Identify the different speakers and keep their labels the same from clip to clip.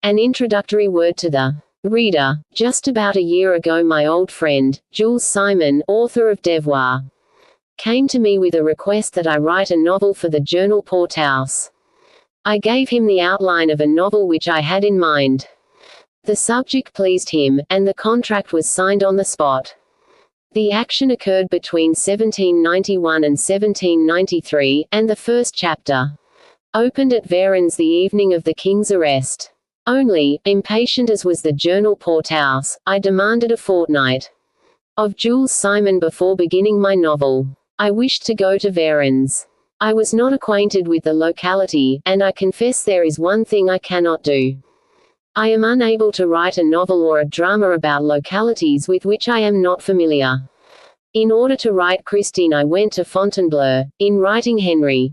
Speaker 1: An introductory word to the reader. Just about a year ago my old friend, Jules Simon, author of Devoir, came to me with a request that I write a novel for the journal Porthouse. I gave him the outline of a novel which I had in mind. The subject pleased him, and the contract was signed on the spot. The action occurred between 1791 and 1793, and the first chapter opened at Varennes the evening of the king's arrest. Only, impatient as was the journal Porthouse, I demanded a fortnight of Jules Simon before beginning my novel. I wished to go to Varennes. I was not acquainted with the locality, and I confess there is one thing I cannot do. I am unable to write a novel or a drama about localities with which I am not familiar. In order to write Christine I went to Fontainebleau. In writing Henry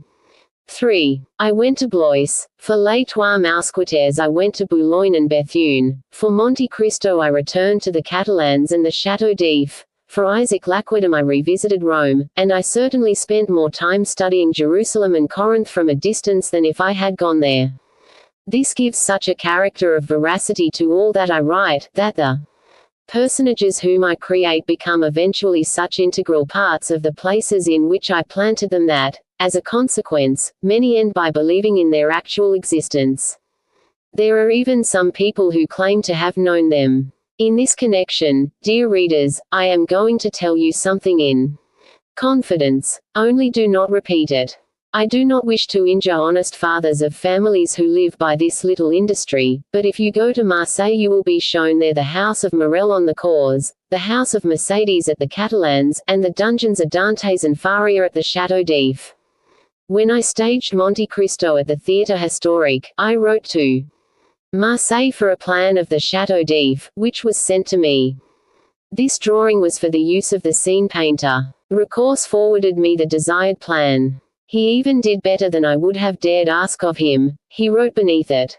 Speaker 1: III, I went to Blois. For Les Trois Mousquetaires I went to Boulogne and Bethune. For Monte Cristo I returned to the Catalans and the Château d'If. For Isaac Laquedem I revisited Rome, and I certainly spent more time studying Jerusalem and Corinth from a distance than if I had gone there. This gives such a character of veracity to all that I write, that the personages whom I create become eventually such integral parts of the places in which I planted them that, as a consequence, many end by believing in their actual existence. There are even some people who claim to have known them. In this connection, dear readers, I am going to tell you something in confidence. Only do not repeat it. I do not wish to injure honest fathers of families who live by this little industry, but if you go to Marseille you will be shown there the house of Morel on the Cause, the house of Mercedes at the Catalans, and the dungeons of Dantes and Faria at the Château d'If. When I staged Monte Cristo at the Théâtre Historique, I wrote to Marseille for a plan of the Château d'If, which was sent to me. This drawing was for the use of the scene painter. Recourse forwarded me the desired plan. He even did better than I would have dared ask of him. He wrote beneath it,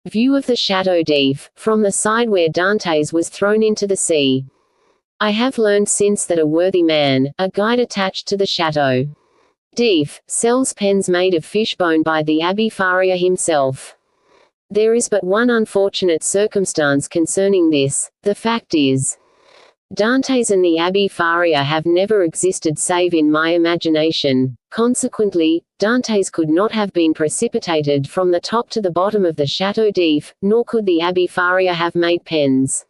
Speaker 1: "View of the Château d'If, from the side where Dantes was thrown into the sea." I have learned since that a worthy man, a guide attached to the Château d'If, sells pens made of fishbone by the Abbé Faria himself. There is but one unfortunate circumstance concerning this. The fact is, Dantes and the Abbé Faria have never existed save in my imagination. Consequently, Dantes could not have been precipitated from the top to the bottom of the Château d'If, nor could the Abbé Faria have made pens.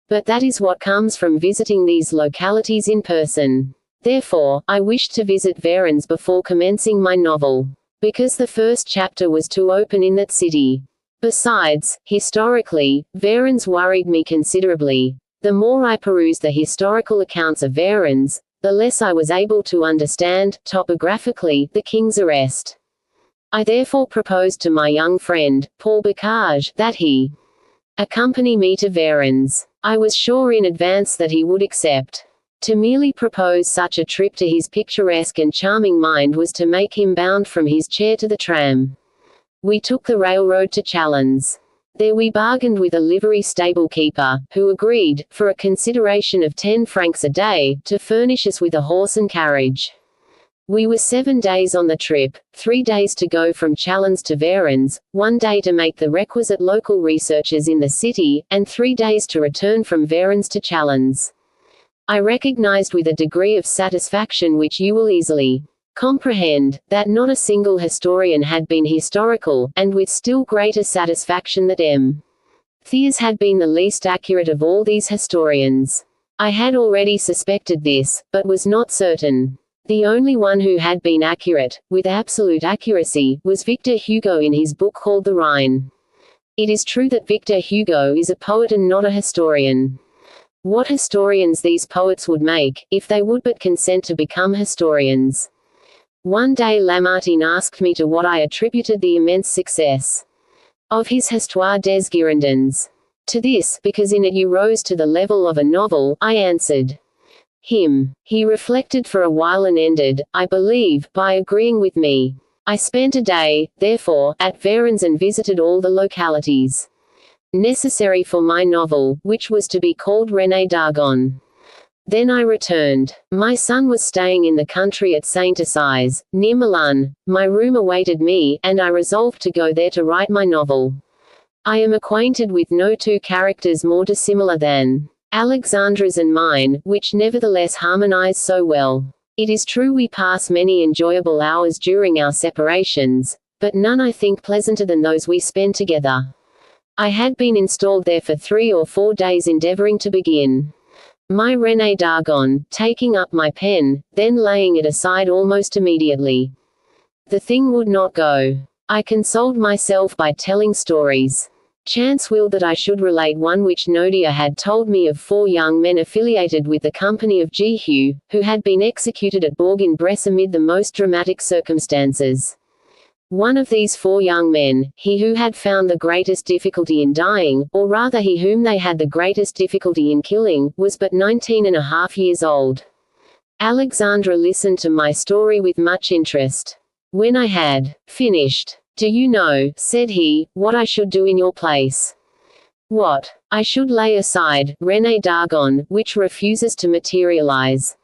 Speaker 1: But that is what comes from visiting these localities in person. Therefore, I wished to visit Varennes before commencing my novel, because the first chapter was to open in that city. Besides, historically, Varennes worried me considerably. The more I perused the historical accounts of Varennes, the less I was able to understand, topographically, the king's arrest. I therefore proposed to my young friend, Paul Bocage, that he accompany me to Varennes. I was sure in advance that he would accept. To merely propose such a trip to his picturesque and charming mind was to make him bound from his chair to the tram. We took the railroad to Chalons. There we bargained with a livery stable keeper, who agreed, for a consideration of 10 francs a day, to furnish us with a horse and carriage. We were 7 days on the trip, 3 days to go from Chalons to Varennes, 1 day to make the requisite local researches in the city, and 3 days to return from Varennes to Chalons. I recognized with a degree of satisfaction which you will easily comprehend, that not a single historian had been historical, and with still greater satisfaction that M. Thiers had been the least accurate of all these historians. I had already suspected this, but was not certain. The only one who had been accurate, with absolute accuracy, was Victor Hugo in his book called The Rhine. It is true that Victor Hugo is a poet and not a historian. What historians these poets would make, if they would but consent to become historians. One day Lamartine asked me to what I attributed the immense success of his Histoire des Girondins. To this, because in it you rose to the level of a novel, I answered him. He reflected for a while and ended, I believe, by agreeing with me. I spent a day, therefore, at Varennes and visited all the localities necessary for my novel, which was to be called René d'Argonne. Then I returned. My son was staying in the country at Saint-Assise, near Milan. My room awaited me, and I resolved to go there to write my novel. I am acquainted with no two characters more dissimilar than Alexandra's and mine, which nevertheless harmonize so well. It is true we pass many enjoyable hours during our separations, but none I think pleasanter than those we spend together. I had been installed there for 3 or 4 days endeavoring to begin my René d'Argonne, taking up my pen, then laying it aside almost immediately. The thing would not go. I consoled myself by telling stories. Chance willed that I should relate one which Nodia had told me of 4 young men affiliated with the company of Jehu, who had been executed at Bourg-en-Bresse amid the most dramatic circumstances. One of these 4 young men, he who had found the greatest difficulty in dying, or rather he whom they had the greatest difficulty in killing, was but 19½ years old. Alexandra listened to my story with much interest. When I had finished, "Do you know," said he, "what I should do in your place?" "What?" "I should lay aside René d'Argonne, which refuses to materialize.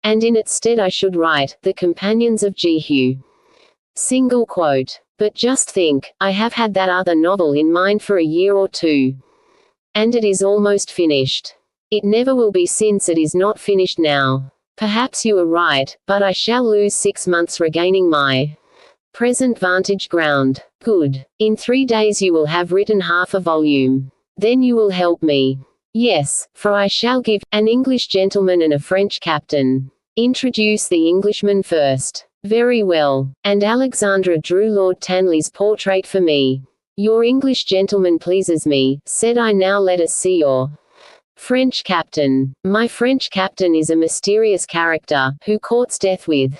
Speaker 1: And in its stead I should write The Companions of Jehu." Single quote. But just think, I have had that other novel in mind for a year or 2. And it is almost finished. It never will be since it is not finished now. Perhaps you are right, but I shall lose 6 months regaining my present vantage ground. Good. In 3 days you will have written half a volume. Then you will help me. Yes, for I shall give an English gentleman and a French captain. Introduce the Englishman first. Very well. And Alexandra drew Lord Tanley's portrait for me. Your English gentleman pleases me, said I. Now let us see your French captain. My French captain is a mysterious character, who courts death with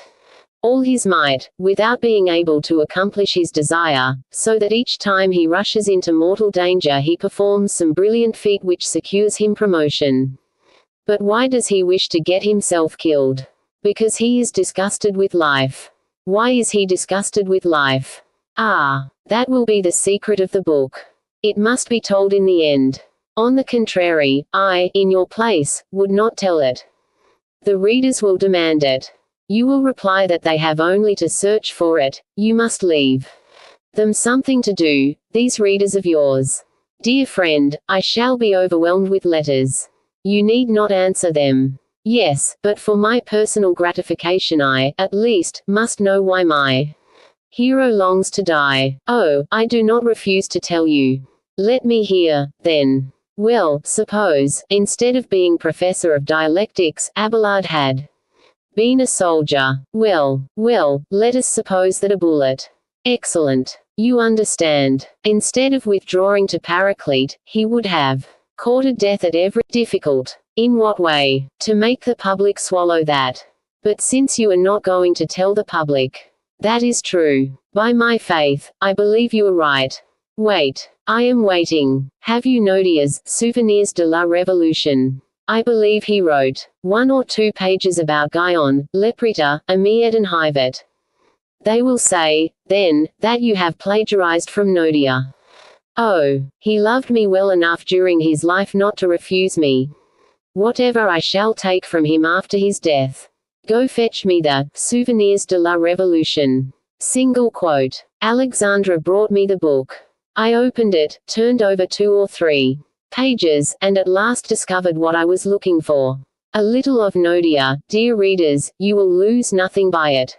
Speaker 1: all his might, without being able to accomplish his desire, so that each time he rushes into mortal danger he performs some brilliant feat which secures him promotion. But why does he wish to get himself killed? Because he is disgusted with life. Why is he disgusted with life? Ah, that will be the secret of the book. It must be told in the end. On the contrary, I, in your place, would not tell it. The readers will demand it. You will reply that they have only to search for it. You must leave them something to do, these readers of yours. Dear friend, I shall be overwhelmed with letters. You need not answer them. Yes, but for my personal gratification I, at least, must know why my hero longs to die. Oh, I do not refuse to tell you. Let me hear, then. Well, suppose, instead of being professor of dialectics, Abelard had been a soldier. Well, let us suppose that a bullet. Excellent. You understand. Instead of withdrawing to Paraclete, he would have courted death at every difficult. In what way? To make the public swallow that. But since you are not going to tell the public. That is true. By my faith, I believe you are right. Wait. I am waiting. Have you Nodia's Souvenirs de la Révolution? I believe he wrote 1 or 2 pages about Guyon, Leprita, Amiet and Hivet. They will say, then, that you have plagiarized from Nodia. Oh, he loved me well enough during his life not to refuse me. Whatever I shall take from him after his death. Go fetch me the Souvenirs de la Révolution. Single quote. Alexandra brought me the book. I opened it, turned over 2 or 3 pages, and at last discovered what I was looking for. A little of Nodia, dear readers, you will lose nothing by it.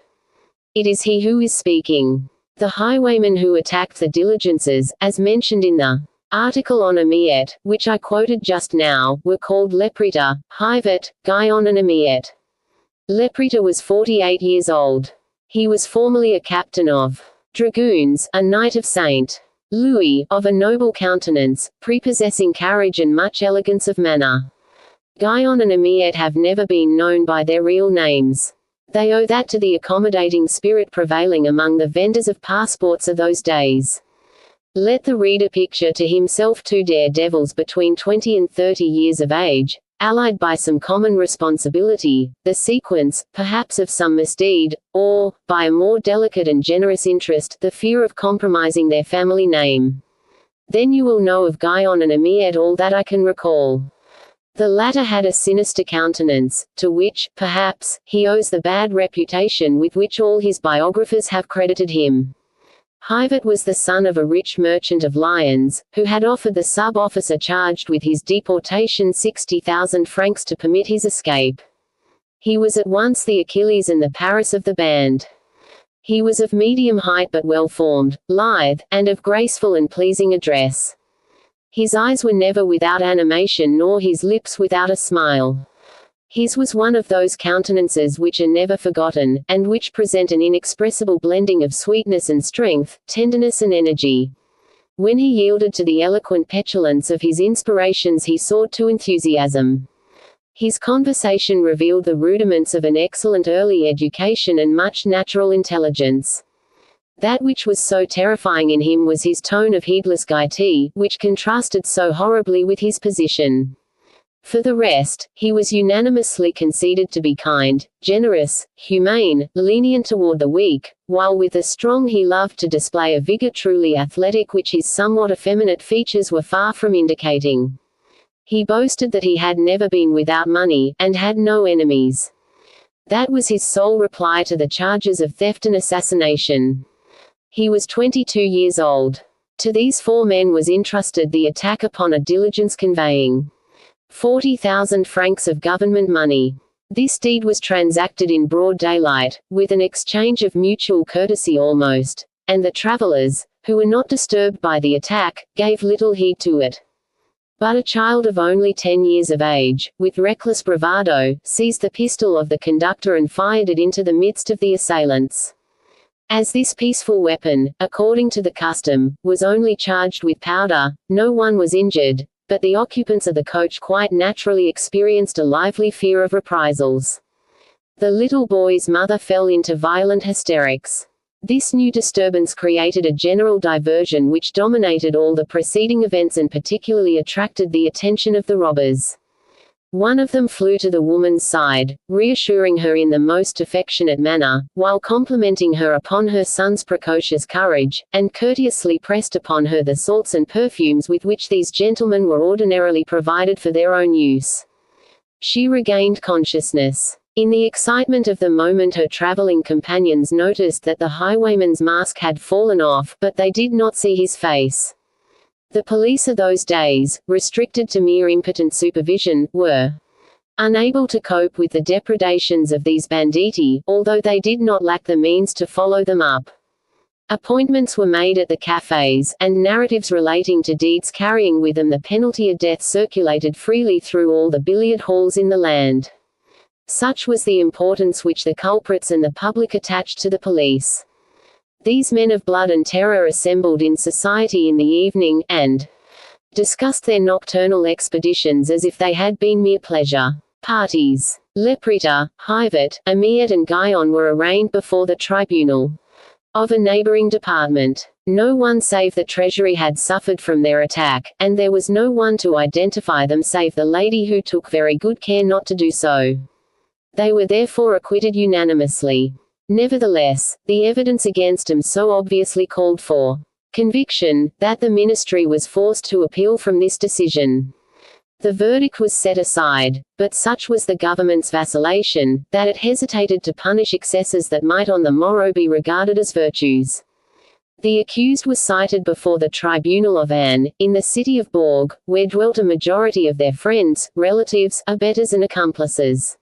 Speaker 1: It is he who is speaking. The highwaymen who attacked the diligences, as mentioned in the article on Amiet, which I quoted just now, were called Leprita, Hivet, Guyon and Amiet. Leprita was 48 years old. He was formerly a captain of dragoons, a knight of St. Louis, of a noble countenance, prepossessing carriage and much elegance of manner. Guyon and Amiet have never been known by their real names. They owe that to the accommodating spirit prevailing among the vendors of passports of those days. Let the reader picture to himself 2 daredevils between 20 and 30 years of age, allied by some common responsibility, the sequence, perhaps of some misdeed, or, by a more delicate and generous interest, the fear of compromising their family name. Then you will know of Guyon and Amiet all that I can recall. The latter had a sinister countenance, to which, perhaps, he owes the bad reputation with which all his biographers have credited him. Hivert was the son of a rich merchant of Lyons, who had offered the sub-officer charged with his deportation 60,000 francs to permit his escape. He was at once the Achilles and the Paris of the band. He was of medium height but well-formed, lithe, and of graceful and pleasing address. His eyes were never without animation nor his lips without a smile. His was one of those countenances which are never forgotten, and which present an inexpressible blending of sweetness and strength, tenderness and energy. When he yielded to the eloquent petulance of his inspirations he soared to enthusiasm. His conversation revealed the rudiments of an excellent early education and much natural intelligence. That which was so terrifying in him was his tone of heedless gaiety, which contrasted so horribly with his position. For the rest, he was unanimously conceded to be kind, generous, humane, lenient toward the weak, while with the strong he loved to display a vigor truly athletic which his somewhat effeminate features were far from indicating. He boasted that he had never been without money, and had no enemies. That was his sole reply to the charges of theft and assassination. He was 22 years old. To these 4 men was entrusted the attack upon a diligence conveying 40,000 francs of government money. This deed was transacted in broad daylight, with an exchange of mutual courtesy almost, and the travellers, who were not disturbed by the attack, gave little heed to it. But a child of only 10 years of age, with reckless bravado, seized the pistol of the conductor and fired it into the midst of the assailants. As this peaceful weapon, according to the custom, was only charged with powder, no one was injured, but the occupants of the coach quite naturally experienced a lively fear of reprisals. The little boy's mother fell into violent hysterics. This new disturbance created a general diversion which dominated all the preceding events and particularly attracted the attention of the robbers. One of them flew to the woman's side, reassuring her in the most affectionate manner, while complimenting her upon her son's precocious courage, and courteously pressed upon her the salts and perfumes with which these gentlemen were ordinarily provided for their own use. She regained consciousness. In the excitement of the moment her traveling companions noticed that the highwayman's mask had fallen off, but they did not see his face. The police of those days, restricted to mere impotent supervision, were unable to cope with the depredations of these banditti, although they did not lack the means to follow them up. Appointments were made at the cafes, and narratives relating to deeds carrying with them the penalty of death circulated freely through all the billiard halls in the land. Such was the importance which the culprits and the public attached to the police. These men of blood and terror assembled in society in the evening, and discussed their nocturnal expeditions as if they had been mere pleasure parties. Leprita, Hivert, Amiot and Guyon were arraigned before the tribunal of a neighboring department. No one save the treasury had suffered from their attack, and there was no one to identify them save the lady, who took very good care not to do so. They were therefore acquitted unanimously. Nevertheless, the evidence against him so obviously called for conviction, that the ministry was forced to appeal from this decision. The verdict was set aside, but such was the government's vacillation, that it hesitated to punish excesses that might on the morrow be regarded as virtues. The accused was cited before the tribunal of Anne, in the city of Bourg, where dwelt a majority of their friends, relatives, abettors and accomplices.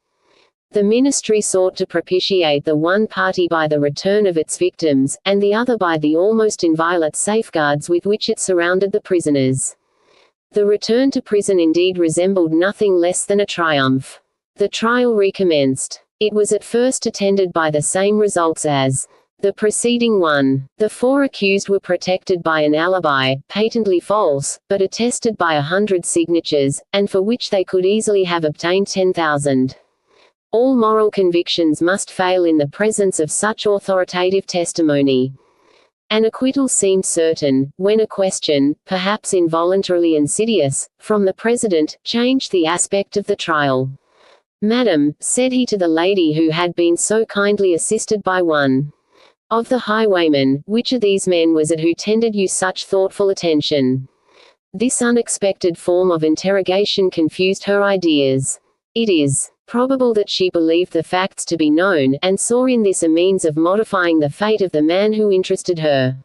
Speaker 1: The ministry sought to propitiate the one party by the return of its victims, and the other by the almost inviolate safeguards with which it surrounded the prisoners. The return to prison indeed resembled nothing less than a triumph. The trial recommenced. It was at first attended by the same results as the preceding one. The 4 accused were protected by an alibi, patently false, but attested by 100 signatures, and for which they could easily have obtained 10,000. All moral convictions must fail in the presence of such authoritative testimony. An acquittal seemed certain, when a question, perhaps involuntarily insidious, from the president, changed the aspect of the trial. "Madam," said he to the lady who had been so kindly assisted by one of the highwaymen, "which of these men was it who tendered you such thoughtful attention?" This unexpected form of interrogation confused her ideas. It is probable that she believed the facts to be known, and saw in this a means of modifying the fate of the man who interested her.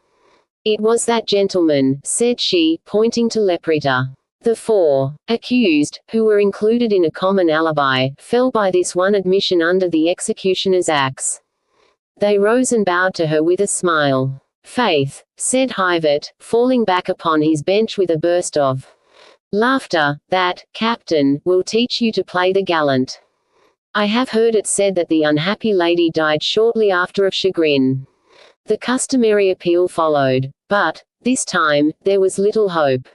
Speaker 1: "It was that gentleman," said she, pointing to Leprita. The 4 accused, who were included in a common alibi, fell by this one admission under the executioner's axe. They rose and bowed to her with a smile. "Faith," said Hivert, falling back upon his bench with a burst of laughter, "that, Captain, will teach you to play the gallant. I have heard it said that the unhappy lady died shortly after of chagrin." The customary appeal followed. But, this time, there was little hope.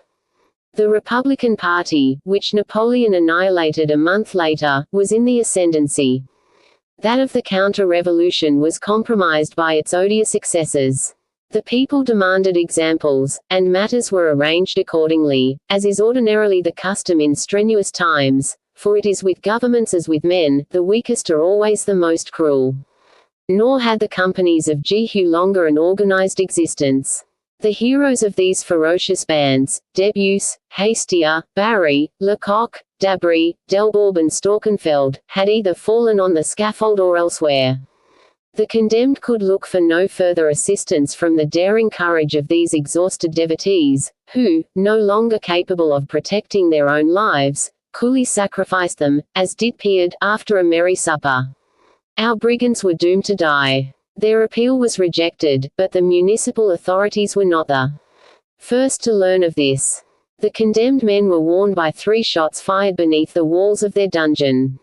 Speaker 1: The Republican Party, which Napoleon annihilated a month later, was in the ascendancy. That of the counter-revolution was compromised by its odious excesses. The people demanded examples, and matters were arranged accordingly, as is ordinarily the custom in strenuous times, for it is with governments as with men, the weakest are always the most cruel. Nor had the companies of jehu longer an organized existence. The heroes of these ferocious bands, Debus, Hastia, Barry, Lecoq, Dabry, Delborb and Storkenfeld, had either fallen on the scaffold or elsewhere. The condemned could look for no further assistance from the daring courage of these exhausted devotees, who, no longer capable of protecting their own lives, coolly sacrificed them, as did Pierd, after a merry supper. Our brigands were doomed to die. Their appeal was rejected, but the municipal authorities were not the first to learn of this. The condemned men were warned by 3 shots fired beneath the walls of their dungeon.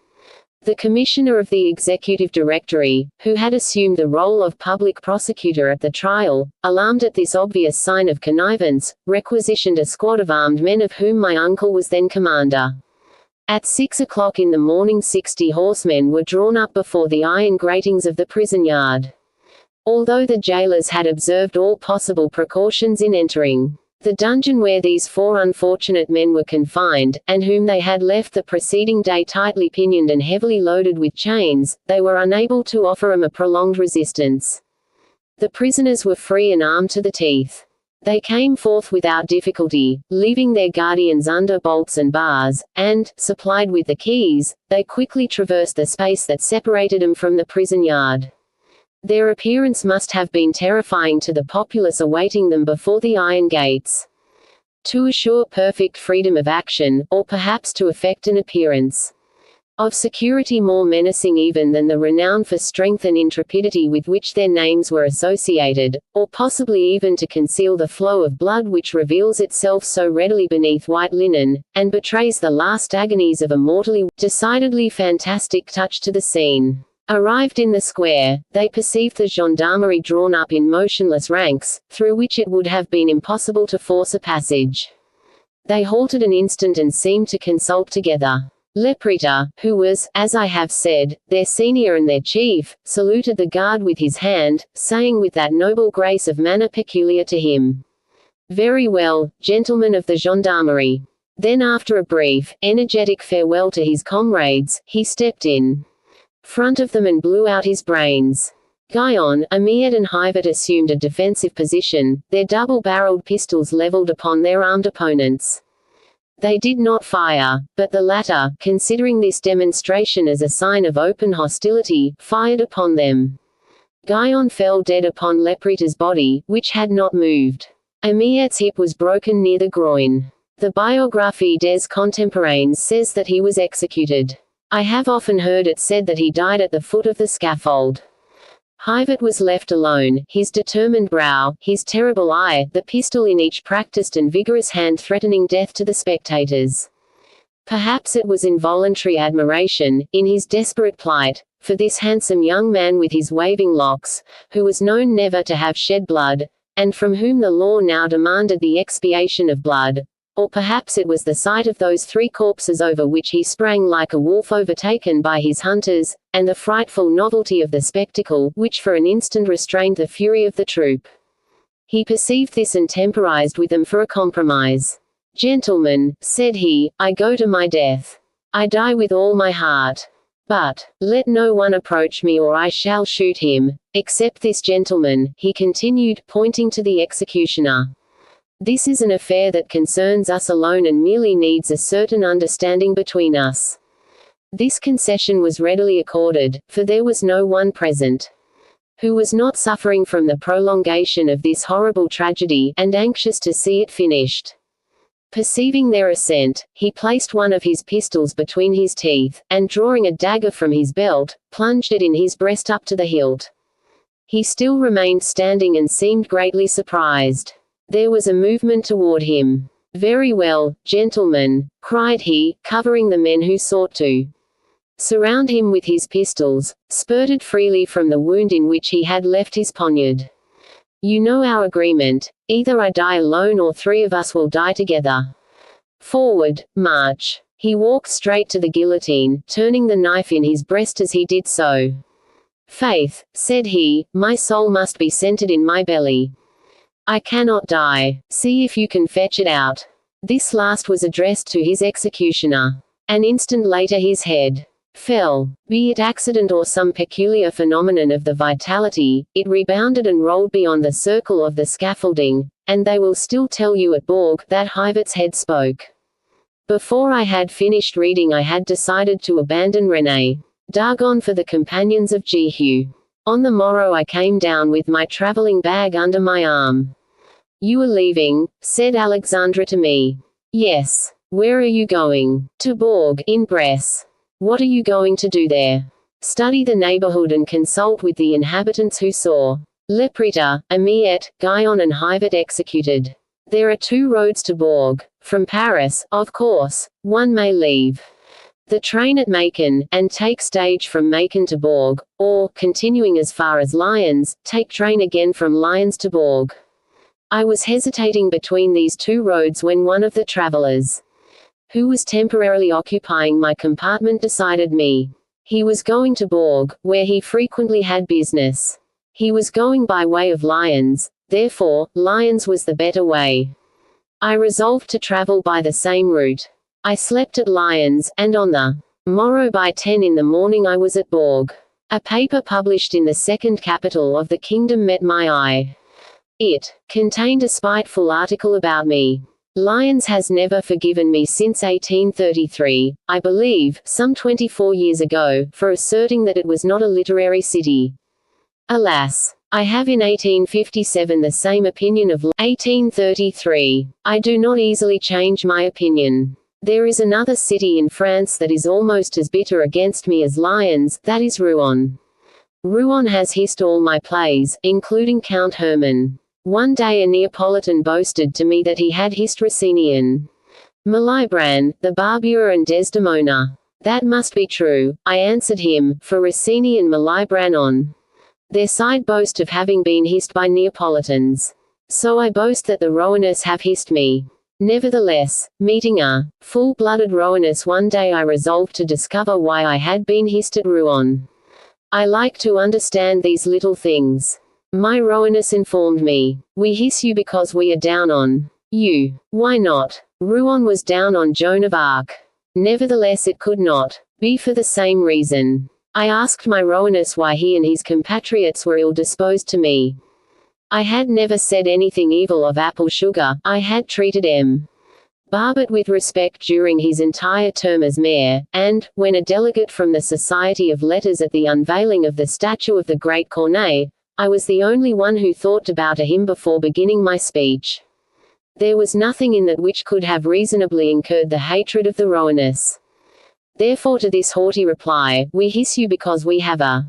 Speaker 1: The commissioner of the executive directory, who had assumed the role of public prosecutor at the trial, alarmed at this obvious sign of connivance, requisitioned a squad of armed men of whom my uncle was then commander. At 6 o'clock in the morning 60 horsemen were drawn up before the iron gratings of the prison yard. Although the jailers had observed all possible precautions in entering the dungeon where these 4 unfortunate men were confined, and whom they had left the preceding day tightly pinioned and heavily loaded with chains, they were unable to offer them a prolonged resistance. The prisoners were free and armed to the teeth. They came forth without difficulty, leaving their guardians under bolts and bars, and, supplied with the keys, they quickly traversed the space that separated them from the prison yard. Their appearance must have been terrifying to the populace awaiting them before the iron gates. To assure perfect freedom of action, or perhaps to effect an appearance of security more menacing even than the renown for strength and intrepidity with which their names were associated, or possibly even to conceal the flow of blood which reveals itself so readily beneath white linen, and betrays the last agonies of a mortally, decidedly fantastic touch to the scene. Arrived in the square, they perceived the gendarmerie drawn up in motionless ranks, through which it would have been impossible to force a passage. They halted an instant and seemed to consult together. Leprita, who was, as I have said, their senior and their chief, saluted the guard with his hand, saying with that noble grace of manner peculiar to him, "Very well, gentlemen of the gendarmerie." Then after a brief, energetic farewell to his comrades, he stepped in front of them and blew out his brains. Guyon, Amiad and Hivert assumed a defensive position, their double-barreled pistols leveled upon their armed opponents. They did not fire, but the latter, considering this demonstration as a sign of open hostility, fired upon them. Guyon fell dead upon Leprita's body, which had not moved. Amiat's hip was broken near the groin. The Biographie des Contemporains says that he was executed. I have often heard it said that he died at the foot of the scaffold. Hivert was left alone, his determined brow, his terrible eye, the pistol in each practiced and vigorous hand threatening death to the spectators. Perhaps it was involuntary admiration, in his desperate plight, for this handsome young man with his waving locks, who was known never to have shed blood, and from whom the law now demanded the expiation of blood. Or perhaps it was the sight of those 3 corpses over which he sprang like a wolf overtaken by his hunters, and the frightful novelty of the spectacle, which for an instant restrained the fury of the troop. He perceived this and temporized with them for a compromise. "Gentlemen," said he, "I go to my death. I die with all my heart. But, let no one approach me or I shall shoot him, except this gentleman," he continued, pointing to the executioner. "This is an affair that concerns us alone and merely needs a certain understanding between us." This concession was readily accorded, for there was no one present. who was not suffering from the prolongation of this horrible tragedy, and anxious to see it finished. Perceiving their assent, he placed one of his pistols between his teeth, and drawing a dagger from his belt, plunged it in his breast up to the hilt. He still remained standing and seemed greatly surprised. There was a movement toward him. "Very well, gentlemen," cried he, covering the men who sought to surround him with his pistols, spurted freely from the wound in which he had left his poniard. "You know our agreement. Either I die alone or 3 of us will die together. Forward, march." He walked straight to the guillotine, turning the knife in his breast as he did so. "Faith," said he, "my soul must be centered in my belly. I cannot die. See if you can fetch it out." This last was addressed to his executioner. An instant later his head fell. Be it accident or some peculiar phenomenon of the vitality, it rebounded and rolled beyond the circle of the scaffolding, and they will still tell you at Bourg that Hivert's head spoke. Before I had finished reading I had decided to abandon René Dargon for the companions of Jehu. On the morrow I came down with my traveling bag under my arm. "You are leaving," said Alexandra to me. "Yes." "Where are you going?" "To Bourg, in Bresse." "What are you going to do there?" "Study the neighborhood and consult with the inhabitants who saw Le Prétor, Amiet, Guyon and Hivert executed. There are 2 roads to Bourg. From Paris, of course, one may leave the train at Macon, and take stage from Macon to Bourg, or, continuing as far as Lyons, take train again from Lyons to Bourg." I was hesitating between these 2 roads when one of the travelers who was temporarily occupying my compartment decided me. He was going to Bourg, where he frequently had business. He was going by way of Lyons, therefore, Lyons was the better way. I resolved to travel by the same route. I slept at Lyons, and on the morrow by 10 in the morning I was at Bourg. A paper published in the second capital of the kingdom met my eye. It contained a spiteful article about me. Lyons has never forgiven me since 1833, I believe, some 24 years ago, for asserting that it was not a literary city. Alas! I have in 1857 the same opinion of 1833. I do not easily change my opinion. There is another city in France that is almost as bitter against me as Lyons, that is Rouen. Rouen has hissed all my plays, including Count Hermann. One day a Neapolitan boasted to me that he had hissed Rossinian, Malibran, the Barbuer and Desdemona. That must be true, I answered him, for Rossini and Malibran on their side boast of having been hissed by Neapolitans. So I boast that the Rouennais have hissed me. Nevertheless, meeting a full-blooded Rouennais one day I resolved to discover why I had been hissed at Rouen. I like to understand these little things. My Rouennais informed me, "We hiss you because we are down on you." Why not? Rouen was down on Joan of Arc. Nevertheless it could not be for the same reason. I asked my Rouennais why he and his compatriots were ill-disposed to me. I had never said anything evil of apple sugar, I had treated M. Barbet with respect during his entire term as mayor, and, when a delegate from the Society of Letters at the unveiling of the statue of the great Corneille, I was the only one who thought to bow to him before beginning my speech. There was nothing in that which could have reasonably incurred the hatred of the Rouennais. Therefore to this haughty reply, "We hiss you because we have a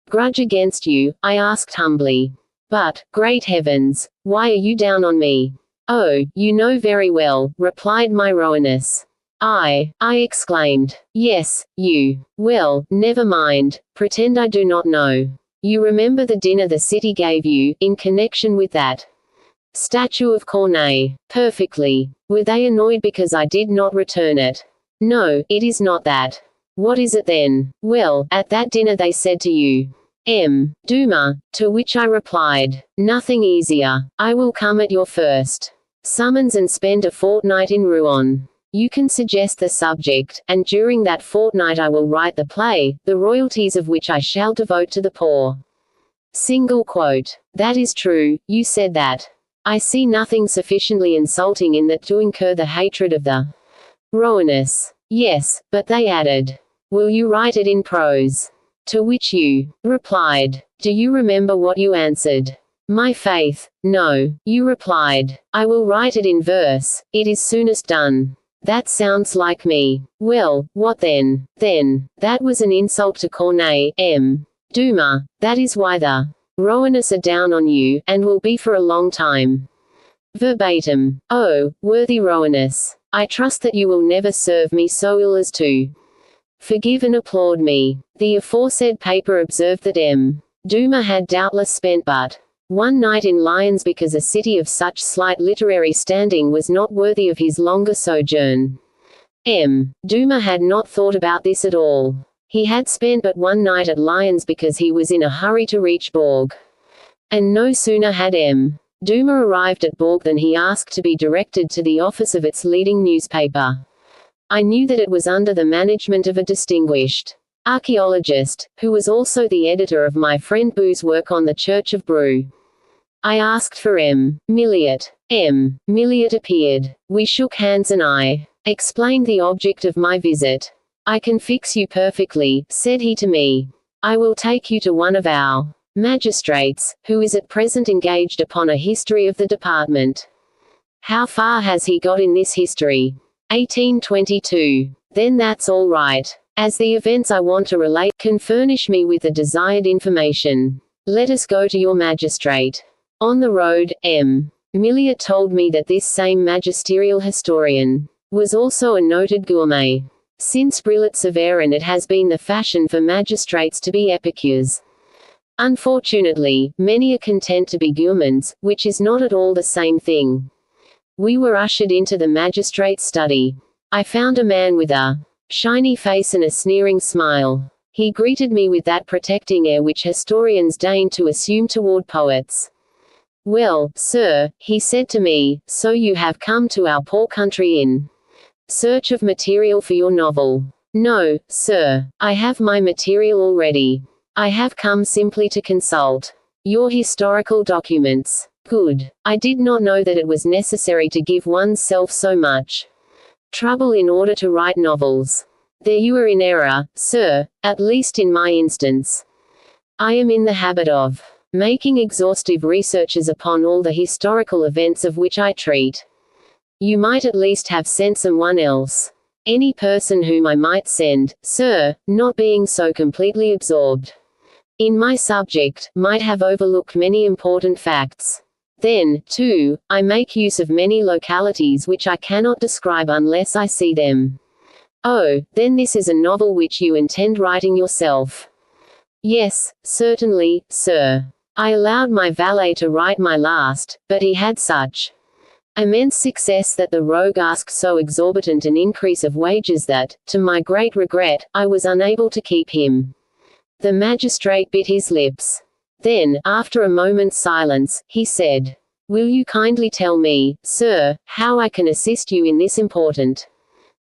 Speaker 1: grudge against you," I asked humbly. "But, great heavens, why are you down on me?" "Oh, you know very well," replied my Rouennais. I exclaimed. "Yes, you. Well, never mind, pretend I do not know. You remember the dinner the city gave you, in connection with that statue of Corneille?" "Perfectly." "Were they annoyed because I did not return it?" "No, it is not that." "What is it then?" "Well, at that dinner they said to you, M. Dumas," to which I replied, "Nothing easier. I will come at your first summons and spend a fortnight in Rouen. You can suggest the subject, and during that fortnight I will write the play, the royalties of which I shall devote to the poor." Single quote. That is true, you said that. I see nothing sufficiently insulting in that to incur the hatred of the Rouennais. Yes, but they added, "Will you write it in prose?" To which you replied, "Do you remember what you answered?" "My faith, no," you replied. "I will write it in verse, it is soonest done." "That sounds like me." "Well, what then?" "Then, that was an insult to Corneille, M. Dumas. That is why the Rowanus are down on you, and will be for a long time." Verbatim. "Oh, worthy Rowanus, I trust that you will never serve me so ill as to forgive and applaud me." The aforesaid paper observed that M. Dumas had doubtless spent but one night in Lyons because a city of such slight literary standing was not worthy of his longer sojourn. M. Dumas had not thought about this at all. He had spent but one night at Lyons because he was in a hurry to reach Bourg. And no sooner had M. Dumas arrived at Bourg than he asked to be directed to the office of its leading newspaper. I knew that it was under the management of a distinguished archaeologist, who was also the editor of my friend Bou's work on the Church of Bru. I asked for M. Milliot. M. Milliot appeared. We shook hands and I explained the object of my visit. "I can fix you perfectly," said he to me. "I will take you to one of our magistrates, who is at present engaged upon a history of the department." "How far has he got in this history?" 1822. "Then that's all right. As the events I want to relate can furnish me with the desired information, let us go to your magistrate." On the road, M. Milliot told me that this same magisterial historian was also a noted gourmet. Since Brillat Severin it has been the fashion for magistrates to be epicures. Unfortunately, many are content to be gourmands, which is not at all the same thing. We were ushered into the magistrate's study. I found a man with a shiny face and a sneering smile. He greeted me with that protecting air which historians deign to assume toward poets. "Well, sir," he said to me, "so you have come to our poor country in search of material for your novel." "No, sir. I have my material already. I have come simply to consult your historical documents." Good. I did not know that it was necessary to give one's self so much trouble in order to write novels. There you are in error, sir, at least in my instance. I am in the habit of making exhaustive researches upon all the historical events of which I treat. You might at least have sent someone else. Any person whom I might send, sir, not being so completely absorbed in my subject, might have overlooked many important facts. Then, too, I make use of many localities which I cannot describe unless I see them. Oh, then this is a novel which you intend writing yourself? Yes, certainly, sir. I allowed my valet to write my last, but he had such immense success that the rogue asked so exorbitant an increase of wages that, to my great regret, I was unable to keep him. The magistrate bit his lips. Then, after a moment's silence, he said, "Will you kindly tell me, sir, how I can assist you in this important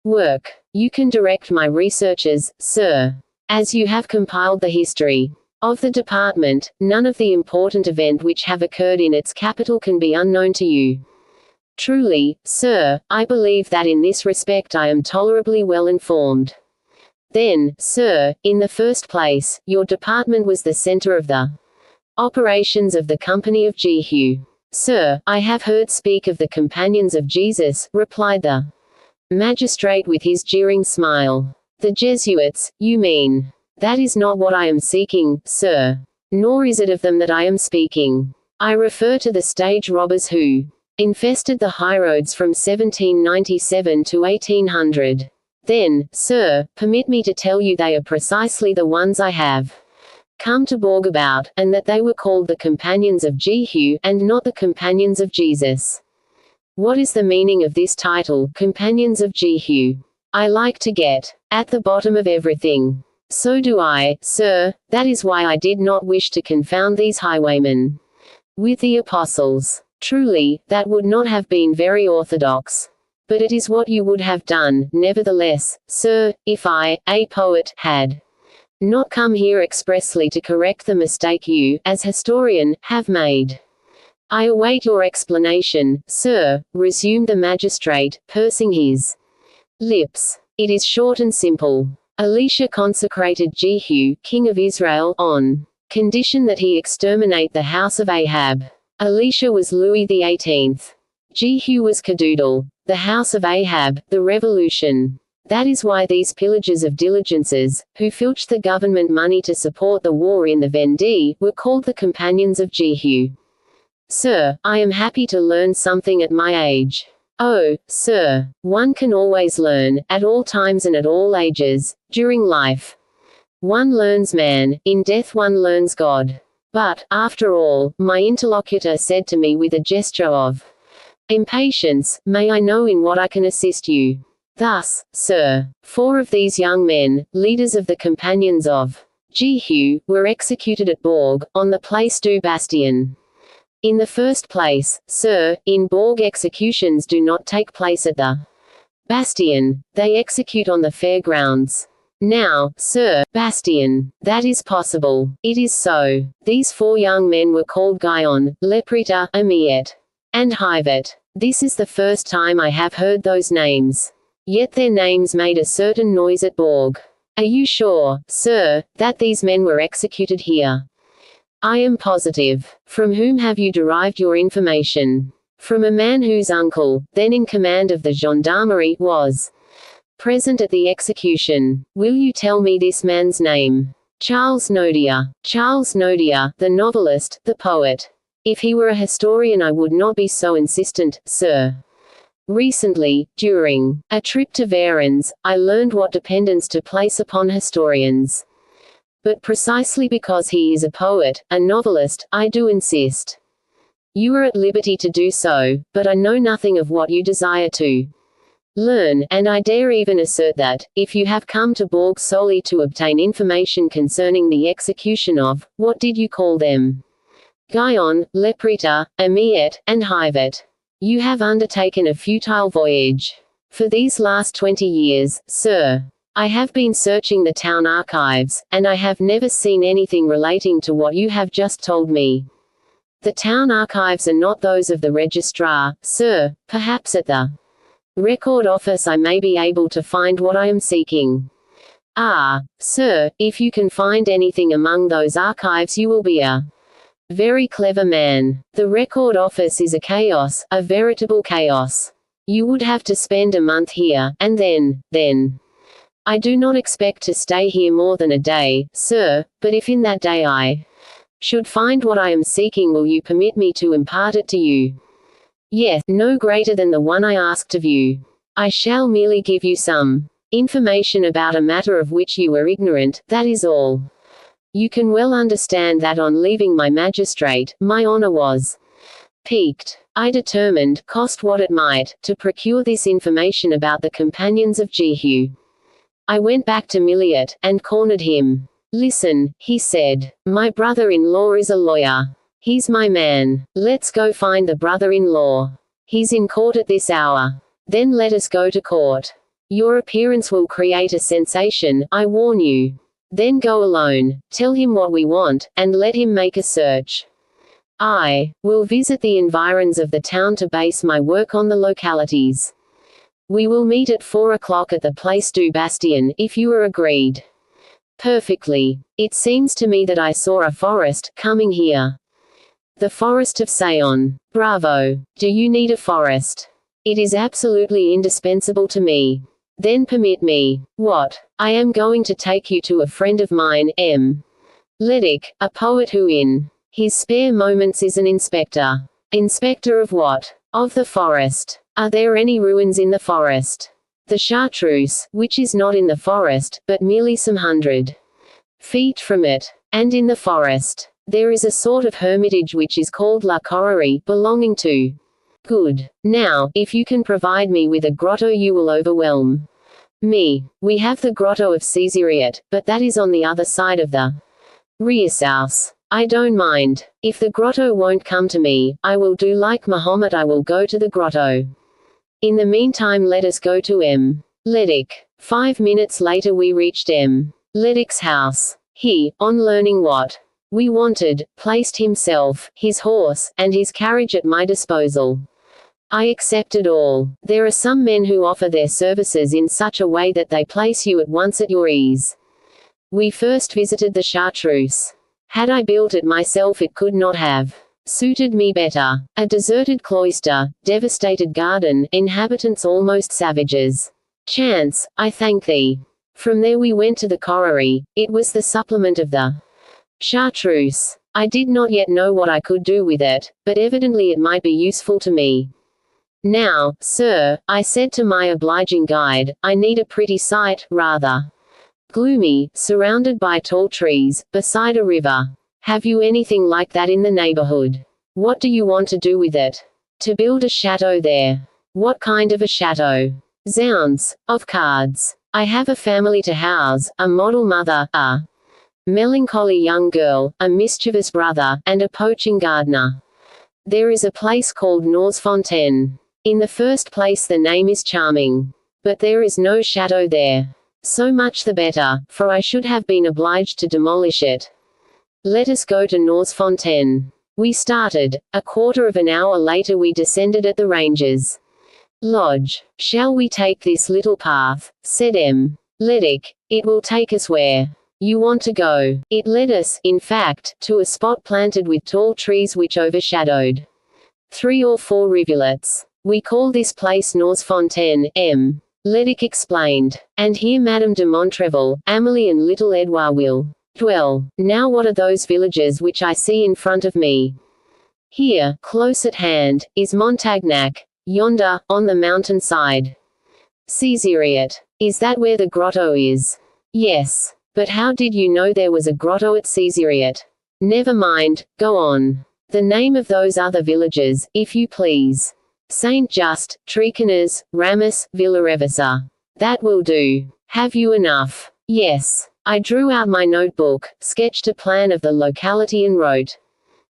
Speaker 1: work? You can direct my researches, sir. As you have compiled the history of the department, none of the important events which have occurred in its capital can be unknown to you. Truly, sir, I believe that in this respect I am tolerably well informed. Then, sir, in the first place, your department was the center of the operations of the Company of Jehu." "Sir, I have heard speak of the Companions of Jesus," replied the magistrate with his jeering smile. "The Jesuits, you mean? That is not what I am seeking, sir. Nor is it of them that I am speaking. I refer to the stage robbers who infested the highroads from 1797 to 1800. Then, sir, permit me to tell you they are precisely the ones I have come to Bourg about, and that they were called the Companions of Jehu, and not the Companions of Jesus." What is the meaning of this title, Companions of Jehu? I like to get at the bottom of everything. So do I, sir. That is why I did not wish to confound these highwaymen with the apostles. Truly, that would not have been very orthodox. But it is what you would have done, nevertheless, sir, if I, a poet, had not come here expressly to correct the mistake you, as historian, have made. "I await your explanation, sir," resumed the magistrate, pursing his lips. "It is short and simple. Elisha consecrated Jehu, king of Israel, on condition that he exterminate the house of Ahab. Elisha was Louis XVIII. Jehu was Cadoodle, the house of Ahab, the revolution. That is why these pillagers of diligences, who filched the government money to support the war in the Vendée, were called the companions of Jehu. Sir, I am happy to learn something at my age. Oh, sir, one can always learn, at all times and at all ages, during life. One learns man, in death one learns God. But, after all, my interlocutor said to me with a gesture of impatience, may I know in what I can assist you? Thus, sir, 4 of these young men, leaders of the companions of Jehu, were executed at Bourg, on the Place du Bastion. In the first place, sir, in Bourg executions do not take place at the Bastion, they execute on the fair grounds. Now, sir, Bastion, that is possible. It is so. These 4 young men were called Guyon, Leprita, Amiet, and Hivet. This is the first time I have heard those names. Yet their names made a certain noise at Bourg. Are you sure, sir, that these men were executed here? I am positive. From whom have you derived your information? From a man whose uncle, then in command of the gendarmerie, was present at the execution. Will you tell me this man's name? Charles Nodier. Charles Nodier, the novelist, the poet. If he were a historian I would not be so insistent, sir. Recently, during a trip to Varennes, I learned what dependence to place upon historians. But precisely because he is a poet, a novelist, I do insist. You are at liberty to do so, but I know nothing of what you desire to learn, and I dare even assert that, if you have come to Bourg solely to obtain information concerning the execution of, what did you call them? Guyon, Leprita, Amiet, and Hivet. You have undertaken a futile voyage. For these last 20 years, sir, I have been searching the town archives, and I have never seen anything relating to what you have just told me. The town archives are not those of the registrar, sir. Perhaps at the record office I may be able to find what I am seeking. Ah, sir, if you can find anything among those archives you will be a very clever man. The record office is a chaos, a veritable chaos. You would have to spend a month here, and then. I do not expect to stay here more than a day, sir, but if in that day I should find what I am seeking, will you permit me to impart it to you? Yes, no greater than the one I asked of you. I shall merely give you some information about a matter of which you were ignorant, that is all. You can well understand that on leaving my magistrate, my honor was piqued. I determined, cost what it might, to procure this information about the companions of Jehu. I went back to Milliot, and cornered him. Listen, he said. My brother-in-law is a lawyer. He's my man. Let's go find the brother-in-law. He's in court at this hour. Then let us go to court. Your appearance will create a sensation, I warn you. Then go alone, tell him what we want, and let him make a search. I will visit the environs of the town to base my work on the localities. We will meet at 4 o'clock at the Place du Bastion, if you are agreed. Perfectly. It seems to me that I saw a forest, coming here. The forest of Sayon. Bravo. Do you need a forest? It is absolutely indispensable to me. Then permit me. What? I am going to take you to a friend of mine, M. Ledick, a poet who in his spare moments is an inspector. Inspector of what? Of the forest. Are there any ruins in the forest? The Chartreuse, which is not in the forest, but merely some 100 feet from it. And in the forest, there is a sort of hermitage which is called La Correrie, belonging to. Good. Now, if you can provide me with a grotto you will overwhelm me. We have the grotto of Caesariot, but that is on the other side of the Riesaus. I don't mind. If the grotto won't come to me, I will do like Mahomet, I will go to the grotto. In the meantime let us go to M. Ledick. 5 minutes later we reached M. Ledick's house. He, on learning what we wanted, placed himself, his horse, and his carriage at my disposal. I accepted all. There are some men who offer their services in such a way that they place you at once at your ease. We first visited the chartreuse. Had I built it myself, it could not have suited me better. A deserted cloister, devastated garden, inhabitants almost savages. Chance, I thank thee. From there we went to the Corrie. It was the supplement of the chartreuse. I did not yet know what I could do with it, but evidently it might be useful to me. Now, sir, I said to my obliging guide, I need a pretty site, rather gloomy, surrounded by tall trees, beside a river. Have you anything like that in the neighborhood? What do you want to do with it? To build a chateau there. What kind of a chateau? Zounds, of cards. I have a family to house, a model mother, a melancholy young girl, a mischievous brother, and a poaching gardener. There is a place called Norsfontaine. In the first place, the name is charming. But there is no chateau there. So much the better, for I should have been obliged to demolish it. Let us go to Norsfontaine. We started. A quarter of an hour later we descended at the ranger's lodge. Shall we take this little path? Said M. Ledick. It will take us where you want to go. It led us, in fact, to a spot planted with tall trees which overshadowed 3 or 4 rivulets. We call this place Norsfontaine, M. Ledick explained. And here Madame de Montrevel, Amélie and little Edouard will dwell. Now what are those villages which I see in front of me? Here, close at hand, is Montagnac. Yonder, on the mountain side. Césariette. Is that where the grotto is? Yes. But how did you know there was a grotto at Césariette? Never mind, go on. The name of those other villages, if you please. Saint-Just, Triconas, Ramus, Villarevisa. That will do. Have you enough? Yes. I drew out my notebook, sketched a plan of the locality and wrote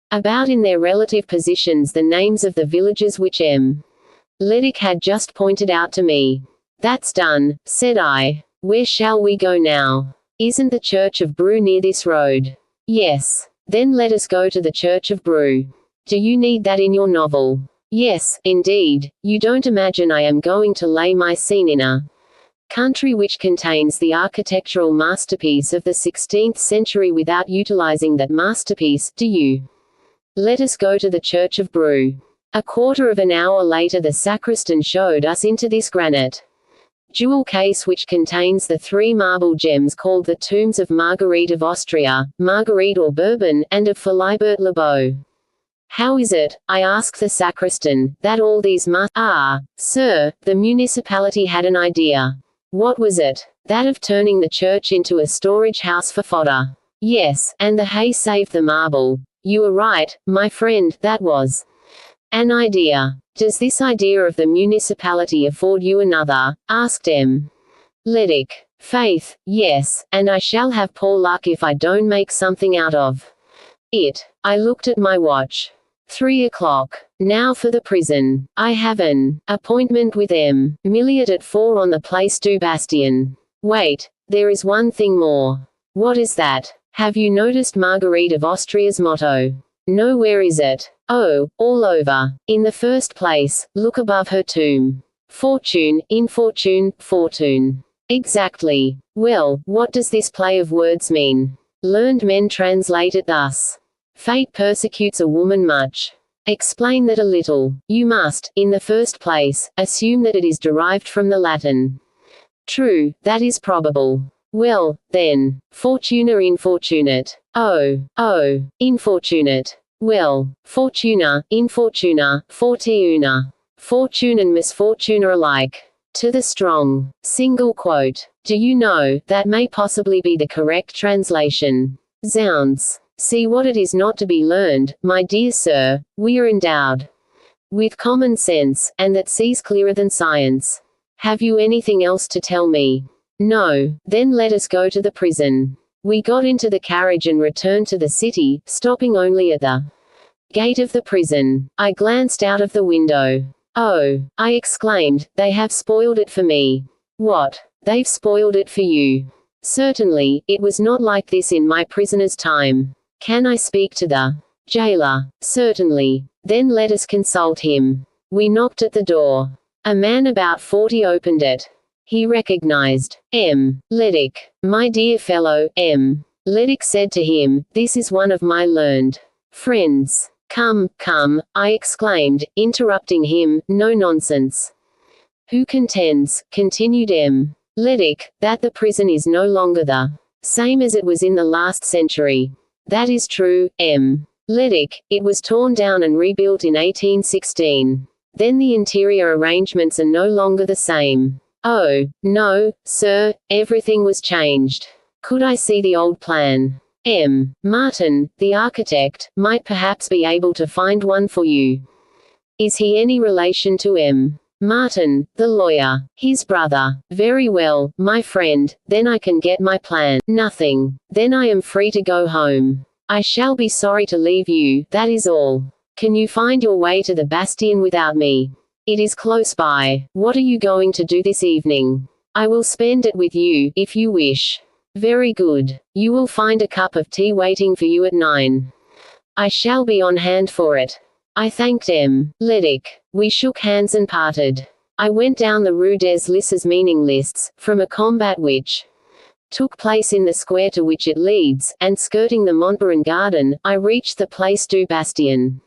Speaker 1: about in their relative positions the names of the villages which M. Ledick had just pointed out to me. That's done, said I. Where shall we go now? Isn't the Church of Bru near this road? Yes. Then let us go to the Church of Bru. Do you need that in your novel? Yes, indeed. You don't imagine I am going to lay my scene in a country which contains the architectural masterpiece of the 16th century without utilizing that masterpiece, do you? Let us go to the Church of Bru. A quarter of an hour later the sacristan showed us into this granite jewel case which contains the 3 marble gems called the tombs of Marguerite of Austria, Marguerite or Bourbon, and of Philibert Le Beau. How is it, I asked the sacristan, that all these sir, the municipality had an idea. What was it? That of turning the church into a storage house for fodder. Yes, and the hay saved the marble. You were right, my friend, that was an idea. Does this idea of the municipality afford you another? Asked M. Ledick. Faith, yes, and I shall have poor luck if I don't make something out of it. I looked at my watch. 3 o'clock. Now for the prison. I have an appointment with M. Milliot at 4 on the Place du Bastion. Wait, there is one thing more. What is that? Have you noticed Marguerite of Austria's motto? No, where is it? Oh, all over. In the first place, look above her tomb. Fortune, infortune, fortune. Exactly. Well, what does this play of words mean? Learned men translate it thus. Fate persecutes a woman much. Explain that a little. You must, in the first place, assume that it is derived from the Latin. True, that is probable. Well, then, fortuna infortunate. Oh, infortunate. Well, fortuna, infortuna, fortuna. Fortune and misfortune are alike. To the strong. Single quote. Do you know, that may possibly be the correct translation. Zounds. See what it is not to be learned, my dear sir, we are endowed with common sense, and that sees clearer than science. Have you anything else to tell me? No, then let us go to the prison. We got into the carriage and returned to the city, stopping only at the gate of the prison. I glanced out of the window. Oh, I exclaimed, they have spoiled it for me. What? They've spoiled it for you. Certainly, it was not like this in my prisoner's time. Can I speak to the jailer? Certainly. Then let us consult him. We knocked at the door. A man about 40 opened it. He recognized M. Leddick. "My dear fellow, M. Leddick," said to him, "this is one of my learned friends." Come, come," I exclaimed, interrupting him, "no nonsense." "Who contends," continued M. Leddick, "that the prison is no longer the same as it was in the last century?" "That is true, M. Leddick. It was torn down and rebuilt in 1816. Then the interior arrangements are no longer the same." "Oh, no, sir, everything was changed." "Could I see the old plan?" M. Martin, the architect, might perhaps be able to find one for you. "Is he any relation to M. Martin, the lawyer?" "His brother." "Very well, my friend, then I can get my plan." "Nothing. Then I am free to go home." "I shall be sorry to leave you, that is all." "Can you find your way to the Bastion without me?" "It is close by." "What are you going to do this evening?" "I will spend it with you, if you wish." "Very good. You will find a cup of tea waiting for you at 9. I shall be on hand for it." I thanked M. Leddick. We shook hands and parted. I went down the Rue des Lisses meaning lists, from a combat which took place in the square to which it leads, and skirting the Montbaron garden, I reached the Place du Bastion.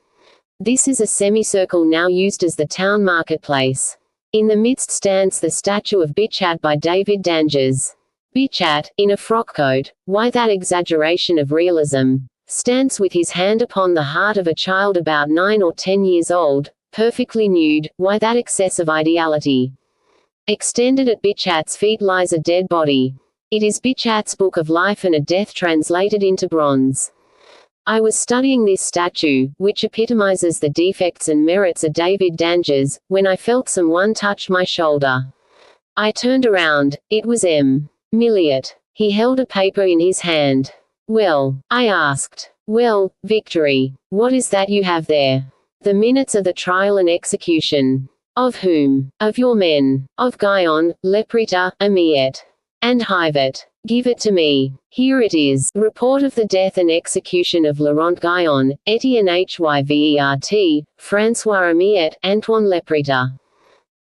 Speaker 1: This is a semicircle now used as the town marketplace. In the midst stands the statue of Bichat by David d'Angers. Bichat, in a frockcoat, why that exaggeration of realism, stands with his hand upon the heart of a child about 9 or 10 years old, perfectly nude, why that excess of ideality? Extended at Bichat's feet lies a dead body. It is Bichat's book of life and a death translated into bronze. I was studying this statue, which epitomizes the defects and merits of David d'Angers, when I felt someone touch my shoulder. I turned around. It was M. Milliot. He held a paper in his hand. "Well?" I asked. "Well, Victory. What is that you have there?" "The minutes of the trial and execution." "Of whom?" "Of your men. Of Guyon, Leprita, Amiet, and Hivet." "Give it to me." "Here it is. Report of the death and execution of Laurent Guyon, Etienne Hyvert, François Amiet, Antoine Leprita.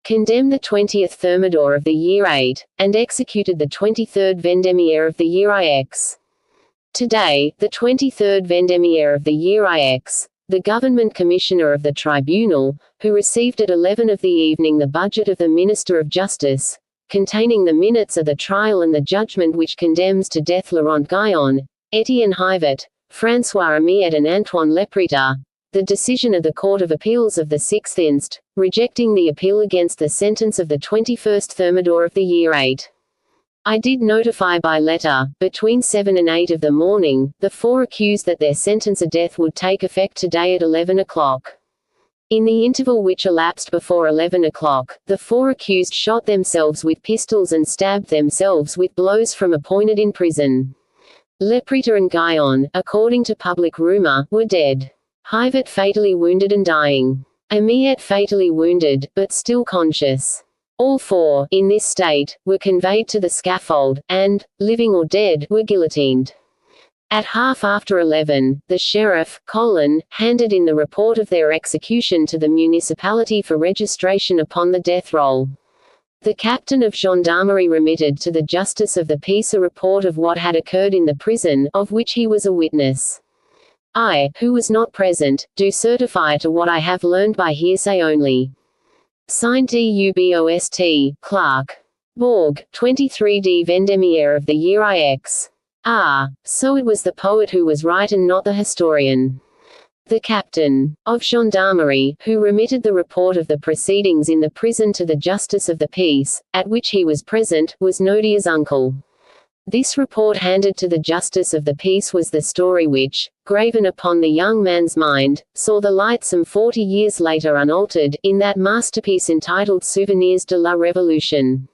Speaker 1: Condemned the 20th Thermidor of the year 8, and executed the 23rd Vendémiaire of the year IX. Today, the 23rd Vendémiaire of the year IX, the government commissioner of the tribunal, who received at 11 of the evening the budget of the Minister of Justice, containing the minutes of the trial and the judgment which condemns to death Laurent Guyon, Etienne Hyvert, François Amiet and Antoine Leprita, the decision of the Court of Appeals of the 6th inst, rejecting the appeal against the sentence of the 21st Thermidor of the year 8. I did notify by letter, between 7 and 8 of the morning, the 4 accused that their sentence of death would take effect today at 11 o'clock. In the interval which elapsed before 11 o'clock, the 4 accused shot themselves with pistols and stabbed themselves with blows from a pointed in prison. Leprita and Guyon, according to public rumor, were dead. Hyvert fatally wounded and dying. Amiet fatally wounded, but still conscious. All 4, in this state, were conveyed to the scaffold, and, living or dead, were guillotined. At half after 11, the sheriff, Colin, handed in the report of their execution to the municipality for registration upon the death roll. The captain of gendarmerie remitted to the justice of the peace a report of what had occurred in the prison, of which he was a witness. I, who was not present, do certify to what I have learned by hearsay only. Signed DUBOST, Clark. Borg, 23d Vendémiaire of the year IX. Ah, so it was the poet who was right and not the historian. The captain of gendarmerie, who remitted the report of the proceedings in the prison to the justice of the peace, at which he was present, was Nodia's uncle. This report handed to the justice of the peace was the story which, graven upon the young man's mind, saw the light some 40 years later unaltered, in that masterpiece entitled Souvenirs de la Révolution.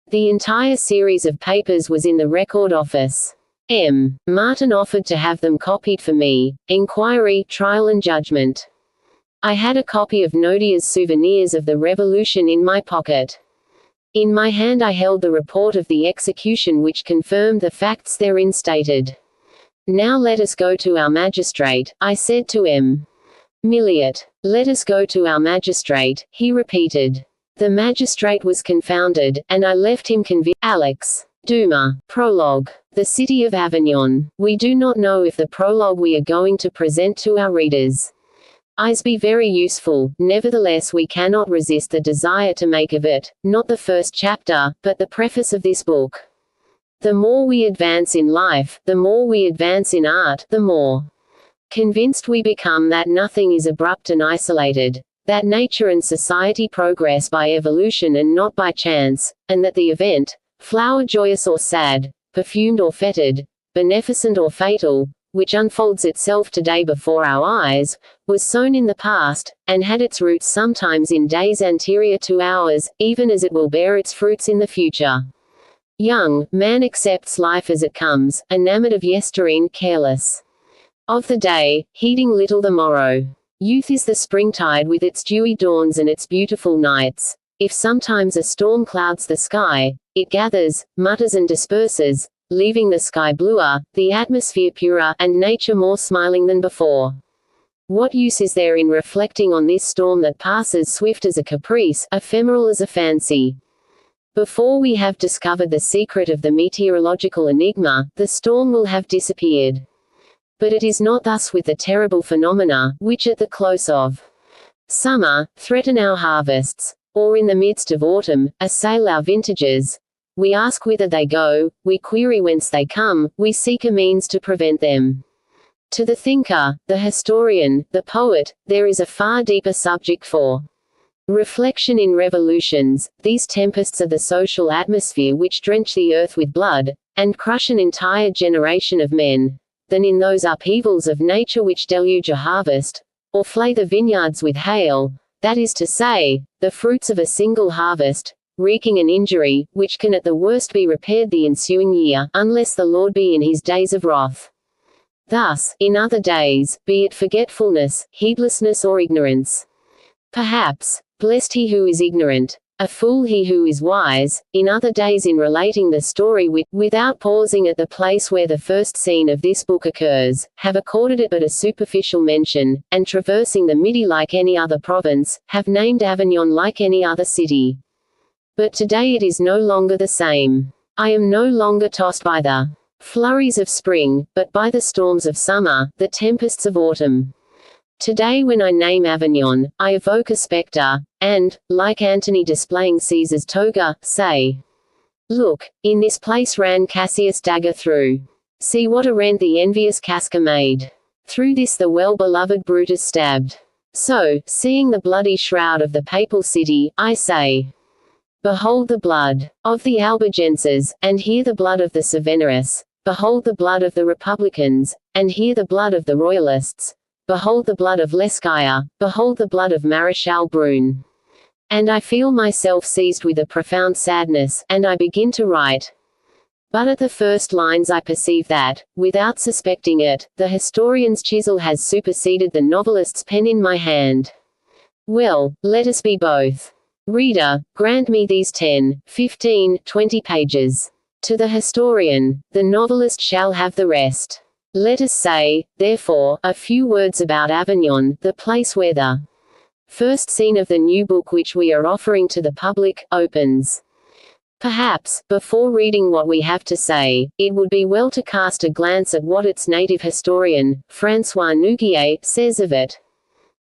Speaker 1: The entire series of papers was in the record office. M. Martin offered to have them copied for me. Inquiry, trial and judgment. I had a copy of Nodia's Souvenirs of the Revolution in my pocket. In my hand I held the report of the execution which confirmed the facts therein stated. Now let us go to our magistrate, I said to M. Milliot. Let us go to our magistrate, he repeated. The magistrate was confounded, and I left him convinced. Alex. Dumas. Prologue. The City of Avignon. We do not know if the prologue we are going to present to our readers is be very useful, nevertheless we cannot resist the desire to make of it, not the first chapter, but the preface of this book. The more we advance in life, the more we advance in art, the more convinced we become that nothing is abrupt and isolated, that nature and society progress by evolution and not by chance, and that the event, flower joyous or sad, perfumed or fetid, beneficent or fatal, which unfolds itself today before our eyes, was sown in the past, and had its roots sometimes in days anterior to ours, even as it will bear its fruits in the future. Young, man accepts life as it comes, enamored of yestereen, careless of the day, heeding little the morrow. Youth is the springtide with its dewy dawns and its beautiful nights. If sometimes a storm clouds the sky, it gathers, mutters and disperses, leaving the sky bluer, the atmosphere purer, and nature more smiling than before. What use is there in reflecting on this storm that passes swift as a caprice, ephemeral as a fancy? Before we have discovered the secret of the meteorological enigma, the storm will have disappeared. But it is not thus with the terrible phenomena, which at the close of summer, threaten our harvests, or in the midst of autumn, assail our vintages. We ask whither they go, we query whence they come, we seek a means to prevent them. To the thinker, the historian, the poet, there is a far deeper subject for reflection in revolutions. These tempests are the social atmosphere which drench the earth with blood, and crush an entire generation of men, than in those upheavals of nature which deluge a harvest, or flay the vineyards with hail, that is to say, the fruits of a single harvest, wreaking an injury, which can at the worst be repaired the ensuing year, unless the Lord be in his days of wrath. Thus, in other days, be it forgetfulness, heedlessness or ignorance. Perhaps, blessed he who is ignorant, a fool he who is wise, in other days in relating the story without pausing at the place where the first scene of this book occurs, have accorded it but a superficial mention, and traversing the Midi like any other province, have named Avignon like any other city. But today it is no longer the same. I am no longer tossed by the flurries of spring, but by the storms of summer, the tempests of autumn. Today when I name Avignon, I evoke a spectre, and, like Antony displaying Caesar's toga, say, "Look, in this place ran Cassius' dagger through. See what a rent the envious Casca made. Through this the well-beloved Brutus stabbed." So, seeing the bloody shroud of the papal city, I say, "Behold the blood of the Albigenses, and hear the blood of the Cevenarists. Behold the blood of the Republicans, and hear the blood of the Royalists. Behold the blood of Lescaia, behold the blood of Maréchal Brune." And I feel myself seized with a profound sadness, and I begin to write. But at the first lines I perceive that, without suspecting it, the historian's chisel has superseded the novelist's pen in my hand. Well, let us be both. Reader, grant me these 10, 15, 20 pages. To the historian, the novelist shall have the rest. Let us say, therefore, a few words about Avignon, the place where the first scene of the new book which we are offering to the public, opens. Perhaps, before reading what we have to say, it would be well to cast a glance at what its native historian, François Nouguier, says of it.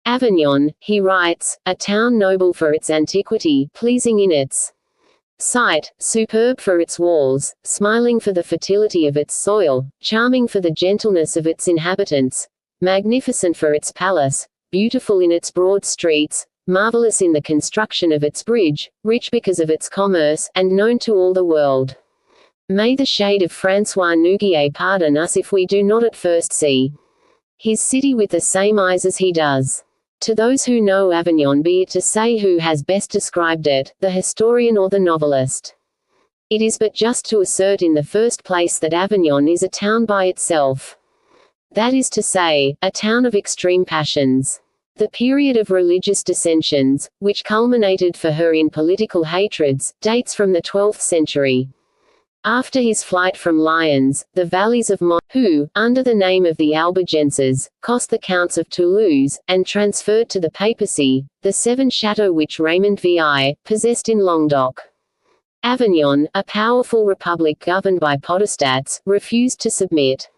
Speaker 1: Avignon, he writes, a town noble for its antiquity, pleasing in its sight, superb for its walls, smiling for the fertility of its soil, charming for the gentleness of its inhabitants, magnificent for its palace, beautiful in its broad streets, marvelous in the construction of its bridge, rich because of its commerce, and known to all the world. May the shade of François Nouguier pardon us if we do not at first see his city with the same eyes as he does. To those who know Avignon, be it to say who has best described it, the historian or the novelist. It is but just to assert in the first place that Avignon is a town by itself. That is to say, a town of extreme passions. The period of religious dissensions, which culminated for her in political hatreds, dates from the 12th century. After his flight from Lyons, the valleys of Mont, who, under the name of the Albigenses, cost the counts of Toulouse, and transferred to the papacy, the 7 chateaux which Raymond VI possessed in Languedoc. Avignon, a powerful republic governed by potestats, refused to submit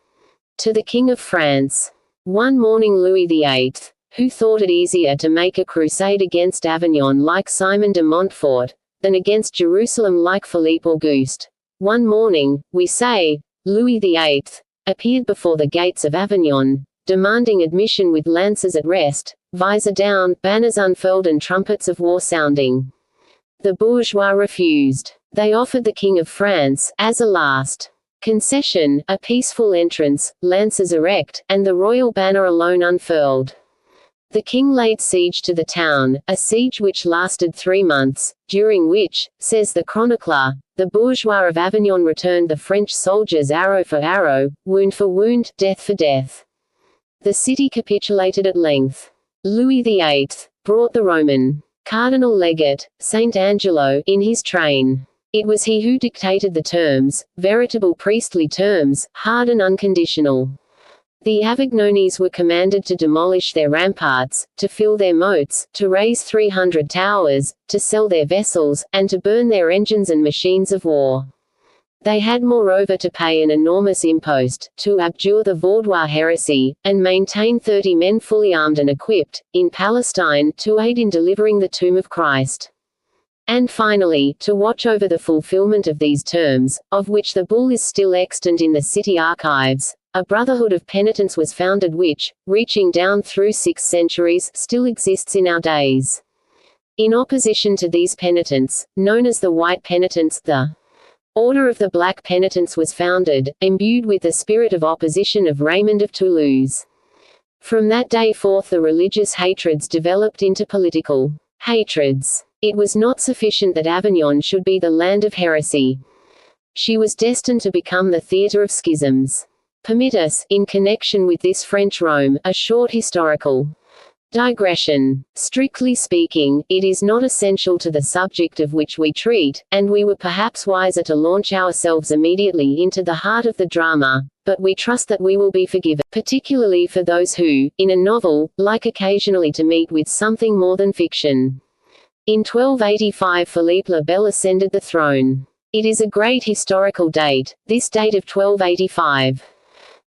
Speaker 1: to the King of France. One morning Louis VIII, who thought it easier to make a crusade against Avignon like Simon de Montfort, than against Jerusalem like Philippe Auguste. One morning, we say, Louis VIII appeared before the gates of Avignon, demanding admission with lances at rest, visor down, banners unfurled and trumpets of war sounding. The bourgeois refused. They offered the King of France, as a last concession, a peaceful entrance, lances erect, and the royal banner alone unfurled. The king laid siege to the town, a siege which lasted 3 months, during which, says the chronicler, the bourgeois of Avignon returned the French soldiers arrow for arrow, wound for wound, death for death. The city capitulated at length. Louis VIII brought the Roman cardinal legate, Saint Angelo, in his train. It was he who dictated the terms, veritable priestly terms, hard and unconditional. The Avignonese were commanded to demolish their ramparts, to fill their moats, to raise 300 towers, to sell their vessels, and to burn their engines and machines of war. They had moreover to pay an enormous impost, to abjure the Vaudois heresy, and maintain 30 men fully armed and equipped, in Palestine, to aid in delivering the tomb of Christ. And finally, to watch over the fulfillment of these terms, of which the bull is still extant in the city archives. A brotherhood of penitents was founded which, reaching down through 6 centuries, still exists in our days. In opposition to these penitents, known as the White Penitents, the Order of the Black Penitents was founded, imbued with the spirit of opposition of Raymond of Toulouse. From that day forth the religious hatreds developed into political hatreds. It was not sufficient that Avignon should be the land of heresy. She was destined to become the theatre of schisms. Permit us, in connection with this French Rome, a short historical digression. Strictly speaking, it is not essential to the subject of which we treat, and we were perhaps wiser to launch ourselves immediately into the heart of the drama, but we trust that we will be forgiven, particularly for those who, in a novel, like occasionally to meet with something more than fiction. In 1285 Philippe le Bel ascended the throne. It is a great historical date, this date of 1285.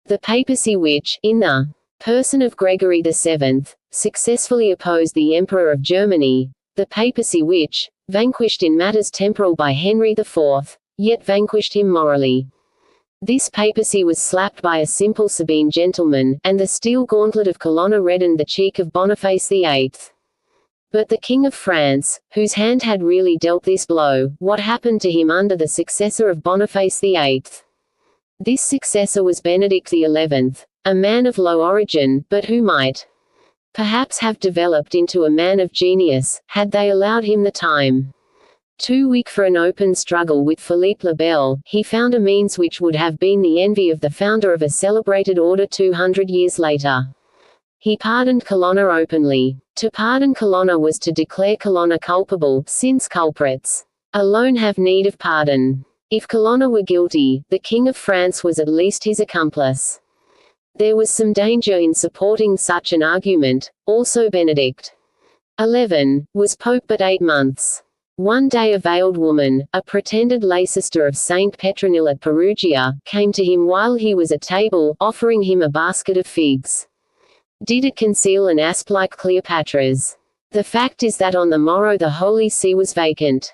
Speaker 1: The papacy which, in the person of Gregory VII, successfully opposed the Emperor of Germany, the papacy which, vanquished in matters temporal by Henry IV, yet vanquished him morally. This papacy was slapped by a simple Sabine gentleman, and the steel gauntlet of Colonna reddened the cheek of Boniface VIII. But the King of France, whose hand had really dealt this blow, what happened to him under the successor of Boniface VIII? This successor was Benedict XI, a man of low origin, but who might perhaps have developed into a man of genius, had they allowed him the time. Too weak for an open struggle with Philippe le Bel, he found a means which would have been the envy of the founder of a celebrated order 200 years later. He pardoned Colonna openly. To pardon Colonna was to declare Colonna culpable, since culprits alone have need of pardon. If Colonna were guilty, the King of France was at least his accomplice. There was some danger in supporting such an argument. Also Benedict XI was Pope but 8 months. One day a veiled woman, a pretended lay sister of Saint Petronille at Perugia, came to him while he was at table, offering him a basket of figs. Did it conceal an asp like Cleopatra's? The fact is that on the morrow the Holy See was vacant.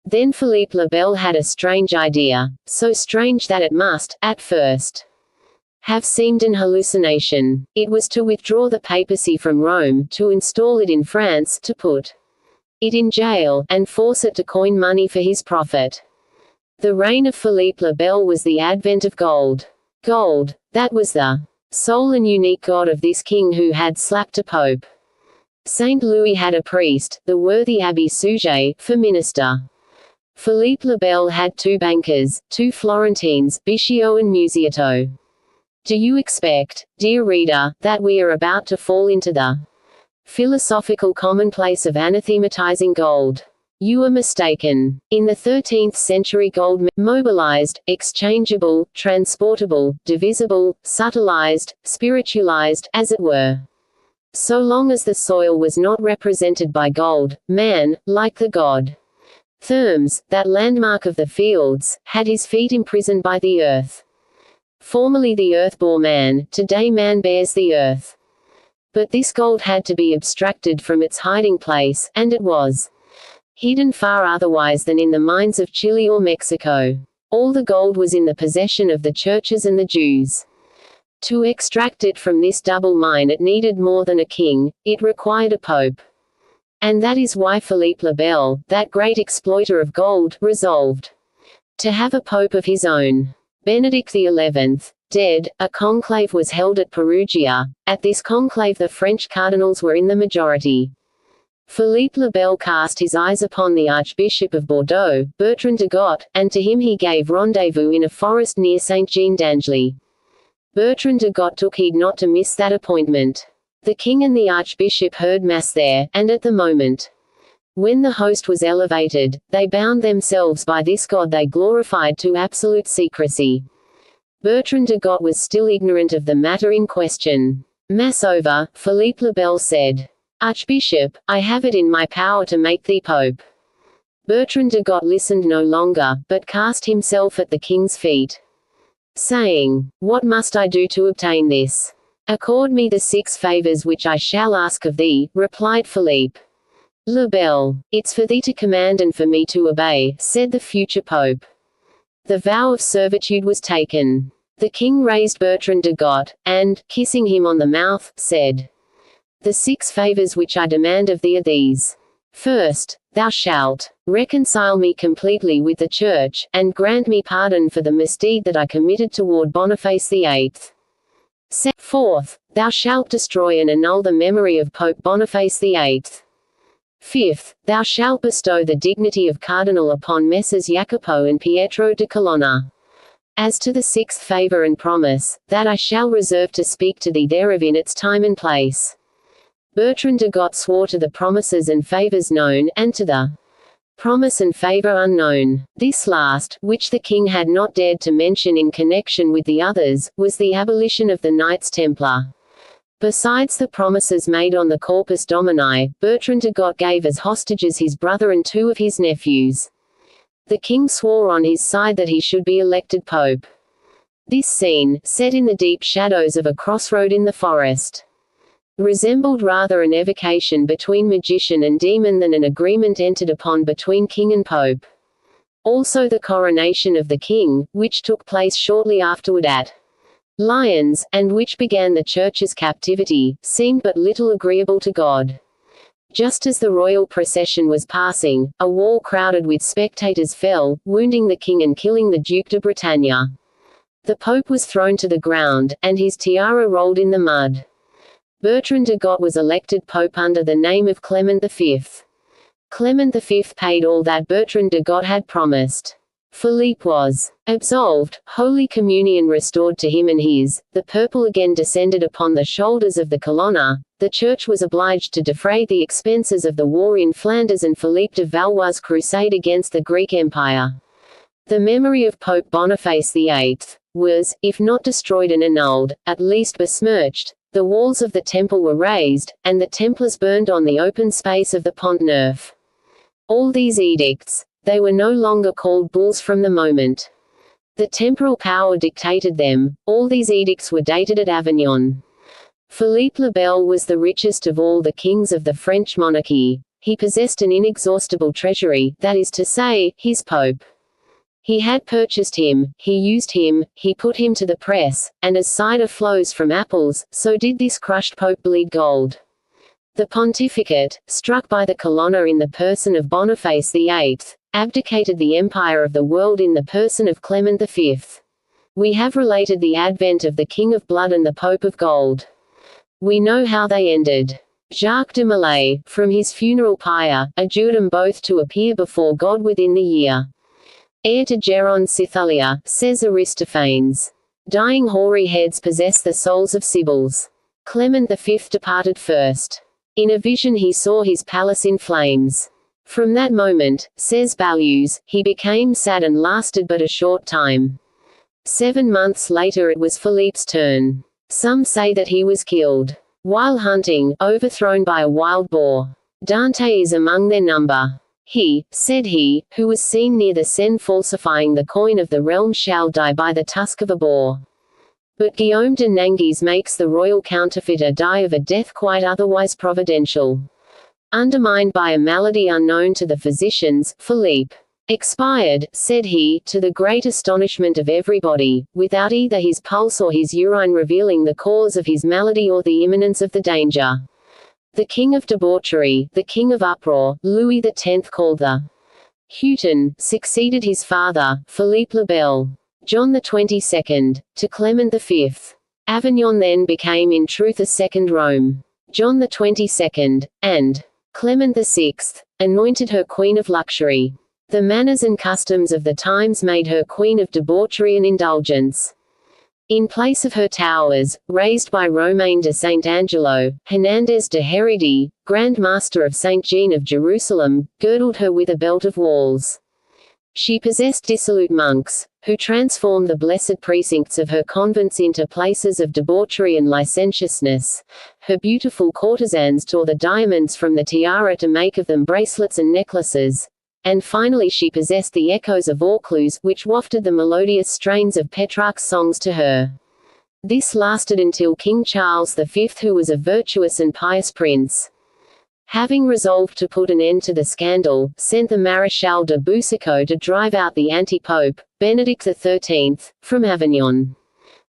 Speaker 1: Then Philippe le Bel had a strange idea, so strange that it must, at first, have seemed an hallucination. It was to withdraw the papacy from Rome, to install it in France, to put it in jail, and force it to coin money for his profit. The reign of Philippe le Bel was the advent of gold. Gold, that was the sole and unique god of this king who had slapped a pope. Saint Louis had a priest, the worthy Abbé Suger, for minister. Philippe le Bel had 2 bankers, 2 Florentines, Bisciot and Musiato. Do you expect, dear reader, that we are about to fall into the philosophical commonplace of anathematizing gold? You are mistaken. In the 13th century gold mobilized, exchangeable, transportable, divisible, subtilized, spiritualized, as it were. So long as the soil was not represented by gold, man, like the god Thermes, that landmark of the fields, had his feet imprisoned by the earth. Formerly the earth bore man, today man bears the earth. But this gold had to be abstracted from its hiding place, and it was hidden far otherwise than in the mines of Chile or Mexico. All the gold was in the possession of the churches and the Jews. To extract it from this double mine it needed more than a king, it required a pope. And that is why Philippe le Bel, that great exploiter of gold, resolved to have a pope of his own. Benedict XI, dead, a conclave was held at Perugia. At this conclave the French cardinals were in the majority. Philippe le Bel cast his eyes upon the Archbishop of Bordeaux, Bertrand de Got, and to him he gave rendezvous in a forest near Saint-Jean d'Angely. Bertrand de Got took heed not to miss that appointment. The king and the archbishop heard mass there, and at the moment when the host was elevated, they bound themselves by this God they glorified to absolute secrecy. Bertrand de Got was still ignorant of the matter in question. Mass over, Philippe le Bel said, "Archbishop, I have it in my power to make thee pope." Bertrand de Got listened no longer, but cast himself at the king's feet, saying, "What must I do to obtain this?" "Accord me the 6 favors which I shall ask of thee," replied Philippe le Bel. "It's for thee to command and for me to obey," said the future pope. The vow of servitude was taken. The king raised Bertrand de Got, and, kissing him on the mouth, said, "The 6 favors which I demand of thee are these. First, thou shalt reconcile me completely with the Church, and grant me pardon for the misdeed that I committed toward Boniface VIII. Fourth, thou shalt destroy and annul the memory of Pope Boniface VIII. Fifth, thou shalt bestow the dignity of cardinal upon Messrs Jacopo and Pietro de Colonna. As to the 6th favor and promise, that I shall reserve to speak to thee thereof in its time and place." Bertrand de Got swore to the promises and favors known, and to the promise and favor unknown. This last, which the king had not dared to mention in connection with the others, was the abolition of the Knights Templar. Besides the promises made on the Corpus Domini, Bertrand de Got gave as hostages his brother and 2 of his nephews. The king swore on his side that he should be elected pope. This scene, set in the deep shadows of a crossroad in the forest, resembled rather an evocation between magician and demon than an agreement entered upon between king and pope. Also the coronation of the king, which took place shortly afterward at Lyons, and which began the Church's captivity, seemed but little agreeable to God. Just as the royal procession was passing, a wall crowded with spectators fell, wounding the king and killing the Duc de Bretagne. The pope was thrown to the ground, and his tiara rolled in the mud. Bertrand de Got was elected pope under the name of Clement V. Clement V paid all that Bertrand de Got had promised. Philippe was absolved, Holy Communion restored to him and his, the purple again descended upon the shoulders of the Colonna, the Church was obliged to defray the expenses of the war in Flanders and Philippe de Valois' crusade against the Greek Empire. The memory of Pope Boniface VIII was, if not destroyed and annulled, at least besmirched. The walls of the temple were razed, and the Templars burned on the open space of the Pont Neuf. All these edicts, they were no longer called bulls from the moment the temporal power dictated them. All these edicts were dated at Avignon. Philippe le Bel was the richest of all the kings of the French monarchy. He possessed an inexhaustible treasury, that is to say, his pope. He had purchased him, he used him, he put him to the press, and as cider flows from apples, so did this crushed pope bleed gold. The pontificate, struck by the Colonna in the person of Boniface VIII, abdicated the empire of the world in the person of Clement V. We have related the advent of the King of Blood and the Pope of Gold. We know how they ended. Jacques de Molay, from his funeral pyre, adjured them both to appear before God within the year. Heir to Geron Cythelia, says Aristophanes. Dying hoary heads possess the souls of sibyls. Clement V departed first. In a vision he saw his palace in flames. From that moment, says Baluse, he became sad and lasted but a short time. 7 months later it was Philippe's turn. Some say that he was killed while hunting, overthrown by a wild boar. Dante is among their number. He, said he, who was seen near the Seine falsifying the coin of the realm shall die by the tusk of a boar. But Guillaume de Nanges makes the royal counterfeiter die of a death quite otherwise providential. Undermined by a malady unknown to the physicians, Philippe expired, said he, to the great astonishment of everybody, without either his pulse or his urine revealing the cause of his malady or the imminence of the danger. The king of debauchery, the king of uproar, Louis X called the Hutin, succeeded his father, Philippe le Bel. John XXII, to Clement V. Avignon then became in truth a second Rome. John XXII, and Clement VI, anointed her queen of luxury. The manners and customs of the times made her queen of debauchery and indulgence. In place of her towers, raised by Romain de Saint Angelo, Hernandez de Heredia, Grand Master of Saint Jean of Jerusalem, girdled her with a belt of walls. She possessed dissolute monks, who transformed the blessed precincts of her convents into places of debauchery and licentiousness. Her beautiful courtesans tore the diamonds from the tiara to make of them bracelets and necklaces. And finally she possessed the echoes of Vaucluse, which wafted the melodious strains of Petrarch's songs to her. This lasted until King Charles V, who was a virtuous and pious prince, having resolved to put an end to the scandal, sent the Maréchal de Boucicaut to drive out the anti-pope, Benedict XIII, from Avignon.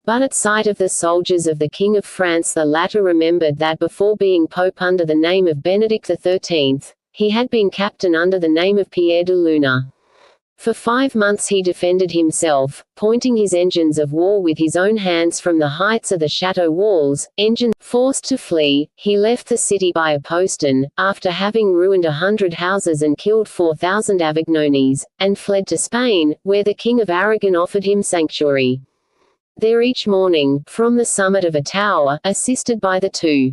Speaker 1: But at sight of the soldiers of the King of France the latter remembered that before being pope under the name of Benedict XIII, he had been captain under the name of Pierre de Luna. For 5 months he defended himself, pointing his engines of war with his own hands from the heights of the chateau walls. Engines forced to flee, he left the city by a postern, after having ruined 100 houses and killed 4,000 Avignones, and fled to Spain, where the King of Aragon offered him sanctuary. There each morning, from the summit of a tower, assisted by the 2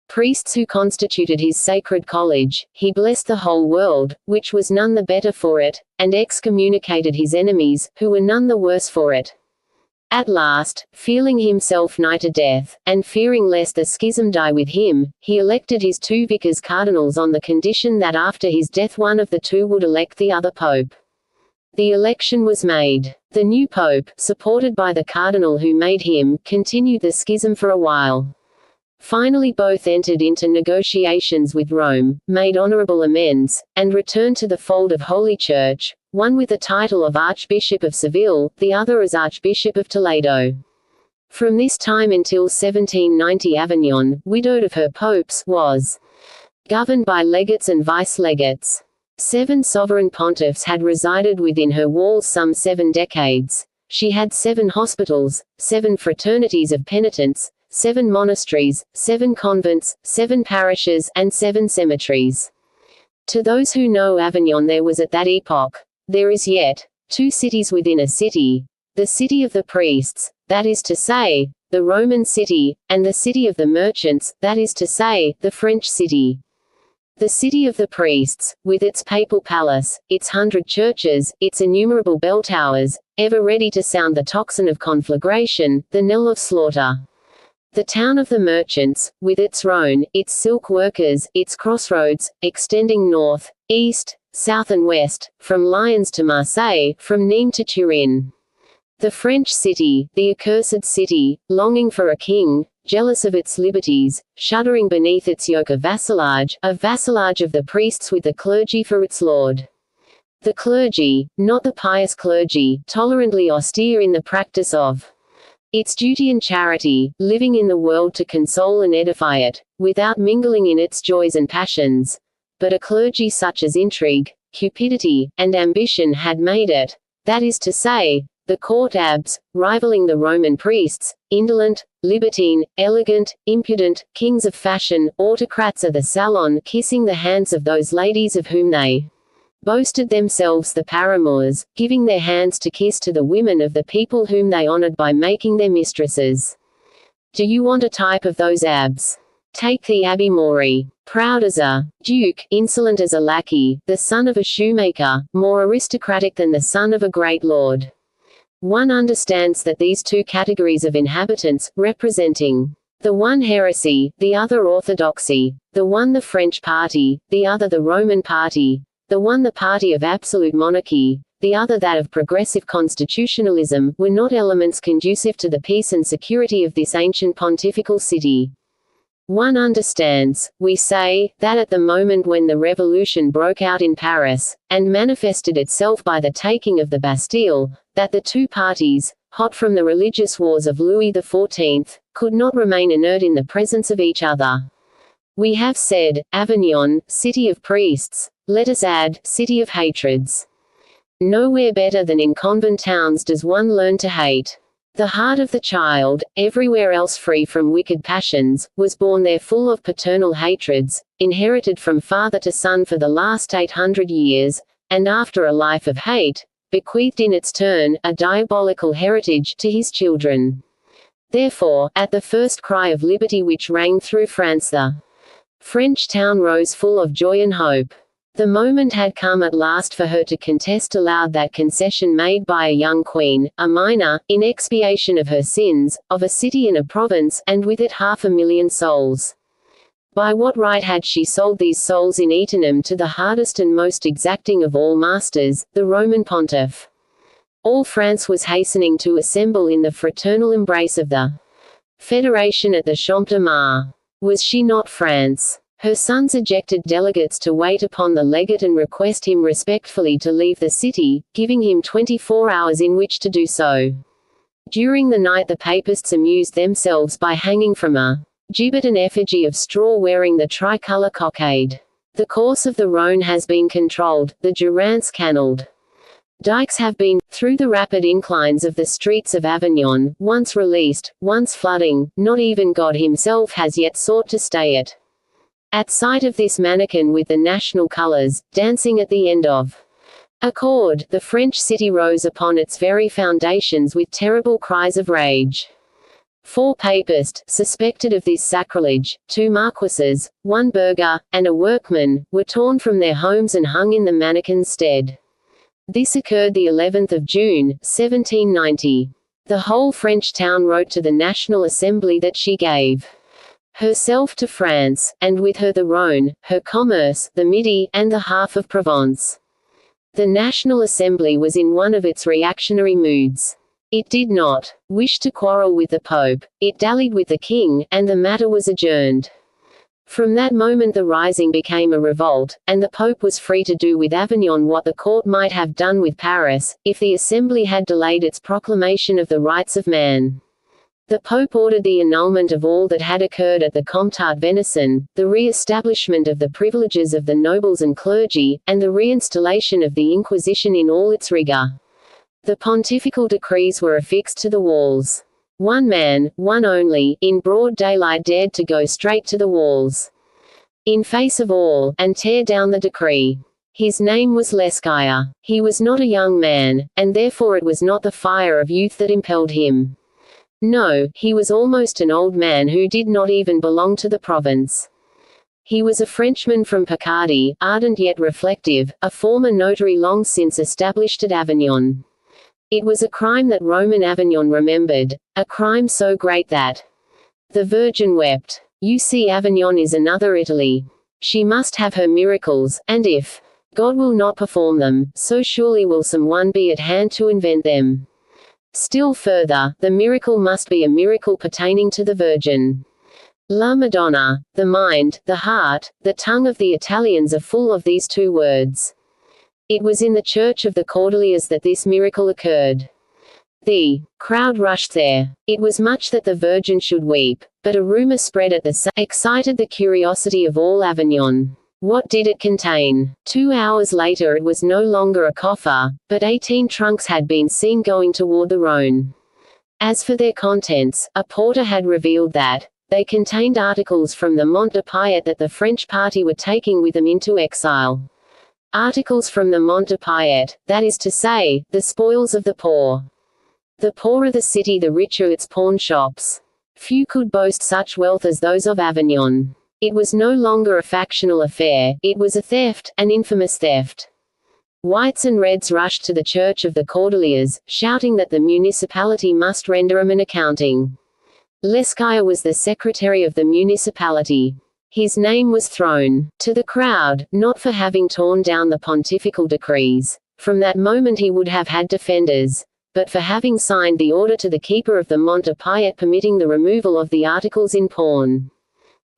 Speaker 1: priests who constituted his sacred college, he blessed the whole world, which was none the better for it, and excommunicated his enemies, who were none the worse for it. At last, feeling himself nigh to death, and fearing lest the schism die with him, he elected his 2 vicars cardinals on the condition that after his death one of the 2 would elect the other pope. The election was made. The new pope, supported by the cardinal who made him, continued the schism for a while. Finally both entered into negotiations with Rome, made honorable amends, and returned to the fold of Holy Church, one with the title of Archbishop of Seville, the other as Archbishop of Toledo. From this time until 1790 Avignon, widowed of her popes, was governed by legates and vice-legates. 7 sovereign pontiffs had resided within her walls some 7 decades. She had 7 hospitals, 7 fraternities of penitents, 7 monasteries, 7 convents, 7 parishes, and 7 cemeteries. To those who know Avignon there was at that epoch, there is yet, 2 cities within a city, the city of the priests, that is to say, the Roman city, and the city of the merchants, that is to say, the French city. The city of the priests, with its papal palace, its 100 churches, its innumerable bell towers, ever ready to sound the tocsin of conflagration, the knell of slaughter. The town of the merchants, with its Rhone, its silk workers, its crossroads, extending north, east, south and west, from Lyons to Marseille, from Nîmes to Turin. The French city, the accursed city, longing for a king, jealous of its liberties, shuddering beneath its yoke of vassalage of the priests with the clergy for its lord. The clergy, not the pious clergy, tolerantly austere in the practice of its duty and charity, living in the world to console and edify it, without mingling in its joys and passions, but a clergy such as intrigue, cupidity, and ambition had made it, that is to say, the court abbe, rivaling the Roman priests, indolent, libertine, elegant, impudent, kings of fashion, autocrats of the salon, kissing the hands of those ladies of whom they boasted themselves the paramours, giving their hands to kiss to the women of the people whom they honored by making their mistresses. Do you want a type of those abbes? Take the Abbé Maury. Proud as a duke, insolent as a lackey, the son of a shoemaker, more aristocratic than the son of a great lord. One understands that these two categories of inhabitants, representing the one heresy, the other orthodoxy, the one the French party, the other the Roman party, the one the party of absolute monarchy, the other that of progressive constitutionalism, were not elements conducive to the peace and security of this ancient pontifical city. One understands, we say, that at the moment when the revolution broke out in Paris, and manifested itself by the taking of the Bastille, that the two parties, hot from the religious wars of Louis XIV, could not remain inert in the presence of each other. We have said, Avignon, city of priests, let us add, city of hatreds. Nowhere better than in convent towns does one learn to hate. The heart of the child, everywhere else free from wicked passions, was born there full of paternal hatreds, inherited from father to son for the last 800 years, and after a life of hate, bequeathed in its turn, a diabolical heritage, to his children. Therefore, at the first cry of liberty which rang through France, the French town rose full of joy and hope. The moment had come at last for her to contest aloud that concession made by a young queen, a minor, in expiation of her sins, of a city and a province, and with it 500,000 souls. By what right had she sold these souls in Eternum to the hardest and most exacting of all masters, the Roman pontiff? All France was hastening to assemble in the fraternal embrace of the Federation at the Champ de Mars. Was she not France? Her sons ejected delegates to wait upon the legate and request him respectfully to leave the city, giving him 24 hours in which to do so. During the night the papists amused themselves by hanging from a gibbet an effigy of straw wearing the tricolour cockade. The course of the Rhône has been controlled, the Durance canalled. Dikes have been, through the rapid inclines of the streets of Avignon, once released, once flooding, not even God himself has yet sought to stay it. At sight of this mannequin with the national colours, dancing at the end of a cord, the French city rose upon its very foundations with terrible cries of rage. 4 papists, suspected of this sacrilege, 2 marquises, 1 burgher, and a workman, were torn from their homes and hung in the mannequin's stead. This occurred the 11th of June, 1790. The whole French town wrote to the National Assembly that she gave herself to France, and with her the Rhône, her commerce, the Midi, and the half of Provence. The National Assembly was in one of its reactionary moods. It did not wish to quarrel with the Pope, it dallied with the King, and the matter was adjourned. From that moment the rising became a revolt, and the Pope was free to do with Avignon what the court might have done with Paris, if the Assembly had delayed its proclamation of the rights of man. The Pope ordered the annulment of all that had occurred at the Comtat Venison, the re-establishment of the privileges of the nobles and clergy, and the reinstallation of the Inquisition in all its rigor. The pontifical decrees were affixed to the walls. One man, one only, in broad daylight dared to go straight to the walls, in face of all, and tear down the decree. His name was Lescire. He was not a young man, and therefore it was not the fire of youth that impelled him. No, he was almost an old man who did not even belong to the province. He was a Frenchman from Picardy, ardent yet reflective, a former notary long since established at Avignon. It was a crime that Roman Avignon remembered, a crime so great that the Virgin wept. You see, Avignon is another Italy. She must have her miracles, and if God will not perform them, so surely will someone be at hand to invent them. Still further, the miracle must be a miracle pertaining to the Virgin. La Madonna, the mind, the heart, the tongue of the Italians are full of these 2 words. It was in the church of the Cordeliers that this miracle occurred. The crowd rushed there. It was much that the Virgin should weep, but a rumor spread at the same excited the curiosity of all Avignon. What did it contain? 2 hours later it was no longer a coffer, but 18 trunks had been seen going toward the Rhône. As for their contents, a porter had revealed that they contained articles from the Mont de Piet that the French party were taking with them into exile. Articles from the Mont de Piet, that is to say, the spoils of the poor. The poorer the city, the richer its pawn shops. Few could boast such wealth as those of Avignon. It was no longer a factional affair, it was a theft, an infamous theft. Whites and Reds rushed to the church of the Cordeliers, shouting that the municipality must render him an accounting. Lescire was the secretary of the municipality. His name was thrown to the crowd, not for having torn down the pontifical decrees. From that moment he would have had defenders, but for having signed the order to the keeper of the Monte Piet permitting the removal of the articles in pawn.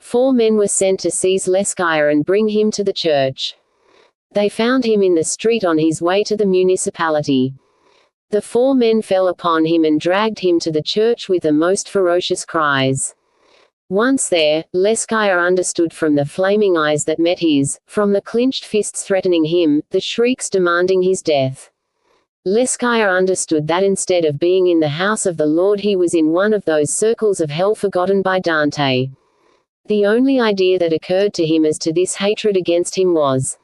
Speaker 1: 4 men were sent to seize Lescire and bring him to the church. They found him in the street on his way to the municipality. The 4 men fell upon him and dragged him to the church with the most ferocious cries. Once there, Lescire understood from the flaming eyes that met his, from the clenched fists threatening him, the shrieks demanding his death. Lescire understood that instead of being in the house of the Lord he was in one of those circles of hell forgotten by Dante. The only idea that occurred to him as to this hatred against him was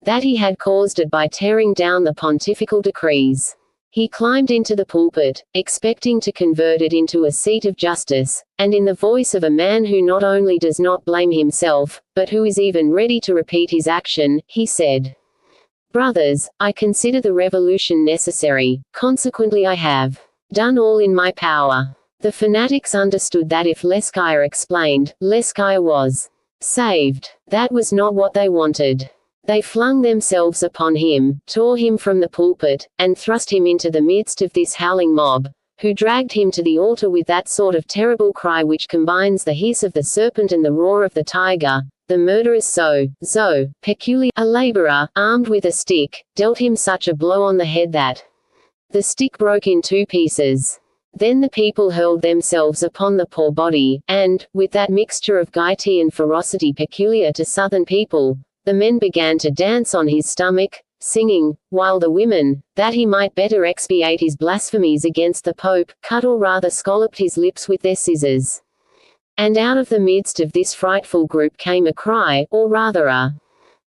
Speaker 1: that he had caused it by tearing down the pontifical decrees. He climbed into the pulpit, expecting to convert it into a seat of justice, and in the voice of a man who not only does not blame himself, but who is even ready to repeat his action, he said, "Brothers, I consider the revolution necessary, consequently I have done all in my power." The fanatics understood that if Lescire explained, Lescire was saved. That was not what they wanted. They flung themselves upon him, tore him from the pulpit, and thrust him into the midst of this howling mob, who dragged him to the altar with that sort of terrible cry which combines the hiss of the serpent and the roar of the tiger. The murderers so peculiar. A laborer, armed with a stick, dealt him such a blow on the head that the stick broke in 2 pieces. Then the people hurled themselves upon the poor body, and, with that mixture of gaiety and ferocity peculiar to southern people, the men began to dance on his stomach, singing, while the women, that he might better expiate his blasphemies against the Pope, cut or rather scalloped his lips with their scissors. And out of the midst of this frightful group came a cry, or rather a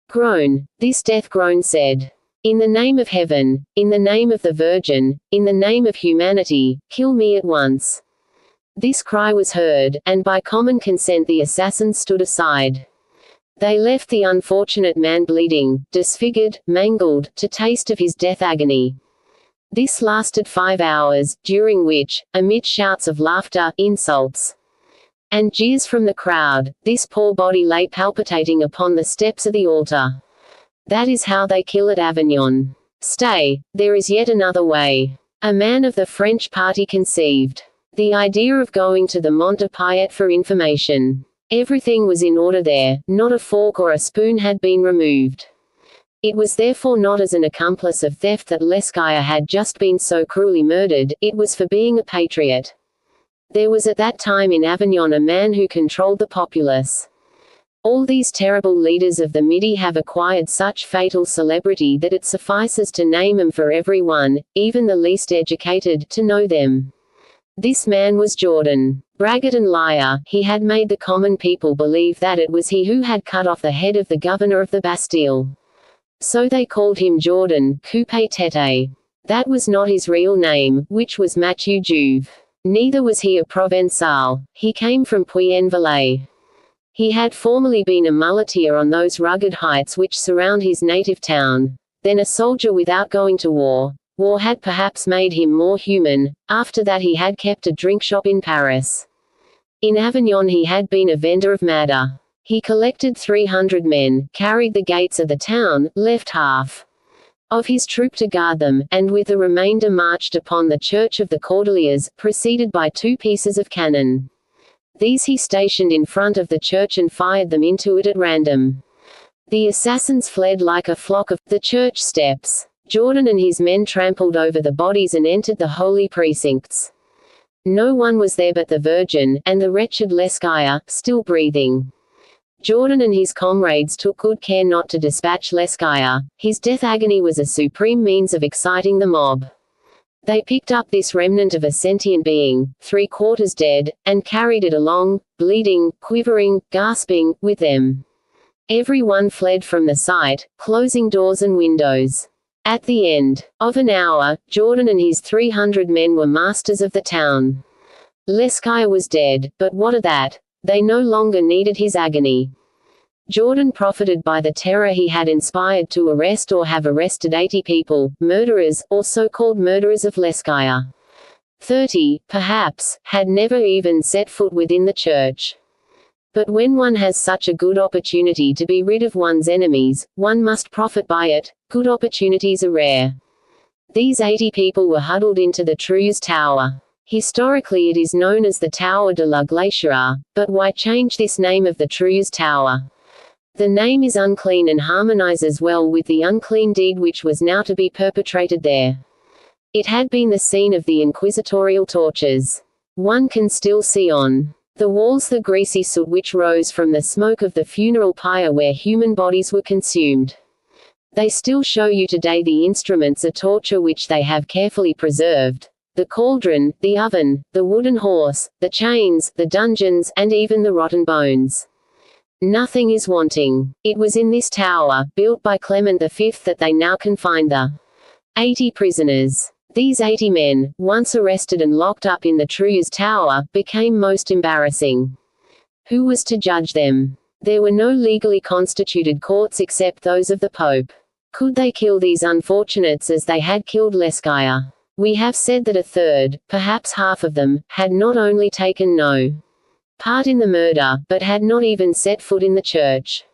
Speaker 1: groan. This death groan said, "In the name of heaven, in the name of the Virgin, in the name of humanity, kill me at once." This cry was heard, and by common consent the assassins stood aside. They left the unfortunate man bleeding, disfigured, mangled, to taste of his death agony. This lasted 5 hours, during which, amid shouts of laughter, insults, and jeers from the crowd, this poor body lay palpitating upon the steps of the altar. That is how they kill at Avignon. Stay, there is yet another way. A man of the French party conceived the idea of going to the Monte Piet for information. Everything was in order there, not a fork or a spoon had been removed. It was therefore not as an accomplice of theft that Lescire had just been so cruelly murdered, it was for being a patriot. There was at that time in Avignon a man who controlled the populace. All these terrible leaders of the Midi have acquired such fatal celebrity that it suffices to name them for everyone, even the least educated, to know them. This man was Jordan. Braggart and liar, he had made the common people believe that it was he who had cut off the head of the governor of the Bastille. So they called him Jordan, Coupé Tete. That was not his real name, which was Mathieu Jouve. Neither was he a Provençal, he came from Puy-en-Velay. He had formerly been a muleteer on those rugged heights which surround his native town, then a soldier without going to war. War had perhaps made him more human. After that he had kept a drink shop in Paris. In Avignon he had been a vendor of madder. He collected 300 men, carried the gates of the town, left half of his troop to guard them, and with the remainder marched upon the church of the Cordeliers, preceded by 2 pieces of cannon. These he stationed in front of the church and fired them into it at random. The assassins fled like a flock of the church steps. Jordan and his men trampled over the bodies and entered the holy precincts. No one was there but the Virgin, and the wretched Lescire, still breathing. Jordan and his comrades took good care not to dispatch Lescire. His death agony was a supreme means of exciting the mob. They picked up this remnant of a sentient being, 3/4 dead, and carried it along, bleeding, quivering, gasping, with them. Every one fled from the sight, closing doors and windows. At the end of an hour, Jordan and his 300 men were masters of the town. Lescire was dead, but what of that? They no longer needed his agony. Jordan profited by the terror he had inspired to arrest or have arrested 80 people, murderers, or so-called murderers of Leskaya. 30, perhaps, had never even set foot within the church. But when one has such a good opportunity to be rid of one's enemies, one must profit by it. Good opportunities are rare. These 80 people were huddled into the True's Tower. Historically it is known as the Tower de la Glacière, but why change this name of the True's Tower? The name is unclean and harmonizes well with the unclean deed which was now to be perpetrated there. It had been the scene of the inquisitorial tortures. One can still see on the walls the greasy soot which rose from the smoke of the funeral pyre where human bodies were consumed. They still show you today the instruments of torture which they have carefully preserved: the cauldron, the oven, the wooden horse, the chains, the dungeons, and even the rotten bones. Nothing is wanting. It was in this tower, built by Clement V, that they now confined the 80 prisoners. These 80 men, once arrested and locked up in the True's Tower, became most embarrassing. Who was to judge them? There were no legally constituted courts except those of the Pope. Could they kill these unfortunates as they had killed Leskaya? We have said that a third, perhaps half of them, had not only taken no part in the murder, but had not even set foot in the church.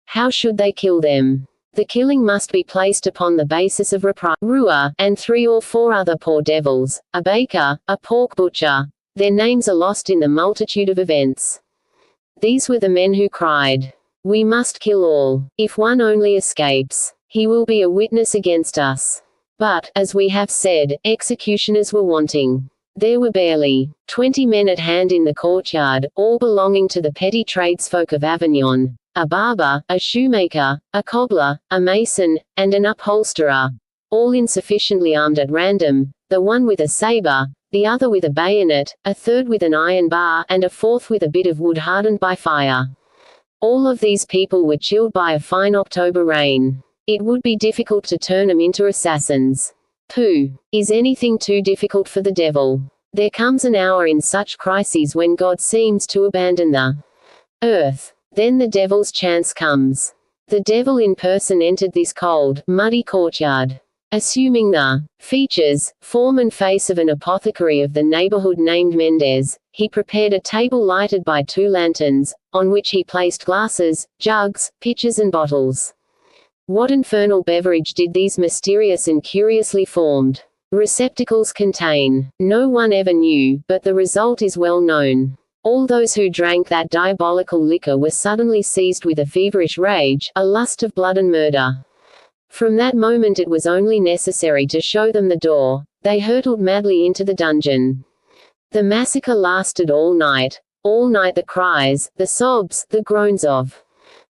Speaker 1: How should they kill them? The killing must be placed upon the basis of Rua, and 3 or 4 other poor devils, a baker, a pork butcher. Their names are lost in the multitude of events. These were the men who cried, "We must kill all. If one only escapes, he will be a witness against us." But, as we have said, executioners were wanting. There were barely 20 men at hand in the courtyard, all belonging to the petty tradesfolk of Avignon: a barber, a shoemaker, a cobbler, a mason, and an upholsterer, all insufficiently armed at random, the one with a saber, the other with a bayonet, a third with an iron bar, and a fourth with a bit of wood hardened by fire. All of these people were chilled by a fine October rain. It would be difficult to turn them into assassins. Pooh! Is anything too difficult for the devil? There comes an hour in such crises when God seems to abandon the earth. Then the devil's chance comes. The devil in person entered this cold, muddy courtyard. Assuming the features, form and face of an apothecary of the neighborhood named Mendez, he prepared a table lighted by 2 lanterns, on which he placed glasses, jugs, pitchers and bottles. What infernal beverage did these mysterious and curiously formed receptacles contain? No one ever knew, but the result is well known. All those who drank that diabolical liquor were suddenly seized with a feverish rage, a lust of blood and murder. From that moment it was only necessary to show them the door. They hurtled madly into the dungeon. The massacre lasted all night. All night the cries, the sobs, the groans of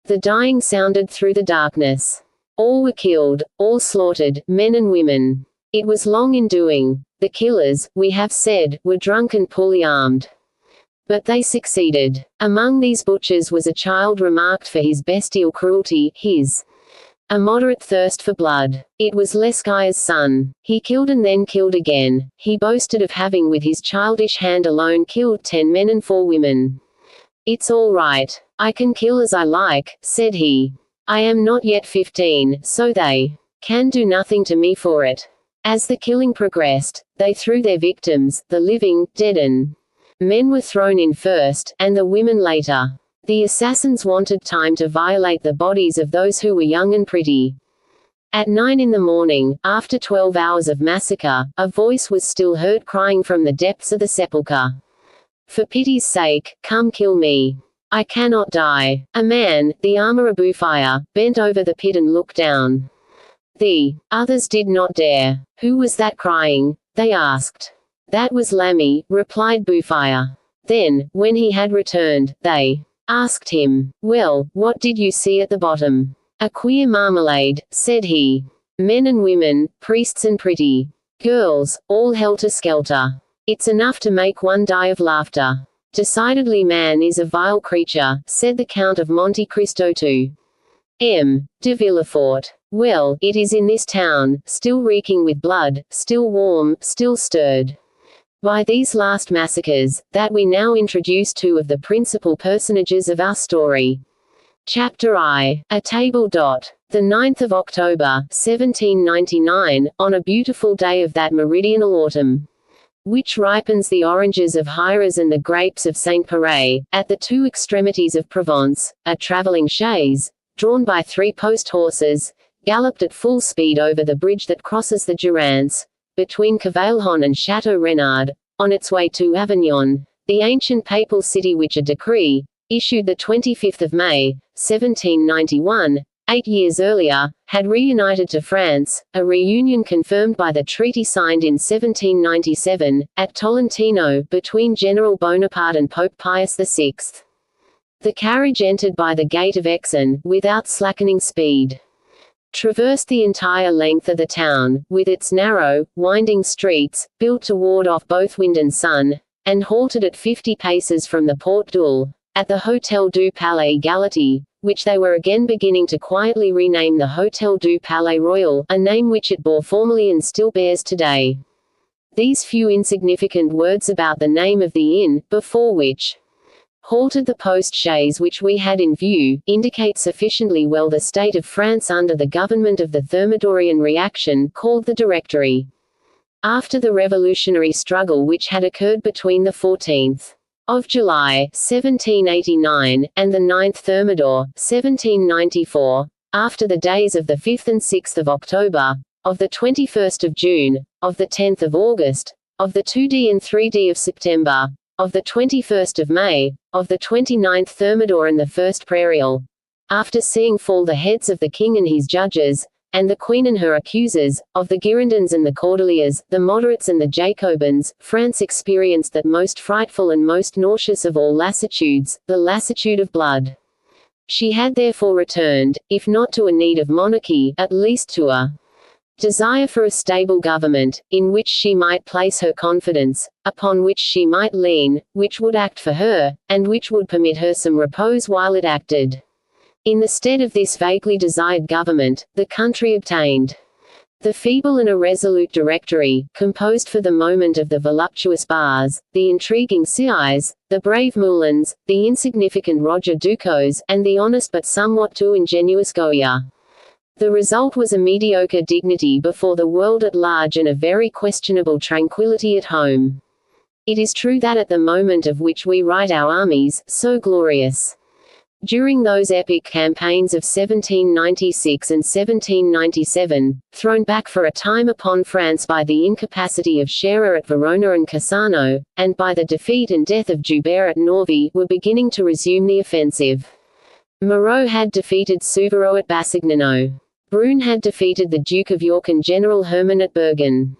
Speaker 1: the dying sounded through the darkness. All were killed, all slaughtered, men and women. It was long in doing. The killers, we have said, were drunk and poorly armed. But they succeeded. Among these butchers was a child remarked for his bestial cruelty, his immoderate thirst for blood. It was Leskaya's son. He killed and then killed again. He boasted of having with his childish hand alone killed 10 men and 4 women. "It's all right. I can kill as I like," said he. "I am not yet 15, so they can do nothing to me for it." As the killing progressed, they threw their victims, the living, dead and men were thrown in first, and the women later. The assassins wanted time to violate the bodies of those who were young and pretty. At 9 in the morning, after 12 hours of massacre, a voice was still heard crying from the depths of the sepulchre. "For pity's sake, come kill me. I cannot die." A man, the armorer Bufaya, bent over the pit and looked down. The others did not dare. "Who was that crying?" they asked. "That was Lammy," replied Bufaya. Then, when he had returned, they asked him, "Well, what did you see at the bottom?" "A queer marmalade," said he. "Men and women, priests and pretty girls, all helter-skelter. It's enough to make one die of laughter." "Decidedly man is a vile creature," said the Count of Monte Cristo to M. de Villefort. "Well, it is in this town, still reeking with blood, still warm, still stirred By these last massacres, that we now introduce two of the principal personages of our story. Chapter I. A table. The 9th of October, 1799, on a beautiful day of that meridional autumn, which ripens the oranges of Hires and the grapes of Saint-Péray, at the two extremities of Provence, a travelling chaise, drawn by 3 post horses, galloped at full speed over the bridge that crosses the Durance, between Cavaillon and Château Renard, on its way to Avignon, the ancient papal city which a decree, issued the 25th of May, 1791, 8 years earlier, had reunited to France, a reunion confirmed by the treaty signed in 1797, at Tolentino, between General Bonaparte and Pope Pius VI. The carriage entered by the gate of Exon, without slackening speed, traversed the entire length of the town, with its narrow, winding streets, built to ward off both wind and sun, and halted at 50 paces from the Porte d'Oul, at the Hôtel du Palais Galati, which they were again beginning to quietly rename the Hôtel du Palais Royal, a name which it bore formerly and still bears today. These few insignificant words about the name of the inn, before which halted the post-chaise which we had in view, indicate sufficiently well the state of France under the government of the Thermidorian reaction, called the Directory. After the revolutionary struggle which had occurred between the 14th of July, 1789, and the 9th Thermidor, 1794, after the days of the 5th and 6th of October, of the 21st of June, of the 10th of August, of the 2d and 3d of September, of the 21st of May, of the 29th Thermidor and the 1st Prairial, after seeing fall the heads of the king and his judges, and the queen and her accusers, of the Girondins and the Cordeliers, the moderates and the Jacobins, France experienced that most frightful and most nauseous of all lassitudes, the lassitude of blood. She had therefore returned, if not to a need of monarchy, at least to a desire for a stable government, in which she might place her confidence, upon which she might lean, which would act for her, and which would permit her some repose while it acted. In the stead of this vaguely desired government, the country obtained the feeble and irresolute Directory, composed for the moment of the voluptuous Bars, the intriguing Sieyes, the brave Moulins, the insignificant Roger Ducos, and the honest but somewhat too ingenuous Goya. The result was a mediocre dignity before the world at large and a very questionable tranquillity at home. It is true that at the moment of which we write our armies, so glorious, during those epic campaigns of 1796 and 1797, thrown back for a time upon France by the incapacity of Scherer at Verona and Cassano, and by the defeat and death of Joubert at Norvy, were beginning to resume the offensive. Moreau had defeated Suvarow at Bassagnano. Brune had defeated the Duke of York and General Hermann at Bergen.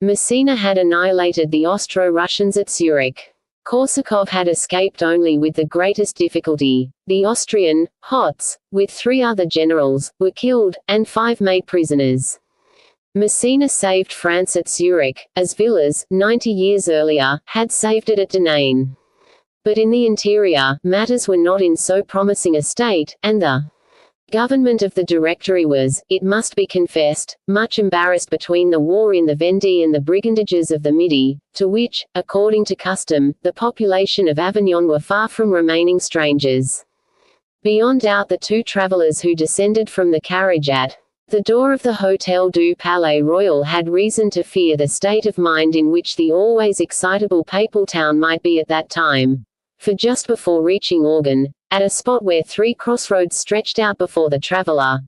Speaker 1: Massena had annihilated the Austro-Russians at Zurich. Korsakov had escaped only with the greatest difficulty. The Austrian Hotz, with 3 other generals, were killed, and 5 made prisoners. Massena saved France at Zurich, as Villars, 90 years earlier, had saved it at Denain. But in the interior, matters were not in so promising a state, and the government of the Directory was, it must be confessed, much embarrassed between the war in the Vendée and the brigandages of the Midi, to which, according to custom, the population of Avignon were far from remaining strangers. Beyond doubt the 2 travellers who descended from the carriage at the door of the Hôtel du Palais Royal had reason to fear the state of mind in which the always excitable papal town might be at that time. For just before reaching Organ, at a spot where 3 crossroads stretched out before the traveller,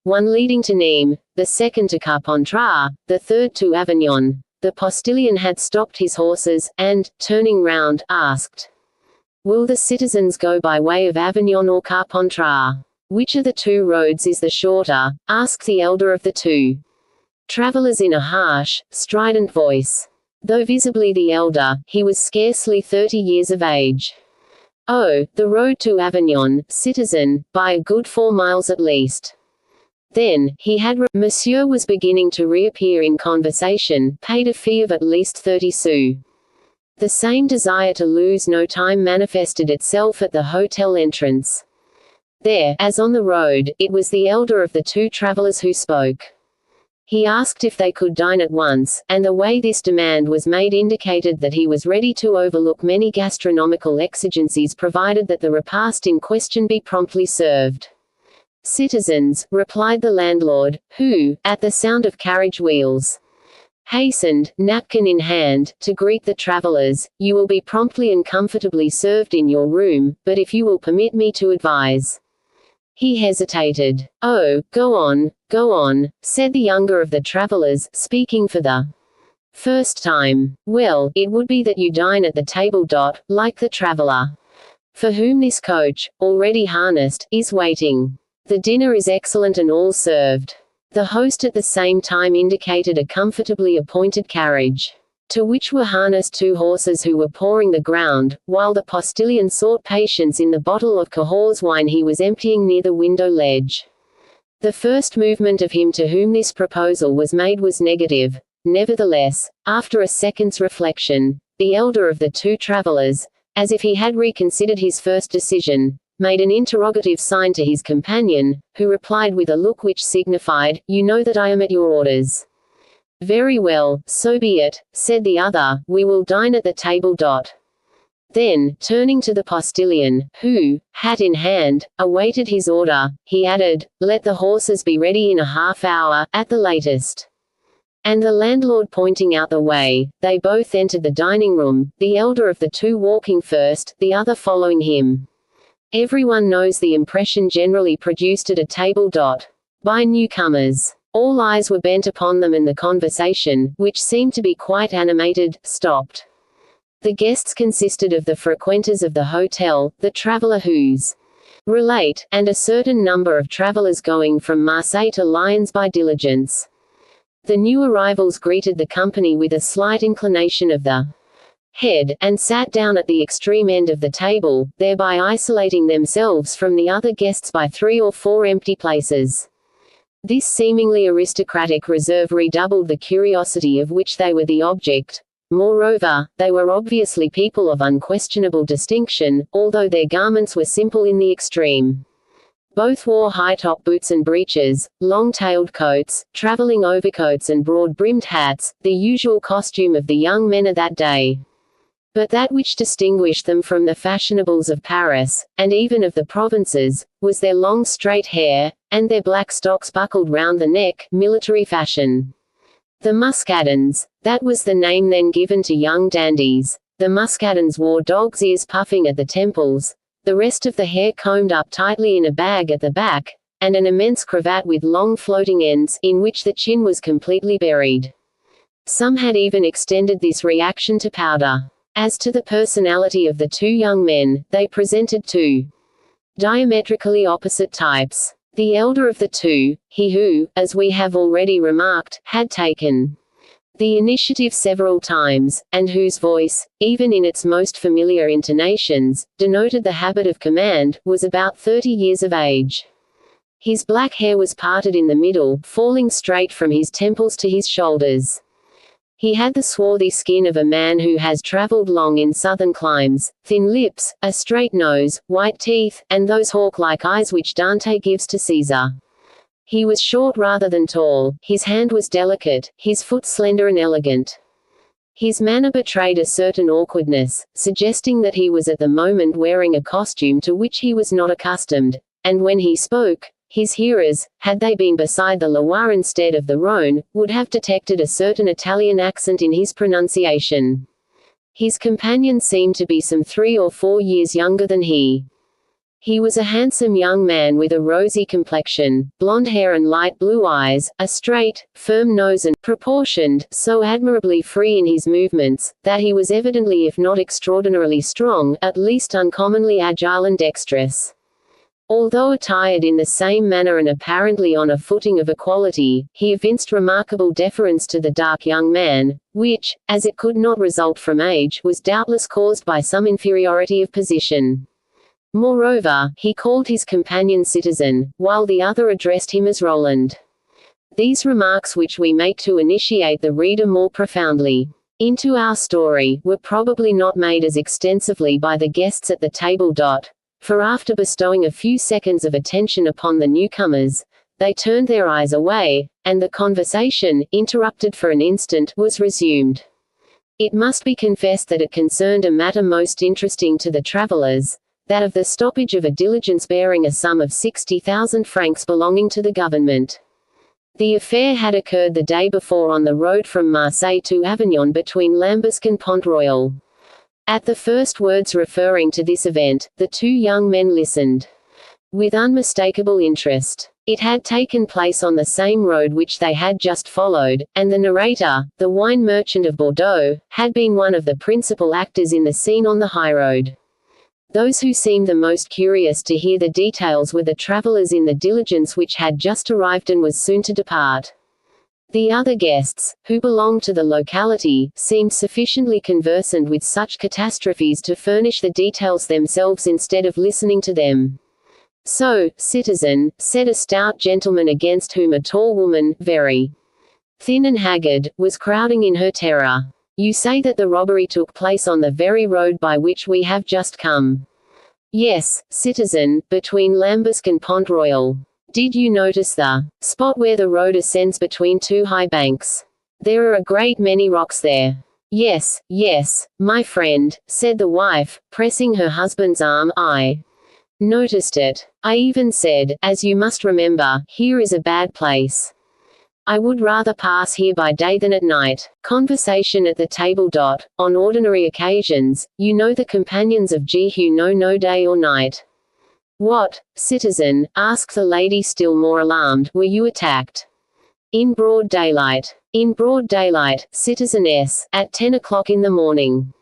Speaker 1: one leading to Nîmes, the second to Carpentras, the third to Avignon, the postilion had stopped his horses, and, turning round, asked, "Will the citizens go by way of Avignon or Carpentras? Which of the 2 roads is the shorter?" asked the elder of the 2 travellers in a harsh, strident voice. Though visibly the elder, he was scarcely 30 years of age. "Oh, the road to Avignon, citizen, by a good 4 miles at least." Then, he had Monsieur was beginning to reappear in conversation, paid a fee of at least 30 sous. The same desire to lose no time manifested itself at the hotel entrance. There, as on the road, it was the elder of the 2 travellers who spoke. He asked if they could dine at once, and the way this demand was made indicated that he was ready to overlook many gastronomical exigencies provided that the repast in question be promptly served. "Citizens," replied the landlord, who, at the sound of carriage wheels, hastened, napkin in hand, to greet the travelers, "you will be promptly and comfortably served in your room, but if you will permit me to advise." He hesitated. "Oh, go on," said the younger of the travelers, speaking for the first time. "Well, it would be that you dine at the table, like the traveler for whom this coach, already harnessed, is waiting. The dinner is excellent and all served." The host at the same time indicated a comfortably appointed carriage, to which were harnessed 2 horses who were pawing the ground, while the postilion sought patience in the bottle of Cahors wine he was emptying near the window ledge. The first movement of him to whom this proposal was made was negative. Nevertheless, after a second's reflection, the elder of the 2 travelers, as if he had reconsidered his first decision, made an interrogative sign to his companion, who replied with a look which signified, "You know that I am at your orders." "Very well, so be it," said the other, "we will dine at the table." Then, turning to the postilion, who, hat in hand, awaited his order, he added, "Let the horses be ready in a half-hour, at the latest." And the landlord pointing out the way, they both entered the dining room, the elder of the 2 walking first, the other following him. Everyone knows the impression generally produced at a table by newcomers. All eyes were bent upon them and the conversation, which seemed to be quite animated, stopped. The guests consisted of the frequenters of the hotel, the traveler whose relate, and a certain number of travelers going from Marseille to Lyons by diligence. The new arrivals greeted the company with a slight inclination of the head, and sat down at the extreme end of the table, thereby isolating themselves from the other guests by 3 or 4 empty places. This seemingly aristocratic reserve redoubled the curiosity of which they were the object. Moreover, they were obviously people of unquestionable distinction, although their garments were simple in the extreme. Both wore high-top boots and breeches, long-tailed coats, traveling overcoats and broad-brimmed hats, the usual costume of the young men of that day. But that which distinguished them from the fashionables of Paris, and even of the provinces, was their long straight hair, and their black stocks buckled round the neck, military fashion. The Muscadins, that was the name then given to young dandies. The Muscadins wore dog's ears puffing at the temples, the rest of the hair combed up tightly in a bag at the back, and an immense cravat with long floating ends, in which the chin was completely buried. Some had even extended this reaction to powder. As to the personality of the 2 young men, they presented 2 diametrically opposite types. The elder of the 2, he who, as we have already remarked, had taken the initiative several times, and whose voice, even in its most familiar intonations, denoted the habit of command, was about 30 years of age. His black hair was parted in the middle, falling straight from his temples to his shoulders. He had the swarthy skin of a man who has traveled long in southern climes, thin lips, a straight nose, white teeth, and those hawk-like eyes which Dante gives to Caesar. He was short rather than tall, his hand was delicate, his foot slender and elegant. His manner betrayed a certain awkwardness, suggesting that he was at the moment wearing a costume to which he was not accustomed, and when he spoke, his hearers, had they been beside the Loire instead of the Rhone, would have detected a certain Italian accent in his pronunciation. His companion seemed to be some 3 or 4 years younger than he. He was a handsome young man with a rosy complexion, blonde hair and light blue eyes, a straight, firm nose and, proportioned, so admirably free in his movements, that he was evidently if not extraordinarily strong, at least uncommonly agile and dexterous. Although attired in the same manner and apparently on a footing of equality, he evinced remarkable deference to the dark young man, which, as it could not result from age, was doubtless caused by some inferiority of position. Moreover, he called his companion citizen, while the other addressed him as Roland. These remarks, which we make to initiate the reader more profoundly into our story, were probably not made as extensively by the guests at the table. For after bestowing a few seconds of attention upon the newcomers, they turned their eyes away, and the conversation, interrupted for an instant, was resumed. It must be confessed that it concerned a matter most interesting to the travellers, that of the stoppage of a diligence bearing a sum of 60,000 francs belonging to the government. The affair had occurred the day before on the road from Marseille to Avignon between Lambesc and Pont-Royal. At the first words referring to this event, the two young men listened with unmistakable interest. It had taken place on the same road which they had just followed, and the narrator, the wine merchant of Bordeaux, had been one of the principal actors in the scene on the highroad. Those who seemed the most curious to hear the details were the travellers in the diligence which had just arrived and was soon to depart. The other guests, who belonged to the locality, seemed sufficiently conversant with such catastrophes to furnish the details themselves instead of listening to them. "So, citizen," said a stout gentleman against whom a tall woman, very thin and haggard, was crowding in her terror. "You say that the robbery took place on the very road by which we have just come?" "Yes, citizen, between Lambesc and Pont-Royal." "Did you notice the spot where the road ascends between two high banks? There are a great many rocks there." "Yes, yes, my friend," said the wife, pressing her husband's arm, "I noticed it. I even said, as you must remember, here is a bad place. I would rather pass here by day than at night." Conversation at the table. On ordinary occasions, you know, the companions of jehu know no day or night. "What, citizen," asked the lady, still more alarmed, "were you attacked?" "In broad daylight." "In broad daylight, citizeness, at 10 o'clock in the morning."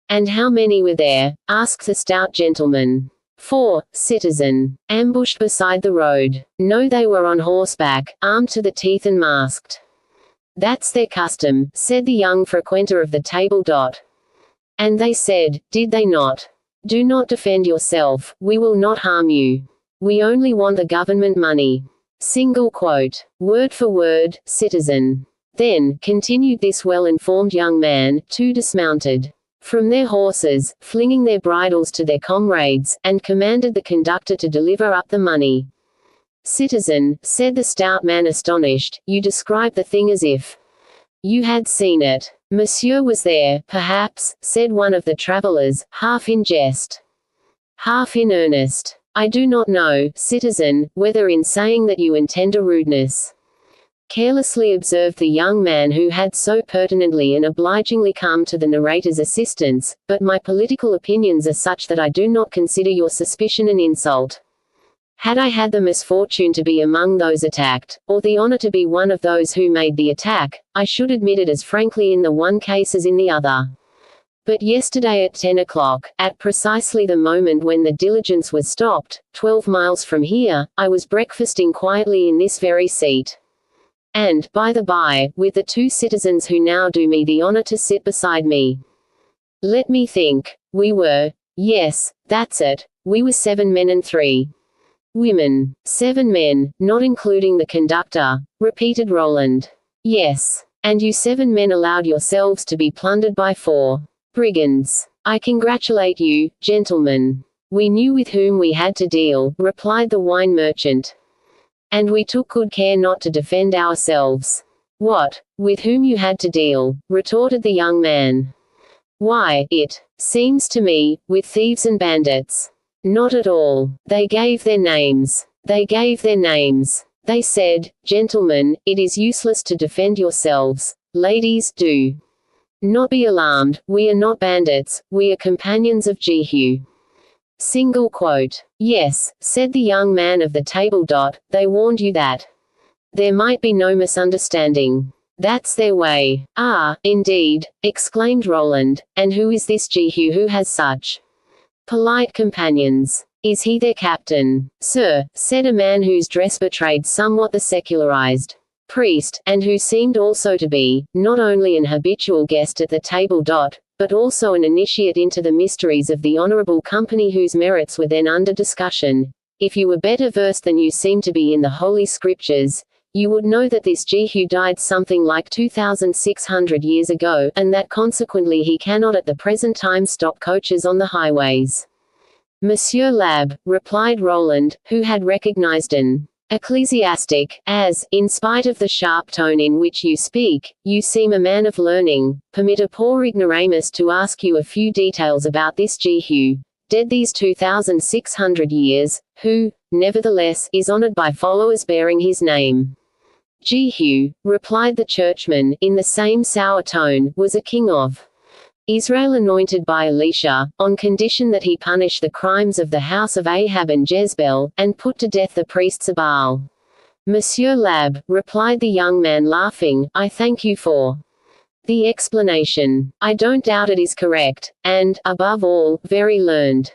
Speaker 1: "And how many were there?" asked the stout gentleman. "4, citizen. Ambushed beside the road." "No, they were on horseback, armed to the teeth and masked." "That's their custom," said the young frequenter of the table. "And they said, did they not? 'Do not defend yourself, we will not harm you. We only want the government money.'" Single quote. "Word for word, citizen." "Then," continued this well-informed young man, "two dismounted from their horses, flinging their bridles to their comrades, and commanded the conductor to deliver up the money." "Citizen," said the stout man, astonished, "you describe the thing as if you had seen it." "Monsieur was there, perhaps," said one of the travellers, half in jest, half in earnest. "I do not know, citizen, whether in saying that you intend a rudeness," carelessly observed the young man who had so pertinently and obligingly come to the narrator's assistance, "but my political opinions are such that I do not consider your suspicion an insult. Had I had the misfortune to be among those attacked, or the honor to be one of those who made the attack, I should admit it as frankly in the one case as in the other. But yesterday at 10 o'clock, at precisely the moment when the diligence was stopped, 12 miles from here, I was breakfasting quietly in this very seat. And, by the by, with the two citizens who now do me the honor to sit beside me. Let me think. We were. Yes, that's it. We were 7 men and 3 women." "7 men, not including the conductor," repeated Roland. "Yes. And you 7 men allowed yourselves to be plundered by 4 brigands. I congratulate you, gentlemen." "We knew with whom we had to deal," replied the wine merchant. "And we took good care not to defend ourselves." "What, with whom you had to deal?" retorted the young man. "Why, it seems to me, with thieves and bandits." "Not at all. They gave their names. They gave their names. They said, 'Gentlemen, it is useless to defend yourselves. Ladies, do not be alarmed, we are not bandits, we are companions of jehu." Single quote. "Yes," said the young man of the table. "They warned you that there might be no misunderstanding." "That's their way." "Ah, indeed," exclaimed Roland, "and who is this jehu who has such polite companions? Is he their captain?" "Sir," said a man whose dress betrayed somewhat the secularized priest, and who seemed also to be, not only an habitual guest at the table. But also an initiate into the mysteries of the honorable company whose merits were then under discussion. "If you were better versed than you seem to be in the Holy Scriptures, you would know that this jehu died something like 2,600 years ago, and that consequently he cannot at the present time stop coaches on the highways." "Monsieur l'Abbé," replied Roland, who had recognized an Ecclesiastic, as, in spite of the sharp tone in which you speak, you seem a man of learning, permit a poor ignoramus to ask you a few details about this Jehu, dead these 2,600 years, who, nevertheless, is honored by followers bearing his name. Jehu, replied the churchman, in the same sour tone, was a king of Israel anointed by Elisha, on condition that he punish the crimes of the house of Ahab and Jezebel, and put to death the priests of Baal. Monsieur l'Abbé, replied the young man laughing, I thank you for the explanation. I don't doubt it is correct, and, above all, very learned.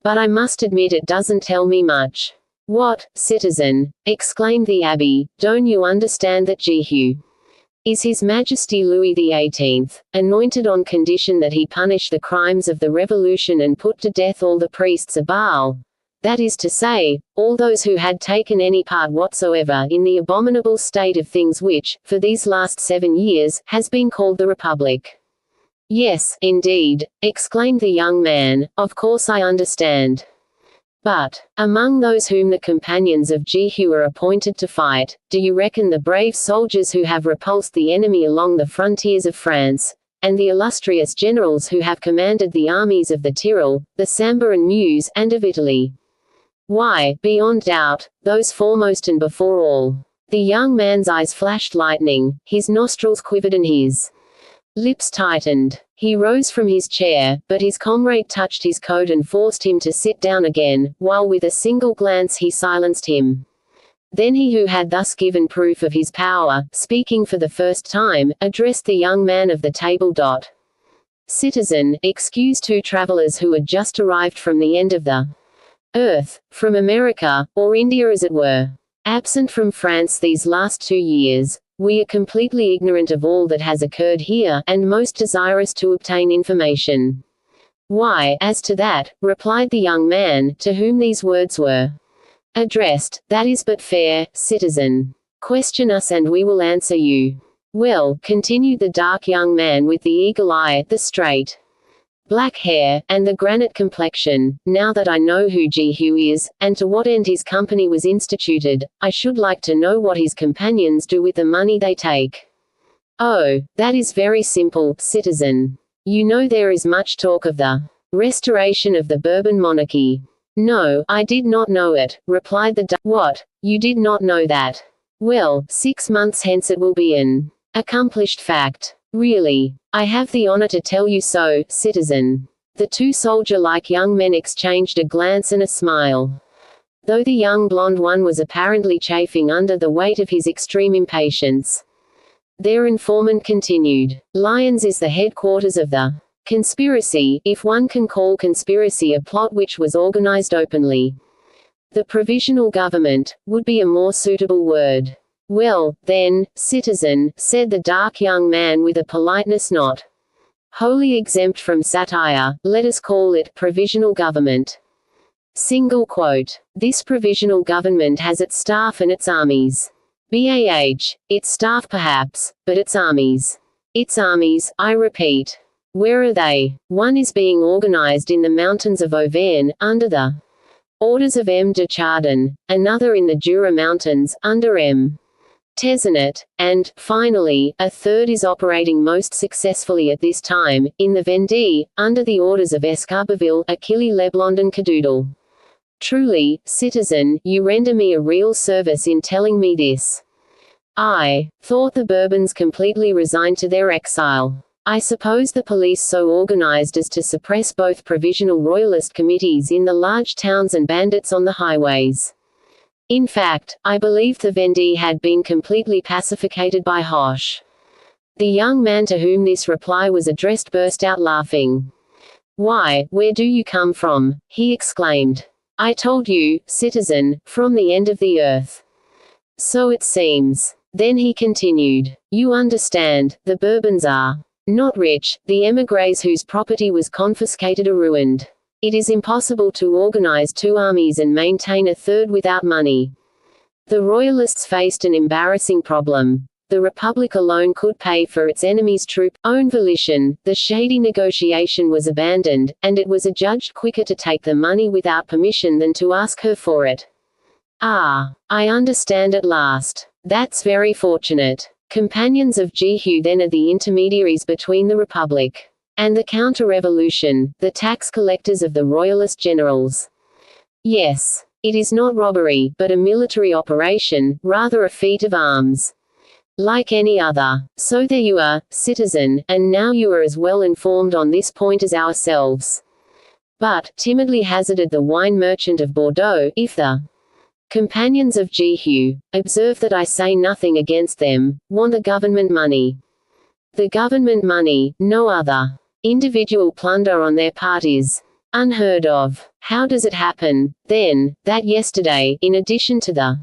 Speaker 1: But I must admit it doesn't tell me much. What, citizen, exclaimed the abbé, don't you understand that Jehu is His Majesty Louis XVIII, anointed on condition that he punish the crimes of the revolution and put to death all the priests of Baal, that is to say, all those who had taken any part whatsoever in the abominable state of things which, for these last 7 years, has been called the Republic. Yes, indeed, exclaimed the young man, of course I understand. But, among those whom the companions of Jehu are appointed to fight, do you reckon the brave soldiers who have repulsed the enemy along the frontiers of France, and the illustrious generals who have commanded the armies of the Tyrol, the Sambre and Meuse, and of Italy? Why, beyond doubt, those foremost and before all. The young man's eyes flashed lightning, his nostrils quivered and his lips tightened. He rose from his chair, but his comrade touched his coat and forced him to sit down again, while with a single glance he silenced him. Then he who had thus given proof of his power, speaking for the first time, addressed the young man of the table. Citizen, excuse 2 travelers who had just arrived from the end of the earth, from America, or India as it were. Absent from France these last 2 years, we are completely ignorant of all that has occurred here, and most desirous to obtain information. Why, as to that, replied the young man, to whom these words were addressed, that is but fair, citizen. Question us and we will answer you. Well, continued the dark young man with the eagle eye, the straight black hair, and the granite complexion, now that I know who Jehu is, and to what end his company was instituted, I should like to know what his companions do with the money they take. Oh, that is very simple, citizen. You know there is much talk of the restoration of the Bourbon monarchy. No, I did not know it, replied the What, you did not know that? Well, 6 months hence it will be an accomplished fact. Really. I have the honor to tell you so, citizen. The 2 soldier-like young men exchanged a glance and a smile. Though the young blond one was apparently chafing under the weight of his extreme impatience. Their informant continued. Lyons is the headquarters of the conspiracy, if one can call conspiracy a plot which was organized openly. The provisional government would be a more suitable word. Well, then, citizen, said the dark young man with a politeness not wholly exempt from satire, let us call it provisional government. Single quote. This provisional government has its staff and its armies. Its staff perhaps, but its armies. Its armies, I repeat. Where are they? One is being organized in the mountains of Auvergne, under the orders of M. de Chardin, another in the Jura Mountains, under M. Tezenet, and, finally, a third is operating most successfully at this time, in the Vendée, under the orders of Escarbeville, Achille Leblond and Cadoudal. Truly, citizen, you render me a real service in telling me this. I thought the Bourbons completely resigned to their exile. I suppose the police so organized as to suppress both provisional royalist committees in the large towns and bandits on the highways. In fact, I believed the Vendée had been completely pacificated by Hoche. The young man to whom this reply was addressed burst out laughing. Why, where do you come from? He exclaimed. I told you, citizen, from the end of the earth. So it seems. Then he continued. You understand, the Bourbons are not rich, the émigrés whose property was confiscated are ruined. It is impossible to organize 2 armies and maintain a third without money. The Royalists faced an embarrassing problem. The Republic alone could pay for its enemy's own volition, the shady negotiation was abandoned, and it was adjudged quicker to take the money without permission than to ask her for it. Ah, I understand at last. That's very fortunate. Companions of Jehu then are the intermediaries between the Republic and the counter-revolution, the tax collectors of the royalist generals. Yes, it is not robbery, but a military operation, rather a feat of arms. Like any other. So there you are, citizen, and now you are as well informed on this point as ourselves. But, timidly hazarded the wine merchant of Bordeaux, if the companions of Jehu, observe that I say nothing against them, want the government money. The government money, no other. Individual plunder on their part is unheard of. How does it happen, then, that yesterday, in addition to the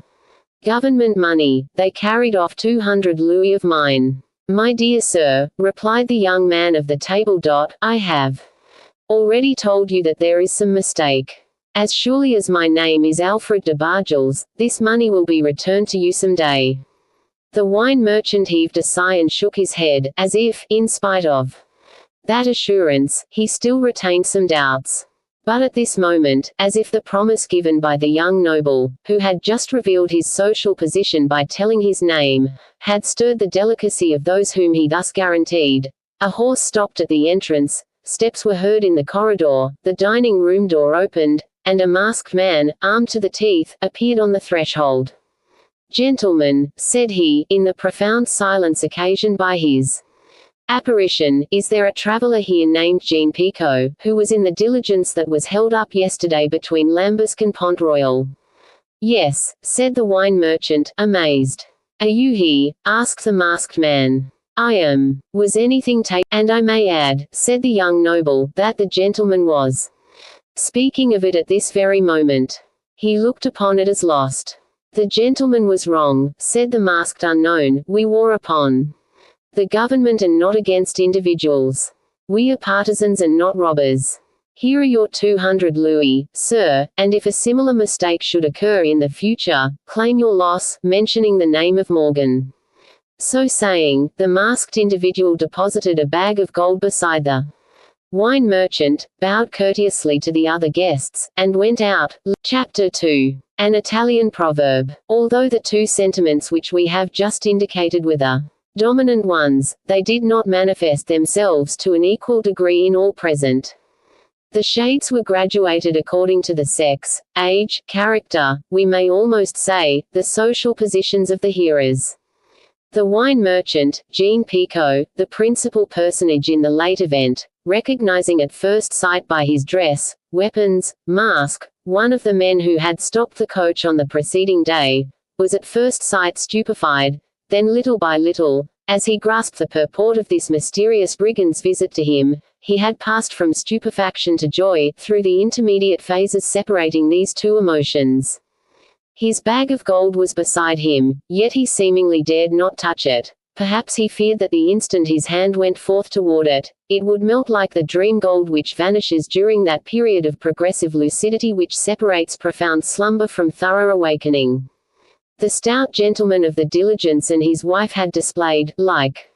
Speaker 1: government money, they carried off 200 louis of mine? My dear sir, replied the young man of the table. I have already told you that there is some mistake. As surely as my name is Alfred de Bargels, this money will be returned to you some day. The wine merchant heaved a sigh and shook his head, as if, in spite of that assurance, he still retained some doubts. But at this moment, as if the promise given by the young noble, who had just revealed his social position by telling his name, had stirred the delicacy of those whom he thus guaranteed, a horse stopped at the entrance, steps were heard in the corridor, the dining room door opened, and a masked man, armed to the teeth, appeared on the threshold. Gentlemen, said he, in the profound silence occasioned by his apparition, is there a traveller here named Jean Picot, who was in the diligence that was held up yesterday between Lambesc and Pont Royal? Yes, said the wine merchant, amazed. Are you he? Asked the masked man. I am. Was anything taken? And I may add, said the young noble, that the gentleman was speaking of it at this very moment. He looked upon it as lost. The gentleman was wrong, said the masked unknown, we war upon the government and not against individuals. We are partisans and not robbers. Here are your 200 louis, sir, and if a similar mistake should occur in the future, claim your loss, mentioning the name of Morgan. So saying, the masked individual deposited a bag of gold beside the wine merchant, bowed courteously to the other guests, and went out. Chapter 2. An Italian proverb. Although the two sentiments which we have just indicated were the dominant ones, they did not manifest themselves to an equal degree in all present. The shades were graduated according to the sex, age, character, we may almost say, the social positions of the hearers. The wine merchant, Jean Picot, the principal personage in the late event, recognizing at first sight by his dress, weapons, mask, one of the men who had stopped the coach on the preceding day, was at first sight stupefied, then little by little, as he grasped the purport of this mysterious brigand's visit to him, he had passed from stupefaction to joy, through the intermediate phases separating these two emotions. His bag of gold was beside him, yet he seemingly dared not touch it. Perhaps he feared that the instant his hand went forth toward it, it would melt like the dream gold which vanishes during that period of progressive lucidity which separates profound slumber from thorough awakening. The stout gentleman of the diligence and his wife had displayed, like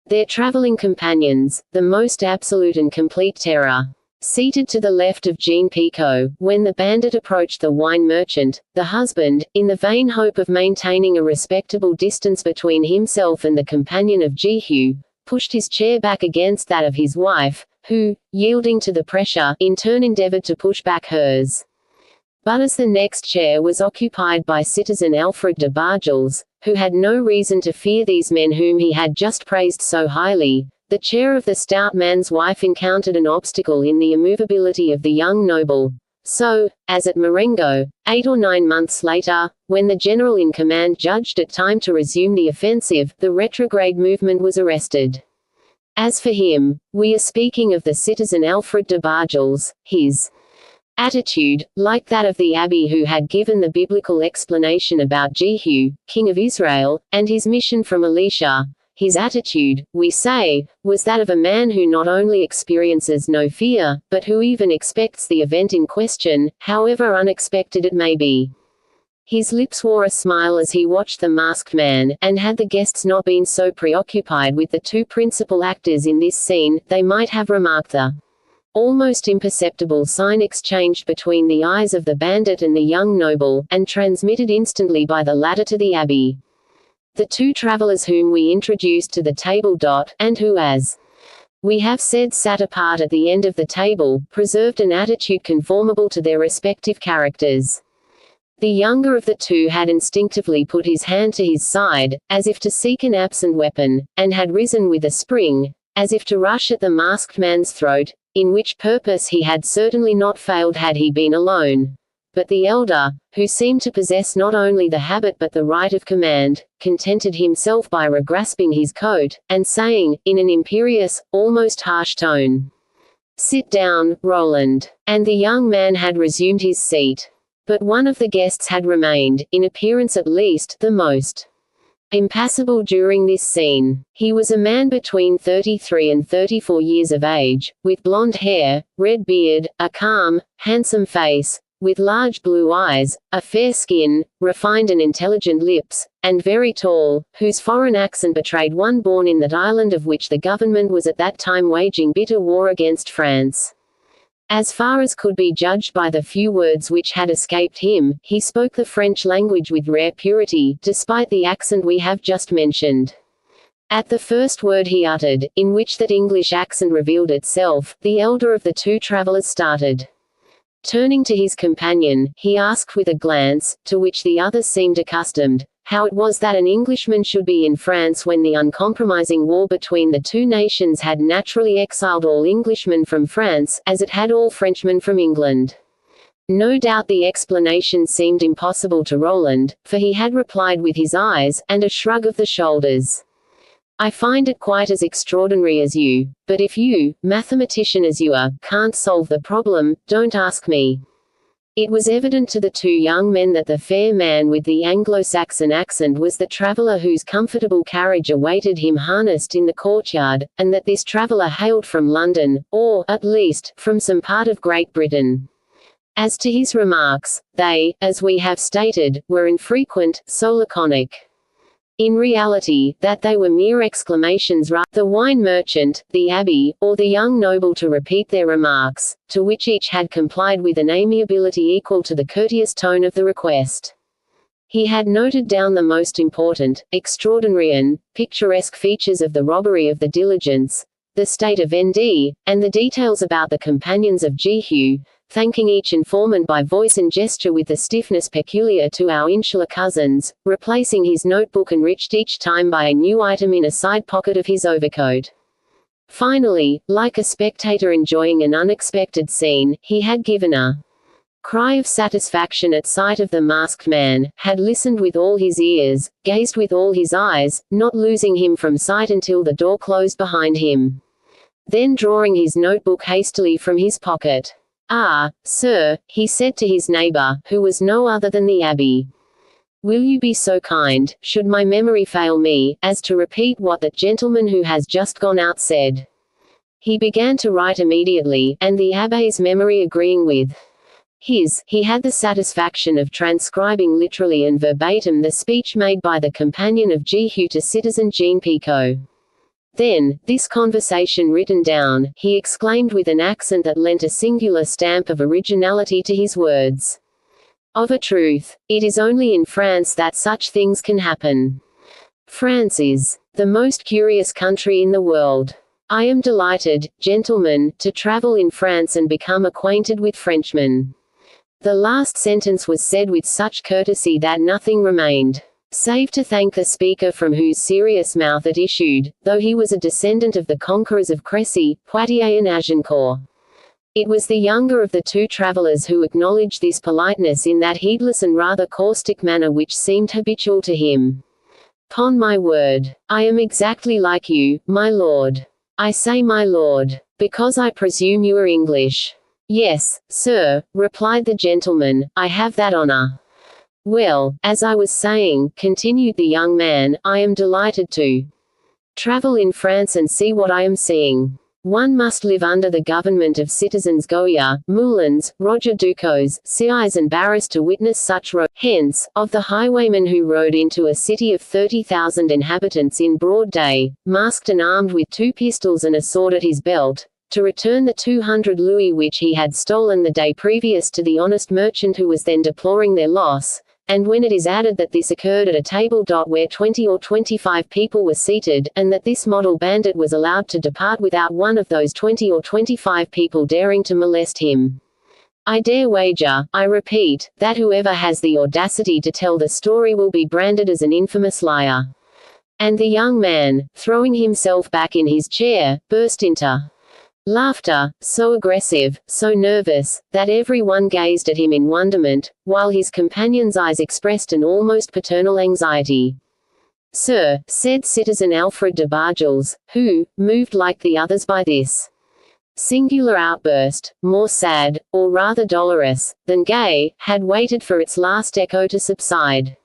Speaker 1: their traveling companions, the most absolute and complete terror. Seated to the left of Jean Picot, when the bandit approached the wine merchant, the husband, in the vain hope of maintaining a respectable distance between himself and the companion of Jehu, pushed his chair back against that of his wife, who, yielding to the pressure, in turn endeavored to push back hers. But as the next chair was occupied by citizen Alfred de Bargels, who had no reason to fear these men whom he had just praised so highly, the chair of the stout man's wife encountered an obstacle in the immovability of the young noble. So, as at Marengo, 8 or 9 months later, when the general in command judged it time to resume the offensive, the retrograde movement was arrested. As for him, we are speaking of the citizen Alfred de Bargels, his attitude, like that of the abbé who had given the biblical explanation about Jehu, king of Israel, and his mission from Elisha. His attitude, we say, was that of a man who not only experiences no fear, but who even expects the event in question, however unexpected it may be. His lips wore a smile as he watched the masked man, and had the guests not been so preoccupied with the two principal actors in this scene, they might have remarked the almost imperceptible sign exchanged between the eyes of the bandit and the young noble, and transmitted instantly by the latter to the abbé. The two travelers whom we introduced to the table, and who, as we have said, sat apart at the end of the table, preserved an attitude conformable to their respective characters. The younger of the two had instinctively put his hand to his side, as if to seek an absent weapon, and had risen with a spring, as if to rush at the masked man's throat, in which purpose he had certainly not failed had he been alone. But the elder, who seemed to possess not only the habit but the right of command, contented himself by regrasping his coat, and saying, in an imperious, almost harsh tone, "Sit down, Roland." And the young man had resumed his seat. But one of the guests had remained, in appearance at least, the most impassible during this scene. He was a man between 33 and 34 years of age, with blonde hair, red beard, a calm, handsome face, with large blue eyes, a fair skin, refined and intelligent lips, and very tall, whose foreign accent betrayed one born in that island of which the government was at that time waging bitter war against France. As far as could be judged by the few words which had escaped him, he spoke the French language with rare purity, despite the accent we have just mentioned. At the first word he uttered, in which that English accent revealed itself, the elder of the two travelers started. Turning to his companion, he asked with a glance, to which the other seemed accustomed, how it was that an Englishman should be in France when the uncompromising war between the two nations had naturally exiled all Englishmen from France, as it had all Frenchmen from England. No doubt the explanation seemed impossible to Roland, for he had replied with his eyes, and a shrug of the shoulders. "I find it quite as extraordinary as you, but if you, mathematician as you are, can't solve the problem, don't ask me." It was evident to the two young men that the fair man with the Anglo-Saxon accent was the traveller whose comfortable carriage awaited him harnessed in the courtyard, and that this traveller hailed from London, or, at least, from some part of Great Britain. As to his remarks, they, as we have stated, were infrequent, so laconic. In reality, that they were mere exclamations rather the wine merchant, the abbé, or the young noble to repeat their remarks, to which each had complied with an amiability equal to the courteous tone of the request. He had noted down the most important, extraordinary and picturesque features of the robbery of the diligence, the state of Nd, and the details about the companions of Jehu, thanking each informant by voice and gesture with the stiffness peculiar to our insular cousins, replacing his notebook enriched each time by a new item in a side pocket of his overcoat. Finally, like a spectator enjoying an unexpected scene, he had given a cry of satisfaction at sight of the masked man, had listened with all his ears, gazed with all his eyes, not losing him from sight until the door closed behind him. Then drawing his notebook hastily from his pocket, "Ah, sir," he said to his neighbor, who was no other than the abbé, "will you be so kind, should my memory fail me, as to repeat what that gentleman who has just gone out said?" He began to write immediately, and the abbé's memory agreeing with his, he had the satisfaction of transcribing literally and verbatim the speech made by the companion of Jehu to citizen Jean Picot. Then, this conversation written down, he exclaimed with an accent that lent a singular stamp of originality to his words. "Of a truth, it is only in France that such things can happen. France is the most curious country in the world. I am delighted, gentlemen, to travel in France and become acquainted with Frenchmen." The last sentence was said with such courtesy that nothing remained save to thank the speaker from whose serious mouth it issued, though he was a descendant of the conquerors of Crécy, Poitiers and Agincourt. It was the younger of the two travellers who acknowledged this politeness in that heedless and rather caustic manner which seemed habitual to him. "'Pon my word, I am exactly like you, my lord. I say my lord, because I presume you are English." "Yes, sir," replied the gentleman, "I have that honour." "Well, as I was saying," continued the young man, "I am delighted to travel in France and see what I am seeing. One must live under the government of citizens Goya, Moulins, Roger Ducos, Sieyes and Barras to witness such hence, of the highwayman who rode into a city of 30,000 inhabitants in broad day, masked and armed with 2 pistols and a sword at his belt, to return the 200 louis which he had stolen the day previous to the honest merchant who was then deploring their loss, and when it is added that this occurred at a table where 20 or 25 people were seated, and that this model bandit was allowed to depart without one of those 20 or 25 people daring to molest him. I dare wager, I repeat, that whoever has the audacity to tell the story will be branded as an infamous liar. And the young man, throwing himself back in his chair, burst into laughter, so aggressive, so nervous, that everyone gazed at him in wonderment, while his companion's eyes expressed an almost paternal anxiety. "Sir," said Citizen Alfred de Bargels, who, moved like the others by this singular outburst, more sad, or rather dolorous, than gay, had waited for its last echo to subside.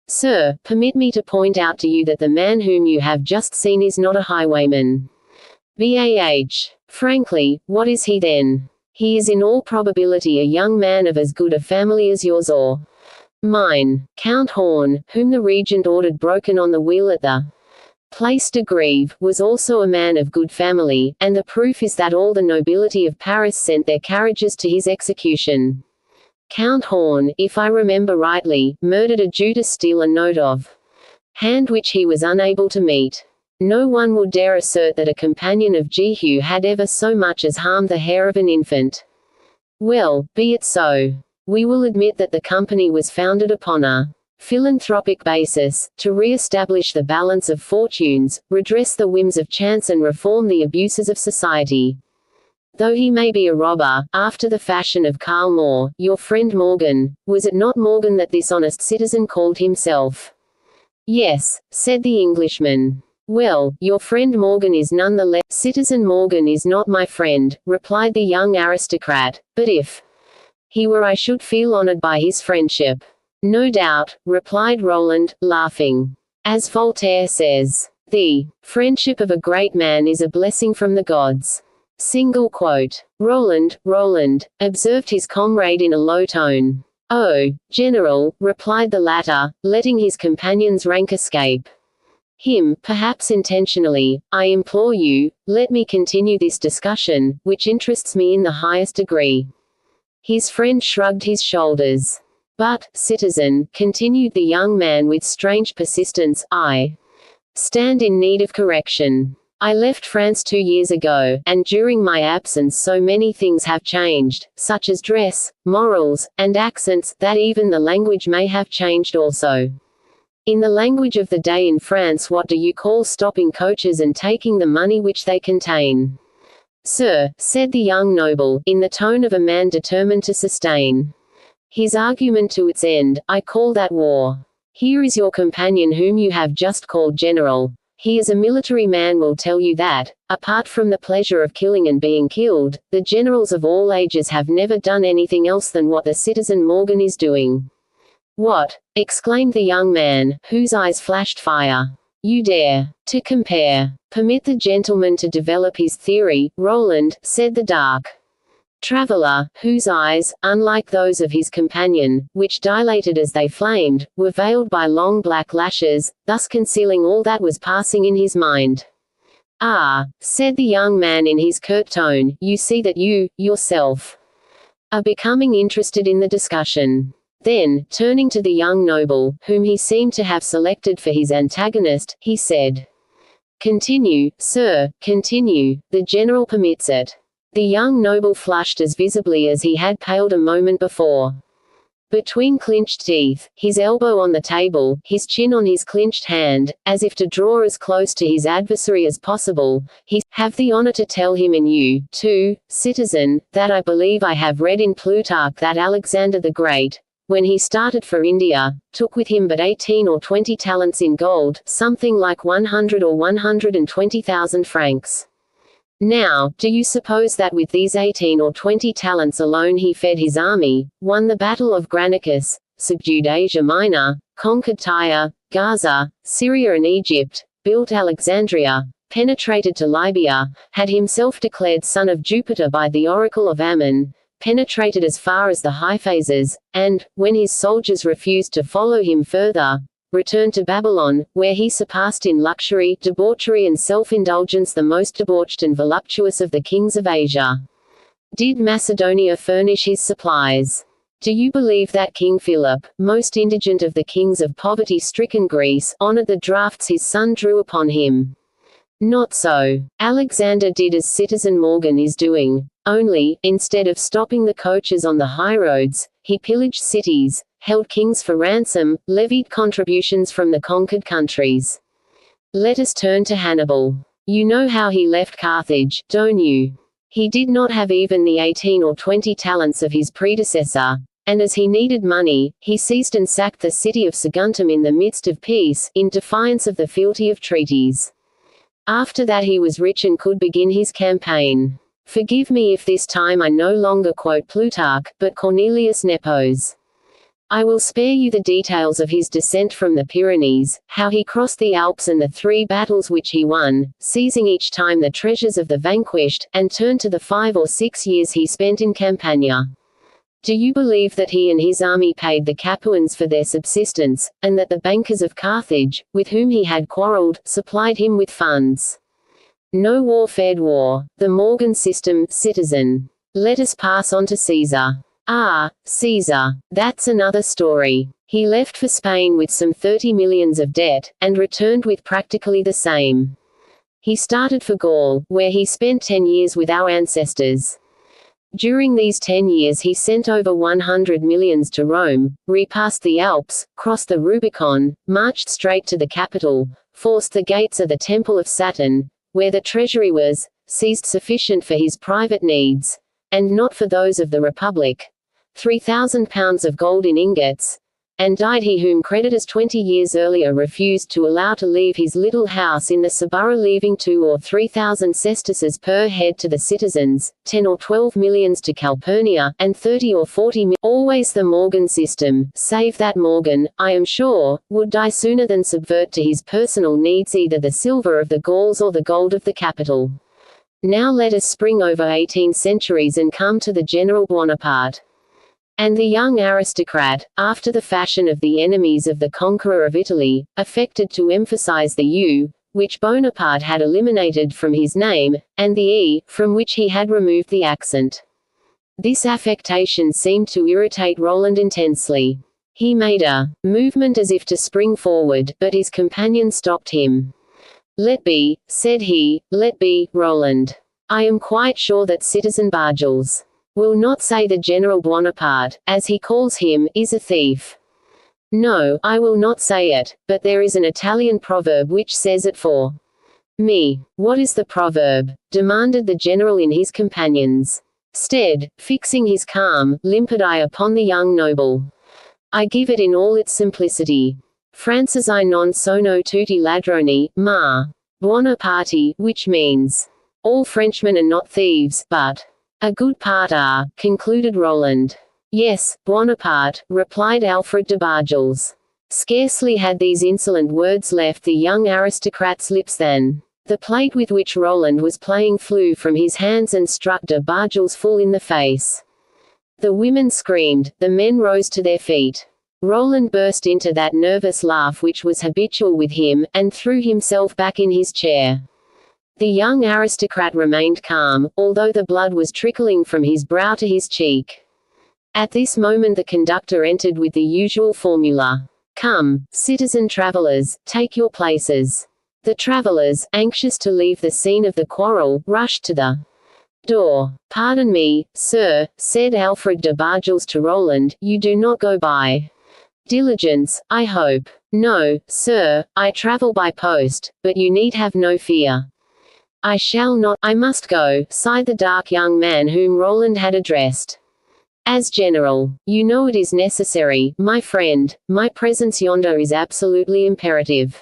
Speaker 1: "Sir, permit me to point out to you that the man whom you have just seen is not a highwayman. Bah! Frankly, what is he then? He is in all probability a young man of as good a family as yours or mine. Count Horn, whom the regent ordered broken on the wheel at the Place de Grève, was also a man of good family, and the proof is that all the nobility of Paris sent their carriages to his execution. Count Horn, if I remember rightly, murdered a Jew to steal a note of hand which he was unable to meet. No one would dare assert that a companion of Jehu had ever so much as harmed the hair of an infant. Well, be it so. We will admit that the company was founded upon a philanthropic basis, to re-establish the balance of fortunes, redress the whims of chance and reform the abuses of society. Though he may be a robber, after the fashion of Karl Moore, your friend Morgan, was it not Morgan that this honest citizen called himself?" "Yes," said the Englishman. "Well, your friend Morgan is none the less—" "Citizen Morgan is not my friend," replied the young aristocrat, "but if he were I should feel honored by his friendship." "No doubt," replied Roland, laughing. "As Voltaire says, the friendship of a great man is a blessing from the gods." Single quote. Roland, observed his comrade in a low tone. "Oh, General," replied the latter, letting his companion's rank escape. Him, perhaps intentionally, "I implore you, let me continue this discussion, which interests me in the highest degree." His friend shrugged his shoulders. "But, citizen," continued the young man with strange persistence, "I stand in need of correction. I left France 2 years ago, and during my absence so many things have changed, such as dress, morals, and accents, that even the language may have changed also. In the language of the day in France, what do you call stopping coaches and taking the money which they contain?" "Sir," said the young noble, in the tone of a man determined to sustain his argument to its end, "I call that war. Here is your companion whom you have just called general. He is a military man, will tell you that, apart from the pleasure of killing and being killed, the generals of all ages have never done anything else than what the citizen Morgan is doing." "What?" exclaimed the young man, whose eyes flashed fire. "You dare to compare. Permit the gentleman to develop his theory, Roland," said the dark traveler, whose eyes, unlike those of his companion, which dilated as they flamed, were veiled by long black lashes, thus concealing all that was passing in his mind. "Ah," said the young man in his curt tone, "you see that you, yourself, are becoming interested in the discussion." Then, turning to the young noble, whom he seemed to have selected for his antagonist, he said, "Continue, sir, continue, the general permits it." The young noble flushed as visibly as he had paled a moment before. Between clenched teeth, his elbow on the table, his chin on his clenched hand, as if to draw as close to his adversary as possible, he have the honor to tell him and you, too, citizen, that I believe I have read in Plutarch that Alexander the Great, when he started for India, took with him but 18 or 20 talents in gold, something like 100 or 120,000 francs. Now, do you suppose that with these 18 or 20 talents alone he fed his army, won the Battle of Granicus, subdued Asia Minor, conquered Tyre, Gaza, Syria and Egypt, built Alexandria, penetrated to Libya, had himself declared son of Jupiter by the oracle of Ammon, penetrated as far as the Hyphases, and, when his soldiers refused to follow him further, returned to Babylon, where he surpassed in luxury, debauchery and self-indulgence the most debauched and voluptuous of the kings of Asia. Did Macedonia furnish his supplies? Do you believe that King Philip, most indigent of the kings of poverty-stricken Greece, honored the drafts his son drew upon him? Not so. Alexander did as Citizen Morgan is doing, only, instead of stopping the coaches on the highroads, he pillaged cities, held kings for ransom, levied contributions from the conquered countries. Let us turn to Hannibal. You know how he left Carthage, don't you? He did not have even the 18 or 20 talents of his predecessor, and as he needed money, he seized and sacked the city of Saguntum in the midst of peace, in defiance of the fealty of treaties. After that he was rich and could begin his campaign. Forgive me if this time I no longer quote Plutarch, but Cornelius Nepos. I will spare you the details of his descent from the Pyrenees, how he crossed the Alps and the 3 battles which he won, seizing each time the treasures of the vanquished, and turn to the 5 or 6 years he spent in Campania. Do you believe that he and his army paid the Capuans for their subsistence, and that the bankers of Carthage, with whom he had quarreled, supplied him with funds? No war fed war. The Morgan system, citizen. Let us pass on to Caesar. Ah, Caesar. That's another story. He left for Spain with some 30 millions of debt, and returned with practically the same. He started for Gaul, where he spent 10 years with our ancestors. During these 10 years he sent over 100 millions to Rome, repassed the Alps, crossed the Rubicon, marched straight to the capital, forced the gates of the Temple of Saturn, where the treasury was, seized sufficient for his private needs, and not for those of the Republic, 3,000 pounds of gold in ingots, and died he whom creditors 20 years earlier refused to allow to leave his little house in the Suburra, leaving 2 or 3,000 sesterces per head to the citizens, 10 or 12 millions to Calpurnia, and 30 or 40 millions. Always the Morgan system, save that Morgan, I am sure, would die sooner than subvert to his personal needs either the silver of the Gauls or the gold of the capital. Now let us spring over 18 centuries and come to the General Bonaparte. And the young aristocrat, after the fashion of the enemies of the conqueror of Italy, affected to emphasize the U, which Bonaparte had eliminated from his name, and the E, from which he had removed the accent. This affectation seemed to irritate Roland intensely. He made a movement as if to spring forward, but his companion stopped him. "Let be," said he, "let be, Roland. I am quite sure that Citizen Bargels will not say the General Bonaparte, as he calls him, is a thief. No, I will not say it, but there is an Italian proverb which says it for me." "What is the proverb?" demanded the general in his companion's stead, fixing his calm, limpid eye upon the young noble. "I give it in all its simplicity. Francis non sono tutti ladroni, ma Buonaparte, which means, all Frenchmen are not thieves, but a good part are," concluded Roland. "Yes, Bonaparte," replied Alfred de Bargels. Scarcely had these insolent words left the young aristocrat's lips than the plate with which Roland was playing flew from his hands and struck de Bargels full in the face. The women screamed, the men rose to their feet. Roland burst into that nervous laugh which was habitual with him, and threw himself back in his chair. The young aristocrat remained calm, although the blood was trickling from his brow to his cheek. At this moment the conductor entered with the usual formula. "Come, citizen travelers, take your places." The travelers, anxious to leave the scene of the quarrel, rushed to the door. "Pardon me, sir," said Alfred de Bargels to Roland, "you do not go by diligence, I hope." "No, sir, I travel by post, but you need have no fear." "I shall not, I must go," sighed the dark young man whom Roland had addressed. "As general, you know it is necessary, my friend, my presence yonder is absolutely imperative.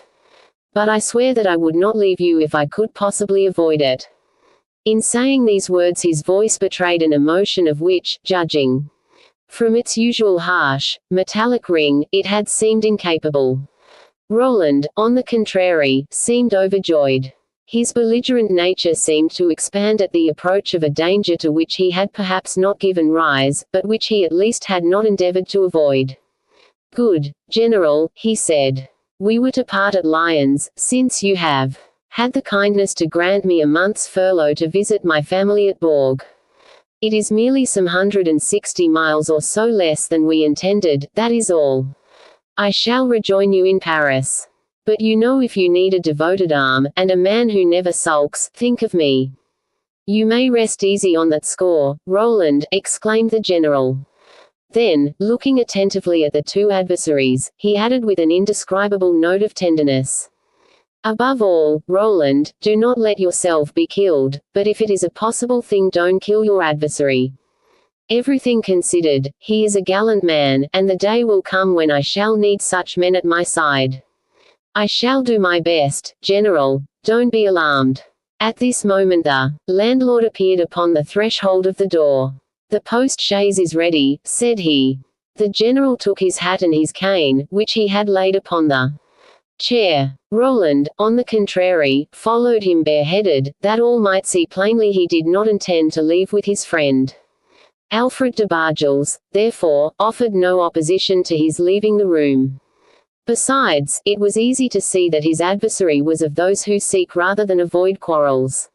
Speaker 1: But I swear that I would not leave you if I could possibly avoid it." In saying these words his voice betrayed an emotion of which, judging from its usual harsh, metallic ring, it had seemed incapable. Roland, on the contrary, seemed overjoyed. His belligerent nature seemed to expand at the approach of a danger to which he had perhaps not given rise, but which he at least had not endeavored to avoid. "Good, General," he said. We were to part at Lyons, since you have had the kindness to grant me a month's furlough to visit my family at Bourg. It is merely some 160 miles or so less than we intended, that is all. I shall rejoin you in Paris. But you know, if you need a devoted arm, and a man who never sulks, think of me. You may rest easy on that score, Roland, exclaimed the general. Then, looking attentively at the two adversaries, he added with an indescribable note of tenderness. Above all, Roland, do not let yourself be killed, but if it is a possible thing, don't kill your adversary. Everything considered, he is a gallant man, and the day will come when I shall need such men at my side. I shall do my best, General, don't be alarmed. At this moment the landlord appeared upon the threshold of the door. The post-chaise is ready, said he. The general took his hat and his cane, which he had laid upon the chair. Roland, on the contrary, followed him bareheaded, that all might see plainly he did not intend to leave with his friend. Alfred de Bargels, therefore, offered no opposition to his leaving the room. Besides, it was easy to see that his adversary was of those who seek rather than avoid quarrels.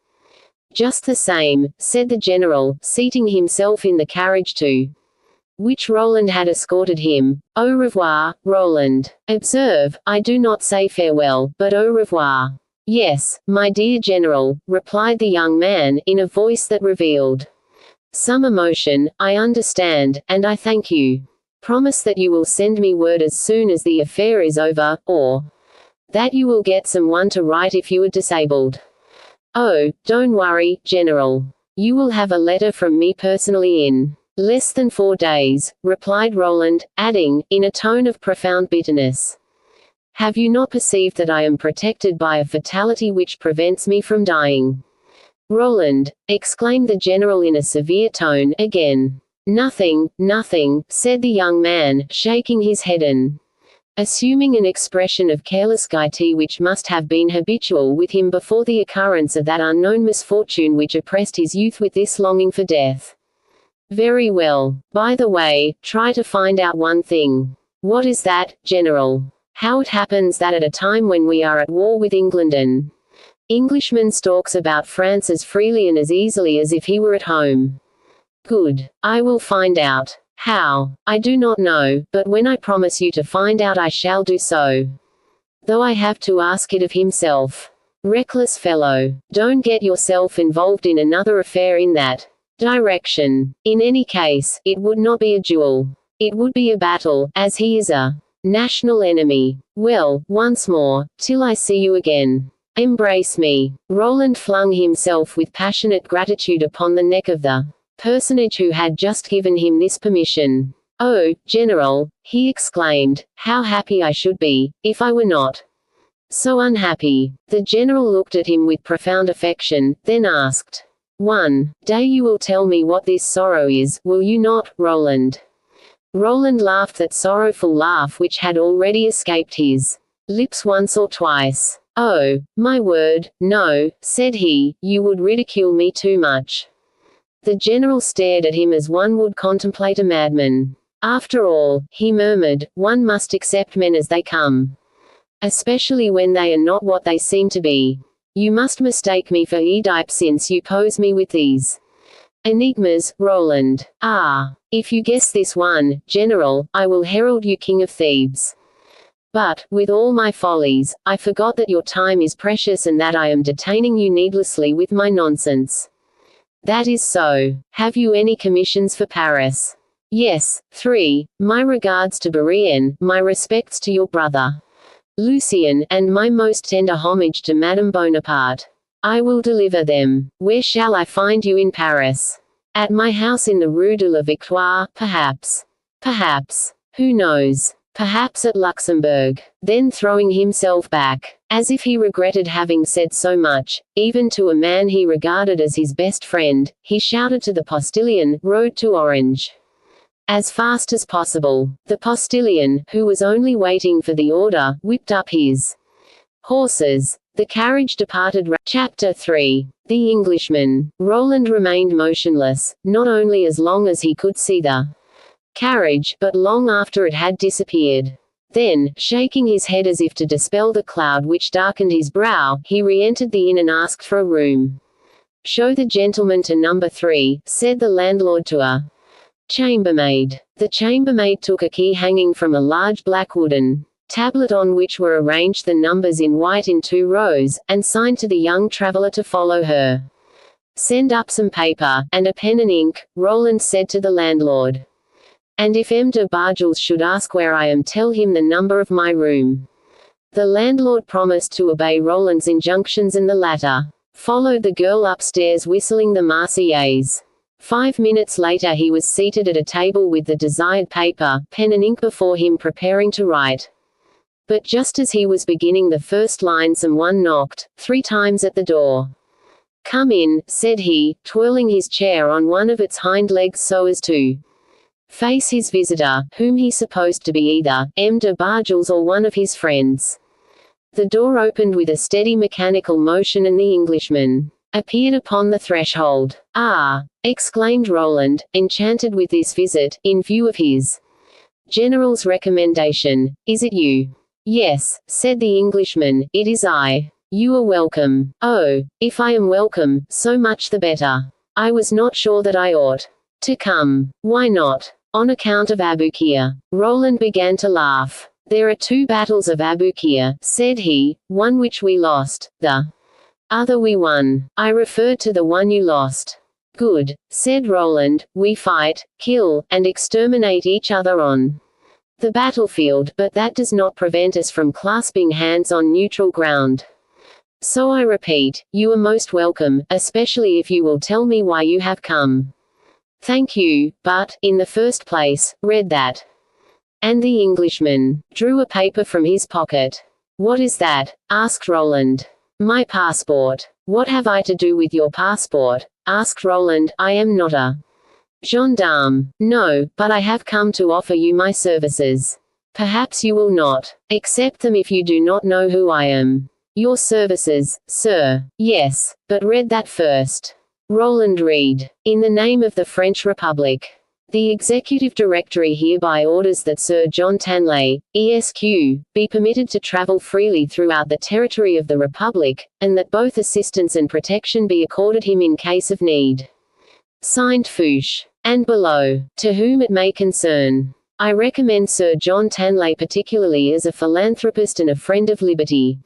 Speaker 1: Just the same, said the general, seating himself in the carriage to which Roland had escorted him. Au revoir, Roland. Observe, I do not say farewell, but au revoir. Yes, my dear general, replied the young man, in a voice that revealed some emotion. I understand, and I thank you. Promise that you will send me word as soon as the affair is over, or that you will get someone to write if you are disabled. Oh, don't worry, General. You will have a letter from me personally in less than 4 days, replied Roland, adding, in a tone of profound bitterness, have you not perceived that I am protected by a fatality which prevents me from dying? Roland, exclaimed the general in a severe tone, again. Nothing, nothing, said the young man, shaking his head and assuming an expression of careless gaiety which must have been habitual with him before the occurrence of that unknown misfortune which oppressed his youth with this longing for death. Very well. By the way, try to find out one thing. What is that, General? How it happens that at a time when we are at war with England an Englishman stalks about France as freely and as easily as if he were at home. Good. I will find out. How? I do not know, but when I promise you to find out I shall do so. Though I have to ask it of himself. Reckless fellow. Don't get yourself involved in another affair in that direction. In any case, it would not be a duel. It would be a battle, as he is a national enemy. Well, once more, till I see you again. Embrace me. Roland flung himself with passionate gratitude upon the neck of the personage who had just given him this permission. Oh, General, he exclaimed, how happy I should be, if I were not so unhappy. The general looked at him with profound affection, then asked, one day you will tell me what this sorrow is, will you not, Roland? Roland laughed that sorrowful laugh which had already escaped his lips once or twice. Oh, my word, no, said he, you would ridicule me too much. The general stared at him as one would contemplate a madman. After all, he murmured, one must accept men as they come. Especially when they are not what they seem to be. You must mistake me for Oedipe since you pose me with these enigmas, Roland. Ah, if you guess this one, General, I will herald you King of Thebes. But, with all my follies, I forgot that your time is precious and that I am detaining you needlessly with my nonsense. That is so. Have you any commissions for Paris? Yes, 3. My regards to Bourrienne, my respects to your brother Lucien, and my most tender homage to Madame Bonaparte. I will deliver them. Where shall I find you in Paris? At my house in the Rue de la Victoire, perhaps. Perhaps. Who knows? Perhaps at Luxembourg. Then throwing himself back, as if he regretted having said so much, even to a man he regarded as his best friend, he shouted to the postilion, "Road to Orange. As fast as possible." The postilion, who was only waiting for the order, whipped up his horses. The carriage departed. Chapter 3. The Englishman. Roland remained motionless, not only as long as he could see the carriage, but long after it had disappeared. Then, shaking his head as if to dispel the cloud which darkened his brow, he re-entered the inn and asked for a room. "Show the gentleman to number 3, said the landlord to a chambermaid. The chambermaid took a key hanging from a large black wooden tablet on which were arranged the numbers in white in 2 rows, and signed to the young traveler to follow her. "Send up some paper, and a pen and ink," Roland said to the landlord. "And if M. de Bargels should ask where I am, tell him the number of my room." The landlord promised to obey Roland's injunctions, and the latter followed the girl upstairs whistling the Marseillaise. 5 minutes later he was seated at a table with the desired paper, pen and ink before him, preparing to write. But just as he was beginning the first line, someone knocked 3 times at the door. "Come in," said he, twirling his chair on one of its hind legs so as to face his visitor, whom he supposed to be either M. de Bargels or one of his friends. The door opened with a steady mechanical motion, and the Englishman appeared upon the threshold. "Ah!" exclaimed Roland, enchanted with this visit, in view of his general's recommendation. "Is it you?" "Yes," said the Englishman, "it is I. You are welcome." "Oh, if I am welcome, so much the better. I was not sure that I ought to come." "Why not?" "On account of Aboukir." Roland began to laugh. "There are 2 battles of Aboukir," said he, "one which we lost, the other we won." "I referred to the one you lost." "Good," said Roland. "We fight, kill, and exterminate each other on the battlefield, but that does not prevent us from clasping hands on neutral ground. So I repeat, you are most welcome, especially if you will tell me why you have come." "Thank you, but, in the first place, read that." And the Englishman drew a paper from his pocket. "What is that?" asked Roland. "My passport." "What have I to do with your passport?" asked Roland. "I am not a gendarme." "No, but I have come to offer you my services." "Perhaps you will not accept them if you do not know who I am." "Your services, sir." "Yes, but read that first." Roland read. "In the name of the French Republic. The Executive Directory hereby orders that Sir John Tanley, Esq., be permitted to travel freely throughout the territory of the Republic, and that both assistance and protection be accorded him in case of need. Signed Fouche. And below, to whom it may concern. I recommend Sir John Tanley particularly as a philanthropist and a friend of liberty.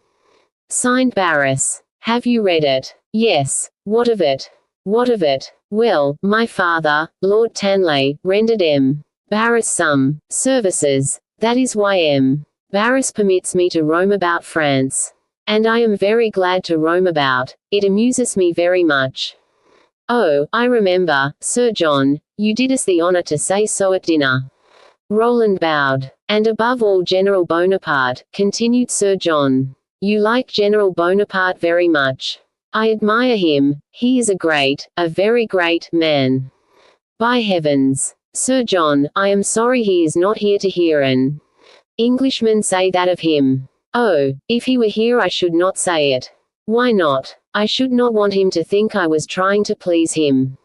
Speaker 1: Signed Barras. Have you read it? Yes. What of it? What of it? Well, my father, Lord Tanley, rendered M. Barras some services. That is why M. Barras permits me to roam about France. And I am very glad to roam about. It amuses me very much. Oh, I remember, Sir John, you did us the honor to say so at dinner. Roland bowed. And above all General Bonaparte, continued Sir John. You like General Bonaparte very much. I admire him. He is a very great, man. By heavens. Sir John, I am sorry he is not here to hear an Englishman say that of him. Oh, if he were here I should not say it. Why not? I should not want him to think I was trying to please him.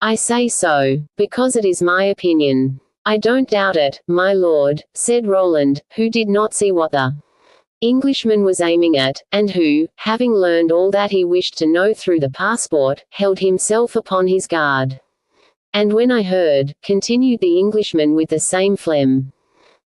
Speaker 1: I say so, because it is my opinion. I don't doubt it, my lord, said Roland, who did not see what the Englishman was aiming at, and who, having learned all that he wished to know through the passport, held himself upon his guard. And when I heard, continued the Englishman with the same phlegm,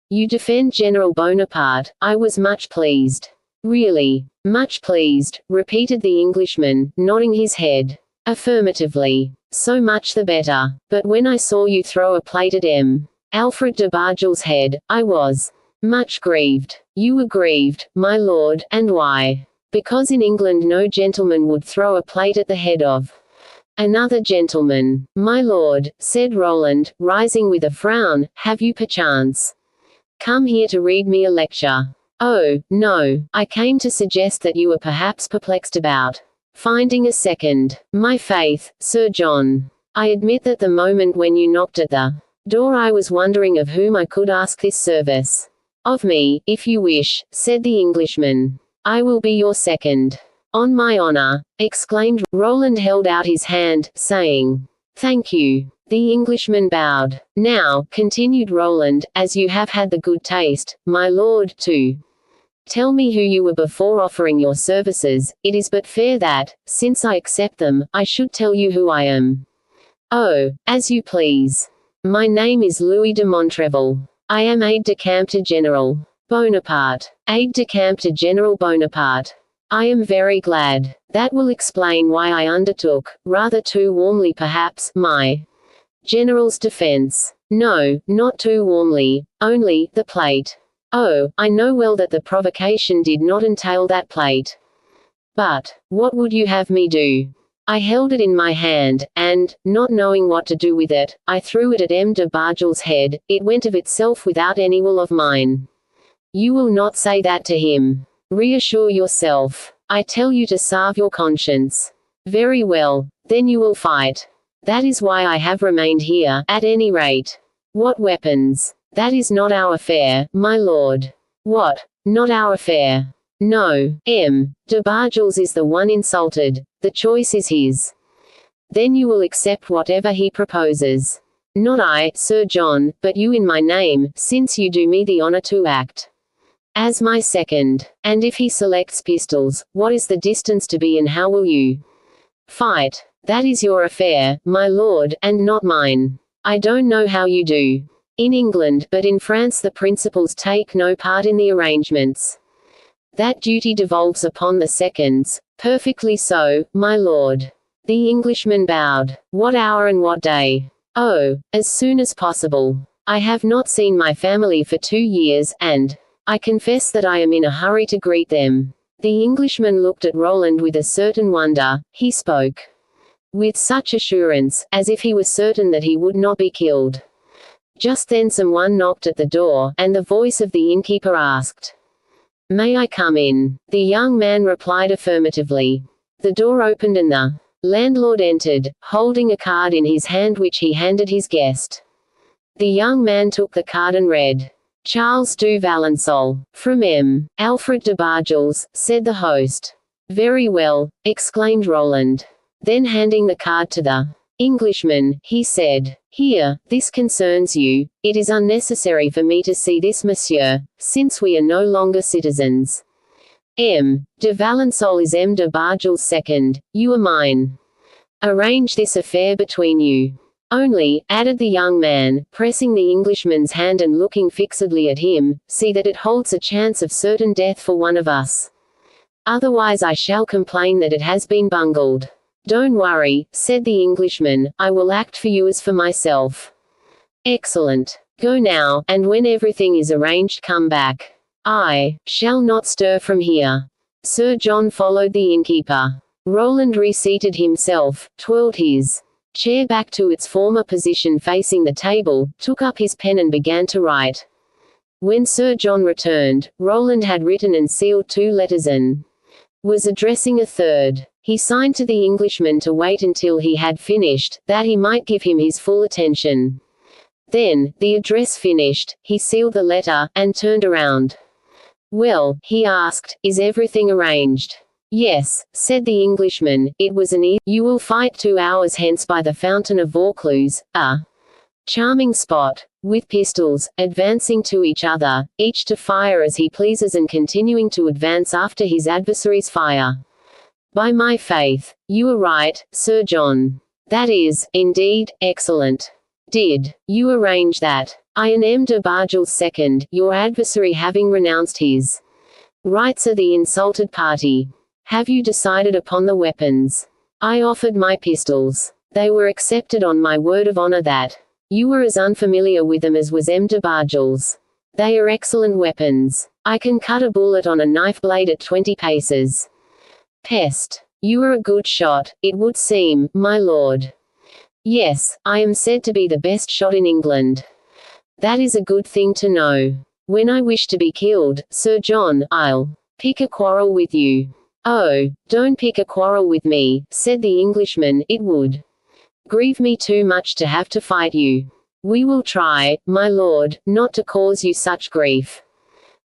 Speaker 1: you defend General Bonaparte, I was much pleased. Really, much pleased, repeated the Englishman, nodding his head. Affirmatively. So much the better. But when I saw you throw a plate at M. Alfred de Bargel's head, I was much grieved. You were grieved, my lord, and why? Because in England no gentleman would throw a plate at the head of another gentleman. My lord, said Roland, rising with a frown, have you perchance come here to read me a lecture? Oh, no, I came to suggest that you were perhaps perplexed about finding a second. My faith, Sir John. I admit that the moment when you knocked at the door I was wondering of whom I could ask this service. Of me, if you wish, said the Englishman. I will be your second. On my honor, exclaimed Roland held out his hand, saying, Thank you. The Englishman bowed. Now, continued Roland, as you have had the good taste, my lord, to tell me who you were before offering your services, it is but fair that, since I accept them, I should tell you who I am. Oh, as you please. My name is Louis de Montrevel. I am aide-de-camp to General Bonaparte. Aide-de-camp to General Bonaparte. I am very glad. That will explain why I undertook, rather too warmly perhaps, my general's defense. No, not too warmly, only, the plate. Oh, I know well that the provocation did not entail that plate. But, what would you have me do? I held it in my hand, and, not knowing what to do with it, I threw it at M. de Bargel's head. It went of itself without any will of mine. You will not say that to him. Reassure yourself. I tell you to salve your conscience. Very well, then you will fight. That is why I have remained here, at any rate. What weapons? That is not our affair, my lord. What? Not our affair? No, M. de Bargel's is the one insulted. The choice is his. Then you will accept whatever he proposes. Not I, Sir John, but you in my name, since you do me the honor to act as my second. And if he selects pistols, what is the distance to be and how will you fight? That is your affair, my lord, and not mine. I don't know how you do in England, but in France the principals take no part in the arrangements. That duty devolves upon the seconds. Perfectly so, my lord. The Englishman bowed. What hour and what day? Oh, as soon as possible. I have not seen my family for 2 years, and I confess that I am in a hurry to greet them. The Englishman looked at Roland with a certain wonder. He spoke with such assurance, as if he was certain that he would not be killed. Just then someone knocked at the door, and the voice of the innkeeper asked, "May I come in?" The young man replied affirmatively. The door opened and the landlord entered, holding a card in his hand which he handed his guest. The young man took the card and read, "Charles du Valensole, from M. Alfred de Bargel's," said the host. "Very well," exclaimed Roland. Then handing the card to the Englishman, he said, "Here, this concerns you. It is unnecessary for me to see this, monsieur, since we are no longer citizens. M. de Valensole is M. de Bargel's second. You are mine. Arrange this affair between you. Only," added the young man, pressing the Englishman's hand and looking fixedly at him, "see that it holds a chance of certain death for one of us. Otherwise I shall complain that it has been bungled." "Don't worry," said the Englishman, "I will act for you as for myself." "Excellent. Go now, and when everything is arranged come back. I shall not stir from here." Sir John followed the innkeeper. Roland reseated himself, twirled his chair back to its former position facing the table, took up his pen and began to write. When Sir John returned, Roland had written and sealed 2 letters and was addressing a third. He signed to the Englishman to wait until he had finished, that he might give him his full attention. Then, the address finished, he sealed the letter, and turned around. "Well," he asked, "is everything arranged?" "Yes," said the Englishman, "it was an easy. You will fight 2 hours hence by the fountain of Vaucluse, a charming spot, with pistols, advancing to each other, each to fire as he pleases and continuing to advance after his adversary's fire. By my faith, you are right, Sir John. That is, indeed, excellent. Did you arrange that? I am M. de Bargel's second, your adversary having renounced his rights are the insulted party. Have you decided upon the weapons? I offered my pistols. They were accepted on my word of honor that you were as unfamiliar with them as was M. de Bargel's. They are excellent weapons. I can cut a bullet on a knife blade at 20 paces. Peste. You are a good shot, it would seem, my lord. Yes, I am said to be the best shot in England. That is a good thing to know. When I wish to be killed, Sir John, I'll pick a quarrel with you. Oh, don't pick a quarrel with me, said the Englishman, it would grieve me too much to have to fight you. We will try, my lord, not to cause you such grief.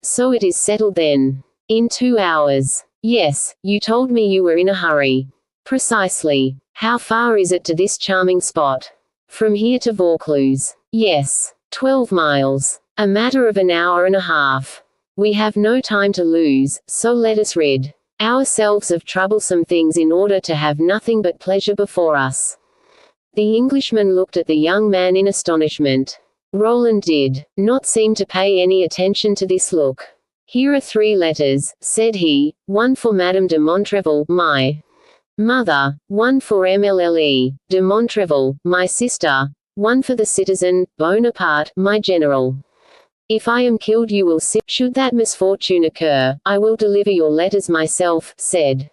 Speaker 1: So it is settled then. In 2 hours. Yes, you told me you were in a hurry. Precisely. How far is it to this charming spot? From here to Vaucluse. Yes. 12 miles. A matter of an hour and a half. We have no time to lose, so let us rid ourselves of troublesome things in order to have nothing but pleasure before us. The Englishman looked at the young man in astonishment. Roland did not seem to pay any attention to this look. Here are 3 letters, said he, one for Madame de Montrevel, my mother, one for Mlle. de Montrevel, my sister, one for the citizen, Bonaparte, my general. If I am killed you will see. Should that misfortune occur, I will deliver your letters myself, said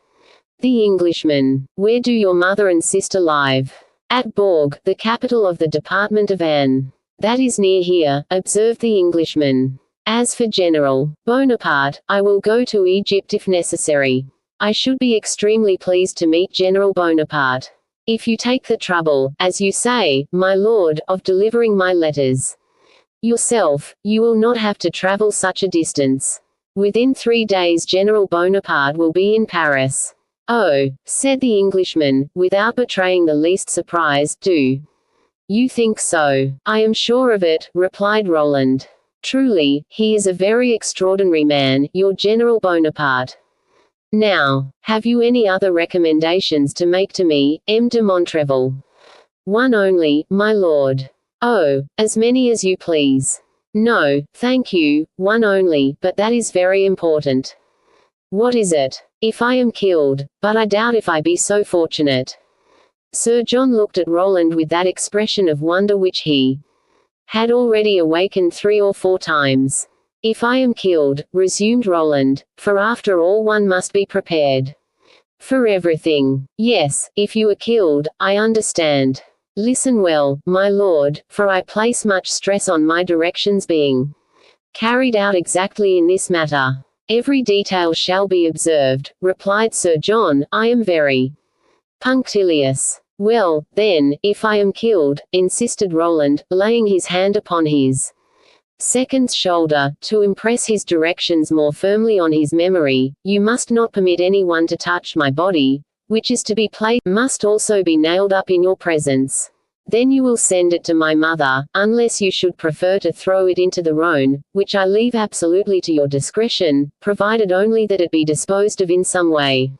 Speaker 1: the Englishman. Where do your mother and sister live? At Bourg, the capital of the department of Aisne. That is near here, observed the Englishman. As for General Bonaparte, I will go to Egypt if necessary. I should be extremely pleased to meet General Bonaparte. If you take the trouble, as you say, my lord, of delivering my letters yourself, you will not have to travel such a distance. Within 3 days General Bonaparte will be in Paris. Oh, said the Englishman, without betraying the least surprise, do you think so? I am sure of it, replied Roland. Truly, he is a very extraordinary man, your General Bonaparte. Now, have you any other recommendations to make to me, M. de Montrevel? One only, my lord. Oh, as many as you please. No, thank you, one only, but that is very important. What is it? If I am killed, but I doubt if I be so fortunate. Sir John looked at Roland with that expression of wonder which he had already awakened 3 or 4 times. If I am killed, resumed Roland, for after all one must be prepared for everything. Yes, if you are killed, I understand. Listen well, my lord, for I place much stress on my directions being carried out exactly in this matter. Every detail shall be observed, replied Sir John. I am very punctilious. Well, then, if I am killed, insisted Roland, laying his hand upon his second's shoulder, to impress his directions more firmly on his memory, you must not permit anyone to touch my body, which is to be placed, must also be nailed up in your presence. Then you will send it to my mother, unless you should prefer to throw it into the Rhone, which I leave absolutely to your discretion, provided only that it be disposed of in some way.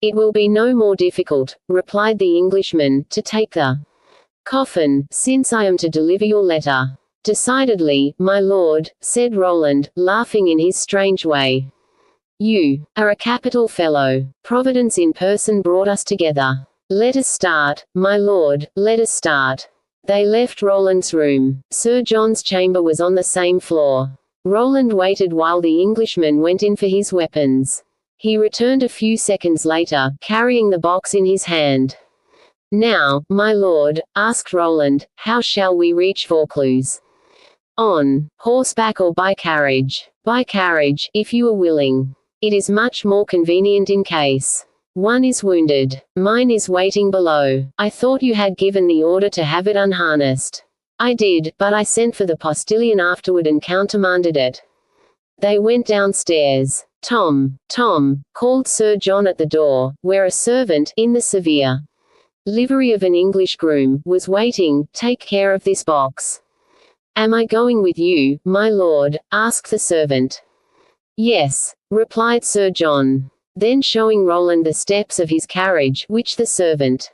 Speaker 1: It will be no more difficult, replied the Englishman, to take the coffin, since I am to deliver your letter. Decidedly, my lord, said Roland, laughing in his strange way. You are a capital fellow. Providence in person brought us together. Let us start, my lord, let us start. They left Roland's room. Sir John's chamber was on the same floor. Roland waited while the Englishman went in for his weapons. He returned a few seconds later, carrying the box in his hand. Now, my lord, asked Roland, how shall we reach Vaucluse? On horseback or by carriage? By carriage, if you are willing. It is much more convenient in case one is wounded. Mine is waiting below. I thought you had given the order to have it unharnessed. I did, but I sent for the postilion afterward and countermanded it. They went downstairs. Tom, Tom, called Sir John at the door, where a servant, in the severe livery of an English groom, was waiting. Take care of this box. Am I going with you, my lord? Asked the servant. Yes, replied Sir John. Then showing Roland the steps of his carriage, which the servant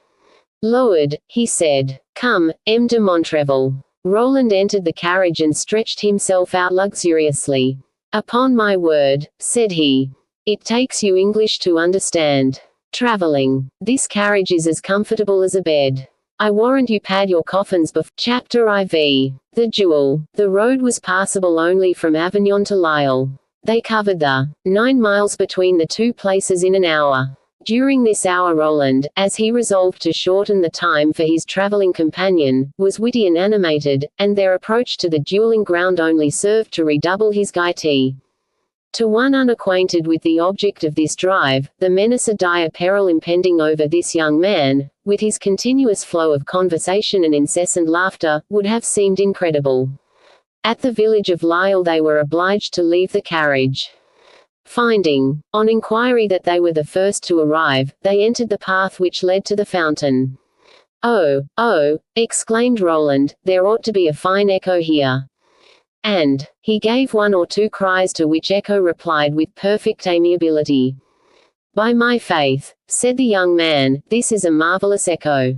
Speaker 1: lowered, he said, Come, M. de Montrevel. Roland entered the carriage and stretched himself out luxuriously. Upon my word, said he. It takes you English to understand traveling. This carriage is as comfortable as a bed. I warrant you pad your coffins before. Chapter IV. The Duel. The road was passable only from Avignon to Lille. They covered the 9 miles between the 2 places in an hour. During this hour Roland, as he resolved to shorten the time for his traveling companion, was witty and animated, and their approach to the dueling ground only served to redouble his gaiety. To one unacquainted with the object of this drive, the menace of dire peril impending over this young man, with his continuous flow of conversation and incessant laughter, would have seemed incredible. At the village of Lille they were obliged to leave the carriage. Finding, on inquiry, that they were the first to arrive, they entered the path which led to the fountain. "Oh, oh," exclaimed Roland, "there ought to be a fine echo here." And he gave one or two cries, to which Echo replied with perfect amiability. "By my faith," said the young man, "this is a marvelous echo.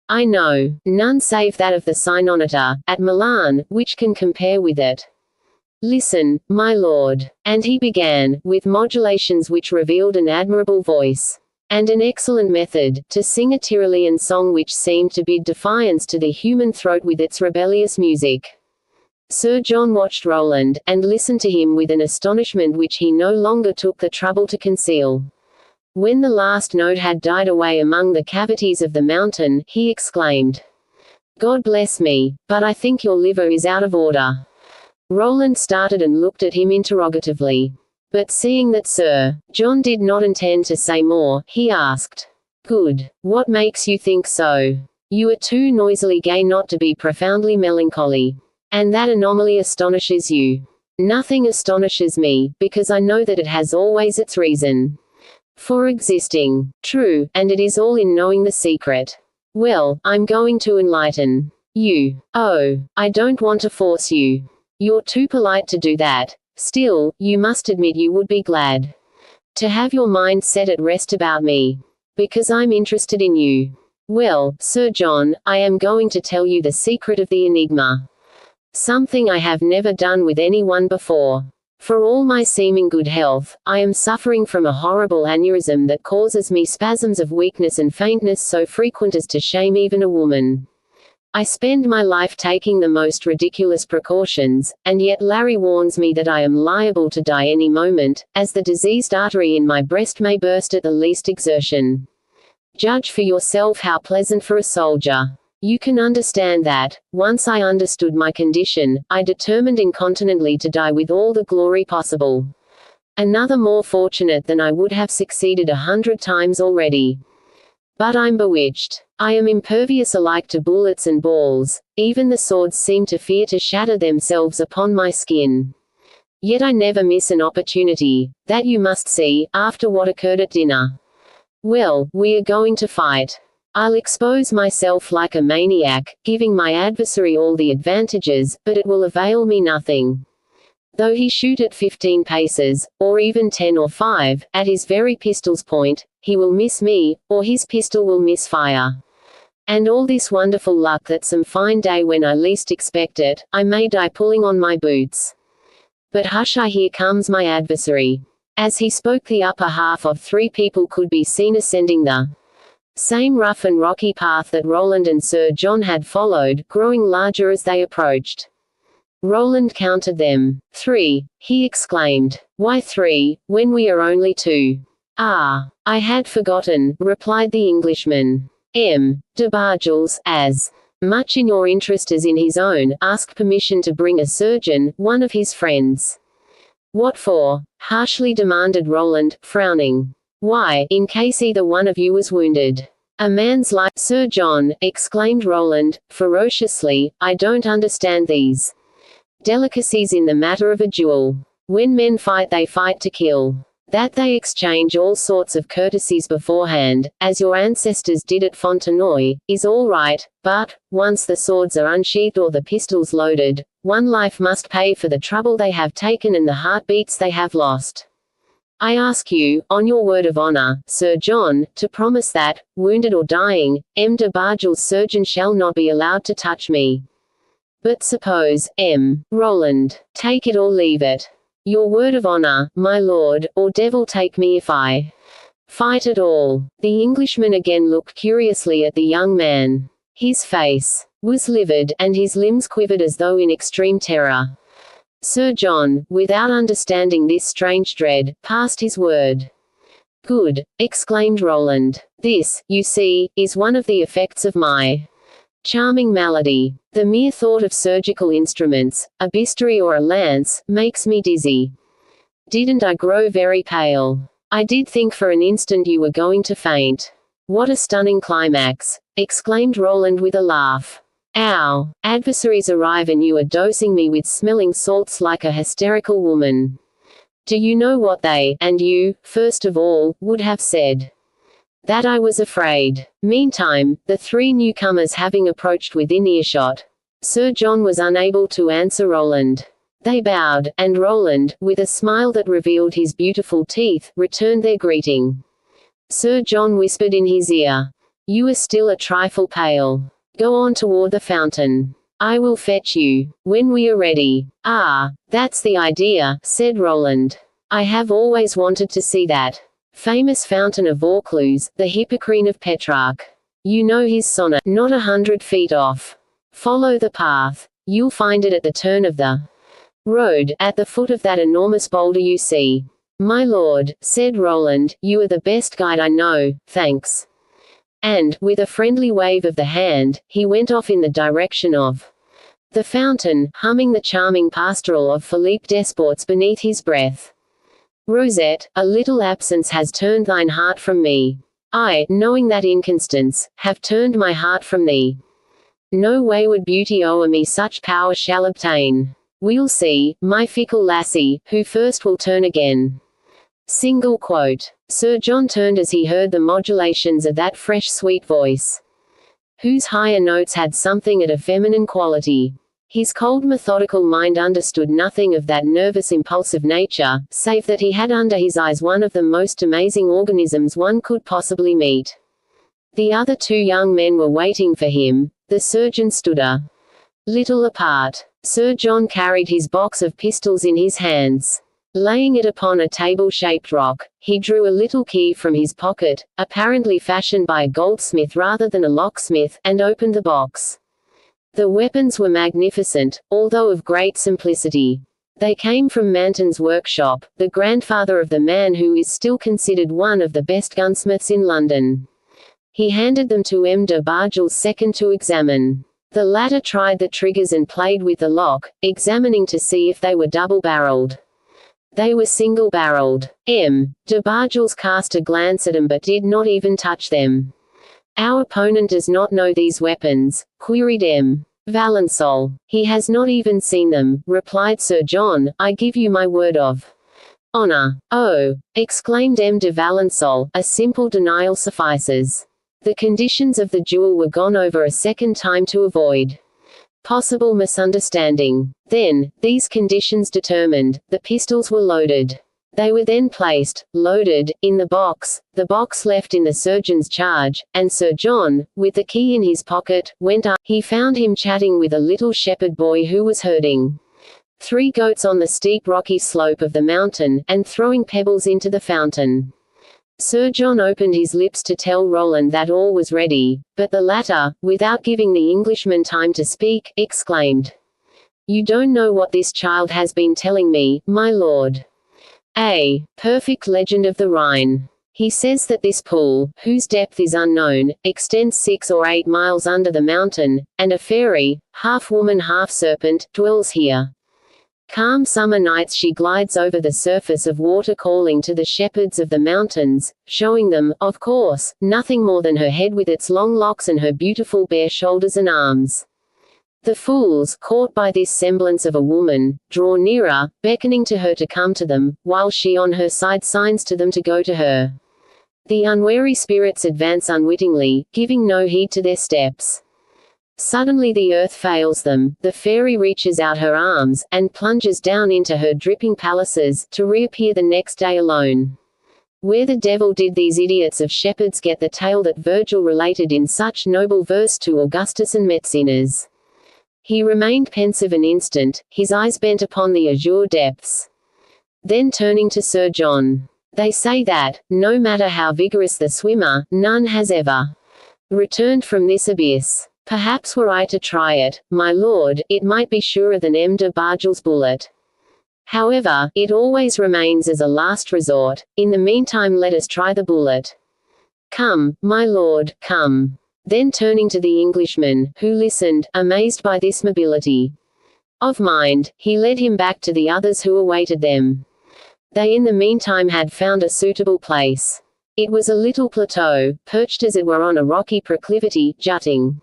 Speaker 1: I know none save that of the Sinonetta, at Milan, which can compare with it. Listen, my lord." And he began, with modulations which revealed an admirable voice, and an excellent method, to sing a Tyrolean song which seemed to bid defiance to the human throat with its rebellious music. Sir John watched Roland, and listened to him with an astonishment which he no longer took the trouble to conceal. When the last note had died away among the cavities of the mountain, he exclaimed, "God bless me, but I think your liver is out of order." Roland started and looked at him interrogatively. But seeing that Sir John did not intend to say more, he asked, "Good. What makes you think so? You are too noisily gay not to be profoundly melancholy. And that anomaly astonishes you." "Nothing astonishes me, because I know that it has always its reason for existing. True, and it is all in knowing the secret. Well, I'm going to enlighten you. Oh, I don't want to force you. You're too polite to do that. Still, you must admit you would be glad to have your mind set at rest about me. Because I'm interested in you. Well, Sir John, I am going to tell you the secret of the enigma. Something I have never done with anyone before. For all my seeming good health, I am suffering from a horrible aneurysm that causes me spasms of weakness and faintness so frequent as to shame even a woman. I spend my life taking the most ridiculous precautions, and yet Larry warns me that I am liable to die any moment, as the diseased artery in my breast may burst at the least exertion. Judge for yourself how pleasant for a soldier. You can understand that, once I understood my condition, I determined incontinently to die with all the glory possible. Another more fortunate than I would have succeeded 100 times already. But I'm bewitched. I am impervious alike to bullets and balls, even the swords seem to fear to shatter themselves upon my skin. Yet I never miss an opportunity, that you must see, after what occurred at dinner. Well, we are going to fight. I'll expose myself like a maniac, giving my adversary all the advantages, but it will avail me nothing. Though he shoot at 15 paces, or even 10 or 5, at his very pistol's point, he will miss me, or his pistol will miss fire. And all this wonderful luck that some fine day when I least expect it, I may die pulling on my boots. But hush, here comes my adversary. As he spoke, the upper half of 3 people could be seen ascending the same rough and rocky path that Roland and Sir John had followed, growing larger as they approached. Roland counted them. 3, he exclaimed. "Why 3, when we are only 2? "Ah, I had forgotten," replied the Englishman. De Bargels, as much in your interest as in his own, asked permission to bring a surgeon, one of his friends. "What for?" harshly demanded Roland, frowning. "Why, in case either one of you was wounded. A man's life—" "Sir John," exclaimed Roland, ferociously, "I don't understand these delicacies in the matter of a duel. When men fight they fight to kill. That they exchange all sorts of courtesies beforehand, as your ancestors did at Fontenoy, is all right, but, once the swords are unsheathed or the pistols loaded, one life must pay for the trouble they have taken and the heartbeats they have lost. I ask you, on your word of honor, Sir John, to promise that, wounded or dying, de Bargel's surgeon shall not be allowed to touch me." "But suppose, Roland, take it or leave it." "Your word of honor, my lord, or devil take me if I fight at all." The Englishman again looked curiously at the young man. His face was livid, and his limbs quivered as though in extreme terror. Sir John, without understanding this strange dread, passed his word. "Good," exclaimed Roland. "This, you see, is one of the effects of my charming malady. The mere thought of surgical instruments, a bistoury or a lance, makes me dizzy. Didn't I grow very pale? I did think for an instant you were going to faint." "What a stunning climax!" exclaimed Roland with a laugh. "Our adversaries arrive and you are dosing me with smelling salts like a hysterical woman. Do you know what they, and you, first of all, would have said? That I was afraid. Meantime, the three newcomers having approached within earshot, Sir John was unable to answer Roland. They bowed, and Roland, with a smile that revealed his beautiful teeth, returned their greeting. Sir John whispered in his ear, "You are still a trifle pale. Go on toward the fountain. I will fetch you, when we are ready." "Ah, that's the idea," said Roland. "I have always wanted to see that famous fountain of Vaucluse, the Hippocrene of Petrarch. You know his sonnet, not 100 feet off. Follow the path. You'll find it at the turn of the road, at the foot of that enormous boulder you see." "My lord," said Roland, "you are the best guide I know, thanks." And, with a friendly wave of the hand, he went off in the direction of the fountain, humming the charming pastoral of Philippe Desportes beneath his breath. "Rosette, a little absence has turned thine heart from me. I, knowing that inconstance, have turned my heart from thee. No wayward beauty o'er me such power shall obtain. We'll see, my fickle lassie, who first will turn again." Single quote. Sir John turned as he heard the modulations of that fresh sweet voice, whose higher notes had something of a feminine quality. His cold methodical mind understood nothing of that nervous impulsive nature, save that he had under his eyes one of the most amazing organisms one could possibly meet. The other two young men were waiting for him. The surgeon stood a little apart. Sir John carried his box of pistols in his hands. Laying it upon a table-shaped rock, he drew a little key from his pocket, apparently fashioned by a goldsmith rather than a locksmith, and opened the box. The weapons were magnificent, although of great simplicity. They came from Manton's workshop, the grandfather of the man who is still considered one of the best gunsmiths in London. He handed them to M. de Bargel's second to examine. The latter tried the triggers and played with the lock, examining to see if they were double-barreled. They were single-barreled. M. de Bargel's cast a glance at them but did not even touch them. "Our opponent does not know these weapons?" queried M. Valençol. "He has not even seen them," replied Sir John. "I give you my word of honor." "Oh!" exclaimed M. de Valençol, "a simple denial suffices." The conditions of the duel were gone over a second time to avoid possible misunderstanding. Then, these conditions determined, the pistols were loaded. They were then placed, loaded, in the box left in the surgeon's charge, and Sir John, with the key in his pocket, went up. He found him chatting with a little shepherd boy who was herding 3 goats on the steep rocky slope of the mountain, and throwing pebbles into the fountain. Sir John opened his lips to tell Roland that all was ready, but the latter, without giving the Englishman time to speak, exclaimed, "You don't know what this child has been telling me, my lord. A perfect legend of the Rhine. He says that this pool, whose depth is unknown, extends 6 or 8 miles under the mountain, and a fairy, half woman half serpent, dwells here. Calm summer nights she glides over the surface of water calling to the shepherds of the mountains, showing them, of course, nothing more than her head with its long locks and her beautiful bare shoulders and arms. The fools, caught by this semblance of a woman, draw nearer, beckoning to her to come to them, while she on her side signs to them to go to her. The unwary spirits advance unwittingly, giving no heed to their steps. Suddenly the earth fails them, the fairy reaches out her arms, and plunges down into her dripping palaces, to reappear the next day alone. Where the devil did these idiots of shepherds get the tale that Virgil related in such noble verse to Augustus and Metzinus?" He remained pensive an instant, his eyes bent upon the azure depths. Then turning to Sir John, "They say that, no matter how vigorous the swimmer, none has ever returned from this abyss. Perhaps were I to try it, my lord, it might be surer than M. de Bargel's bullet. However, it always remains as a last resort. In the meantime let us try the bullet. Come, my lord, come." Then turning to the Englishman, who listened, amazed by this mobility of mind, he led him back to the others who awaited them. They in the meantime had found a suitable place. It was a little plateau, perched as it were on a rocky proclivity, jutting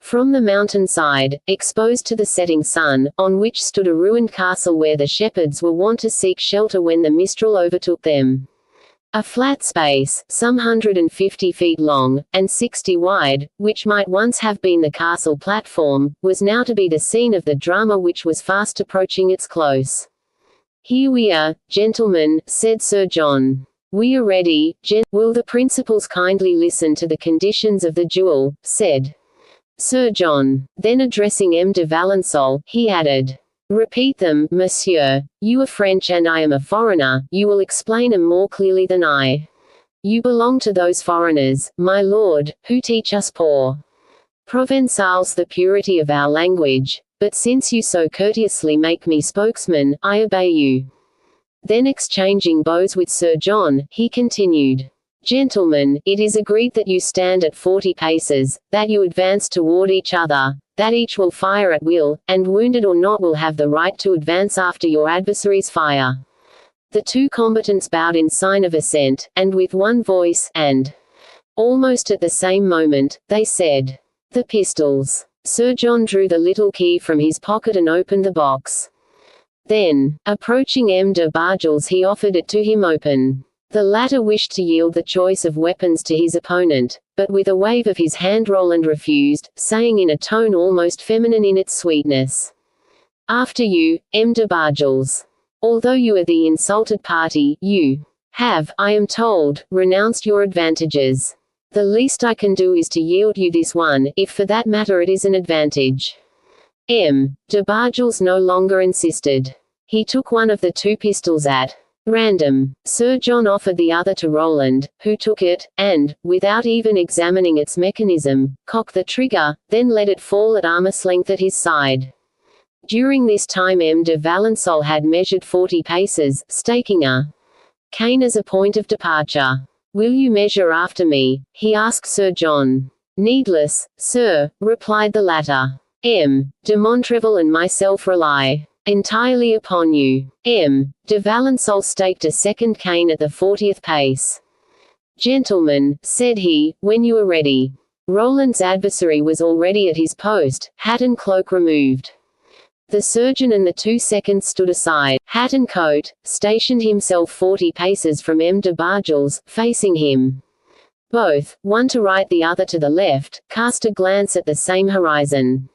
Speaker 1: From the mountainside, exposed to the setting sun, on which stood a ruined castle where the shepherds were wont to seek shelter when the mistral overtook them. A flat space, some 150 feet long, and 60 wide, which might once have been the castle platform, was now to be the scene of the drama which was fast approaching its close. "Here we are, gentlemen," said Sir John. "We are ready, Will the principals kindly listen to the conditions of the duel," said Sir John. Then addressing M. de Valençol, he added, "Repeat them, monsieur. You are French and I am a foreigner, you will explain them more clearly than I. You belong to those foreigners, my lord, who teach us poor Provençals the purity of our language, but since you so courteously make me spokesman, I obey you." Then exchanging bows with Sir John, he continued, "Gentlemen, it is agreed that you stand at 40 paces, that you advance toward each other, that each will fire at will, and wounded or not will have the right to advance after your adversary's fire." The two combatants bowed in sign of assent, and with one voice, and almost at the same moment, they said, "The pistols." Sir John drew the little key from his pocket and opened the box. Then, approaching M. de Bargels, he offered it to him open. The latter wished to yield the choice of weapons to his opponent, but with a wave of his hand Roland refused, saying in a tone almost feminine in its sweetness, "After you, M. de Bargels. Although you are the insulted party, you have, I am told, renounced your advantages. The least I can do is to yield you this one, if for that matter it is an advantage." M. de Bargels no longer insisted. He took one of the two pistols at random. Sir John offered the other to Roland, who took it, and, without even examining its mechanism, cocked the trigger, then let it fall at arm's length at his side. During this time M. de Valençol had measured 40 paces, staking a cane as a point of departure. "Will you measure after me?" he asked Sir John. "Needless, sir," replied the latter. "M. de Montrevel and myself rely entirely upon you." M. de Valençol staked a second cane at the 40th pace. "Gentlemen," said he, "when you are ready." Roland's adversary was already at his post, hat and cloak removed. The surgeon and the two seconds stood aside, hat and coat, stationed himself 40 paces from M. de Bargels, facing him. Both, one to right the other to the left, cast a glance at the same horizon.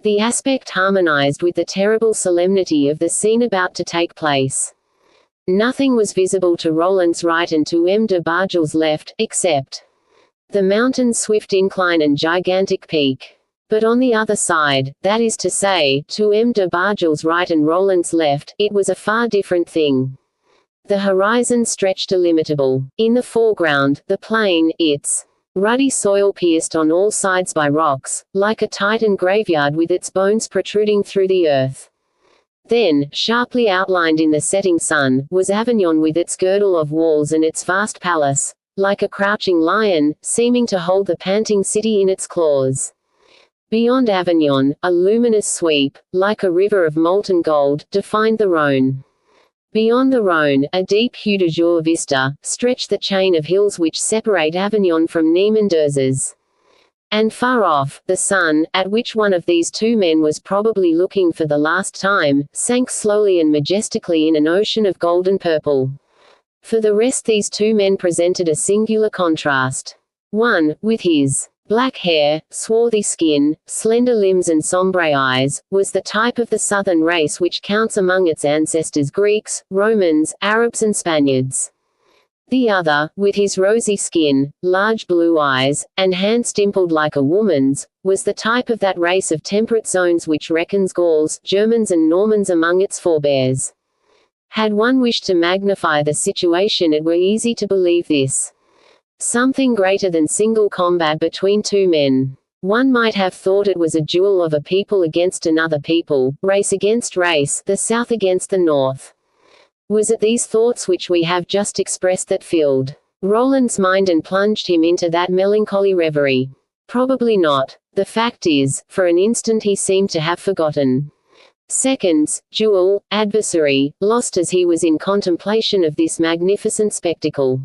Speaker 1: The aspect harmonized with the terrible solemnity of the scene about to take place. Nothing was visible to Roland's right and to M. de Bargels' left, except the mountain's swift incline and gigantic peak. But on the other side, that is to say, to M. de Bargels' right and Roland's left, it was a far different thing. The horizon stretched illimitable. In the foreground, the plain, its ruddy soil pierced on all sides by rocks, like a Titan graveyard with its bones protruding through the earth. Then, sharply outlined in the setting sun, was Avignon with its girdle of walls and its vast palace, like a crouching lion, seeming to hold the panting city in its claws. Beyond Avignon, a luminous sweep, like a river of molten gold, defined the Rhône. Beyond the Rhône, a deep-hued azure vista, stretched the chain of hills which separate Avignon from Nîmes and Derzes. And far off, the sun, at which one of these two men was probably looking for the last time, sank slowly and majestically in an ocean of gold and purple. For the rest, these two men presented a singular contrast. One, with his black hair, swarthy skin, slender limbs and sombre eyes, was the type of the southern race which counts among its ancestors Greeks, Romans, Arabs and Spaniards. The other, with his rosy skin, large blue eyes, and hands dimpled like a woman's, was the type of that race of temperate zones which reckons Gauls, Germans and Normans among its forebears. Had one wished to magnify the situation, it were easy to believe this. Something greater than single combat between two men. One might have thought it was a duel of a people against another people, race against race, the South against the North. Was it these thoughts which we have just expressed that filled Roland's mind and plunged him into that melancholy reverie? Probably not. The fact is, for an instant he seemed to have forgotten seconds, duel, adversary, lost as he was in contemplation of this magnificent spectacle.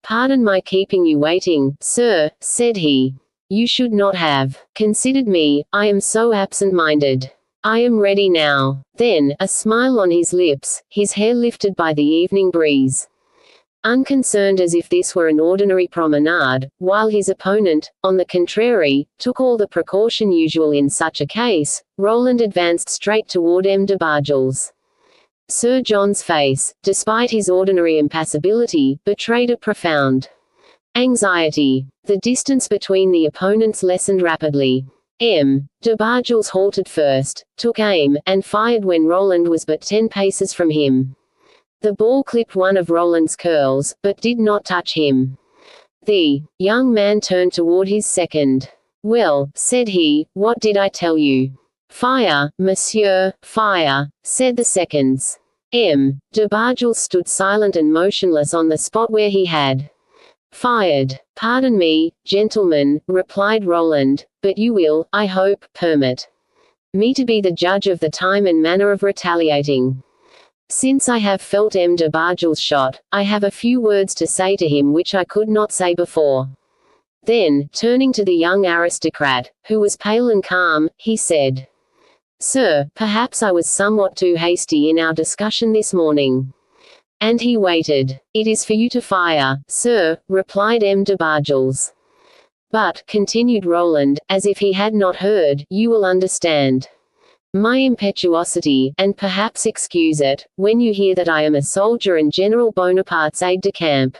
Speaker 1: "Pardon my keeping you waiting, sir," said he. You should not have considered me, I am so absent-minded. I am ready now. Then, a smile on his lips, his hair lifted by the evening breeze. Unconcerned as if this were an ordinary promenade, while his opponent, on the contrary, took all the precaution usual in such a case, Roland advanced straight toward M. de Bargels. Sir John's face, despite his ordinary impassibility, betrayed a profound anxiety. The distance between the opponents lessened rapidly. M. de Bargels halted first, took aim, and fired when Roland was but 10 paces from him. The ball clipped one of Roland's curls, but did not touch him. The young man turned toward his second. "Well," said he, "what did I tell you?" "Fire, monsieur, fire," said the seconds. M. de Bargels stood silent and motionless on the spot where he had fired. "Pardon me, gentlemen," replied Roland, "but you will, I hope, permit me to be the judge of the time and manner of retaliating. Since I have felt M. de Bargels' shot, I have a few words to say to him which I could not say before." Then, turning to the young aristocrat, who was pale and calm, he said, "Sir, perhaps I was somewhat too hasty in our discussion this morning." And he waited. "It is for you to fire, sir," replied M. de Bargels. "But," continued Roland, as if he had not heard, "you will understand my impetuosity, and perhaps excuse it, when you hear that I am a soldier and General Bonaparte's aide-de-camp."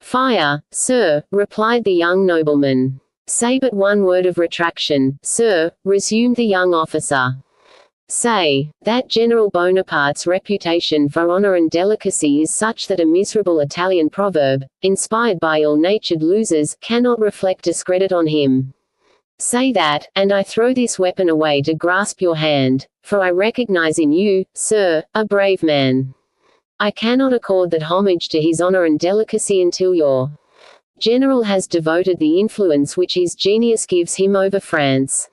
Speaker 1: "Fire, sir," replied the young nobleman. "Say but one word of retraction, sir," resumed the young officer. "Say that General Bonaparte's reputation for honor and delicacy is such that a miserable Italian proverb, inspired by ill-natured losers, cannot reflect discredit on him. Say that, and I throw this weapon away to grasp your hand, for I recognize in you, sir, a brave man. I cannot accord that homage to his honor and delicacy until your general has devoted the influence which his genius gives him over France,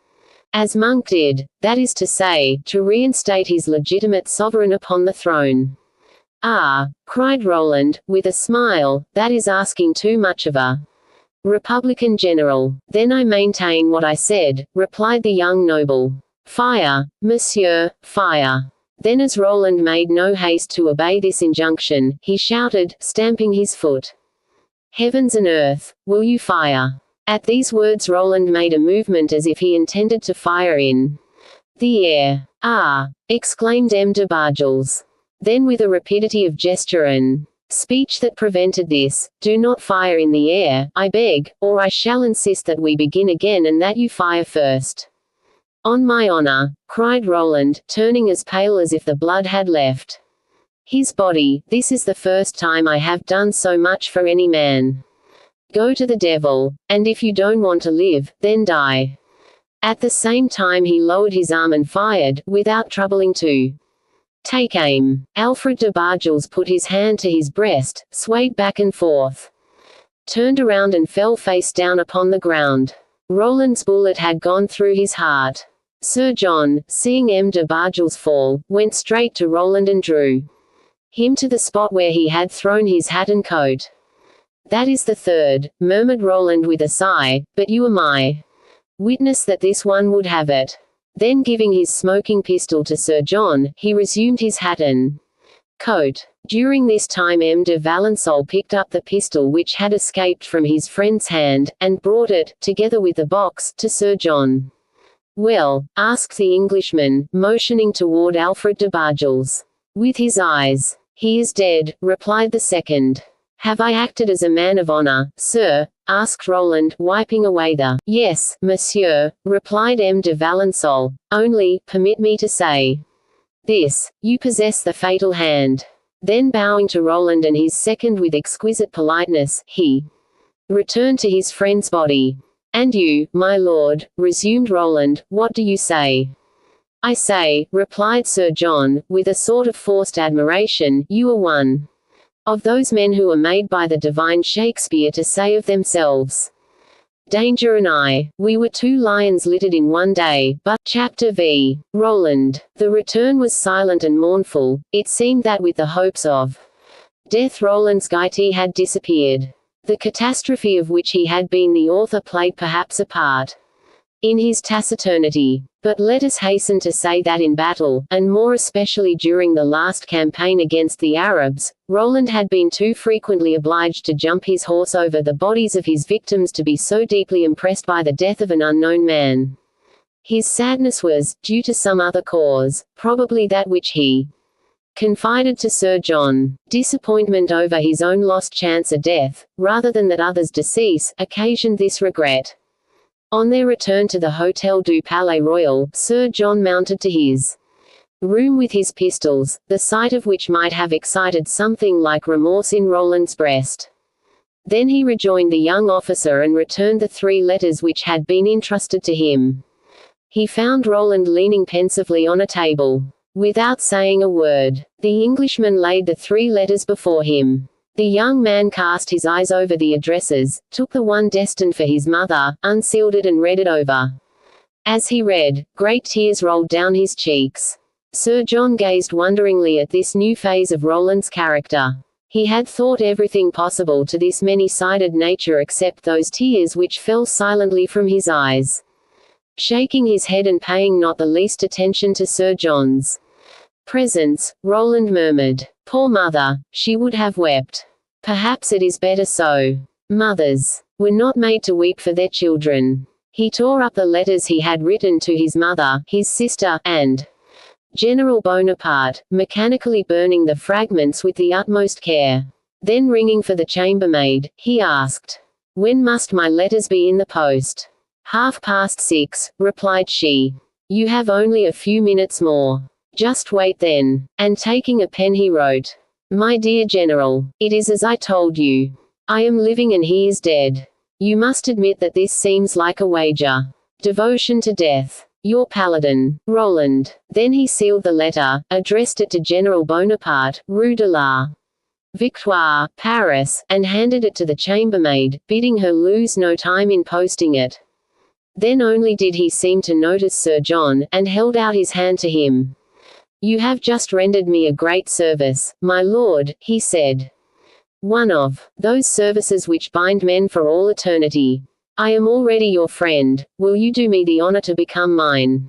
Speaker 1: as Monk did, that is to say, to reinstate his legitimate sovereign upon the throne." "Ah," cried Roland, with a smile, "that is asking too much of a Republican general." "Then I maintain what I said," replied the young noble. "Fire, monsieur, fire." Then, as Roland made no haste to obey this injunction, he shouted, stamping his foot, "Heavens and earth, will you fire?" At these words Roland made a movement as if he intended to fire in the air. "Ah!" exclaimed M. de Bargels. Then, with a rapidity of gesture and speech that prevented this, "Do not fire in the air, I beg, or I shall insist that we begin again and that you fire first." "On my honor," cried Roland, turning as pale as if the blood had left his body, "this is the first time I have done so much for any man. Go to the devil, and if you don't want to live, then die." At the same time he lowered his arm and fired, without troubling to take aim. Alfred de Bargels put his hand to his breast, swayed back and forth, turned around and fell face down upon the ground. Roland's bullet had gone through his heart. Sir John, seeing M. de Bargels fall, went straight to Roland and drew him to the spot where he had thrown his hat and coat. "That is the third," murmured Roland with a sigh, "but you are my witness that this one would have it." Then giving his smoking pistol to Sir John, he resumed his hat and coat. During this time M. de Valensole picked up the pistol which had escaped from his friend's hand, and brought it, together with the box, to Sir John. "Well?" asked the Englishman, motioning toward Alfred de Bargels with his eyes. "He is dead," replied the second. "Have I acted as a man of honor, sir?" asked Roland, wiping away the "Yes, monsieur," replied M. de Valensole, "only, permit me to say this, you possess the fatal hand." Then bowing to Roland and his second with exquisite politeness, he returned to his friend's body. "And you, my lord," resumed Roland, "what do you say?" "I say," replied Sir John, with a sort of forced admiration, "you are one of those men who are made by the divine Shakespeare to say of themselves, 'Danger and I, we were two lions littered in one day,' but Chapter v. Roland. The return was silent and mournful. It seemed that with the hopes of death Roland's gaiety had disappeared. The catastrophe of which he had been the author played perhaps a part in his taciturnity. But let us hasten to say that in battle, and more especially during the last campaign against the Arabs, Roland had been too frequently obliged to jump his horse over the bodies of his victims to be so deeply impressed by the death of an unknown man. His sadness was due to some other cause, probably that which he confided to Sir John. Disappointment over his own lost chance of death, rather than that others' decease, occasioned this regret. On their return to the Hôtel du Palais Royal, Sir John mounted to his room with his pistols, the sight of which might have excited something like remorse in Roland's breast. Then he rejoined the young officer and returned the 3 letters which had been entrusted to him. He found Roland leaning pensively on a table. Without saying a word, the Englishman laid the 3 letters before him. The young man cast his eyes over the addresses, took the one destined for his mother, unsealed it and read it over. As he read, great tears rolled down his cheeks. Sir John gazed wonderingly at this new phase of Roland's character. He had thought everything possible to this many-sided nature except those tears which fell silently from his eyes. Shaking his head and paying not the least attention to Sir John's presence, Roland murmured, "Poor mother, she would have wept. Perhaps it is better so. Mothers were not made to weep for their children." He tore up the letters he had written to his mother, his sister, and General Bonaparte, mechanically burning the fragments with the utmost care. Then ringing for the chambermaid, he asked, "When must my letters be in the post?" "6:30, replied she. "You have only a few minutes more. Just wait then." And taking a pen he wrote, "My dear General, it is as I told you. I am living and he is dead. You must admit that this seems like a wager. Devotion to death. Your paladin, Roland." Then he sealed the letter, addressed it to General Bonaparte, Rue de la Victoire, Paris, and handed it to the chambermaid, bidding her lose no time in posting it. Then only did he seem to notice Sir John, and held out his hand to him. "You have just rendered me a great service, my lord," he said. "One of those services which bind men for all eternity. I am already your friend. Will you do me the honor to become mine?"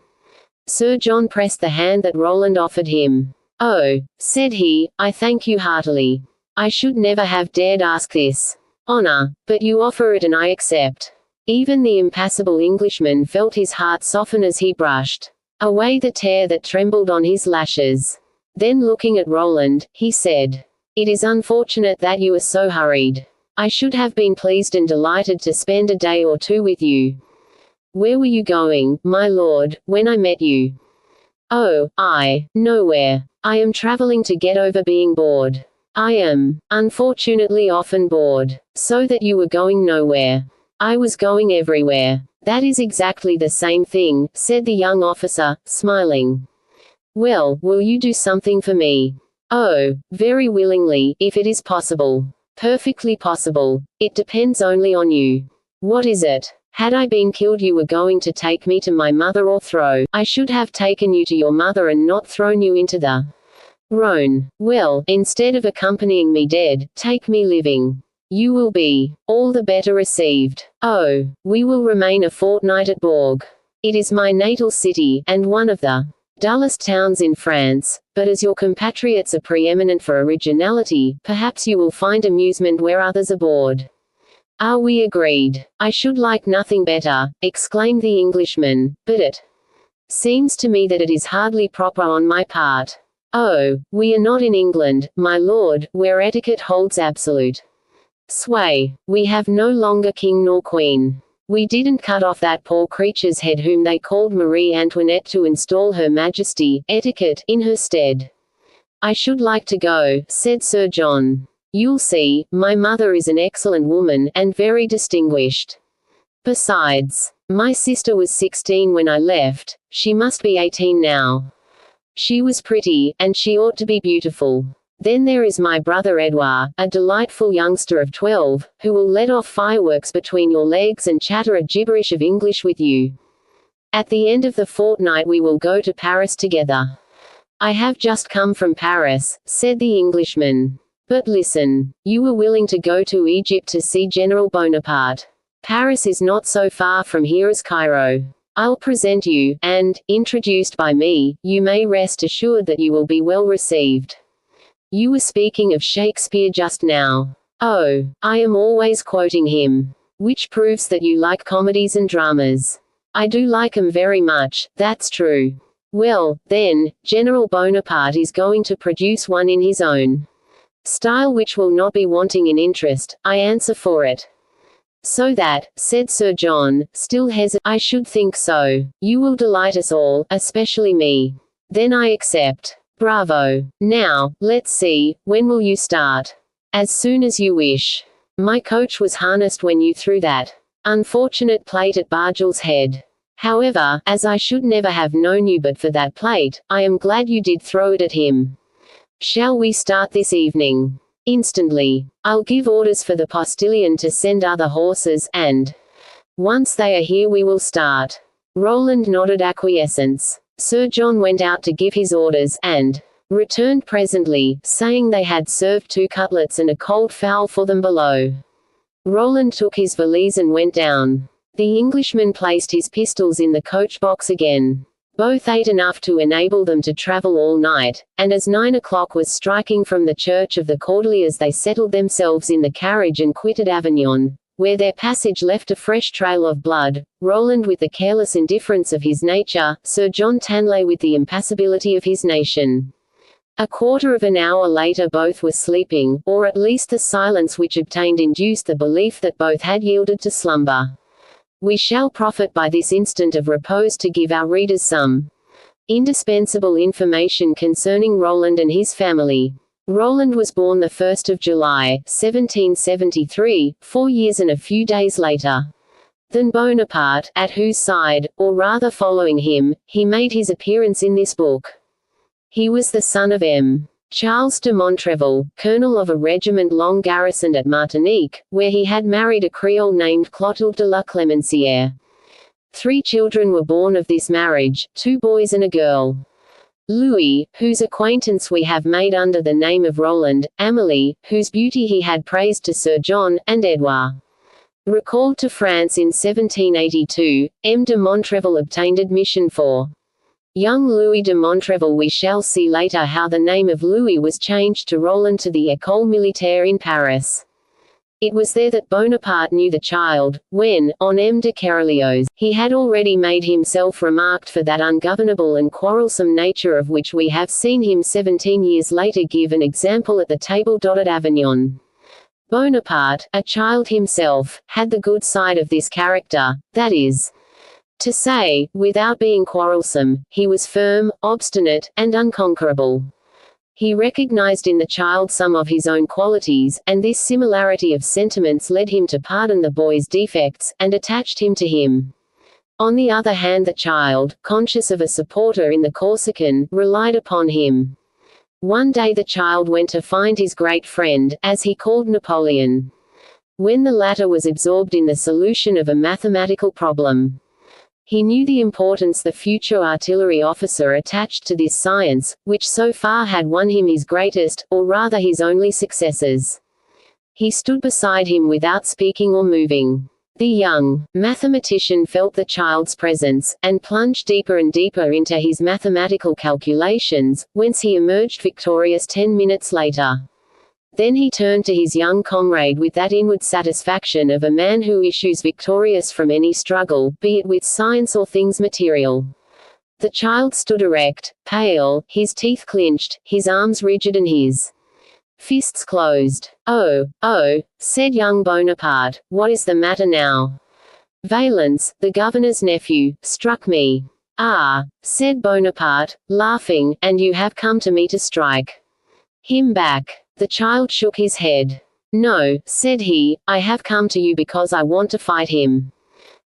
Speaker 1: Sir John pressed the hand that Roland offered him. "Oh," said he, "I thank you heartily. I should never have dared ask this honor, but you offer it and I accept." Even the impassible Englishman felt his heart soften as he brushed away the tear that trembled on his lashes. Then looking at Roland, he said, "It is unfortunate that you are so hurried. I should have been pleased and delighted to spend a day or 2 with you." "Where were you going, my lord, when I met you?" "Oh, nowhere. I am traveling to get over being bored. I am, unfortunately often bored. So that you were going nowhere." "I was going everywhere." "That is exactly the same thing," said the young officer, smiling. "Well, will you do something for me?" "Oh, very willingly, if it is possible." "Perfectly possible. It depends only on you." "What is it?" "Had I been killed you were going to take me to my mother or throw. I should have taken you to your mother and not thrown you into the Rhone. Well, instead of accompanying me dead, take me living. You will be all the better received. Oh, we will remain a fortnight at Bourg. It is my natal city, and one of the dullest towns in France, but as your compatriots are preeminent for originality, perhaps you will find amusement where others are bored." "Are we agreed?" "I should like nothing better," exclaimed the Englishman, "but it seems to me that it is hardly proper on my part." "Oh, we are not in England, my lord, where etiquette holds absolute sway. We have no longer king nor queen. We didn't cut off that poor creature's head whom they called Marie Antoinette to install Her Majesty, etiquette, in her stead." "I should like to go," said Sir John. "You'll see, my mother is an excellent woman, and very distinguished. Besides, my sister was 16 when I left. She must be 18 now. She was pretty, and she ought to be beautiful. Then there is my brother Edouard, a delightful youngster of 12, who will let off fireworks between your legs and chatter a gibberish of English with you. At the end of the fortnight we will go to Paris together." "I have just come from Paris," said the Englishman. But listen. You were willing to go to Egypt to see General Bonaparte. Paris is not so far from here as Cairo. I'll present you, and, introduced by me, you may rest assured that you will be well received. You were speaking of Shakespeare just now. Oh, I am always quoting him. Which proves that you like comedies and dramas. I do like 'em very much, that's true. Well, then, General Bonaparte is going to produce one in his own style which will not be wanting in interest, I answer for it. So that, said Sir John, still I should think so. You will delight us all, especially me. Then I accept. Bravo. Now, let's see, when will you start? As soon as you wish. My coach was harnessed when you threw that unfortunate plate at Bargel's head. However, as I should never have known you but for that plate, I am glad you did throw it at him. Shall we start this evening? Instantly. I'll give orders for the postilion to send other horses, and once they are here we will start. Roland nodded acquiescence. Sir John went out to give his orders, and returned presently, saying they had served 2 cutlets and a cold fowl for them below. Roland took his valise and went down. The Englishman placed his pistols in the coach box again. Both ate enough to enable them to travel all night, and as 9 o'clock was striking from the church of the Cordeliers they settled themselves in the carriage and quitted Avignon, where their passage left a fresh trail of blood, Roland with the careless indifference of his nature, Sir John Tanley with the impassibility of his nation. A quarter of an hour later both were sleeping, or at least the silence which obtained induced the belief that both had yielded to slumber. We shall profit by this instant of repose to give our readers some indispensable information concerning Roland and his family. Roland was born the 1st of July, 1773, 4 years and a few days later than Bonaparte, at whose side, or rather following him, he made his appearance in this book. He was the son of M. Charles de Montrevel, colonel of a regiment long garrisoned at Martinique, where he had married a Creole named Clotilde de la Clemencière. 3 children were born of this marriage, 2 boys and a girl. Louis, whose acquaintance we have made under the name of Roland, Amélie, whose beauty he had praised to Sir John, and Edouard. Recalled to France in 1782, M. de Montrevel obtained admission for young Louis de Montrevel. We shall see later how the name of Louis was changed to Roland to the École Militaire in Paris. It was there that Bonaparte knew the child, when, on M. de Keralios, he had already made himself remarked for that ungovernable and quarrelsome nature of which we have seen him 17 years later give an example at the table d'hôte at Avignon. Bonaparte, a child himself, had the good side of this character, that is to say, without being quarrelsome, he was firm, obstinate, and unconquerable. He recognized in the child some of his own qualities, and this similarity of sentiments led him to pardon the boy's defects, and attached him to him. On the other hand, the child, conscious of a supporter in the Corsican, relied upon him. One day the child went to find his great friend, as he called Napoleon, when the latter was absorbed in the solution of a mathematical problem. He knew the importance the future artillery officer attached to this science, which so far had won him his greatest, or rather his only successes. He stood beside him without speaking or moving. The young mathematician felt the child's presence, and plunged deeper and deeper into his mathematical calculations, whence he emerged victorious 10 minutes later. Then he turned to his young comrade with that inward satisfaction of a man who issues victorious from any struggle, be it with science or things material. The child stood erect, pale, his teeth clenched, his arms rigid and his fists closed. "Oh, oh," said young Bonaparte, "what is the matter now?" "Valence, the governor's nephew, struck me." "Ah," said Bonaparte, laughing, "and you have come to me to strike him back." The child shook his head. "No," said he, "I have come to you because I want to fight him."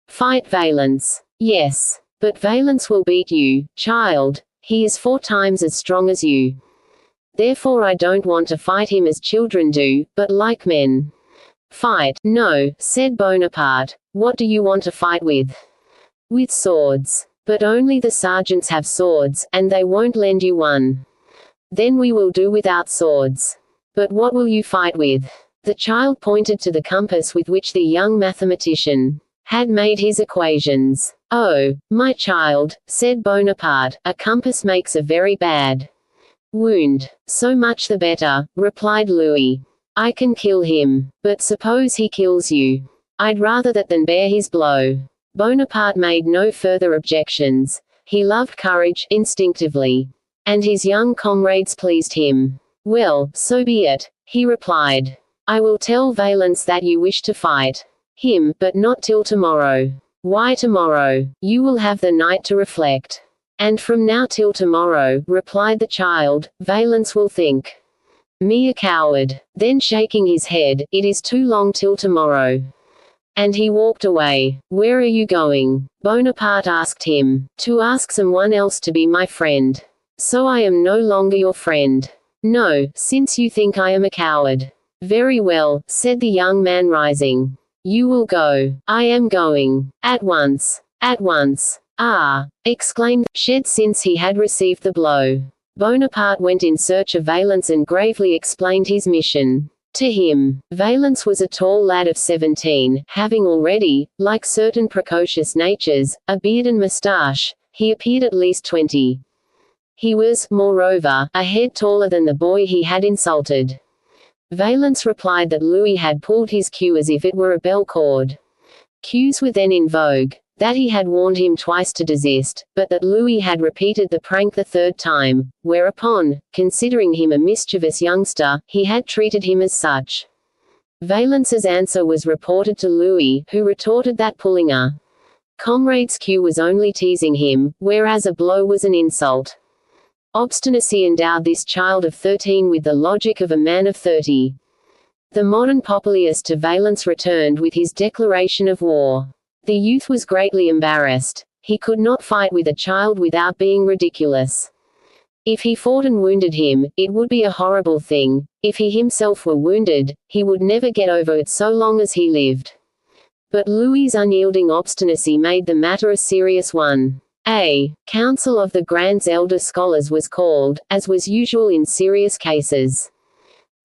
Speaker 1: "Fight Valence?" "Yes. But Valence will beat you, child. He is 4 times as strong as you. Therefore I don't want to fight him as children do, but like men." "Fight? No," said Bonaparte. "What do you want to fight with?" "With swords. But only the sergeants have swords, and they won't lend you one." "Then we will do without swords." But what will you fight with? The child pointed to the compass with which the young mathematician had made his equations. Oh, my child, said Bonaparte, a compass makes a very bad wound. So much the better, replied Louis. I can kill him. But suppose he kills you. I'd rather that than bear his blow. Bonaparte made no further objections. He loved courage, instinctively. And his young comrades pleased him. Well, so be it, he replied. I will tell Valence that you wish to fight him, but not till tomorrow. Why tomorrow? You will have the night to reflect. And from now till tomorrow, replied the child, Valence will think me a coward. Then shaking his head, it is too long till tomorrow. And he walked away. Where are you going? Bonaparte asked him. To ask someone else to be my friend. So I am no longer your friend. No, since you think I am a coward. Very well, said the young man rising. You will go. I am going. At once. At once. Ah! Exclaimed Shed since he had received the blow. Bonaparte went in search of Valence and gravely explained his mission to him. Valence was a tall lad of 17, having already, like certain precocious natures, a beard and moustache. He appeared at least 20. He was, moreover, a head taller than the boy he had insulted. Valence replied that Louis had pulled his cue as if it were a bell cord. Cues were then in vogue, that he had warned him twice to desist, but that Louis had repeated the prank the third time, whereupon, considering him a mischievous youngster, he had treated him as such. Valence's answer was reported to Louis, who retorted that pulling a comrade's cue was only teasing him, whereas a blow was an insult. Obstinacy endowed this child of 13 with the logic of a man of 30. The modern populist to Valence returned with his declaration of war. The youth was greatly embarrassed. He could not fight with a child without being ridiculous. If he fought and wounded him, it would be a horrible thing. If he himself were wounded, he would never get over it so long as he lived. But Louis's unyielding obstinacy made the matter a serious one. A council of the Grand's elder scholars was called, as was usual in serious cases.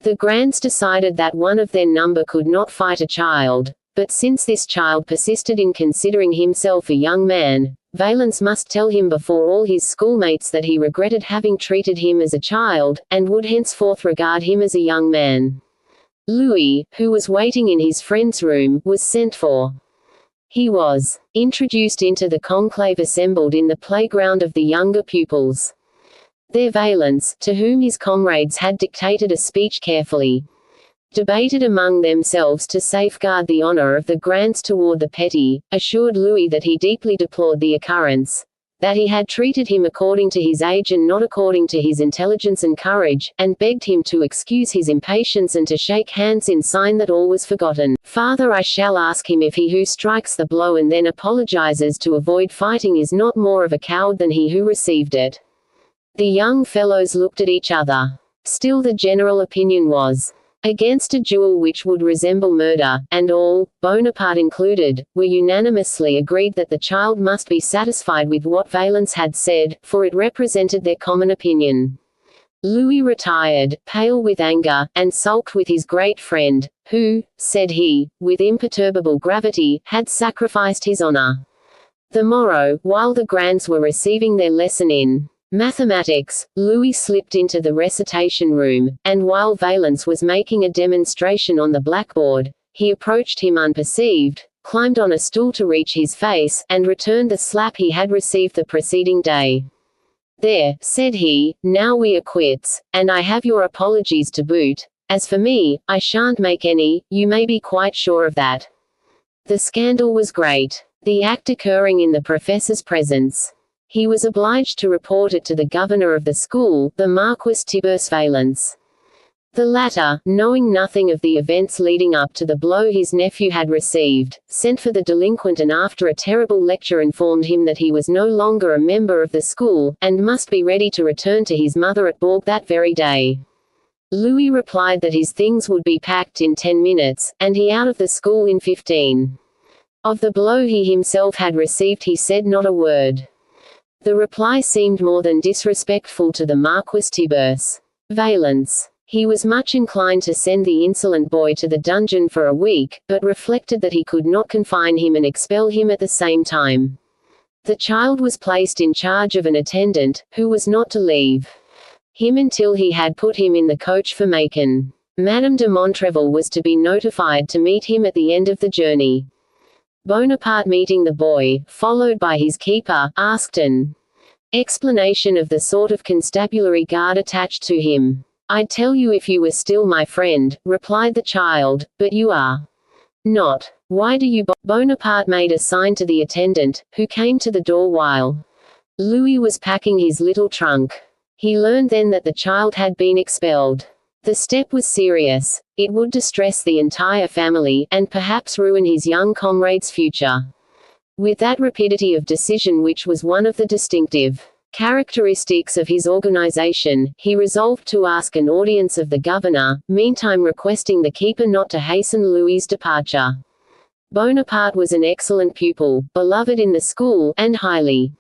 Speaker 1: The Grands decided that one of their number could not fight a child, but since this child persisted in considering himself a young man, Valence must tell him before all his schoolmates that he regretted having treated him as a child, and would henceforth regard him as a young man. Louis, who was waiting in his friend's room, was sent for. He was introduced into the conclave assembled in the playground of the younger pupils. There Valence, to whom his comrades had dictated a speech carefully, debated among themselves to safeguard the honor of the Grands toward the petty, assured Louis that he deeply deplored the occurrence, that he had treated him according to his age and not according to his intelligence and courage, and begged him to excuse his impatience and to shake hands in sign that all was forgotten. Farther, I shall ask him if he who strikes the blow and then apologizes to avoid fighting is not more of a coward than he who received it. The young fellows looked at each other. Still the general opinion was against a duel which would resemble murder, and all, Bonaparte included, were unanimously agreed that the child must be satisfied with what Valence had said, for it represented their common opinion. Louis retired, pale with anger, and sulked with his great friend, who, said he, with imperturbable gravity, had sacrificed his honor. The morrow, while the Grands were receiving their lesson in mathematics, Louis slipped into the recitation room, and while Valence was making a demonstration on the blackboard, he approached him unperceived, climbed on a stool to reach his face, and returned the slap he had received the preceding day. There, said he, now we are quits, and I have your apologies to boot. As for me, I shan't make any, you may be quite sure of that. The scandal was great. The act occurring in the professor's presence. He was obliged to report it to the governor of the school, the Marquis Tiburce Valence. The latter, knowing nothing of the events leading up to the blow his nephew had received, sent for the delinquent and after a terrible lecture informed him that he was no longer a member of the school, and must be ready to return to his mother at Bourg that very day. Louis replied that his things would be packed in 10 minutes, and he out of the school in 15. Of the blow he himself had received he said not a word. The reply seemed more than disrespectful to the Marquis Tiburce. Valence He was much inclined to send the insolent boy to the dungeon for a week, but reflected that he could not confine him and expel him at the same time. The child was placed in charge of an attendant, who was not to leave him until he had put him in the coach for Macon. Madame de Montrevel was to be notified to meet him at the end of the journey. Bonaparte, meeting the boy, followed by his keeper, asked an explanation of the sort of constabulary guard attached to him. "I'd tell you if you were still my friend," replied the child, "but you are not. Why do you?" Bonaparte made a sign to the attendant, who came to the door while Louis was packing his little trunk. He learned then that the child had been expelled. The step was serious. It would distress the entire family, and perhaps ruin his young comrade's future. With that rapidity of decision which was one of the distinctive characteristics of his organization, he resolved to ask an audience of the governor, meantime requesting the keeper not to hasten Louis's departure. Bonaparte was an excellent pupil, beloved in the school, and highly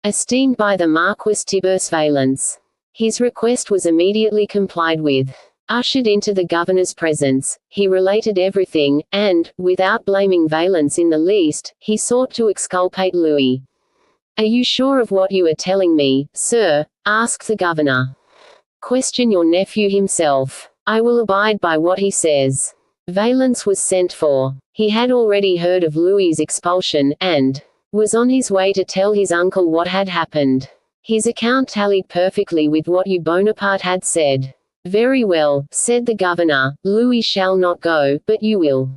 Speaker 1: esteemed by the Marquis Tiburce Valence. His request was immediately complied with. Ushered into the governor's presence, he related everything, and, without blaming Valence in the least, he sought to exculpate Louis. "Are you sure of what you are telling me, sir?" asked the governor. "Question your nephew himself. I will abide by what he says." Valence was sent for. He had already heard of Louis's expulsion, and was on his way to tell his uncle what had happened. His account tallied perfectly with what Bonaparte had said. "Very well," said the governor, "Louis shall not go, but you will.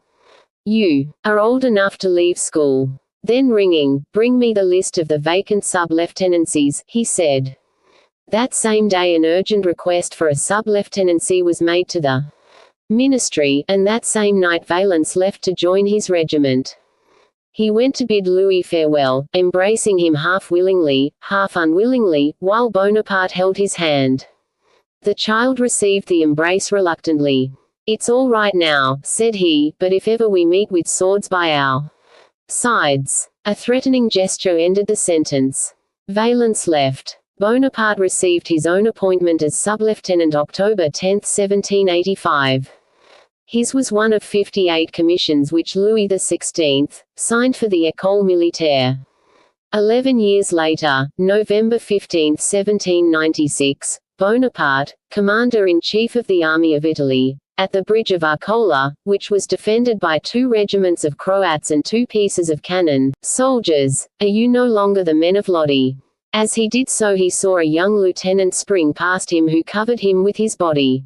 Speaker 1: You are old enough to leave school." Then ringing, "Bring me the list of the vacant sub-lieutenancies," he said. That same day an urgent request for a sub-lieutenancy was made to the ministry, and that same night Valence left to join his regiment. He went to bid Louis farewell, embracing him half willingly, half unwillingly, while Bonaparte held his hand. The child received the embrace reluctantly. "It's all right now," said he, "but if ever we meet with swords by our sides." A threatening gesture ended the sentence. Valence left. Bonaparte received his own appointment as sub-lieutenant October 10, 1785. His was one of 58 commissions which Louis XVI signed for the École Militaire. 11 years later, November 15, 1796, Bonaparte, commander-in-chief of the Army of Italy, at the bridge of Arcola, which was defended by 2 regiments of Croats and 2 pieces of cannon, "Soldiers, are you no longer the men of Lodi?" As he did so he saw a young lieutenant spring past him who covered him with his body.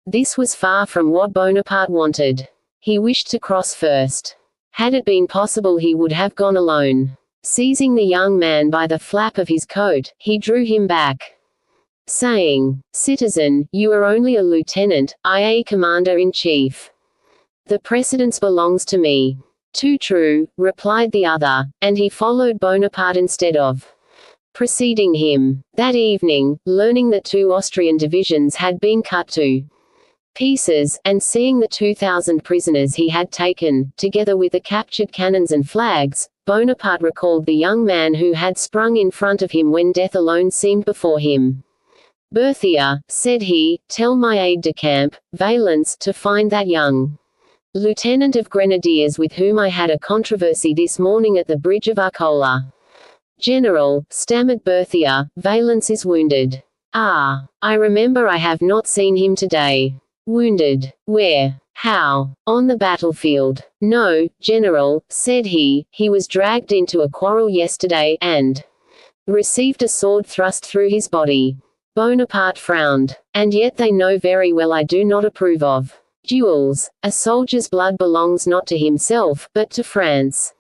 Speaker 1: This was far from what Bonaparte wanted. He wished to cross first. Had it been possible he would have gone alone. Seizing the young man by the flap of his coat, he drew him back, saying, "Citizen, you are only a lieutenant, I a commander-in-chief. The precedence belongs to me." "Too true," replied the other, and he followed Bonaparte instead of preceding him. That evening, learning that 2 Austrian divisions had been cut to pieces, and seeing the 2,000 prisoners he had taken, together with the captured cannons and flags, Bonaparte recalled the young man who had sprung in front of him when death alone seemed before him. "Berthier," said he, "tell my aide-de-camp, Valence, to find that young lieutenant of grenadiers with whom I had a controversy this morning at the bridge of Arcola." "General," stammered Berthier, "Valence is wounded." "Ah, I remember I have not seen him today." "Wounded? Where? How?" "On the battlefield." "No, General," said he was dragged into a quarrel yesterday, and received a sword thrust through his body." Bonaparte frowned. "And yet they know very well I do not approve of duels. A soldier's blood belongs not to himself, but to France."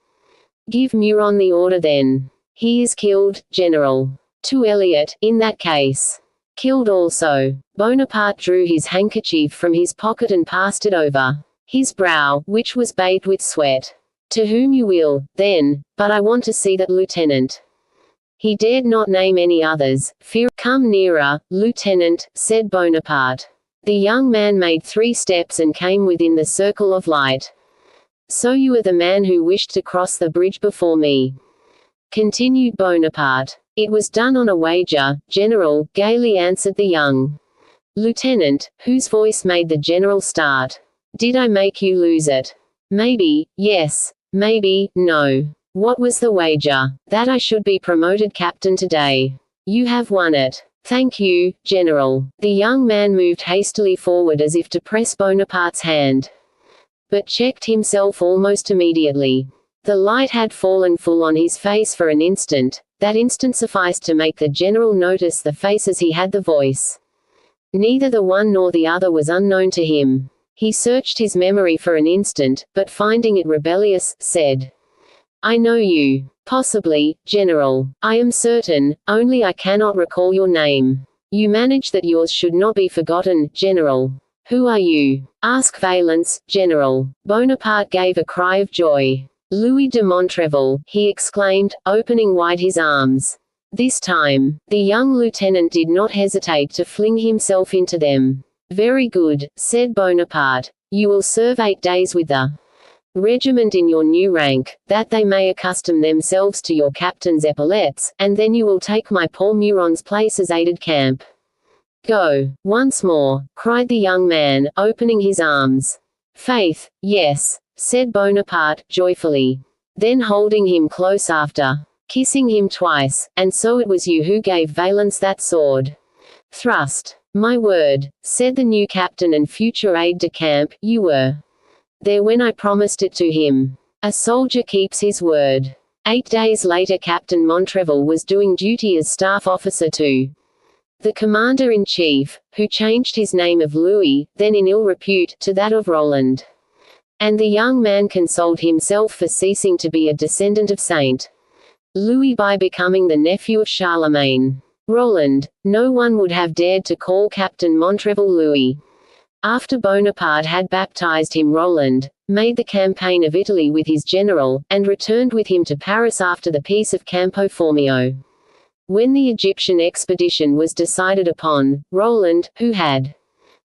Speaker 1: "Give Muron the order then." "He is killed, General." "To Elliot, in that case." "Killed also." Bonaparte drew his handkerchief from his pocket and passed it over his brow, which was bathed with sweat. "To whom you will, then, but I want to see that lieutenant." He dared not name any others, fear. "Come nearer, Lieutenant," said Bonaparte. The young man made 3 steps and came within the circle of light. "So you are the man who wished to cross the bridge before me," continued Bonaparte. "It was done on a wager, General," gaily answered the young Lieutenant, whose voice made the general start. Did I make you lose it? Maybe, yes. Maybe, no. What was the wager? That I should be promoted captain today. You have won it. Thank you, General. The young man moved hastily forward as if to press Bonaparte's hand, but checked himself almost immediately. The light had fallen full on his face for an instant. That instant sufficed to make the general notice the face as he had the voice. Neither the one nor the other was unknown to him. He searched his memory for an instant, but finding it rebellious, said, I know you. Possibly, General. I am certain, only I cannot recall your name. You manage that yours should not be forgotten, General. Who are you? Ask Valence, General. Bonaparte gave a cry of joy. Louis de Montrevel, he exclaimed, opening wide his arms. This time, the young lieutenant did not hesitate to fling himself into them. Very good, said Bonaparte. You will serve 8 days with the regiment in your new rank, that they may accustom themselves to your captain's epaulettes, and then you will take my Paul Muron's place as aide-de-camp. Go. Once more, cried the young man, opening his arms. Faith, yes, said Bonaparte, joyfully. Then holding him close after, kissing him twice, and so it was you who gave Valence that sword. Thrust. My word, said the new captain and future aide-de-camp, you were there when I promised it to him. A soldier keeps his word. 8 days later Captain Montrevel was doing duty as staff officer to the commander-in-chief, who changed his name of Louis, then in ill repute, to that of Roland. And the young man consoled himself for ceasing to be a descendant of Saint Louis by becoming the nephew of Charlemagne. Roland, no one would have dared to call Captain Montrevel Louis. After Bonaparte had baptized him Roland, made the campaign of Italy with his general, and returned with him to Paris after the peace of Campo Formio. When the Egyptian expedition was decided upon, Roland, who had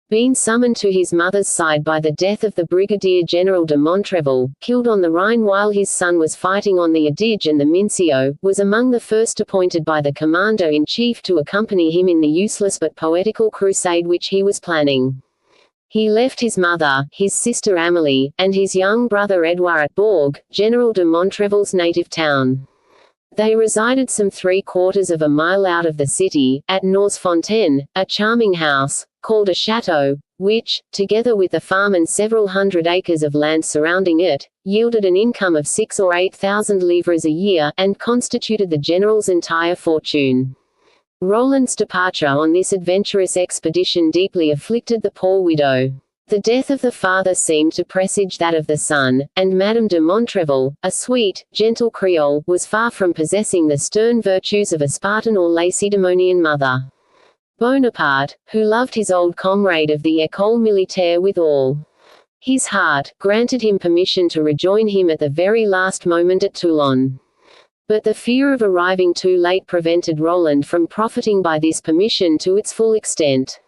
Speaker 1: been summoned to his mother's side by the death of the Brigadier General de Montrevel, killed on the Rhine while his son was fighting on the Adige and the Mincio, was among the first appointed by the commander-in-chief to accompany him in the useless but poetical crusade which he was planning. He left his mother, his sister Amélie, and his young brother Edouard at Bourg, General de Montrevel's native town. They resided some 3/4 of a mile out of the city, at Norsfontaine, a charming house, called a chateau, which, together with the farm and several hundred acres of land surrounding it, yielded an income of 6,000 or 8,000 livres a year, and constituted the general's entire fortune. Roland's departure on this adventurous expedition deeply afflicted the poor widow. The death of the father seemed to presage that of the son, and Madame de Montrevel, a sweet, gentle Creole, was far from possessing the stern virtues of a Spartan or Lacedaemonian mother. Bonaparte, who loved his old comrade of the École Militaire with all his heart, granted him permission to rejoin him at the very last moment at Toulon. But the fear of arriving too late prevented Roland from profiting by this permission to its full extent.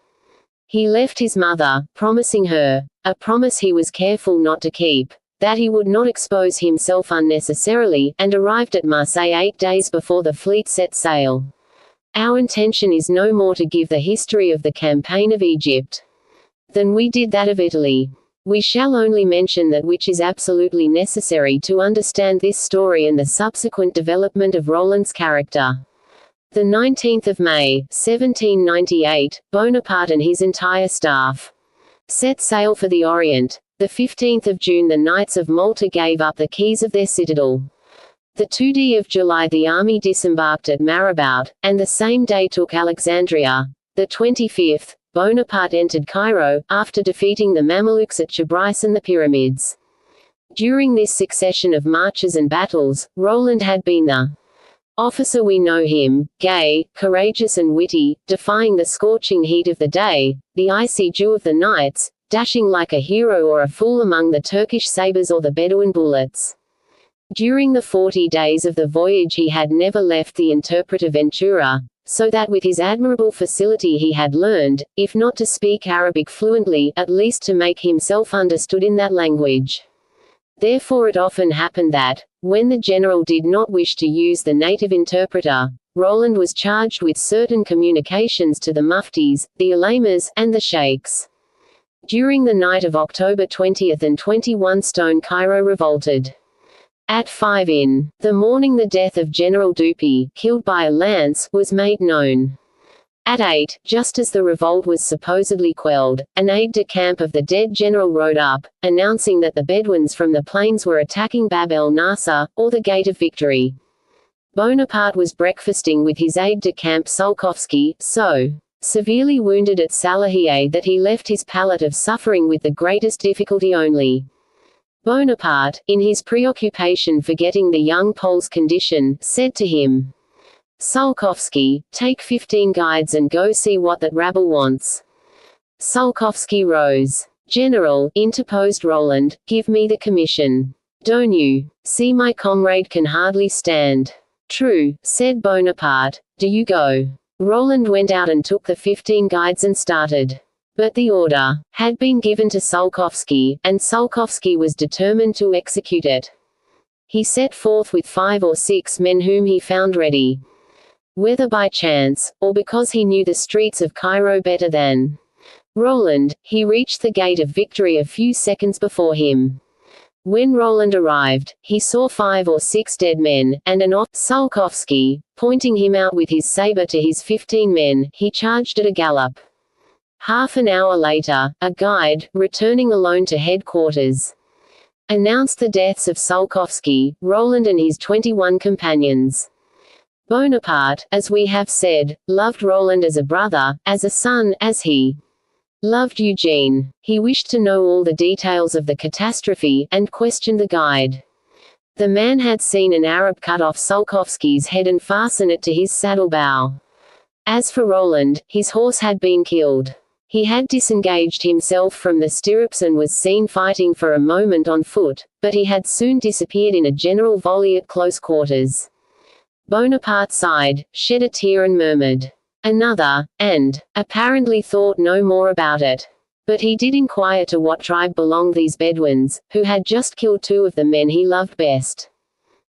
Speaker 1: He left his mother, promising her, a promise he was careful not to keep, that he would not expose himself unnecessarily, and arrived at Marseille 8 days before the fleet set sail. Our intention is no more to give the history of the campaign of Egypt than we did that of Italy. We shall only mention that which is absolutely necessary to understand this story and the subsequent development of Roland's character. The 19th of May, 1798, Bonaparte and his entire staff set sail for the Orient. The 15th of June the Knights of Malta gave up the keys of their citadel. The 2nd of July the army disembarked at Marabout, and the same day took Alexandria. The 25th, Bonaparte entered Cairo, after defeating the Mamelukes at Chibris and the Pyramids. During this succession of marches and battles, Roland had been the officer we know him, gay, courageous and witty, defying the scorching heat of the day, the icy dew of the nights, dashing like a hero or a fool among the Turkish sabers or the Bedouin bullets. During the 40 days of the voyage he had never left the interpreter Ventura, so that with his admirable facility he had learned, if not to speak Arabic fluently, at least to make himself understood in that language. Therefore it often happened that, when the general did not wish to use the native interpreter, Roland was charged with certain communications to the muftis, the ulamas, and the sheikhs. During the night of October 20 and 21 Stone Cairo revolted. At 5 in the morning the death of General Dupuy, killed by a lance, was made known. At 8, just as the revolt was supposedly quelled, an aide-de-camp of the dead general rode up, announcing that the Bedouins from the plains were attacking Bab el-Nasser, or the Gate of Victory. Bonaparte was breakfasting with his aide-de-camp Sulkowski, so severely wounded at Salahieh that he left his pallet of suffering with the greatest difficulty only. Bonaparte, in his preoccupation forgetting the young Pole's condition, said to him, "Sulkowski, take 15 guides and go see what that rabble wants." Sulkowski rose. "General," interposed Roland, "give me the commission. Don't you see my comrade can hardly stand?" "True," said Bonaparte. "Do you go?" Roland went out and took the 15 guides and started. But the order had been given to Sulkowski, and Sulkowski was determined to execute it. He set forth with 5 or 6 men whom he found ready. Whether by chance, or because he knew the streets of Cairo better than Roland, he reached the Gate of Victory a few seconds before him. When Roland arrived, he saw 5 or 6 dead men, and an Sulkowski, pointing him out with his saber to his 15 men, he charged at a gallop. Half an hour later, a guide, returning alone to headquarters, announced the deaths of Sulkowski, Roland and his 21 companions. Bonaparte, as we have said, loved Roland as a brother, as a son, as he loved Eugene. He wished to know all the details of the catastrophe, and questioned the guide. The man had seen an Arab cut off Sulkowski's head and fasten it to his saddlebow. As for Roland, his horse had been killed. He had disengaged himself from the stirrups and was seen fighting for a moment on foot, but he had soon disappeared in a general volley at close quarters. Bonaparte sighed, shed a tear and murmured, "Another," and, apparently thought no more about it. But he did inquire to what tribe belonged these Bedouins, who had just killed 2 of the men he loved best.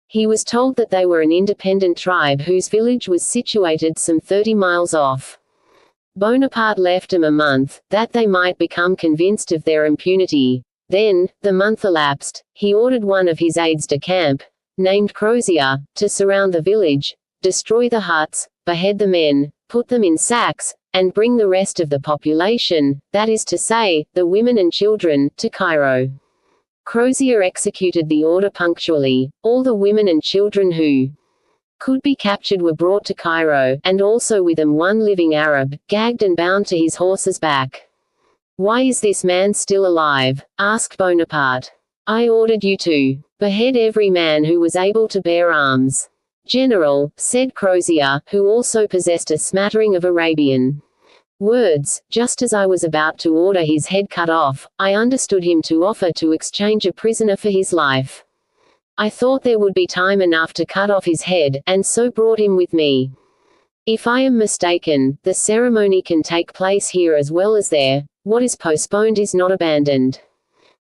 Speaker 1: He was told that they were an independent tribe whose village was situated some 30 miles off. Bonaparte left them a month, that they might become convinced of their impunity. Then, the month elapsed, he ordered one of his aides-de-camp, named Crozier, to surround the village, destroy the huts, behead the men, put them in sacks, and bring the rest of the population, that is to say, the women and children, to Cairo. Crozier executed the order punctually. All the women and children who could be captured were brought to Cairo, and also with them one living Arab, gagged and bound to his horse's back. "Why is this man still alive?" asked Bonaparte. "I ordered you to behead every man who was able to bear arms." "General," said Crozier, who also possessed a smattering of Arabian words, "just as I was about to order his head cut off, I understood him to offer to exchange a prisoner for his life. I thought there would be time enough to cut off his head, and so brought him with me. If I am mistaken, the ceremony can take place here as well as there. What is postponed is not abandoned."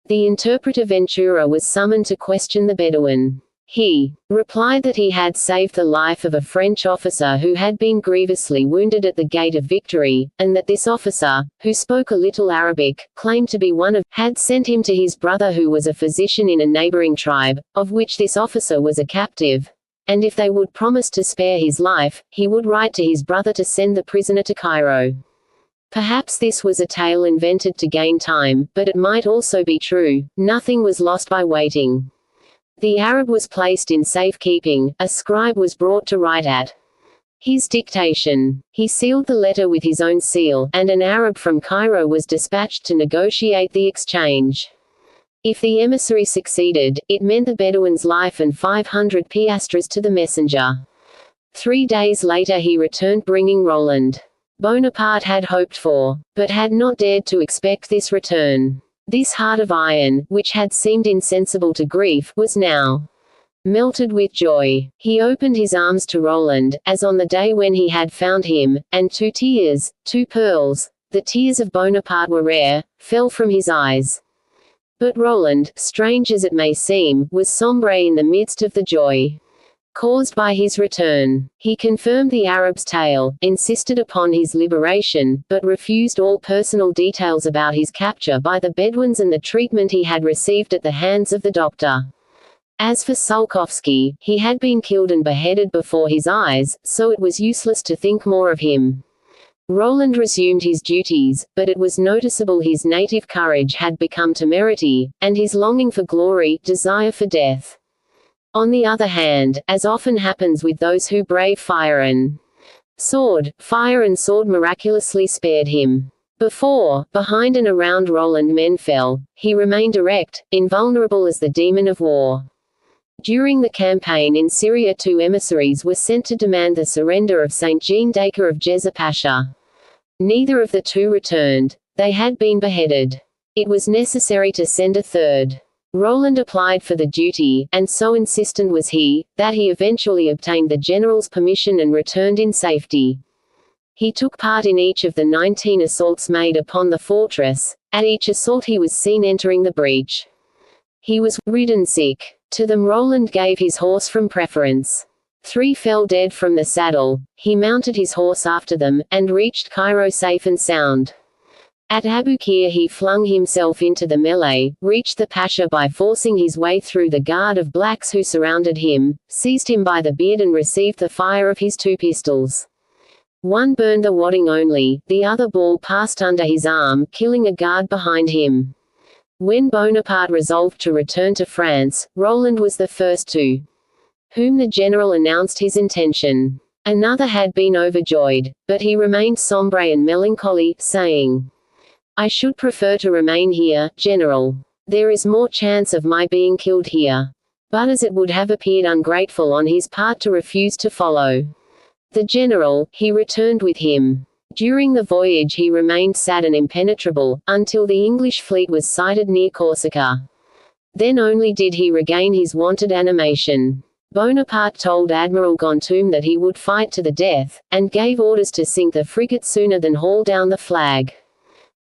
Speaker 1: The interpreter Ventura was summoned to question the Bedouin. He replied that he had saved the life of a French officer who had been grievously wounded at the Gate of Victory, and that this officer, who spoke a little Arabic, claimed to be one of, had sent him to his brother who was a physician in a neighboring tribe, of which this officer was a captive, and if they would promise to spare his life, he would write to his brother to send the prisoner to Cairo. Perhaps this was a tale invented to gain time, but it might also be true. Nothing was lost by waiting. The Arab was placed in safekeeping, a scribe was brought to write at his dictation. He sealed the letter with his own seal, and an Arab from Cairo was dispatched to negotiate the exchange. If the emissary succeeded, it meant the Bedouin's life and 500 piastres to the messenger. 3 days later he returned bringing Roland. Bonaparte had hoped for, but had not dared to expect this return. This heart of iron, which had seemed insensible to grief, was now melted with joy. He opened his arms to Roland, as on the day when he had found him, and 2 tears, 2 pearls, the tears of Bonaparte were rare, fell from his eyes. But Roland, strange as it may seem, was sombre in the midst of the joy. caused by his return. He confirmed the Arab's tale, insisted upon his liberation, but refused all personal details about his capture by the Bedouins and the treatment he had received at the hands of the doctor. As for Sulkowski, he had been killed and beheaded before his eyes, so it was useless to think more of him. Roland resumed his duties, but it was noticeable his native courage had become temerity, and his longing for glory, desire for death. On the other hand, as often happens with those who brave fire and sword miraculously spared him. Before, behind and around Roland men fell, he remained erect, invulnerable as the demon of war. During the campaign in Syria 2 emissaries were sent to demand the surrender of Saint Jean d'Acre of Jezza Pasha. Neither of the two returned. They had been beheaded. It was necessary to send a third. Roland applied for the duty, and so insistent was he, that he eventually obtained the general's permission and returned in safety. He took part in each of the 19 assaults made upon the fortress. At each assault he was seen entering the breach. He was ridden sick. To them Roland gave his horse from preference. 3 fell dead from the saddle. He mounted his horse after them, and reached Cairo safe and sound. At Abukir he flung himself into the melee, reached the Pasha by forcing his way through the guard of blacks who surrounded him, seized him by the beard and received the fire of his 2 pistols. One burned the wadding only, the other ball passed under his arm, killing a guard behind him. When Bonaparte resolved to return to France, Roland was the first to whom the general announced his intention. Another had been overjoyed, but he remained sombre and melancholy, saying, "I should prefer to remain here, General. There is more chance of my being killed here." But as it would have appeared ungrateful on his part to refuse to follow the general, he returned with him. During the voyage he remained sad and impenetrable, until the English fleet was sighted near Corsica. Then only did he regain his wonted animation. Bonaparte told Admiral Gontume that he would fight to the death, and gave orders to sink the frigate sooner than haul down the flag.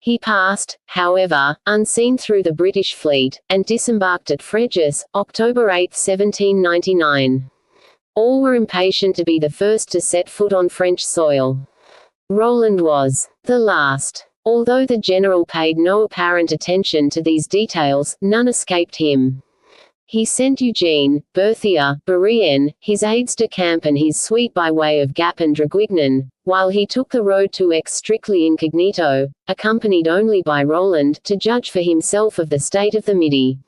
Speaker 1: He passed, however, unseen through the British fleet, and disembarked at Fréjus, October 8, 1799. All were impatient to be the first to set foot on French soil. Roland was the last. Although the general paid no apparent attention to these details, none escaped him. He sent Eugene, Berthier, Bourrienne, his aides-de-camp and his suite by way of Gap and Draguignan, while he took the road to Aix strictly incognito, accompanied only by Roland, to judge for himself of the state of the Midi.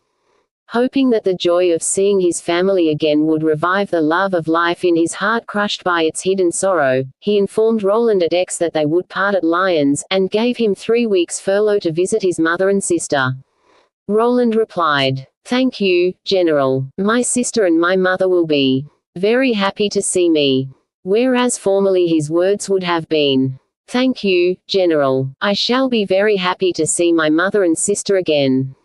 Speaker 1: Hoping that the joy of seeing his family again would revive the love of life in his heart crushed by its hidden sorrow, he informed Roland at Aix that they would part at Lyons, and gave him 3 weeks' furlough to visit his mother and sister. Roland replied, "Thank you, General. My sister and my mother will be very happy to see me." Whereas formerly his words would have been, "Thank you, General. I shall be very happy to see my mother and sister again."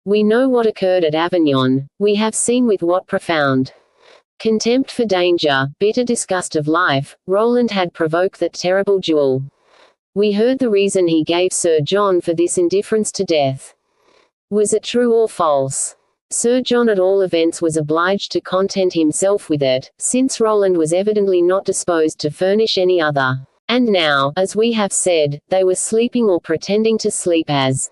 Speaker 1: We know what occurred at Avignon. We have seen with what profound contempt for danger, bitter disgust of life, Roland had provoked that terrible duel. We heard the reason he gave Sir John for this indifference to death. Was it true or false? Sir John at all events was obliged to content himself with it, since Roland was evidently not disposed to furnish any other. And now, as we have said, they were sleeping or pretending to sleep as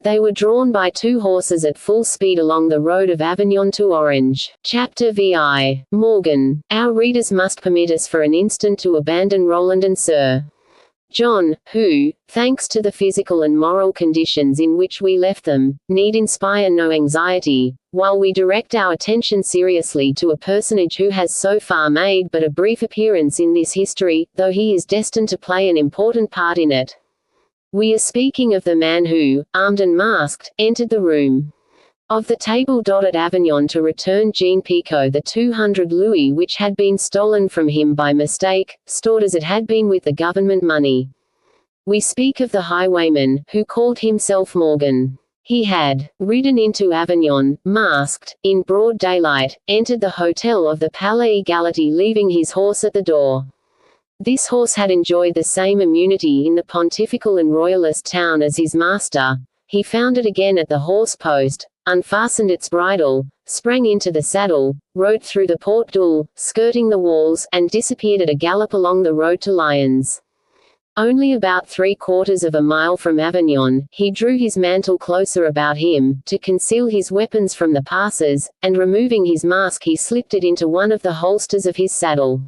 Speaker 1: they were drawn by 2 horses at full speed along the road of Avignon to Orange. Chapter VI. Morgan. Our readers must permit us for an instant to abandon Roland and Sir John, who, thanks to the physical and moral conditions in which we left them, need inspire no anxiety, while we direct our attention seriously to a personage who has so far made but a brief appearance in this history, though he is destined to play an important part in it. We are speaking of the man who, armed and masked, entered the room of the table at Avignon to return Jean Picot the 200 louis which had been stolen from him by mistake, stored as it had been with the government money. We speak of the highwayman, who called himself Morgan. He had ridden into Avignon, masked, in broad daylight, entered the hotel of the Palais Égalité leaving his horse at the door. This horse had enjoyed the same immunity in the pontifical and royalist town as his master, he found it again at the horse post, unfastened its bridle, sprang into the saddle, rode through the porte d'oeil, skirting the walls, and disappeared at a gallop along the road to Lyons. Only about 3/4 of a mile from Avignon, he drew his mantle closer about him, to conceal his weapons from the passers, and removing his mask he slipped it into one of the holsters of his saddle.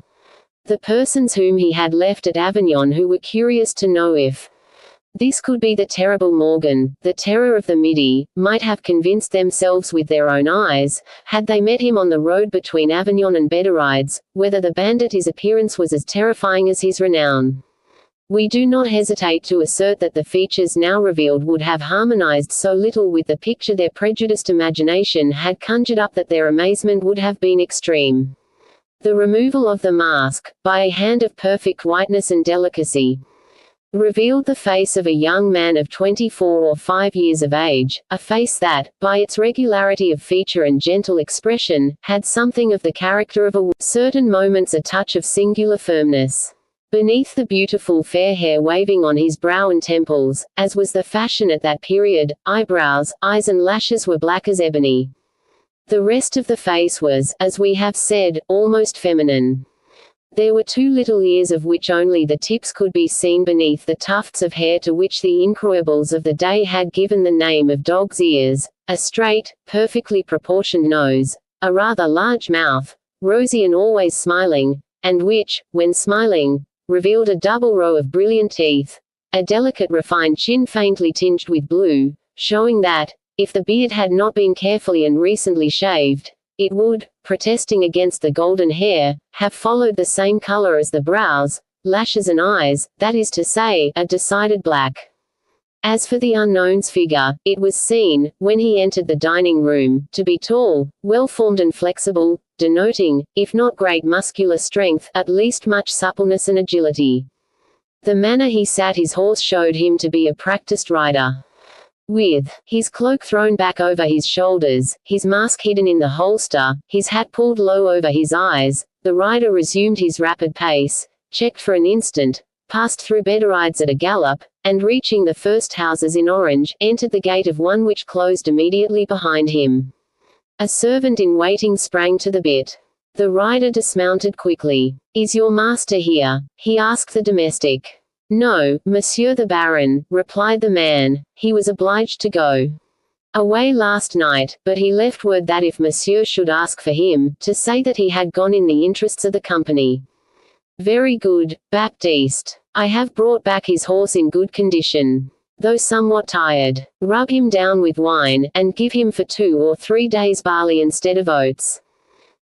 Speaker 1: The persons whom he had left at Avignon who were curious to know if this could be the terrible Morgan, the terror of the Midi, might have convinced themselves with their own eyes, had they met him on the road between Avignon and Bederides, whether the bandit his appearance was as terrifying as his renown. We do not hesitate to assert that the features now revealed would have harmonized so little with the picture their prejudiced imagination had conjured up that their amazement would have been extreme. The removal of the mask, by a hand of perfect whiteness and delicacy, revealed the face of a young man of 24 or 5 years of age, a face that, by its regularity of feature and gentle expression, had something of the character of a woman, certain moments a touch of singular firmness. Beneath the beautiful fair hair waving on his brow and temples, as was the fashion at that period, eyebrows, eyes and lashes were black as ebony. The rest of the face was, as we have said, almost feminine. There were 2 little ears of which only the tips could be seen beneath the tufts of hair to which the incroyables of the day had given the name of dog's ears, a straight, perfectly proportioned nose, a rather large mouth, rosy and always smiling, and which, when smiling, revealed a double row of brilliant teeth, a delicate refined chin faintly tinged with blue, showing that, if the beard had not been carefully and recently shaved, it would, protesting against the golden hair, have followed the same color as the brows, lashes and eyes, that is to say, a decided black. As for the unknown's figure, it was seen, when he entered the dining room, to be tall, well-formed and flexible, denoting, if not great muscular strength, at least much suppleness and agility. The manner he sat his horse showed him to be a practiced rider. With his cloak thrown back over his shoulders, his mask hidden in the holster, his hat pulled low over his eyes, the rider resumed his rapid pace, checked for an instant, passed through Bederides at a gallop, and reaching the first houses in Orange, entered the gate of one which closed immediately behind him. A servant in waiting sprang to the bit. The rider dismounted quickly. "Is your master here?" he asked the domestic. "No, Monsieur the Baron," replied the man. "He was obliged to go away last night, but he left word that if Monsieur should ask for him, to say that he had gone in the interests of the company." "Very good, Baptiste. I have brought back his horse in good condition, though somewhat tired. Rub him down with wine, and give him for 2 or 3 days barley instead of oats.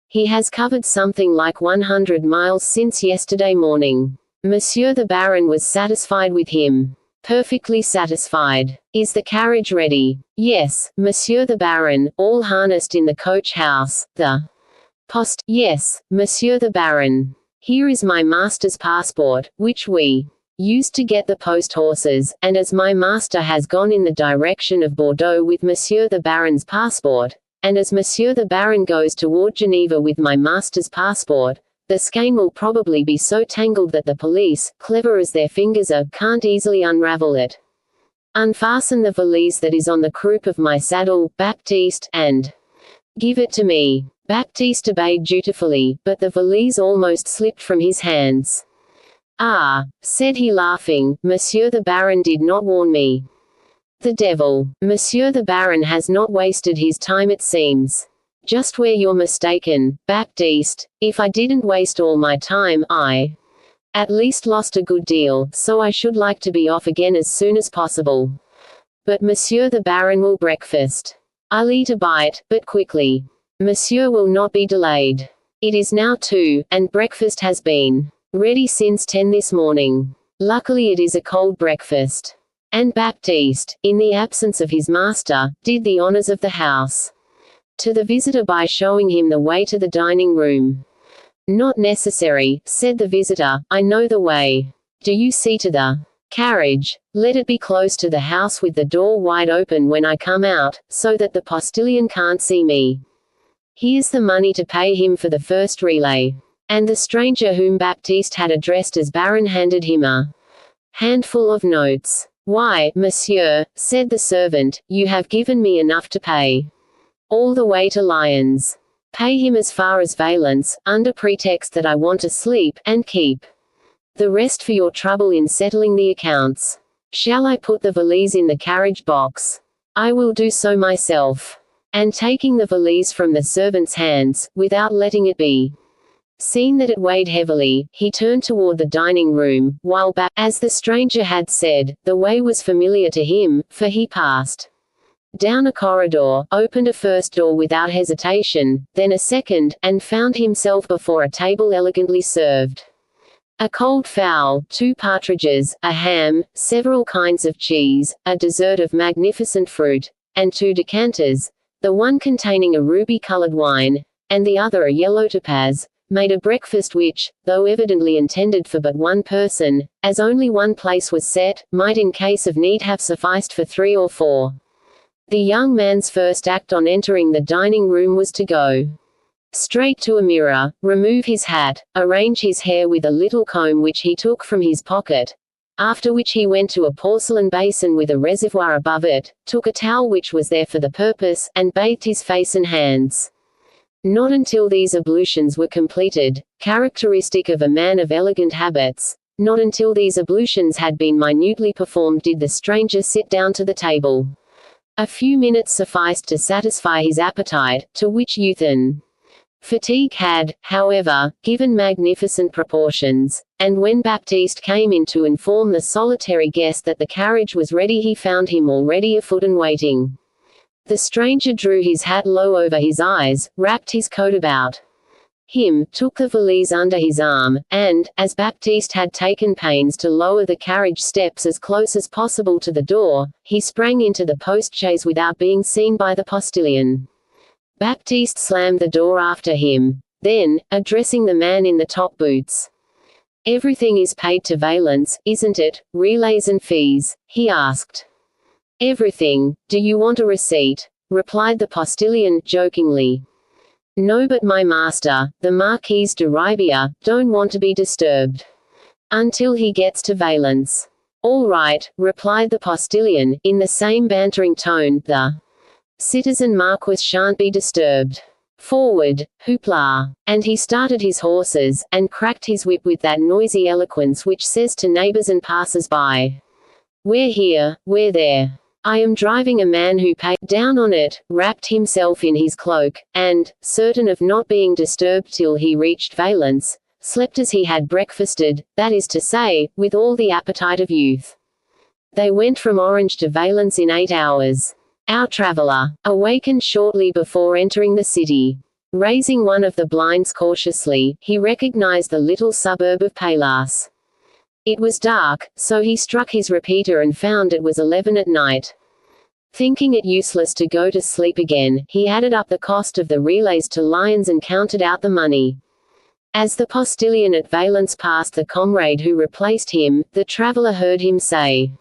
Speaker 1: He has covered something like 100 miles since yesterday morning." Monsieur the Baron was satisfied with him. "Perfectly satisfied. Is the carriage ready?" "Yes, Monsieur the Baron, all harnessed in the coach house. The post—" "Yes, Monsieur the Baron. Here is my master's passport, which we used to get the post horses, and as my master has gone in the direction of Bordeaux with Monsieur the Baron's passport, and as Monsieur the Baron goes toward Geneva with my master's passport, the skein will probably be so tangled that the police, clever as their fingers are, can't easily unravel it. Unfasten the valise that is on the croup of my saddle, Baptiste, and give it to me." Baptiste obeyed dutifully, but the valise almost slipped from his hands. "Ah," said he laughing, "Monsieur the Baron did not warn me. The devil! Monsieur the Baron has not wasted his time it seems. Just where you're mistaken, Baptiste. If I didn't waste all my time, I at least lost a good deal, so I should like to be off again as soon as possible. But Monsieur the Baron will breakfast. I'll eat a bite, but quickly. Monsieur will not be delayed. It is now 2, and breakfast has been ready since 10 this morning. Luckily it is a cold breakfast." And Baptiste, in the absence of his master, did the honors of the house to the visitor by showing him the way to the dining room. "Not necessary," said the visitor, "I know the way. Do you see to the carriage? Let it be close to the house with the door wide open when I come out, so that the postilion can't see me. Here's the money to pay him for the first relay." And the stranger whom Baptiste had addressed as Baron handed him a handful of notes. Why, monsieur, said the servant, you have given me enough to pay. All the way to Lyons. Pay him as far as Valence, under pretext that I want to sleep, and keep the rest for your trouble in settling the accounts. Shall I put the valise in the carriage box? I will do so myself. And taking the valise from the servant's hands, without letting it be seen that it weighed heavily, he turned toward the dining room, while back, as the stranger had said, the way was familiar to him, for he passed down a corridor, opened a first door without hesitation, then a second, and found himself before a table elegantly served. A cold fowl, 2 partridges, a ham, several kinds of cheese, a dessert of magnificent fruit, and 2 decanters, the one containing a ruby-colored wine, and the other a yellow topaz, made a breakfast which, though evidently intended for but one person, as only one place was set, might in case of need have sufficed for 3 or 4. The young man's first act on entering the dining room was to go straight to a mirror, remove his hat, arrange his hair with a little comb which he took from his pocket, after which he went to a porcelain basin with a reservoir above it, took a towel which was there for the purpose, and bathed his face and hands. Not until these ablutions were completed, characteristic of a man of elegant habits, not until these ablutions had been minutely performed did the stranger sit down to the table. A few minutes sufficed to satisfy his appetite, to which youth and fatigue had, however, given magnificent proportions, and when Baptiste came in to inform the solitary guest that the carriage was ready, he found him already afoot and waiting. The stranger drew his hat low over his eyes, wrapped his coat about him, took the valise under his arm, and, as Baptiste had taken pains to lower the carriage steps as close as possible to the door, he sprang into the post-chaise without being seen by the postilion. Baptiste slammed the door after him. Then, addressing the man in the top boots, "Everything is paid to Valence, isn't it, relays and fees?" he asked. "Everything. Do you want a receipt?" replied the postilion, jokingly. "No, but my master, the Marquis de Ribiera, don't want to be disturbed until he gets to Valence." "All right," replied the postilion, in the same bantering tone, "the citizen Marquis shan't be disturbed. Forward, hoopla!" And he started his horses, and cracked his whip with that noisy eloquence which says to neighbors and passers-by, "We're here, we're there. I am driving a man who paid down on it," wrapped himself in his cloak, and, certain of not being disturbed till he reached Valence, slept as he had breakfasted, that is to say, with all the appetite of youth. They went from Orange to Valence in 8 hours. Our traveler awakened shortly before entering the city. Raising one of the blinds cautiously, he recognized the little suburb of Palas. It was dark, so he struck his repeater and found it was 11 at night. Thinking it useless to go to sleep again, he added up the cost of the relays to Lyons and counted out the money. As the postilion at Valence passed the comrade who replaced him, the traveler heard him say,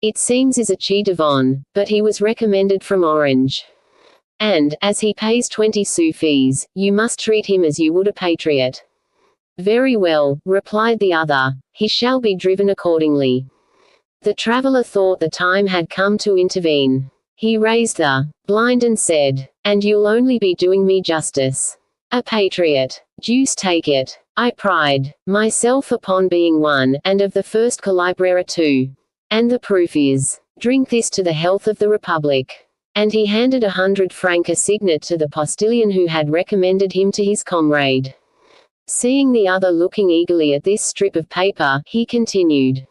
Speaker 1: "It seems is a ci devant, but he was recommended from Orange. And, as he pays 20 sous fees, you must treat him as you would a patriot." "Very well," replied the other, "he shall be driven accordingly." The traveler thought the time had come to intervene. He raised the blind and said, "And you'll only be doing me justice. A patriot. Deuce take it. I pride myself upon being one, and of the first calibre too. And the proof is, drink this to the health of the Republic." And he handed 100-franc assignat to the postilion who had recommended him to his comrade. Seeing the other looking eagerly at this strip of paper, he continued,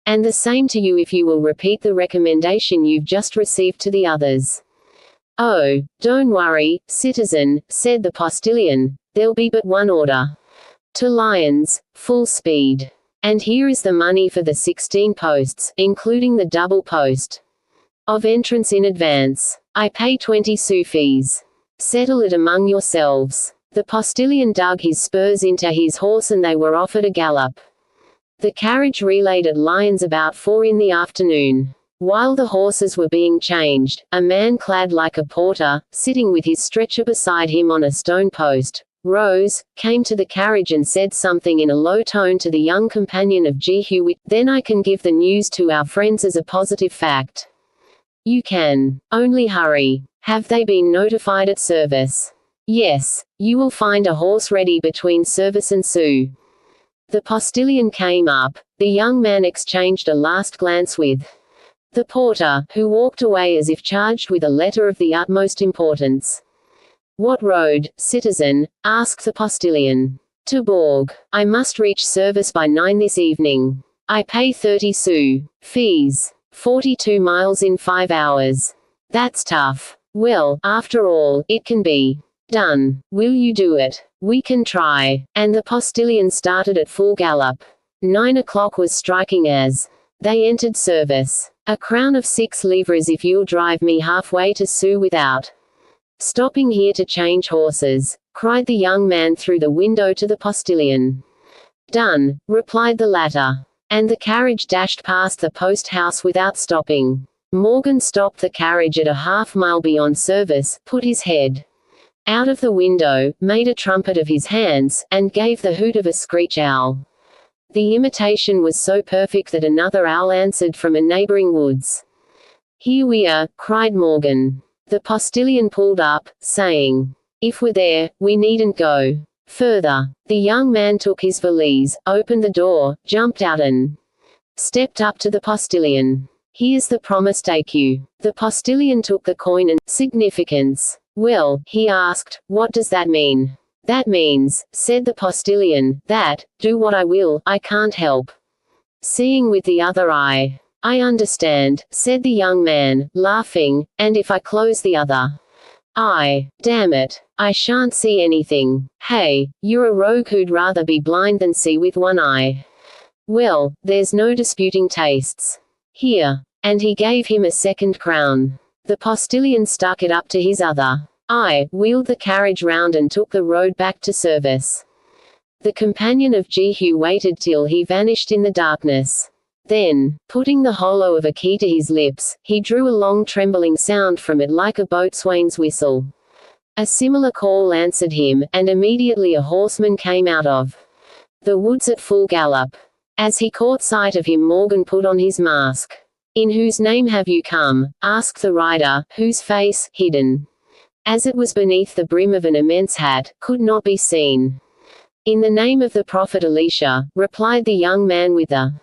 Speaker 1: "And the same to you if you will repeat the recommendation you've just received to the others." "Oh, don't worry, citizen," said the postilion, "there'll be but one order. To Lyons, full speed. And here is the money for the 16 posts, including the double post of entrance in advance. I pay 20 sous fees. Settle it among yourselves." The postilion dug his spurs into his horse and they were off at a gallop. The carriage relayed at Lyons about 4 in the afternoon. While the horses were being changed, a man clad like a porter, sitting with his stretcher beside him on a stone post, rose, came to the carriage and said something in a low tone to the young companion of Jehu. Then I can give the news to our friends as a positive fact. You can. Only hurry. Have they been notified at service? Yes. You will find a horse ready between service and Sue. The postilion came up. The young man exchanged a last glance with the porter, who walked away as if charged with a letter of the utmost importance. What road, citizen? Asked the postilion. To Bourg. I must reach service by 9 this evening. I pay 30 sous. Fees. 42 miles in 5 hours. That's tough. Well, after all, it can be done. Will you do it? We can try. And the postilion started at full gallop. 9 o'clock was striking as they entered service. A crown of 6 livres if you'll drive me halfway to Sue without stopping here to change horses, cried the young man through the window to the postilion. Done, replied the latter. And the carriage dashed past the post house without stopping. Morgan stopped the carriage at a half-mile beyond service, put his head out of the window, made a trumpet of his hands, and gave the hoot of a screech owl. The imitation was so perfect that another owl answered from a neighboring woods. Here we are, cried Morgan. The postilion pulled up, saying, if we're there, we needn't go further. The young man took his valise, opened the door, jumped out and stepped up to the postilion. Here's the promised écu. The postilion took the coin and significance. Well, he asked, what does that mean? That means, said the postilion, that, do what I will, I can't help seeing with the other eye. I understand, said the young man, laughing, and if I close the other eye, damn it, I shan't see anything. Hey, you're a rogue who'd rather be blind than see with one eye. Well, there's no disputing tastes. Here. And he gave him a second crown. The postilion stuck it up to his other eye, wheeled the carriage round and took the road back to service. The companion of Jehu waited till he vanished in the darkness. Then, putting the hollow of a key to his lips, he drew a long trembling sound from it like a boatswain's whistle. A similar call answered him, and immediately a horseman came out of the woods at full gallop. As he caught sight of him, Morgan put on his mask. In whose name have you come? Asked the rider, whose face, hidden as it was beneath the brim of an immense hat, could not be seen. In the name of the prophet Elisha, replied the young man with the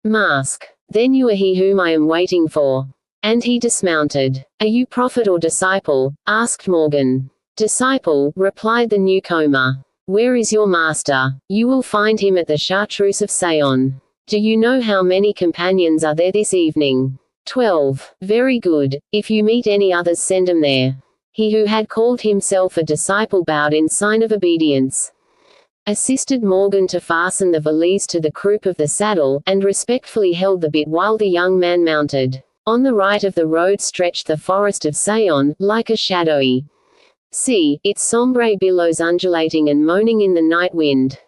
Speaker 1: mask. Then you are he whom I am waiting for. And he dismounted. Are you prophet or disciple? Asked Morgan. Disciple, replied the newcomer. Where is your master? You will find him at the Chartreuse of Sion. Do you know how many companions are there this evening? 12. Very good. If you meet any others, send them there. He who had called himself a disciple bowed in sign of obedience, assisted Morgan to fasten the valise to the croup of the saddle, and respectfully held the bit while the young man mounted. On the right of the road stretched the forest of Sion, like a shadowy sea, its sombre billows undulating and moaning in the night wind.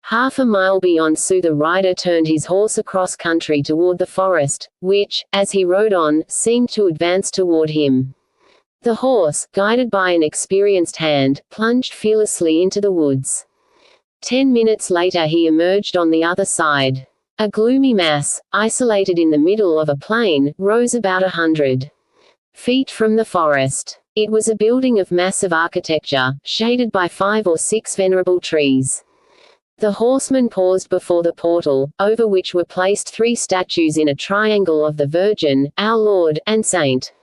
Speaker 1: Half a mile beyond Sue the rider turned his horse across country toward the forest, which, as he rode on, seemed to advance toward him. The horse, guided by an experienced hand, plunged fearlessly into the woods. 10 minutes later he emerged on the other side. A gloomy mass, isolated in the middle of a plain, rose about 100 feet from the forest. It was a building of massive architecture, shaded by 5 or 6 venerable trees. The horseman paused before the portal, over which were placed 3 statues in a triangle of the Virgin, Our Lord, and Saint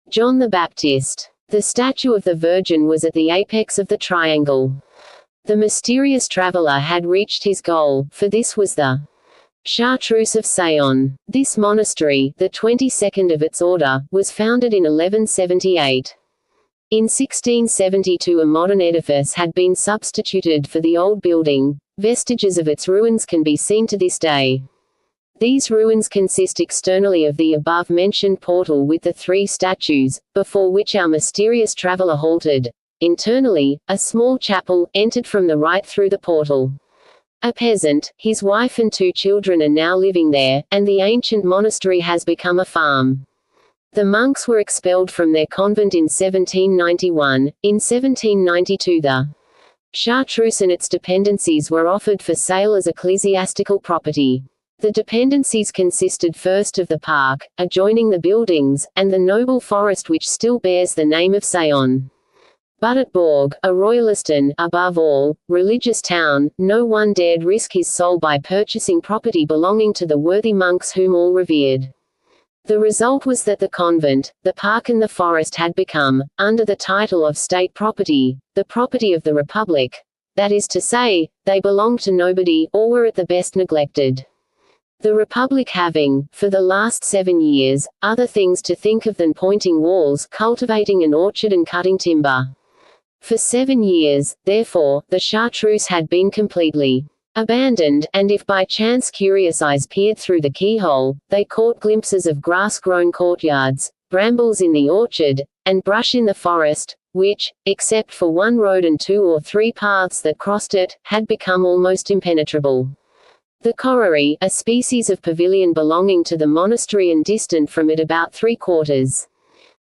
Speaker 1: John the Baptist. The statue of the Virgin was at the apex of the triangle. The mysterious traveler had reached his goal, for this was the Chartreuse of Sion. This monastery, the 22nd of its order, was founded in 1178. In 1672 a modern edifice had been substituted for the old building. Vestiges of its ruins can be seen to this day. These ruins consist externally of the above-mentioned portal with the 3 statues, before which our mysterious traveler halted. Internally, a small chapel, entered from the right through the portal. A peasant, his wife and 2 children are now living there, and the ancient monastery has become a farm. The monks were expelled from their convent in 1791. In 1792 the Chartreuse and its dependencies were offered for sale as ecclesiastical property. The dependencies consisted first of the park, adjoining the buildings, and the noble forest which still bears the name of Sayon. But at Bourg, a royalist and, above all, religious town, no one dared risk his soul by purchasing property belonging to the worthy monks whom all revered. The result was that the convent, the park and the forest had become, under the title of state property, the property of the Republic. That is to say, they belonged to nobody, or were at the best neglected. The Republic having, for the last 7 years, other things to think of than pointing walls, cultivating an orchard and cutting timber. For 7 years, therefore, the Chartreuse had been completely abandoned, and if by chance curious eyes peered through the keyhole, they caught glimpses of grass-grown courtyards, brambles in the orchard, and brush in the forest, which, except for one road and 2 or 3 paths that crossed it, had become almost impenetrable. The corriery, a species of pavilion belonging to the monastery and distant from it about 3/4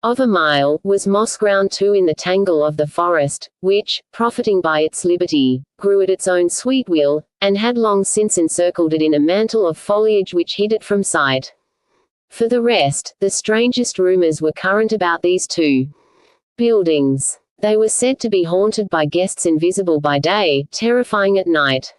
Speaker 1: of a mile, was moss ground too in the tangle of the forest, which, profiting by its liberty, grew at its own sweet will, and had long since encircled it in a mantle of foliage which hid it from sight. For the rest, the strangest rumors were current about these 2 buildings. They were said to be haunted by guests invisible by day, terrifying at night.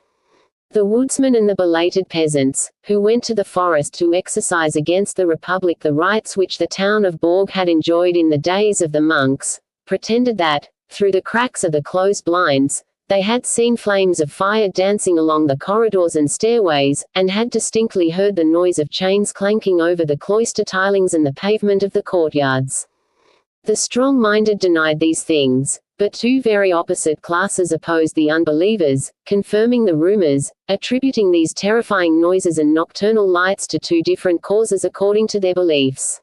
Speaker 1: The woodsmen and the belated peasants, who went to the forest to exercise against the Republic the rights which the town of Bourg had enjoyed in the days of the monks, pretended that, through the cracks of the closed blinds, they had seen flames of fire dancing along the corridors and stairways, and had distinctly heard the noise of chains clanking over the cloister tilings and the pavement of the courtyards. The strong-minded denied these things, but 2 very opposite classes opposed the unbelievers, confirming the rumors, attributing these terrifying noises and nocturnal lights to 2 different causes according to their beliefs.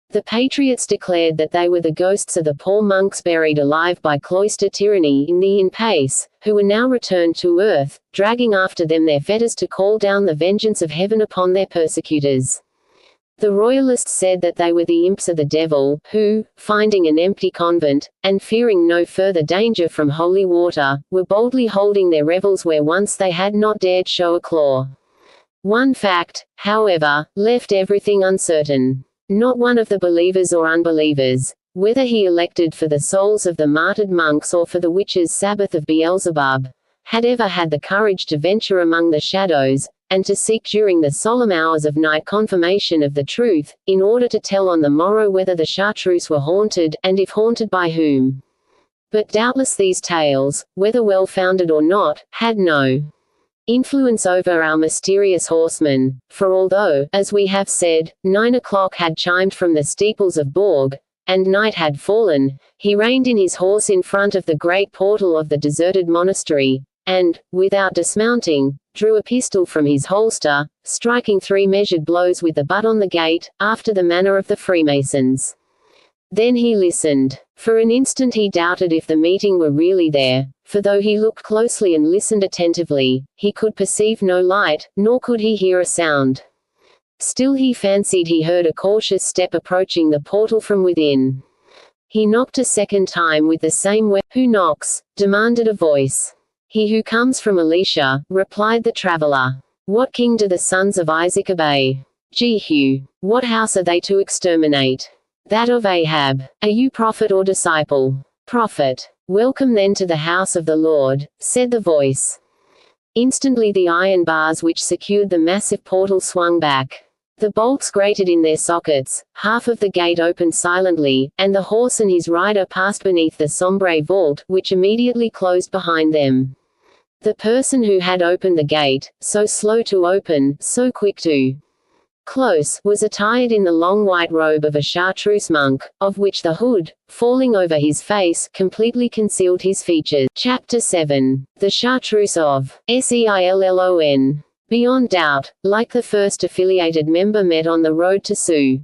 Speaker 1: The patriots declared that they were the ghosts of the poor monks buried alive by cloister tyranny in the in-pace, who were now returned to earth, dragging after them their fetters to call down the vengeance of heaven upon their persecutors. The royalists said that they were the imps of the devil, who, finding an empty convent, and fearing no further danger from holy water, were boldly holding their revels where once they had not dared show a claw. One fact, however, left everything uncertain. Not one of the believers or unbelievers, whether he elected for the souls of the martyred monks or for the witches' Sabbath of Beelzebub, had ever had the courage to venture among the shadows, and to seek during the solemn hours of night confirmation of the truth, in order to tell on the morrow whether the Chartreuse were haunted, and if haunted by whom. But doubtless these tales, whether well-founded or not, had no influence over our mysterious horseman, for although, as we have said, 9 o'clock had chimed from the steeples of Bourg, and night had fallen, he reined in his horse in front of the great portal of the deserted monastery, and, without dismounting, drew a pistol from his holster, striking 3 measured blows with the butt on the gate, after the manner of the Freemasons. Then he listened. For an instant he doubted if the meeting were really there, for though he looked closely and listened attentively, he could perceive no light, nor could he hear a sound. Still he fancied he heard a cautious step approaching the portal from within. He knocked a second time with the same weapon. "Who knocks?" demanded a voice. "He who comes from Elisha," replied the traveler. "What king do the sons of Isaac obey?" "Jehu." "What house are they to exterminate?" "That of Ahab." "Are you prophet or disciple?" "Prophet." "Welcome then to the house of the Lord," said the voice. Instantly the iron bars which secured the massive portal swung back. The bolts grated in their sockets, half of the gate opened silently, and the horse and his rider passed beneath the sombre vault, which immediately closed behind them. The person who had opened the gate, so slow to open, so quick to close, was attired in the long white robe of a Chartreuse monk, of which the hood, falling over his face, completely concealed his features. Chapter 7. The Chartreuse of Seillon. Beyond doubt, like the first affiliated member met on the road to Sue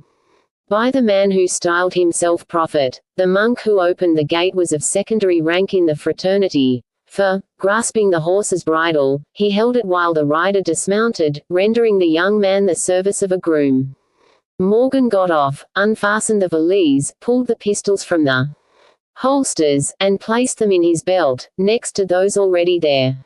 Speaker 1: by the man who styled himself prophet, the monk who opened the gate was of secondary rank in the fraternity, for, grasping the horse's bridle, he held it while the rider dismounted, rendering the young man the service of a groom. Morgan got off, unfastened the valise, pulled the pistols from the holsters, and placed them in his belt, next to those already there.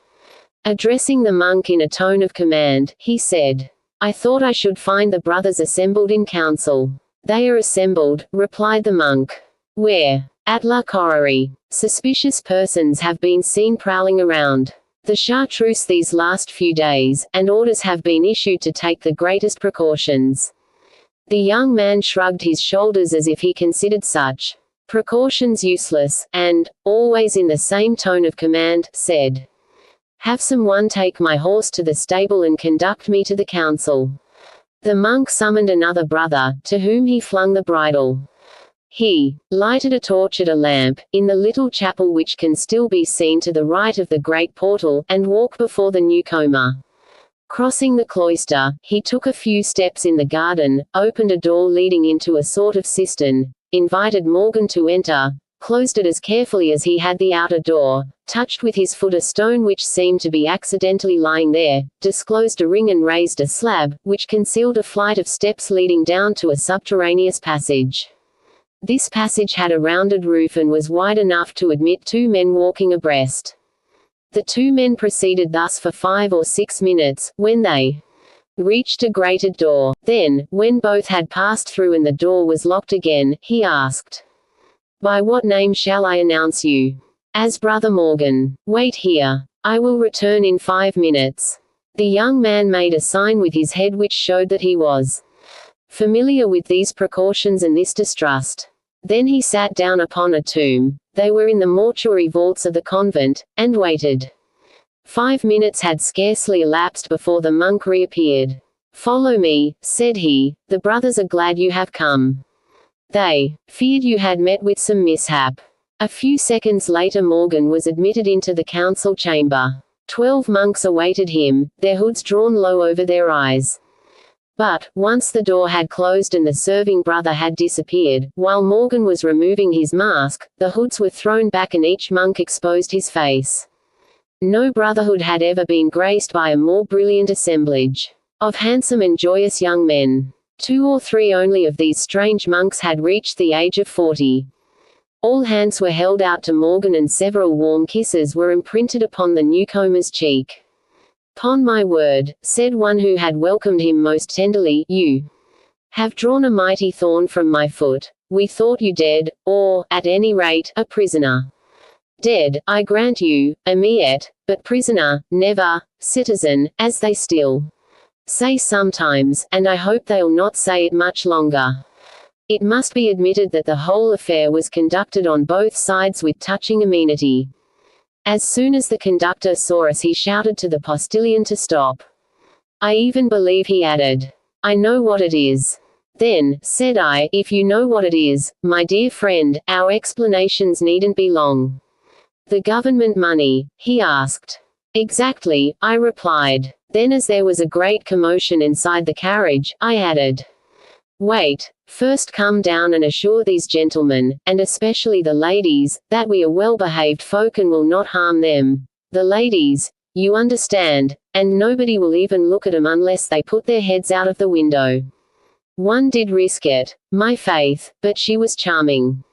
Speaker 1: Addressing the monk in a tone of command, he said, "I thought I should find the brothers assembled in council." "They are assembled," replied the monk. "Where?" "At La Correrie. Suspicious persons have been seen prowling around the Chartreuse these last few days, and orders have been issued to take the greatest precautions." The young man shrugged his shoulders as if he considered such precautions useless, and, always in the same tone of command, said, "Have someone take my horse to the stable and conduct me to the council." The monk summoned another brother, to whom he flung the bridle. He lighted a torch at a lamp, in the little chapel which can still be seen to the right of the great portal, and walked before the newcomer. Crossing the cloister, he took a few steps in the garden, opened a door leading into a sort of cistern, invited Morgan to enter, closed it as carefully as he had the outer door, touched with his foot a stone which seemed to be accidentally lying there, disclosed a ring and raised a slab, which concealed a flight of steps leading down to a subterraneous passage. This passage had a rounded roof and was wide enough to admit 2 men walking abreast. The 2 men proceeded thus for 5 or 6 minutes, when they reached a grated door. Then, when both had passed through and the door was locked again, he asked, "By what name shall I announce you?" "As Brother Morgan." "Wait here. I will return in 5 minutes." The young man made a sign with his head which showed that he was familiar with these precautions and this distrust. Then he sat down upon a tomb, they were in the mortuary vaults of the convent, and waited. 5 minutes had scarcely elapsed before the monk reappeared. "Follow me," said he, "the brothers are glad you have come. They feared you had met with some mishap." A few seconds later Morgan was admitted into the council chamber. 12 monks awaited him, their hoods drawn low over their eyes. But, once the door had closed and the serving brother had disappeared, while Morgan was removing his mask, the hoods were thrown back and each monk exposed his face. No brotherhood had ever been graced by a more brilliant assemblage of handsome and joyous young men. 2 or 3 only of these strange monks had reached the age of 40. All hands were held out to Morgan and several warm kisses were imprinted upon the newcomer's cheek. "'Pon my word," said one who had welcomed him most tenderly, "you have drawn a mighty thorn from my foot. We thought you dead, or, at any rate, a prisoner." "Dead, I grant you, Amiette, but prisoner, never, citizen, as they still say sometimes, and I hope they'll not say it much longer." It must be admitted that the whole affair was conducted on both sides with touching amenity. As soon as the conductor saw us he shouted to the postilion to stop. "I even believe he added, 'I know what it is.'" "Then," said I, "if you know what it is, my dear friend, our explanations needn't be long." "The government money?" he asked. "Exactly," I replied. Then as there was a great commotion inside the carriage, I added, "Wait. First come down and assure these gentlemen, and especially the ladies, that we are well-behaved folk and will not harm them. The ladies, you understand, and nobody will even look at 'em unless they put their heads out of the window." One did risk it, my faith, but she was charming.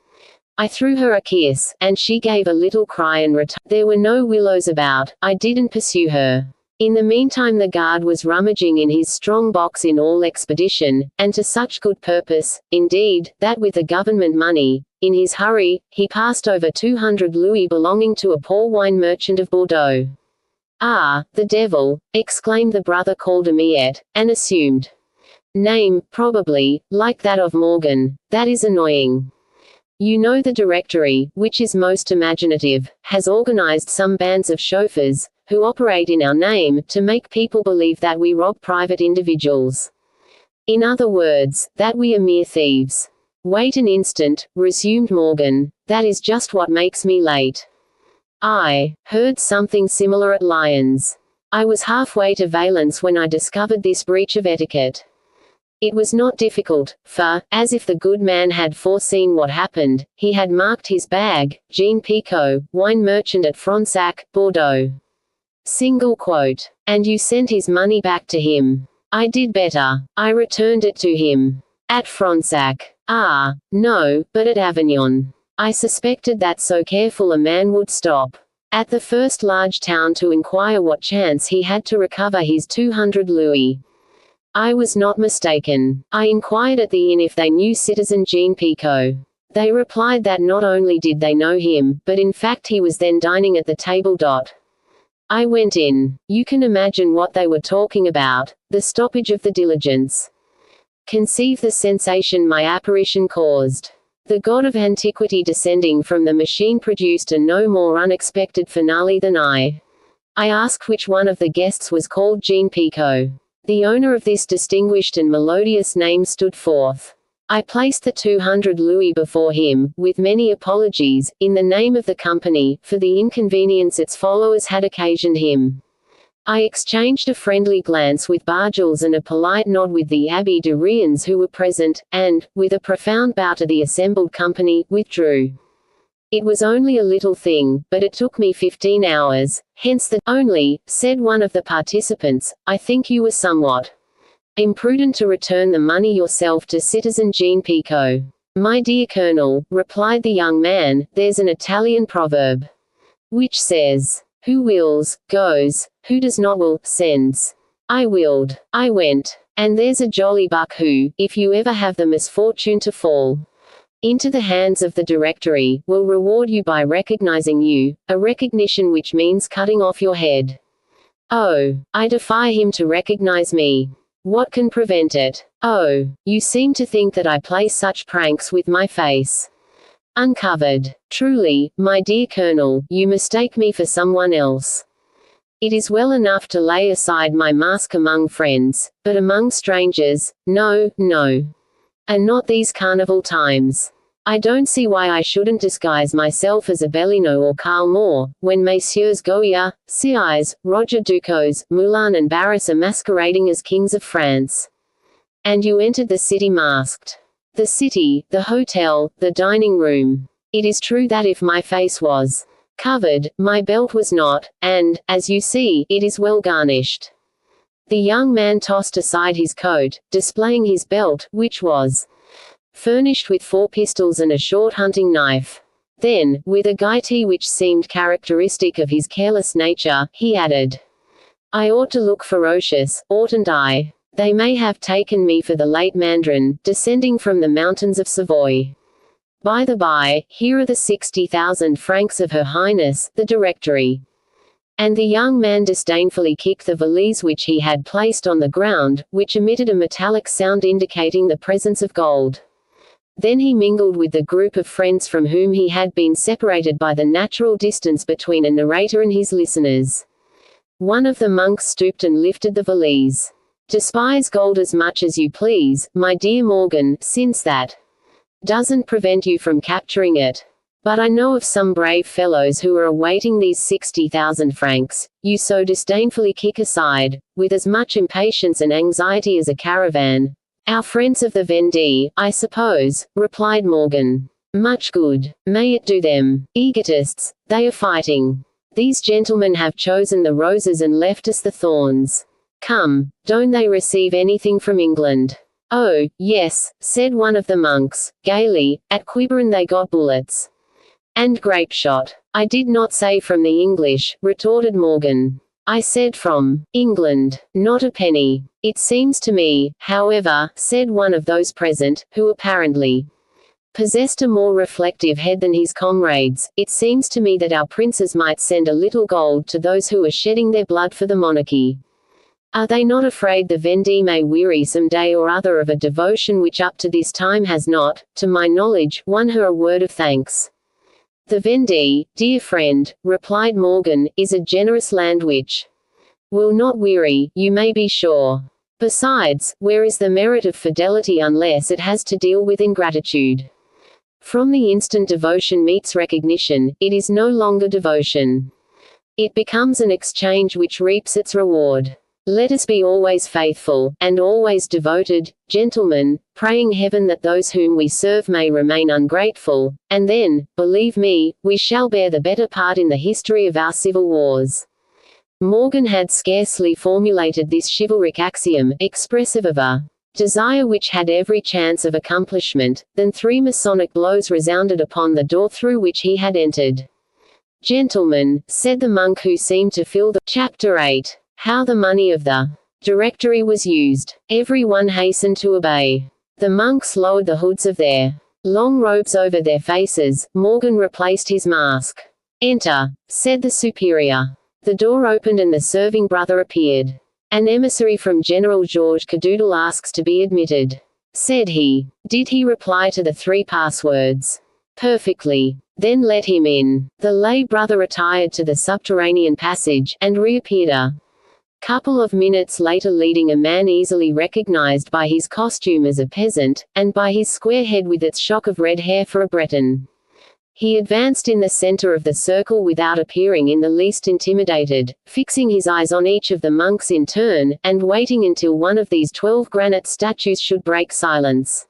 Speaker 1: I threw her a kiss, and she gave a little cry and retired. There were no willows about, I didn't pursue her. In the meantime the guard was rummaging in his strong box in all expedition, and to such good purpose, indeed, that with the government money, in his hurry, he passed over 200 louis belonging to a poor wine merchant of Bordeaux. "Ah, the devil!" exclaimed the brother called Amiette, an assumed name, probably, like that of Morgan. "That is annoying. You know the Directory, which is most imaginative, has organized some bands of chauffeurs, who operate in our name, to make people believe that we rob private individuals. In other words, that we are mere thieves." "Wait an instant," resumed Morgan, "that is just what makes me late. I heard something similar at Lyons. I was halfway to Valence when I discovered this breach of etiquette. It was not difficult, for, as if the good man had foreseen what happened, he had marked his bag, Jean Picot, wine merchant at Fronsac, Bordeaux. Single quote. "And you sent his money back to him?" "I did better. I returned it to him." "At Fronsac?" "Ah, no, but at Avignon." I suspected that so careful a man would stop at the first large town to inquire what chance he had to recover his 200 louis. I was not mistaken. I inquired at the inn if they knew citizen Jean-Picot. They replied that not only did they know him, but in fact he was then dining at the table. I went in. You can imagine what they were talking about: the stoppage of the diligence. Conceive the sensation my apparition caused. The god of antiquity descending from the machine produced a no more unexpected finale than I. I asked which one of the guests was called Jean-Picot. The owner of this distinguished and melodious name stood forth. I placed the 200 louis before him, with many apologies, in the name of the company, for the inconvenience its followers had occasioned him. I exchanged a friendly glance with Barjules and a polite nod with the Abbé de Riens who were present, and, with a profound bow to the assembled company, withdrew. It was only a little thing, but it took me 15 hours, hence the only, said one of the participants. I think you were somewhat imprudent to return the money yourself to citizen Jean-Picot. My dear Colonel, replied the young man, there's an Italian proverb which says, who wills, goes, who does not will, sends. I willed. I went. And there's a jolly buck who, if you ever have the misfortune to fall into the hands of the Directory, will reward you by recognizing you, a recognition which means cutting off your head. Oh, I defy him to recognize me. What can prevent it? Oh, you seem to think that I play such pranks with my face uncovered. Truly, my dear Colonel, you mistake me for someone else. It is well enough to lay aside my mask among friends, but among strangers, no, no. And not these carnival times. I don't see why I shouldn't disguise myself as a Bellino or Karl Moore, when Messieurs Goya, Sieyes, Roger Ducos, Moulin and Barras are masquerading as kings of France. And you entered the city masked. The city, the hotel, the dining room. It is true that if my face was covered, my belt was not, and, as you see, it is well garnished. The young man tossed aside his coat, displaying his belt, which was furnished with 4 pistols and a short hunting knife. Then, with a gaiety which seemed characteristic of his careless nature, he added, I ought to look ferocious, oughtn't I? They may have taken me for the late Mandarin, descending from the mountains of Savoy. By the by, here are the 60,000 francs of Her Highness, the Directory. And the young man disdainfully kicked the valise which he had placed on the ground, which emitted a metallic sound indicating the presence of gold. Then he mingled with the group of friends from whom he had been separated by the natural distance between a narrator and his listeners. One of the monks stooped and lifted the valise. Despise gold as much as you please, my dear Morgan, since that doesn't prevent you from capturing it. But I know of some brave fellows who are awaiting these 60,000 francs, you so disdainfully kick aside, with as much impatience and anxiety as a caravan. Our friends of the Vendée, I suppose, replied Morgan. Much good may it do them. Egotists, they are fighting. These gentlemen have chosen the roses and left us the thorns. Come, don't they receive anything from England? Oh, yes, said one of the monks, gaily, at Quiberon they got bullets. And grape shot. I did not say from the English, retorted Morgan. I said from England, not a penny. It seems to me, however, said one of those present, who apparently possessed a more reflective head than his comrades, it seems to me that our princes might send a little gold to those who are shedding their blood for the monarchy. Are they not afraid the Vendée may weary some day or other of a devotion which up to this time has not, to my knowledge, won her a word of thanks? The Vendée, dear friend, replied Morgan, is a generous land which will not weary, you may be sure. Besides, where is the merit of fidelity unless it has to deal with ingratitude? From the instant devotion meets recognition, it is no longer devotion. It becomes an exchange which reaps its reward. Let us be always faithful, and always devoted, gentlemen, praying heaven that those whom we serve may remain ungrateful, and then, believe me, we shall bear the better part in the history of our civil wars. Morgan had scarcely formulated this chivalric axiom, expressive of a desire which had every chance of accomplishment. Then 3 Masonic blows resounded upon the door through which he had entered. "Gentlemen," said the monk who seemed to fill the Chapter 8. How the money of the directory was used. Every one hastened to obey. The monks lowered the hoods of their long robes over their faces. Morgan replaced his mask. "Enter," said the superior. The door opened and the serving brother appeared. "An emissary from General Georges Cadoudal asks to be admitted," said he. Did he reply to the 3 passwords? Perfectly. Then let him in. The lay brother retired to the subterranean passage, and reappeared a couple of minutes later leading a man easily recognized by his costume as a peasant, and by his square head with its shock of red hair for a Breton. He advanced in the center of the circle without appearing in the least intimidated, fixing his eyes on each of the monks in turn, and waiting until one of these 12 granite statues should break silence.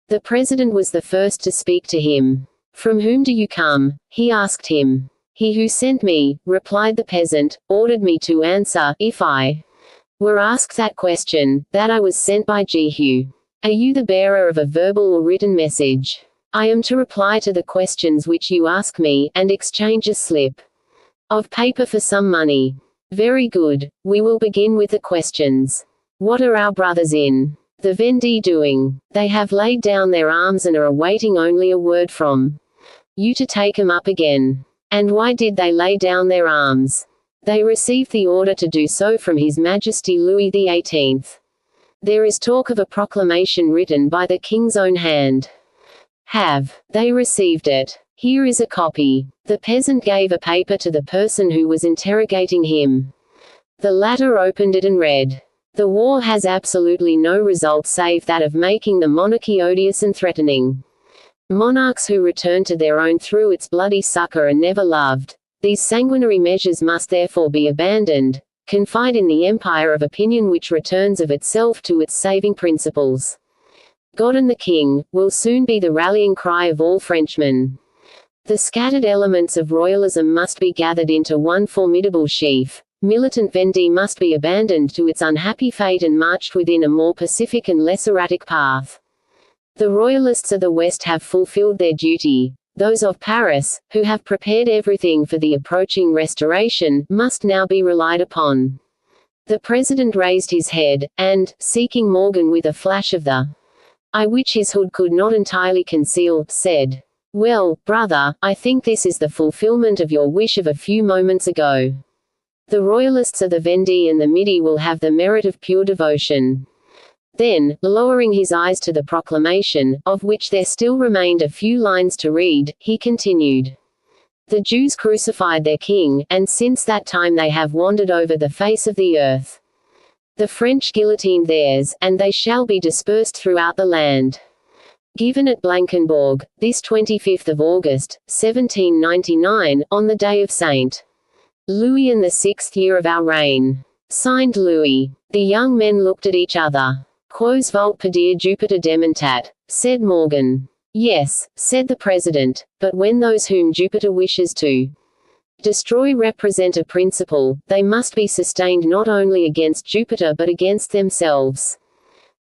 Speaker 1: The president was the first to speak to him. "From whom do you come?" he asked him. "He who sent me," replied the peasant, "ordered me to answer, if I were asked that question, that I was sent by Jehu. Are you the bearer of a verbal or written message? I am to reply to the questions which you ask me, and exchange a slip of paper for some money." "Very good. We will begin with the questions. What are our brothers in the Vendée doing?" "They have laid down their arms and are awaiting only a word from you to take 'em up again." "And why did they lay down their arms?" "They received the order to do so from His Majesty Louis XVIII. There is talk of a proclamation written by the king's own hand." "Have they received it?" "Here is a copy." The peasant gave a paper to the person who was interrogating him. The latter opened it and read, "The war has absolutely no result save that of making the monarchy odious and threatening. Monarchs who return to their own through its bloody succor are never loved. These sanguinary measures must therefore be abandoned. Confide in the empire of opinion which returns of itself to its saving principles. God and the King will soon be the rallying cry of all Frenchmen. The scattered elements of royalism must be gathered into one formidable sheaf. Militant Vendée must be abandoned to its unhappy fate and marched within a more pacific and less erratic path. The royalists of the West have fulfilled their duty. Those of Paris, who have prepared everything for the approaching restoration, must now be relied upon." The president raised his head, and, seeking Morgan with a flash of the eye which his hood could not entirely conceal, said, "Well, brother, I think this is the fulfillment of your wish of a few moments ago. The royalists of the Vendée and the Midi will have the merit of pure devotion." Then, lowering his eyes to the proclamation, of which there still remained a few lines to read, he continued, "The Jews crucified their king, and since that time they have wandered over the face of the earth. The French guillotined theirs, and they shall be dispersed throughout the land." Given at Blankenburg, this 25th of August, 1799, on the day of St. Louis and the 6th year of our reign. Signed Louis. The young men looked at each other. "Quos vult pedir Jupiter dementat," said Morgan. "Yes," said the president, "but when those whom Jupiter wishes to destroy represent a principle, they must be sustained not only against Jupiter but against themselves."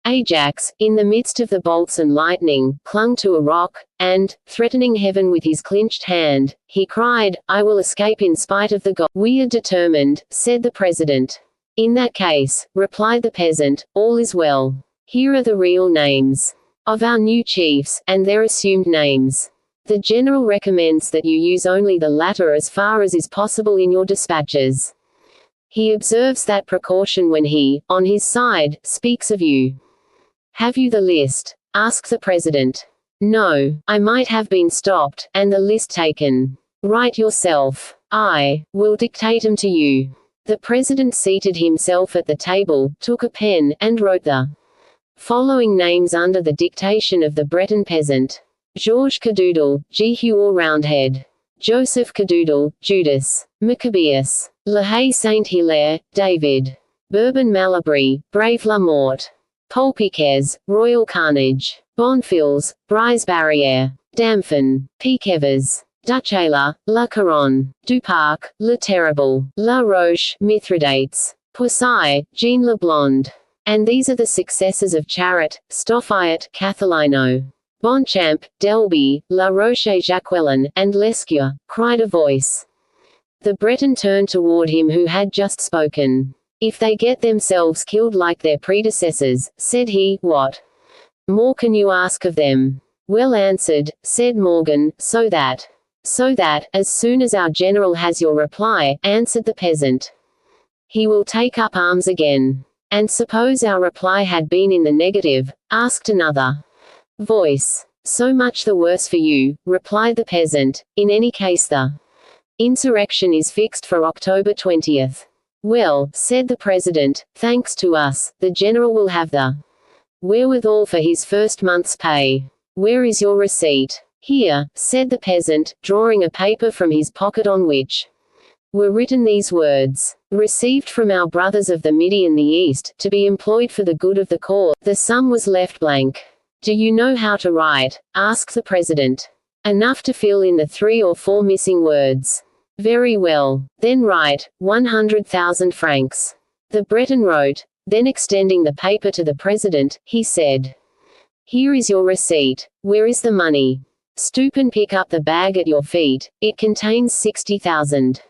Speaker 1: Ajax, in the midst of the bolts and lightning, clung to a rock, and, threatening heaven with his clinched hand, he cried, "I will escape in spite of the god." "We are determined," said the president. "In that case," replied the peasant, "all is well. Here are the real names of our new chiefs, and their assumed names. The general recommends that you use only the latter as far as is possible in your dispatches. He observes that precaution when he, on his side, speaks of you." "Have you the list?" asked the president. "No, I might have been stopped, and the list taken." "Write yourself. I will dictate 'em to you." The president seated himself at the table, took a pen, and wrote the following names under the dictation of the Breton peasant. Georges Cadoudal, Jehu or Roundhead. Joseph Cadoudal, Judas. Maccabeus. La Haye Saint-Hilaire, David. Bourbon Malabry, Brave La Mort. Paul Piquez, Royal Carnage. Bonfils, Brise Barrière. Damphon. Piquevers. Duchela, La Couronne. Duparc, Le Terrible. La Roche, Mithridates. Poissy, Jean Le Blonde. And these are the successors of Charat, Stoffiat, Cathalino, Bonchamp, Delby, La Roche-Jacquelin, and Lescure, cried a voice. The Breton turned toward him who had just spoken. If they get themselves killed like their predecessors, said he, what more can you ask of them? Well answered, said Morgan, so that, as soon as our general has your reply, answered the peasant, he will take up arms again. And suppose our reply had been in the negative, asked another voice. So much the worse for you, replied the peasant. In any case the insurrection is fixed for October 20th. Well, said the president, thanks to us, the general will have the wherewithal for his first month's pay. Where is your receipt? Here, said the peasant, drawing a paper from his pocket on which were written these words. Received from our brothers of the Midi and the East, to be employed for the good of the cause. The sum was left blank. Do you know how to write? Asked the president. Enough to fill in the 3 or 4 missing words. Very well. Then write, 100,000 francs. The Breton wrote. Then extending the paper to the president, he said, here is your receipt. Where is the money? Stoop and pick up the bag at your feet. It contains 60,000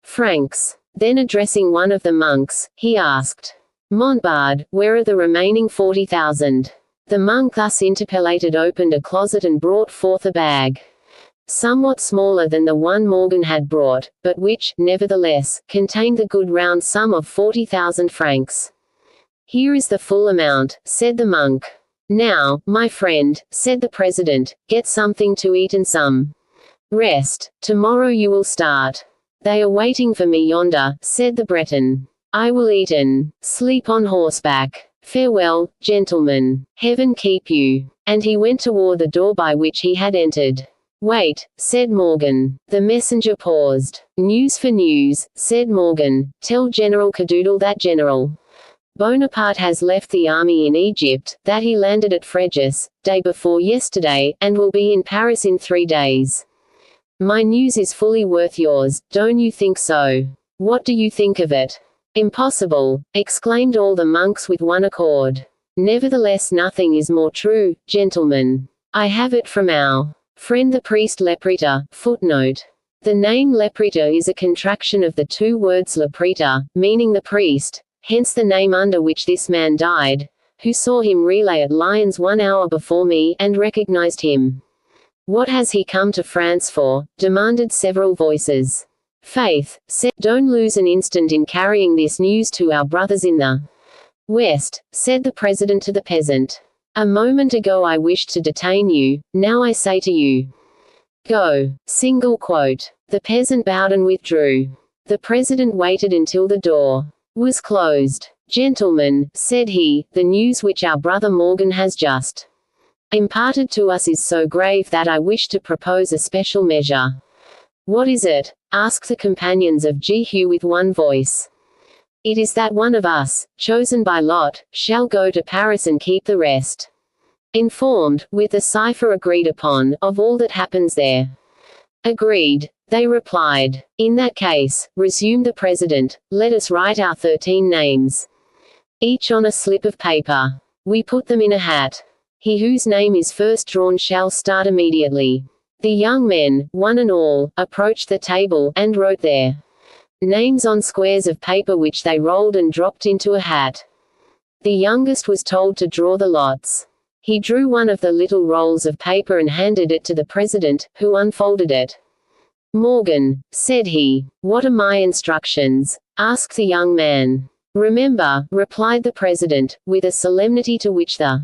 Speaker 1: francs. Then addressing one of the monks, he asked, Montbard, where are the remaining 40,000? The monk thus interpellated opened a closet and brought forth a bag, somewhat smaller than the one Morgan had brought, but which, nevertheless, contained the good round sum of 40,000 francs. Here is the full amount, said the monk. Now, my friend, said the president, get something to eat and some rest. Tomorrow you will start. They are waiting for me yonder, said the Breton. I will eat and sleep on horseback. Farewell, gentlemen. Heaven keep you. And he went toward the door by which he had entered. Wait, said Morgan. The messenger paused. News for news, said Morgan. Tell General Cadoudal that General Bonaparte has left the army in Egypt, that he landed at Fréjus, day before yesterday, and will be in Paris in 3 days. My news is fully worth yours, don't you think so? What do you think of it? Impossible, exclaimed all the monks with one accord. Nevertheless, nothing is more true, gentlemen. I have it from our friend the priest Leprita. Footnote. The name Leprita is a contraction of the 2 words Leprita, meaning the priest, hence the name under which this man died, who saw him relay at Lyons 1 hour before me, and recognized him. What has he come to France for? Demanded several voices. Faith, said, don't lose an instant in carrying this news to our brothers in the West, said the president to the peasant. A moment ago I wished to detain you, now I say to you, go. Single quote. The peasant bowed and withdrew. The president waited until the door was closed. Gentlemen, said he, the news which our brother Morgan has just imparted to us is so grave that I wish to propose a special measure. What is it? Asked the companions of Jehu with one voice. It is that one of us, chosen by lot, shall go to Paris and keep the rest informed, with the cipher agreed upon, of all that happens there. Agreed, they replied. In that case, resumed the president, let us write our 13 names, each on a slip of paper. We put them in a hat. He whose name is first drawn shall start immediately. The young men, one and all, approached the table, and wrote their names on squares of paper which they rolled and dropped into a hat. The youngest was told to draw the lots. He drew one of the little rolls of paper and handed it to the president, who unfolded it. Morgan, said he, what are my instructions? Asked the young man. Remember, replied the president, with a solemnity to which the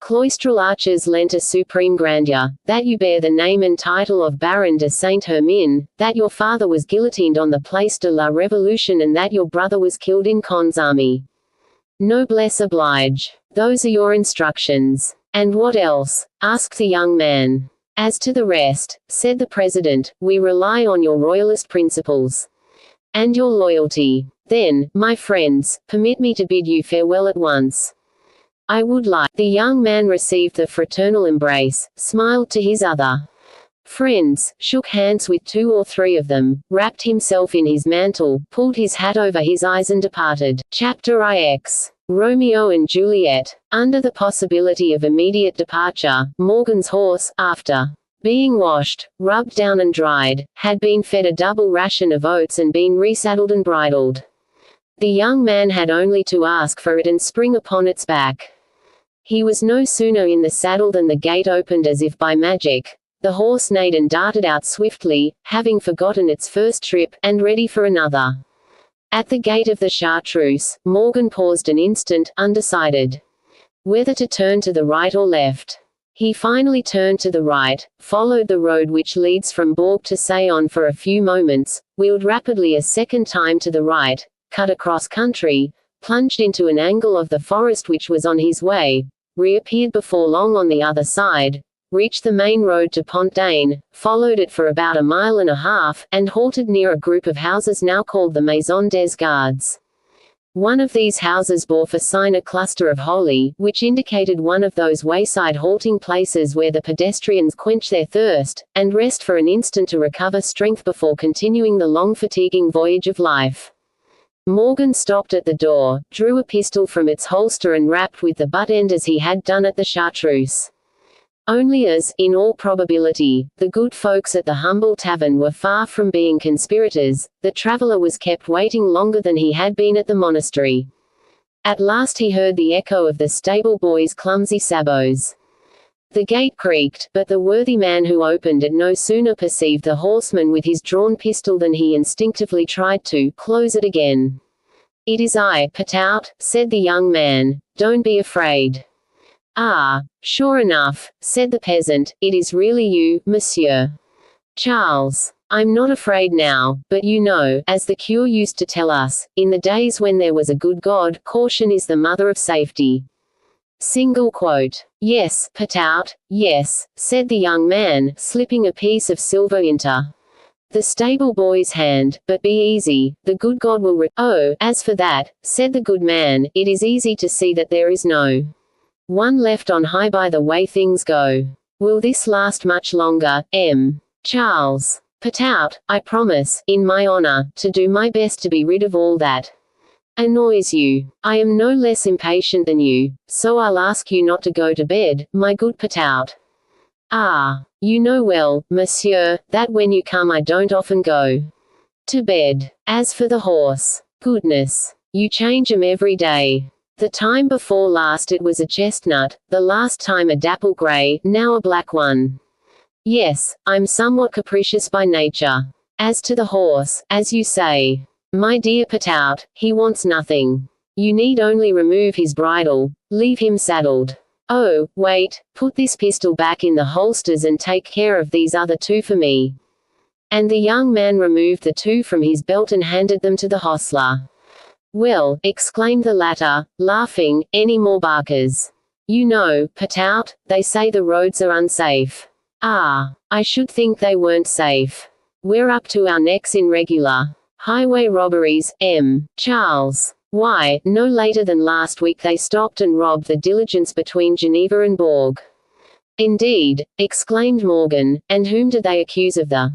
Speaker 1: cloistral arches lent a supreme grandeur, that you bear the name and title of Baron de Saint-Hermine, that your father was guillotined on the Place de la Révolution and that your brother was killed in Con's army. Noblesse oblige. Those are your instructions. And what else? Asked the young man. As to the rest, said the president, we rely on your royalist principles and your loyalty. Then, my friends, permit me to bid you farewell at once. I would like. The young man received the fraternal embrace, smiled to his other friends, shook hands with 2 or 3 of them, wrapped himself in his mantle, pulled his hat over his eyes and departed. Chapter IX. Romeo and Juliet. Under the possibility of immediate departure, Morgan's horse, after being washed, rubbed down and dried, had been fed a double ration of oats and been resaddled and bridled. The young man had only to ask for it and spring upon its back. He was no sooner in the saddle than the gate opened as if by magic. The horse neighed and darted out swiftly, having forgotten its first trip, and ready for another. At the gate of the chartreuse, Morgan paused an instant, undecided whether to turn to the right or left. He finally turned to the right, followed the road which leads from Bourg to Sayon for a few moments, wheeled rapidly a second time to the right, cut across country, plunged into an angle of the forest which was on his way, reappeared before long on the other side, reached the main road to Pont-d'Ain, followed it for about a mile and a half, and halted near a group of houses now called the Maison des Gardes. One of these houses bore for sign a cluster of holly, which indicated one of those wayside halting places where the pedestrians quench their thirst, and rest for an instant to recover strength before continuing the long fatiguing voyage of life. Morgan stopped at the door, drew a pistol from its holster and rapped with the butt end as he had done at the chartreuse. Only as, in all probability, the good folks at the humble tavern were far from being conspirators, the traveller was kept waiting longer than he had been at the monastery. At last he heard the echo of the stable boy's clumsy sabots. The gate creaked, but the worthy man who opened it no sooner perceived the horseman with his drawn pistol than he instinctively tried to close it again. "It is I, Patout," said the young man. "Don't be afraid." "Ah, sure enough," said the peasant, "it is really you, monsieur Charles. I'm not afraid now, but you know, as the cure used to tell us, in the days when there was a good God, caution is the mother of safety." Single quote. "Yes, Patout, yes," said the young man, slipping a piece of silver into the stable boy's hand, "but be easy, the good God will "Oh, as for that," said the good man, "it is easy to see that there is no one left on high by the way things go. Will this last much longer, M. Charles Patout? I promise, in my honor, to do my best to be rid of all that annoys you. I am no less impatient than you, so I'll ask you not to go to bed, my good Patout. Ah, you know well, monsieur, that when you come I don't often go to bed. As for the horse, goodness, you change 'em every day. The time before last it was a chestnut, the last time a dapple grey, now a black one. Yes, I'm somewhat capricious by nature. As to the horse, as you say, my dear Patout, he wants nothing. You need only remove his bridle, leave him saddled. Oh, wait, put this pistol back in the holsters and take care of these other two for me." And the young man removed the two from his belt and handed them to the hostler. "Well," exclaimed the latter, laughing, "any more barkers? You know, Patout, they say the roads are unsafe." "Ah, I should think they weren't safe. We're up to our necks in regular highway robberies, M. Charles. Why, no later than last week they stopped and robbed the diligence between Geneva and Bourg." "Indeed," exclaimed Morgan, "and whom did they accuse of the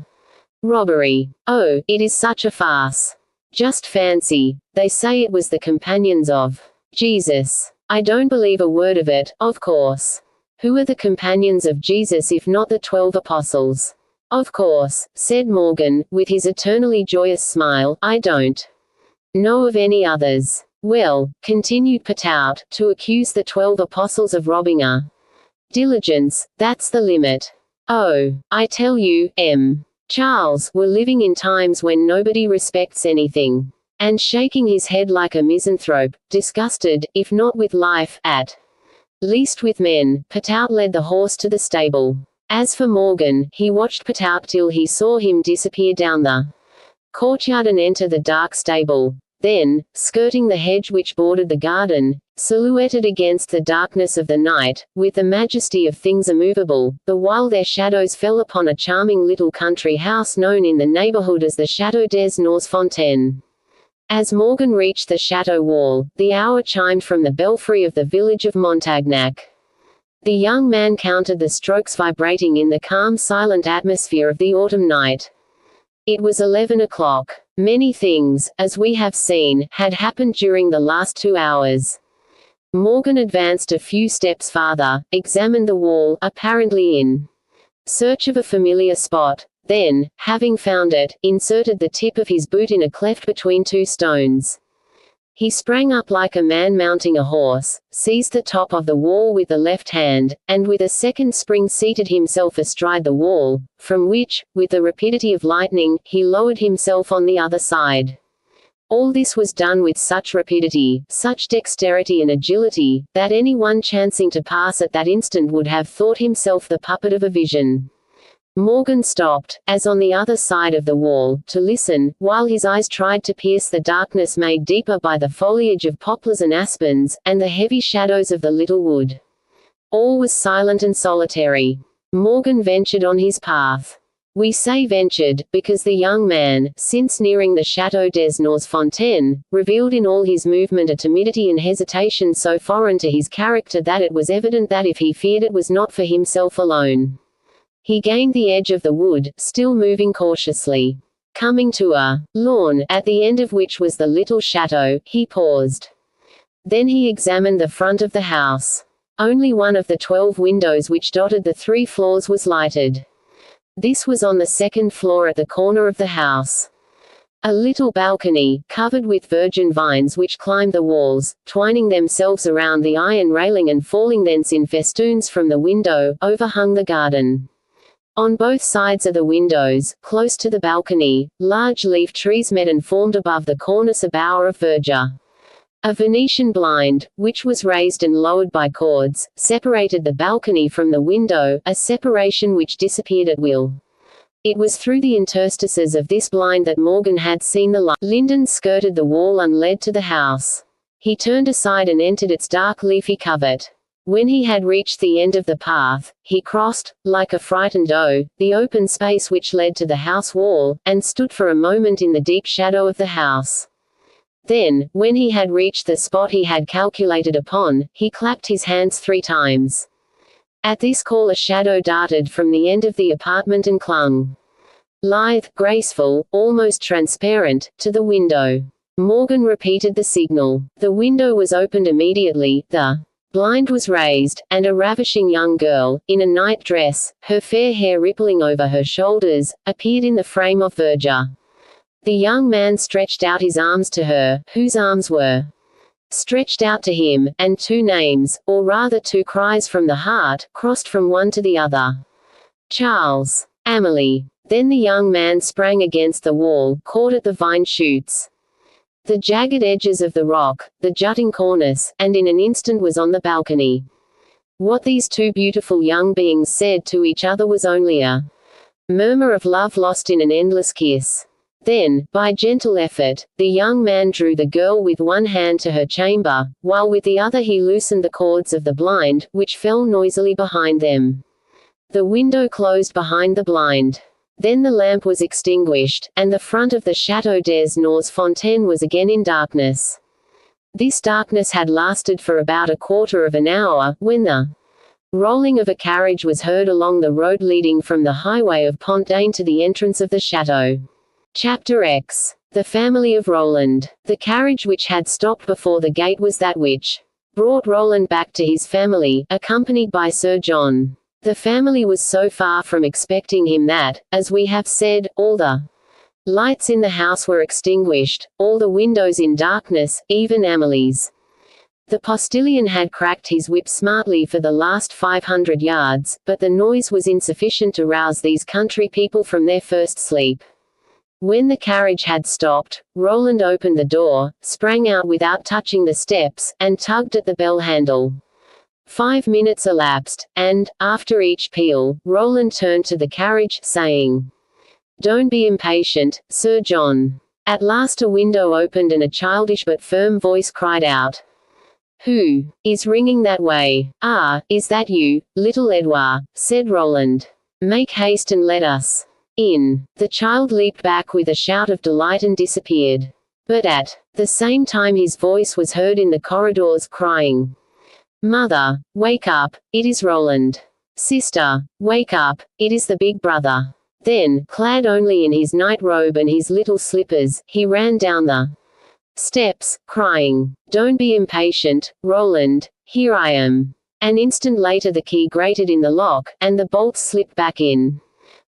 Speaker 1: robbery? Oh, it is such a farce. Just fancy, they say it was the companions of Jesus. I don't believe a word of it, of course. Who are the companions of Jesus if not the 12 apostles?" "Of course," said Morgan, with his eternally joyous smile, "I don't know of any others." "Well," continued Patout, "to accuse the 12 apostles of robbing a diligence, that's the limit. Oh, I tell you, M. Charles, we're living in times when nobody respects anything." And shaking his head like a misanthrope, disgusted, if not with life, at least with men, Patout led the horse to the stable. As for Morgan, he watched Patout till he saw him disappear down the courtyard and enter the dark stable. Then, skirting the hedge which bordered the garden, silhouetted against the darkness of the night, with the majesty of things immovable, the while their shadows fell upon a charming little country house known in the neighborhood as the Château des Nors-Fontaines. As Morgan reached the chateau wall, the hour chimed from the belfry of the village of Montagnac. The young man counted the strokes vibrating in the calm silent atmosphere of the autumn night. It was 11 o'clock. Many things, as we have seen, had happened during the last 2 hours. Morgan advanced a few steps farther, examined the wall, apparently in search of a familiar spot. Then, having found it, inserted the tip of his boot in a cleft between two stones. He sprang up like a man mounting a horse, seized the top of the wall with the left hand, and with a second spring seated himself astride the wall, from which, with the rapidity of lightning, he lowered himself on the other side. All this was done with such rapidity, such dexterity and agility, that anyone chancing to pass at that instant would have thought himself the puppet of a vision. Morgan stopped, as on the other side of the wall, to listen, while his eyes tried to pierce the darkness made deeper by the foliage of poplars and aspens, and the heavy shadows of the little wood. All was silent and solitary. Morgan ventured on his path. We say ventured, because the young man, since nearing the Château des Nors Fontaine, revealed in all his movement a timidity and hesitation so foreign to his character that it was evident that if he feared it was not for himself alone. He gained the edge of the wood, still moving cautiously. Coming to a lawn, at the end of which was the little chateau, he paused. Then he examined the front of the house. Only one of the 12 windows which dotted the 3 floors was lighted. This was on the second floor at the corner of the house. A little balcony, covered with virgin vines which climbed the walls, twining themselves around the iron railing and falling thence in festoons from the window, overhung the garden. On both sides of the windows, close to the balcony, large leaf trees met and formed above the cornice a bower of verdure. A Venetian blind, which was raised and lowered by cords, separated the balcony from the window, a separation which disappeared at will. It was through the interstices of this blind that Morgan had seen the light. Lindens skirted the wall and led to the house. He turned aside and entered its dark leafy covert. When he had reached the end of the path, he crossed, like a frightened doe, the open space which led to the house wall, and stood for a moment in the deep shadow of the house. Then, when he had reached the spot he had calculated upon, he clapped his hands 3 times. At this call a shadow darted from the end of the apartment and clung, lithe, graceful, almost transparent, to the window. Morgan repeated the signal. The window was opened immediately, the blind was raised, and a ravishing young girl, in a night dress, her fair hair rippling over her shoulders, appeared in the frame of verdure. The young man stretched out his arms to her, whose arms were stretched out to him, and 2 names, or rather 2 cries from the heart, crossed from one to the other. Charles. Amélie. Then the young man sprang against the wall, caught at the vine shoots, the jagged edges of the rock, the jutting cornice, and in an instant was on the balcony. What these 2 beautiful young beings said to each other was only a murmur of love lost in an endless kiss. Then, by gentle effort, the young man drew the girl with one hand to her chamber, while with the other he loosened the cords of the blind, which fell noisily behind them. The window closed behind the blind. Then the lamp was extinguished, and the front of the Château des Nors Fontaine was again in darkness. This darkness had lasted for about a quarter of an hour, when the rolling of a carriage was heard along the road leading from the highway of Pont-d'Ain to the entrance of the chateau. Chapter X. The family of Roland. The carriage which had stopped before the gate was that which brought Roland back to his family, accompanied by Sir John. The family was so far from expecting him that, as we have said, all the lights in the house were extinguished, all the windows in darkness, even Amélie's. The postilion had cracked his whip smartly for the last 500 yards, but the noise was insufficient to rouse these country people from their first sleep. When the carriage had stopped, Roland opened the door, sprang out without touching the steps, and tugged at the bell handle. 5 minutes elapsed, and, after each peal, Roland turned to the carriage, saying, "Don't be impatient, Sir John." At last a window opened and a childish but firm voice cried out, "Who is ringing that way?" "Ah, is that you, little Edouard?" said Roland. "Make haste and let us in." The child leaped back with a shout of delight and disappeared. But at the same time his voice was heard in the corridors crying, "Mother, wake up, it is Roland. Sister, wake up, it is the big brother." Then, clad only in his night robe and his little slippers, he ran down the steps, crying, "Don't be impatient, Roland, here I am." An instant later the key grated in the lock, and the bolts slipped back in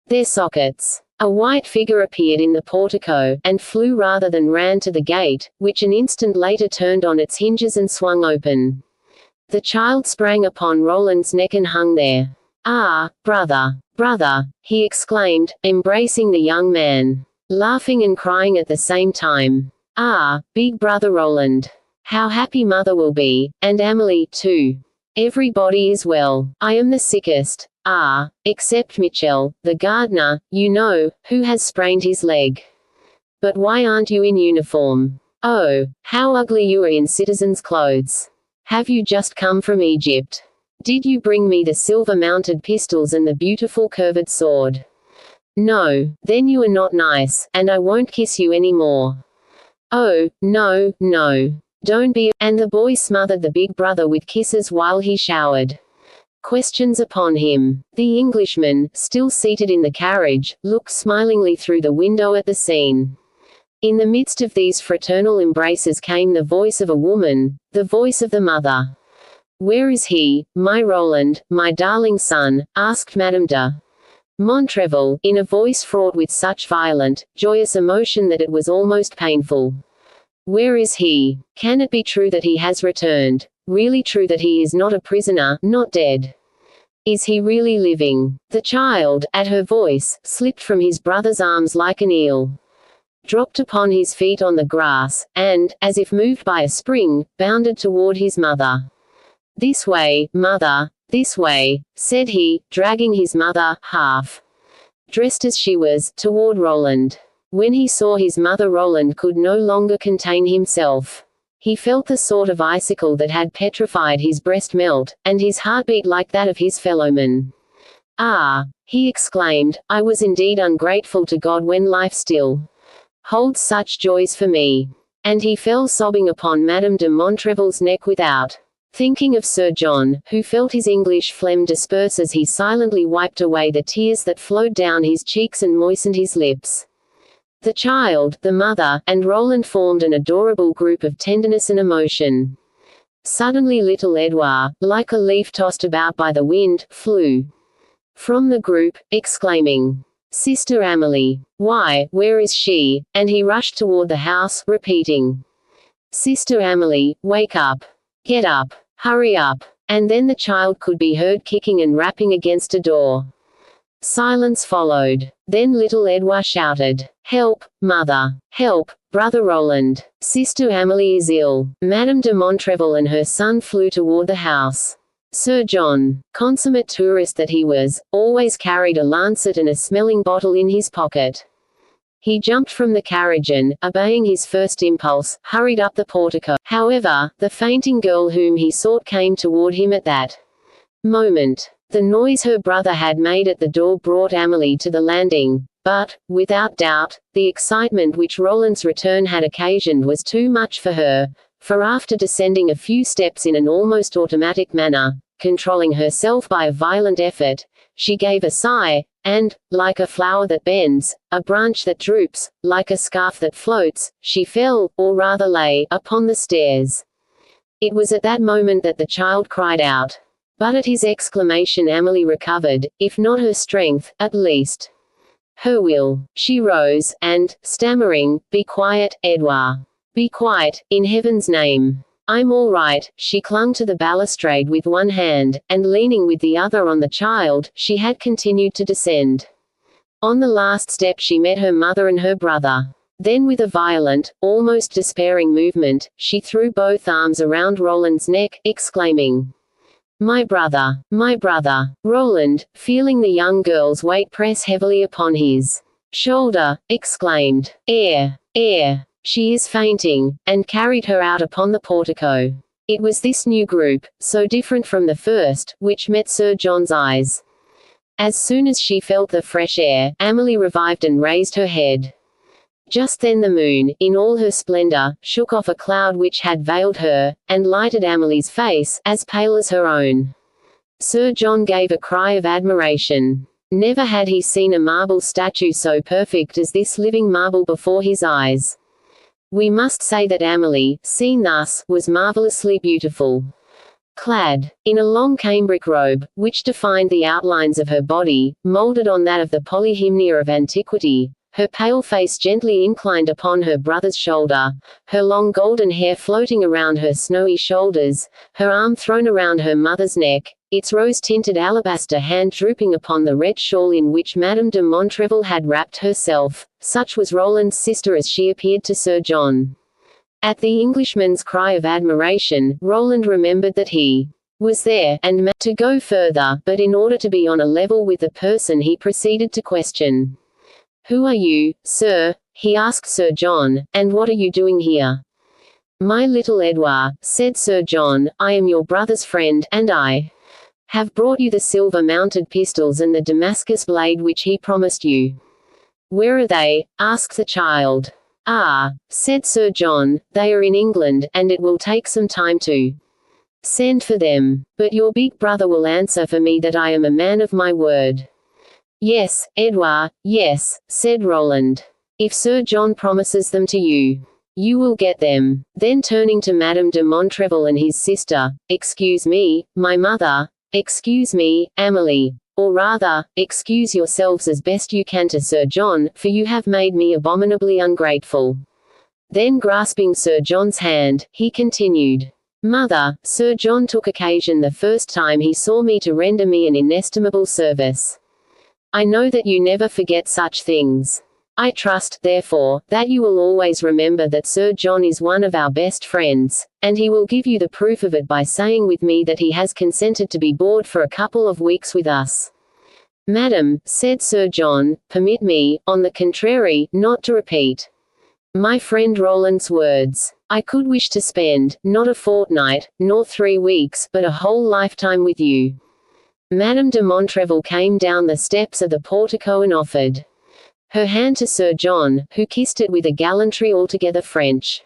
Speaker 1: their sockets. A white figure appeared in the portico, and flew rather than ran to the gate, which an instant later turned on its hinges and swung open. The child sprang upon Roland's neck and hung there. "Ah, brother, brother," he exclaimed, embracing the young man, laughing and crying at the same time. "Ah, big brother Roland. How happy mother will be, and Amelie, too. Everybody is well. I am the sickest. Except Mitchell, the gardener, you know, who has sprained his leg. But why aren't you in uniform? Oh, how ugly you are in citizen's clothes. Have you just come from Egypt? Did you bring me the silver-mounted pistols and the beautiful curved sword? No, then you are not nice, and I won't kiss you any more. Oh, no, no. Don't be—" and the boy smothered the big brother with kisses while he showered questions upon him. The Englishman, still seated in the carriage, looked smilingly through the window at the scene. In the midst of these fraternal embraces came the voice of a woman, the voice of the mother. "Where is he, my Roland, my darling son?" asked Madame de Montrevel, in a voice fraught with such violent, joyous emotion that it was almost painful. "Where is he? Can it be true that he has returned? Really true that he is not a prisoner, not dead? Is he really living?" The child, at her voice, slipped from his brother's arms like an eel, dropped upon his feet on the grass, and, as if moved by a spring, bounded toward his mother. "This way, mother, this way," said he, dragging his mother, half dressed as she was, toward Roland. When he saw his mother, Roland could no longer contain himself. He felt the sort of icicle that had petrified his breast melt, and his heart beat like that of his fellowman. "Ah!" he exclaimed, "I was indeed ungrateful to God when life still holds such joys for me." And he fell sobbing upon Madame de Montrevel's neck without thinking of Sir John, who felt his English phlegm disperse as he silently wiped away the tears that flowed down his cheeks and moistened his lips. The child, the mother, and Roland formed an adorable group of tenderness and emotion. Suddenly little Edouard, like a leaf tossed about by the wind, flew from the group, exclaiming, "Sister Amelie! Why, where is she?" And he rushed toward the house, repeating, "Sister Amelie, wake up! Get up! Hurry up!" And then the child could be heard kicking and rapping against a door. Silence followed. Then little Edouard shouted, "Help, mother! Help, brother Roland! Sister Amelie is ill!" Madame de Montrevel and her son flew toward the house. Sir John, consummate tourist that he was, always carried a lancet and a smelling bottle in his pocket. He jumped from the carriage and, obeying his first impulse, hurried up the portico. However, the fainting girl whom he sought came toward him at that moment. The noise her brother had made at the door brought Amelie to the landing, but, without doubt, the excitement which Roland's return had occasioned was too much for her, for after descending a few steps in an almost automatic manner, controlling herself by a violent effort, she gave a sigh, and, like a flower that bends, a branch that droops, like a scarf that floats, she fell, or rather lay, upon the stairs. It was at that moment that the child cried out. But at his exclamation Amelie recovered, if not her strength, at least her will. She rose, and, stammering, "Be quiet, Edouard. Be quiet, in heaven's name. I'm all right." She clung to the balustrade with one hand, and leaning with the other on the child, she had continued to descend. On the last step she met her mother and her brother. Then with a violent, almost despairing movement, she threw both arms around Roland's neck, exclaiming, my brother, my brother." Roland, feeling the young girl's weight press heavily upon his shoulder, exclaimed, Air! She is fainting," and carried her out upon the portico. It was this new group, so different from the first, which met Sir John's eyes. As soon as she felt the fresh air, Amelie revived and raised her head. Just then the moon, in all her splendor, shook off a cloud which had veiled her, and lighted Amelie's face, as pale as her own. Sir John gave a cry of admiration. Never had he seen a marble statue so perfect as this living marble before his eyes. We must say that Amelie, seen thus, was marvelously beautiful. Clad in a long cambric robe, which defined the outlines of her body, molded on that of the polyhymnia of antiquity, her pale face gently inclined upon her brother's shoulder, her long golden hair floating around her snowy shoulders, her arm thrown around her mother's neck, its rose-tinted alabaster hand drooping upon the red shawl in which Madame de Montrevel had wrapped herself, such was Roland's sister as she appeared to Sir John. At the Englishman's cry of admiration, Roland remembered that he was there, and to go further, but in order to be on a level with the person he proceeded to question. "Who are you, sir?" he asked Sir John, "and what are you doing here?" "My little Edouard," said Sir John, "I am your brother's friend, and I have brought you the silver-mounted pistols and the Damascus blade which he promised you." "Where are they?" asked the child. "Ah," said Sir John, "they are in England, and it will take some time to send for them. But your big brother will answer for me that I am a man of my word." "Yes, Edouard, yes," said Roland. "If Sir John promises them to you, you will get them." Then turning to Madame de Montrevel and his sister, "Excuse me, my mother, excuse me, Amelie, or rather, excuse yourselves as best you can to Sir John, for you have made me abominably ungrateful." Then grasping Sir John's hand, he continued, "Mother, Sir John took occasion the first time he saw me to render me an inestimable service. I know that you never forget such things. I trust, therefore, that you will always remember that Sir John is one of our best friends, and he will give you the proof of it by saying with me that he has consented to be bored for a couple of weeks with us." "Madam," said Sir John, "permit me, on the contrary, not to repeat my friend Roland's words. I could wish to spend, not a fortnight, nor 3 weeks, but a whole lifetime with you." Madame de Montrevel came down the steps of the portico and offered her hand to Sir John, who kissed it with a gallantry altogether French.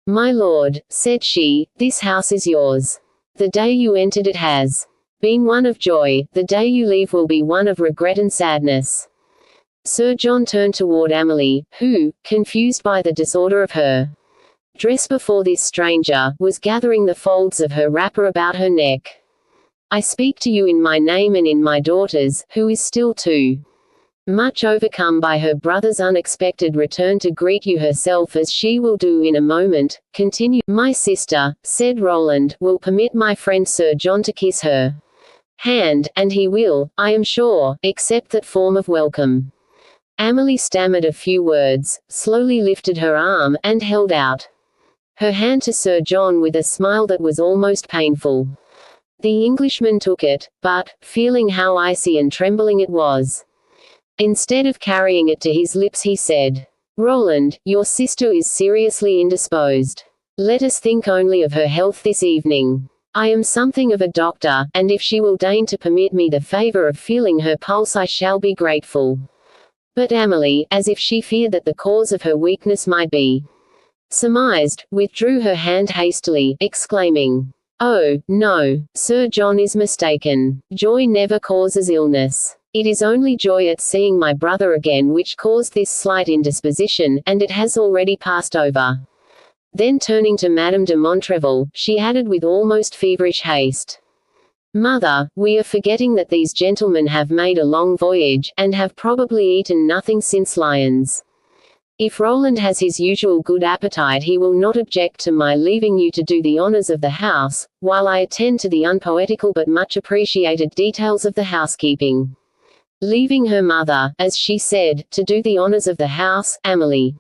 Speaker 1: "My lord," said she, "this house is yours. The day you entered it has been one of joy, the day you leave will be one of regret and sadness." Sir John turned toward Amelie, who, confused by the disorder of her dress before this stranger, was gathering the folds of her wrapper about her neck. "I speak to you in my name and in my daughter's, who is still too much overcome by her brother's unexpected return to greet you herself as she will do in a moment." Continue. "My sister," said Roland, "will permit my friend Sir John to kiss her hand, and he will, I am sure, accept that form of welcome." Amelie stammered a few words, slowly lifted her arm, and held out her hand to Sir John with a smile that was almost painful. The Englishman took it, but, feeling how icy and trembling it was, instead of carrying it to his lips he said, "Roland, your sister is seriously indisposed. Let us think only of her health this evening. I am something of a doctor, and if she will deign to permit me the favor of feeling her pulse I shall be grateful." But Amelie, as if she feared that the cause of her weakness might be surmised, withdrew her hand hastily, exclaiming, "Oh, no, Sir John is mistaken. Joy never causes illness. It is only joy at seeing my brother again which caused this slight indisposition, and it has already passed over." Then turning to Madame de Montrevel, she added with almost feverish haste, "Mother, we are forgetting that these gentlemen have made a long voyage, and have probably eaten nothing since Lyons. If Roland has his usual good appetite he will not object to my leaving you to do the honors of the house, while I attend to the unpoetical but much appreciated details of the housekeeping." Leaving her mother, as she said, to do the honors of the house, Amelie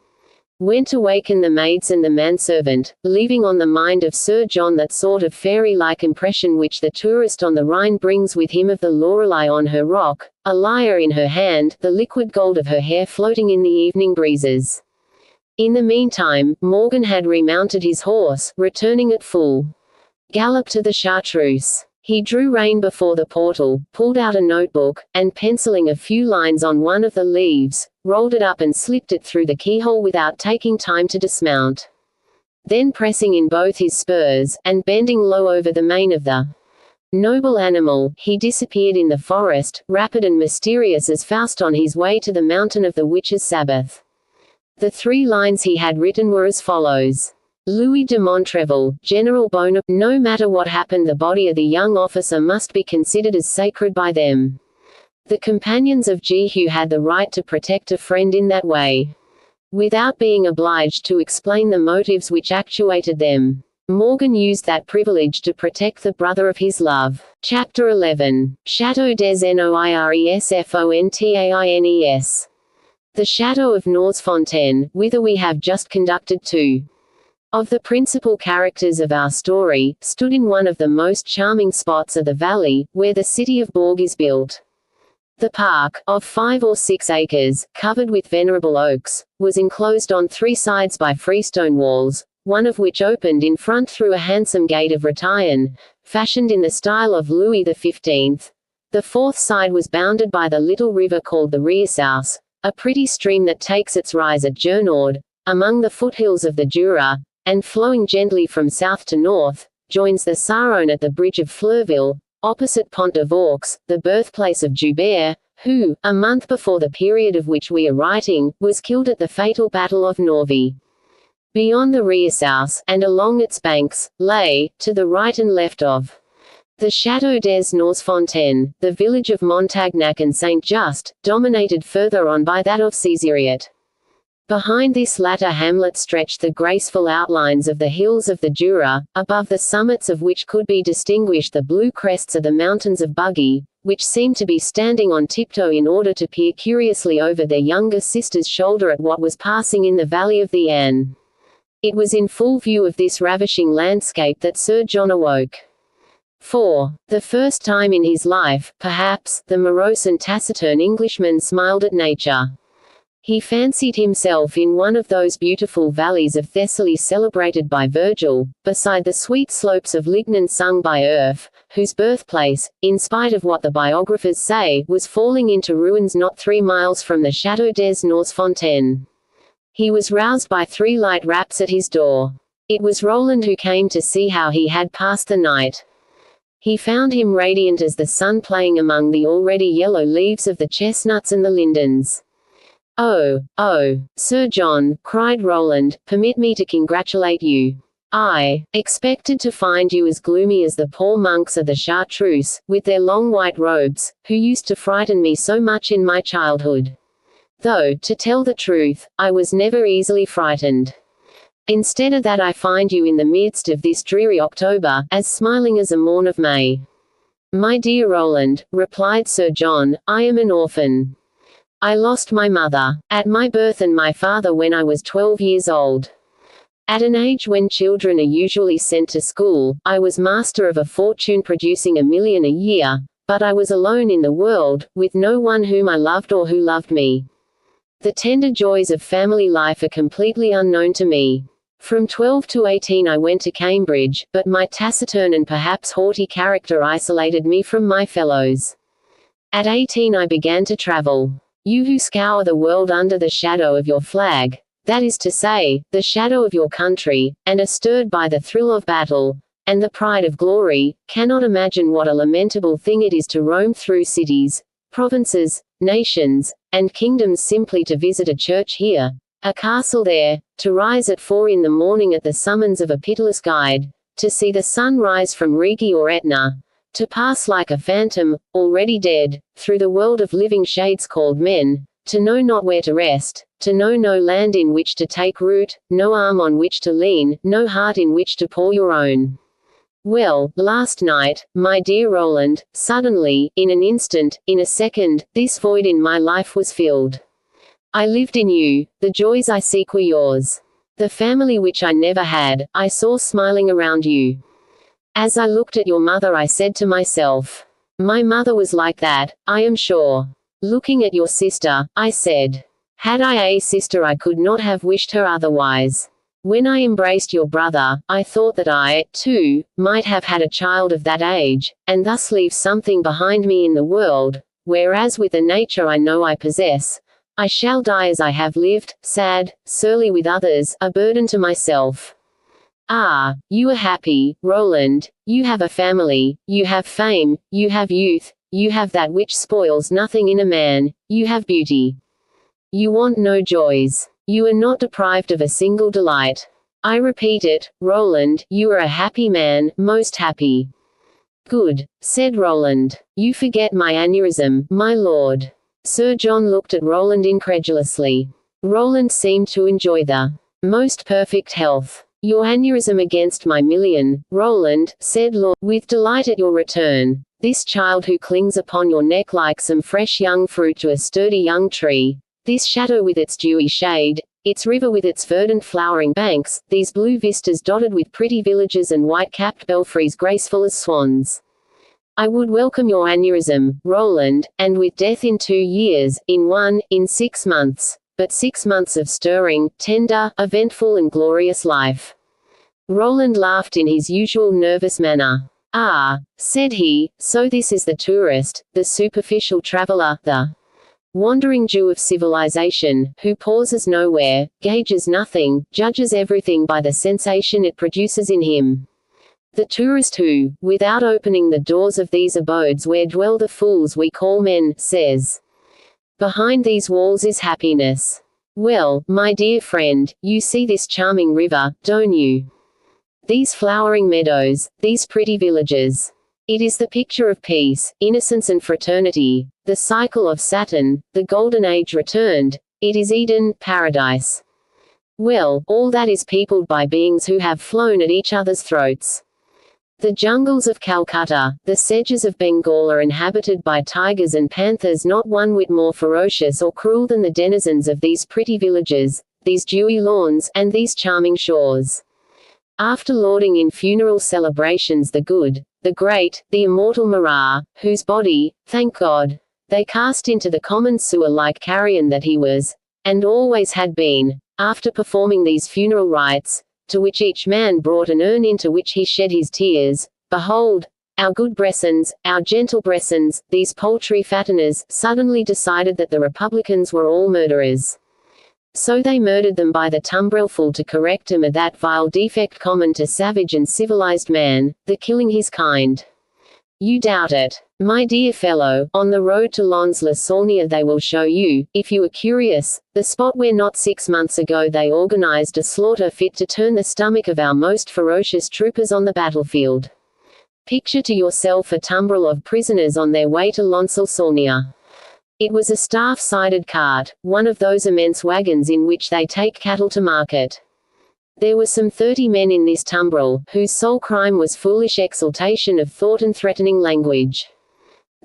Speaker 1: went to waken the maids and the manservant, leaving on the mind of Sir John that sort of fairy-like impression which the tourist on the Rhine brings with him of the Lorelei on her rock, a lyre in her hand, the liquid gold of her hair floating in the evening breezes. In the meantime, Morgan had remounted his horse, returning at full gallop to the Chartreuse. He drew rein before the portal, pulled out a notebook, and penciling a few lines on one of the leaves, rolled it up and slipped it through the keyhole without taking time to dismount. Then pressing in both his spurs, and bending low over the mane of the noble animal, he disappeared in the forest, rapid and mysterious as Faust on his way to the mountain of the witches' Sabbath. The 3 lines he had written were as follows. Louis de Montrevel, General Bonaparte, no matter what happened, the body of the young officer must be considered as sacred by them. The companions of Jehu had the right to protect a friend in that way, without being obliged to explain the motives which actuated them. Morgan used that privilege to protect the brother of his love. Chapter 11. Chateau des Noiresfontaines. The Chateau of Norsfontaine, whither we have just conducted 2 of the principal characters of our story, stood in one of the most charming spots of the valley, where the city of Bourg is built. The park, of 5 or 6 acres, covered with venerable oaks, was enclosed on 3 sides by freestone walls, one of which opened in front through a handsome gate of rattan, fashioned in the style of Louis XV. The 4th side was bounded by the little river called the Riesauce, a pretty stream that takes its rise at Gernord, among the foothills of the Jura, and flowing gently from south to north, joins the Saône at the bridge of Fleurville, opposite Pont de Vaux, the birthplace of Joubert, who, a month before the period of which we are writing, was killed at the fatal Battle of Norvy. Beyond the Riesauce, and along its banks, lay, to the right and left of the Château des Norsfontaines, the village of Montagnac and Saint-Just, dominated further on by that of Césariat. Behind this latter hamlet stretched the graceful outlines of the hills of the Jura, above the summits of which could be distinguished the blue crests of the mountains of Bugey, which seemed to be standing on tiptoe in order to peer curiously over their younger sister's shoulder at what was passing in the valley of the Aisne. It was in full view of this ravishing landscape that Sir John awoke. For the first time in his life, perhaps, the morose and taciturn Englishman smiled at nature. He fancied himself in one of those beautiful valleys of Thessaly celebrated by Virgil, beside the sweet slopes of Lignon sung by Erph, whose birthplace, in spite of what the biographers say, was falling into ruins not 3 miles from the Château des Norsfontaines. He was roused by 3 light raps at his door. It was Roland who came to see how he had passed the night. He found him radiant as the sun playing among the already yellow leaves of the chestnuts and the lindens. "Oh, Sir John," cried Roland, "permit me to congratulate you. I expected to find you as gloomy as the poor monks of the Chartreuse, with their long white robes, who used to frighten me so much in my childhood. Though, to tell the truth, I was never easily frightened. Instead of that I find you in the midst of this dreary October, as smiling as a morn of May." "My dear Roland," replied Sir John, "I am an orphan. I lost my mother at my birth and my father when I was 12 years old. At an age when children are usually sent to school, I was master of a fortune producing $1 million a year, but I was alone in the world, with no one whom I loved or who loved me. The tender joys of family life are completely unknown to me. From 12 to 18 I went to Cambridge, but my taciturn and perhaps haughty character isolated me from my fellows. At 18 I began to travel. You who scour the world under the shadow of your flag, that is to say, the shadow of your country, and are stirred by the thrill of battle, and the pride of glory, cannot imagine what a lamentable thing it is to roam through cities, provinces, nations, and kingdoms simply to visit a church here, a castle there, to rise at 4 in the morning at the summons of a pitiless guide, to see the sun rise from Rigi or Etna, to pass like a phantom, already dead, through the world of living shades called men, to know not where to rest, to know no land in which to take root, no arm on which to lean, no heart in which to pour your own. Well, last night, my dear Roland, suddenly, in an instant, in a second, this void in my life was filled. I lived in you, the joys I seek were yours. The family which I never had, I saw smiling around you. As I looked at your mother I said to myself, my mother was like that, I am sure. Looking at your sister, I said, had I a sister I could not have wished her otherwise. When I embraced your brother, I thought that I, too, might have had a child of that age, and thus leave something behind me in the world, whereas with the nature I know I possess, I shall die as I have lived, sad, surly with others, a burden to myself. Ah, you are happy, Roland, you have a family, you have fame, you have youth, you have that which spoils nothing in a man, you have beauty. You want no joys. You are not deprived of a single delight. I repeat it, Roland, you are a happy man, most happy. Good, said Roland. You forget my aneurysm, my lord. Sir John looked at Roland incredulously. Roland seemed to enjoy the most perfect health. Your aneurysm against my million, Roland, said Lord, with delight at your return. This child who clings upon your neck like some fresh young fruit to a sturdy young tree, this shadow with its dewy shade, its river with its verdant flowering banks, these blue vistas dotted with pretty villages and white-capped belfries graceful as swans. I would welcome your aneurysm, Roland, and with death in 2 years, in 6 months. But 6 months of stirring, tender, eventful and glorious life. Roland laughed in his usual nervous manner. Ah, said he, so this is the tourist, the superficial traveler, the wandering Jew of civilization, who pauses nowhere, gauges nothing, judges everything by the sensation it produces in him. The tourist who, without opening the doors of these abodes where dwell the fools we call men, says, behind these walls is happiness. Well, my dear friend, you see this charming river, don't you? These flowering meadows, these pretty villages. It is the picture of peace, innocence and fraternity, the cycle of Saturn, the golden age returned. It is Eden, paradise. Well, all that is peopled by beings who have flown at each other's throats. The jungles of Calcutta, the sedges of Bengal are inhabited by tigers and panthers not one whit more ferocious or cruel than the denizens of these pretty villages, these dewy lawns, and these charming shores. After lauding in funeral celebrations the good, the great, the immortal Marat, whose body, thank God, they cast into the common sewer like carrion that he was, and always had been, after performing these funeral rites, to which each man brought an urn into which he shed his tears, behold, our good Bressons, our gentle Bressons, these paltry fatteners, suddenly decided that the Republicans were all murderers. So they murdered them by the tumbrelful to correct them of that vile defect common to savage and civilized man, the killing his kind. You doubt it. My dear fellow, on the road to Lons-le-Saulnier they will show you, if you are curious, the spot where not 6 months ago they organized a slaughter fit to turn the stomach of our most ferocious troopers on the battlefield. Picture to yourself a tumbrel of prisoners on their way to Lons-le-Saulnier. It was a staff-sided cart, one of those immense wagons in which they take cattle to market. There were some 30 men in this tumbrel, whose sole crime was foolish exaltation of thought and threatening language.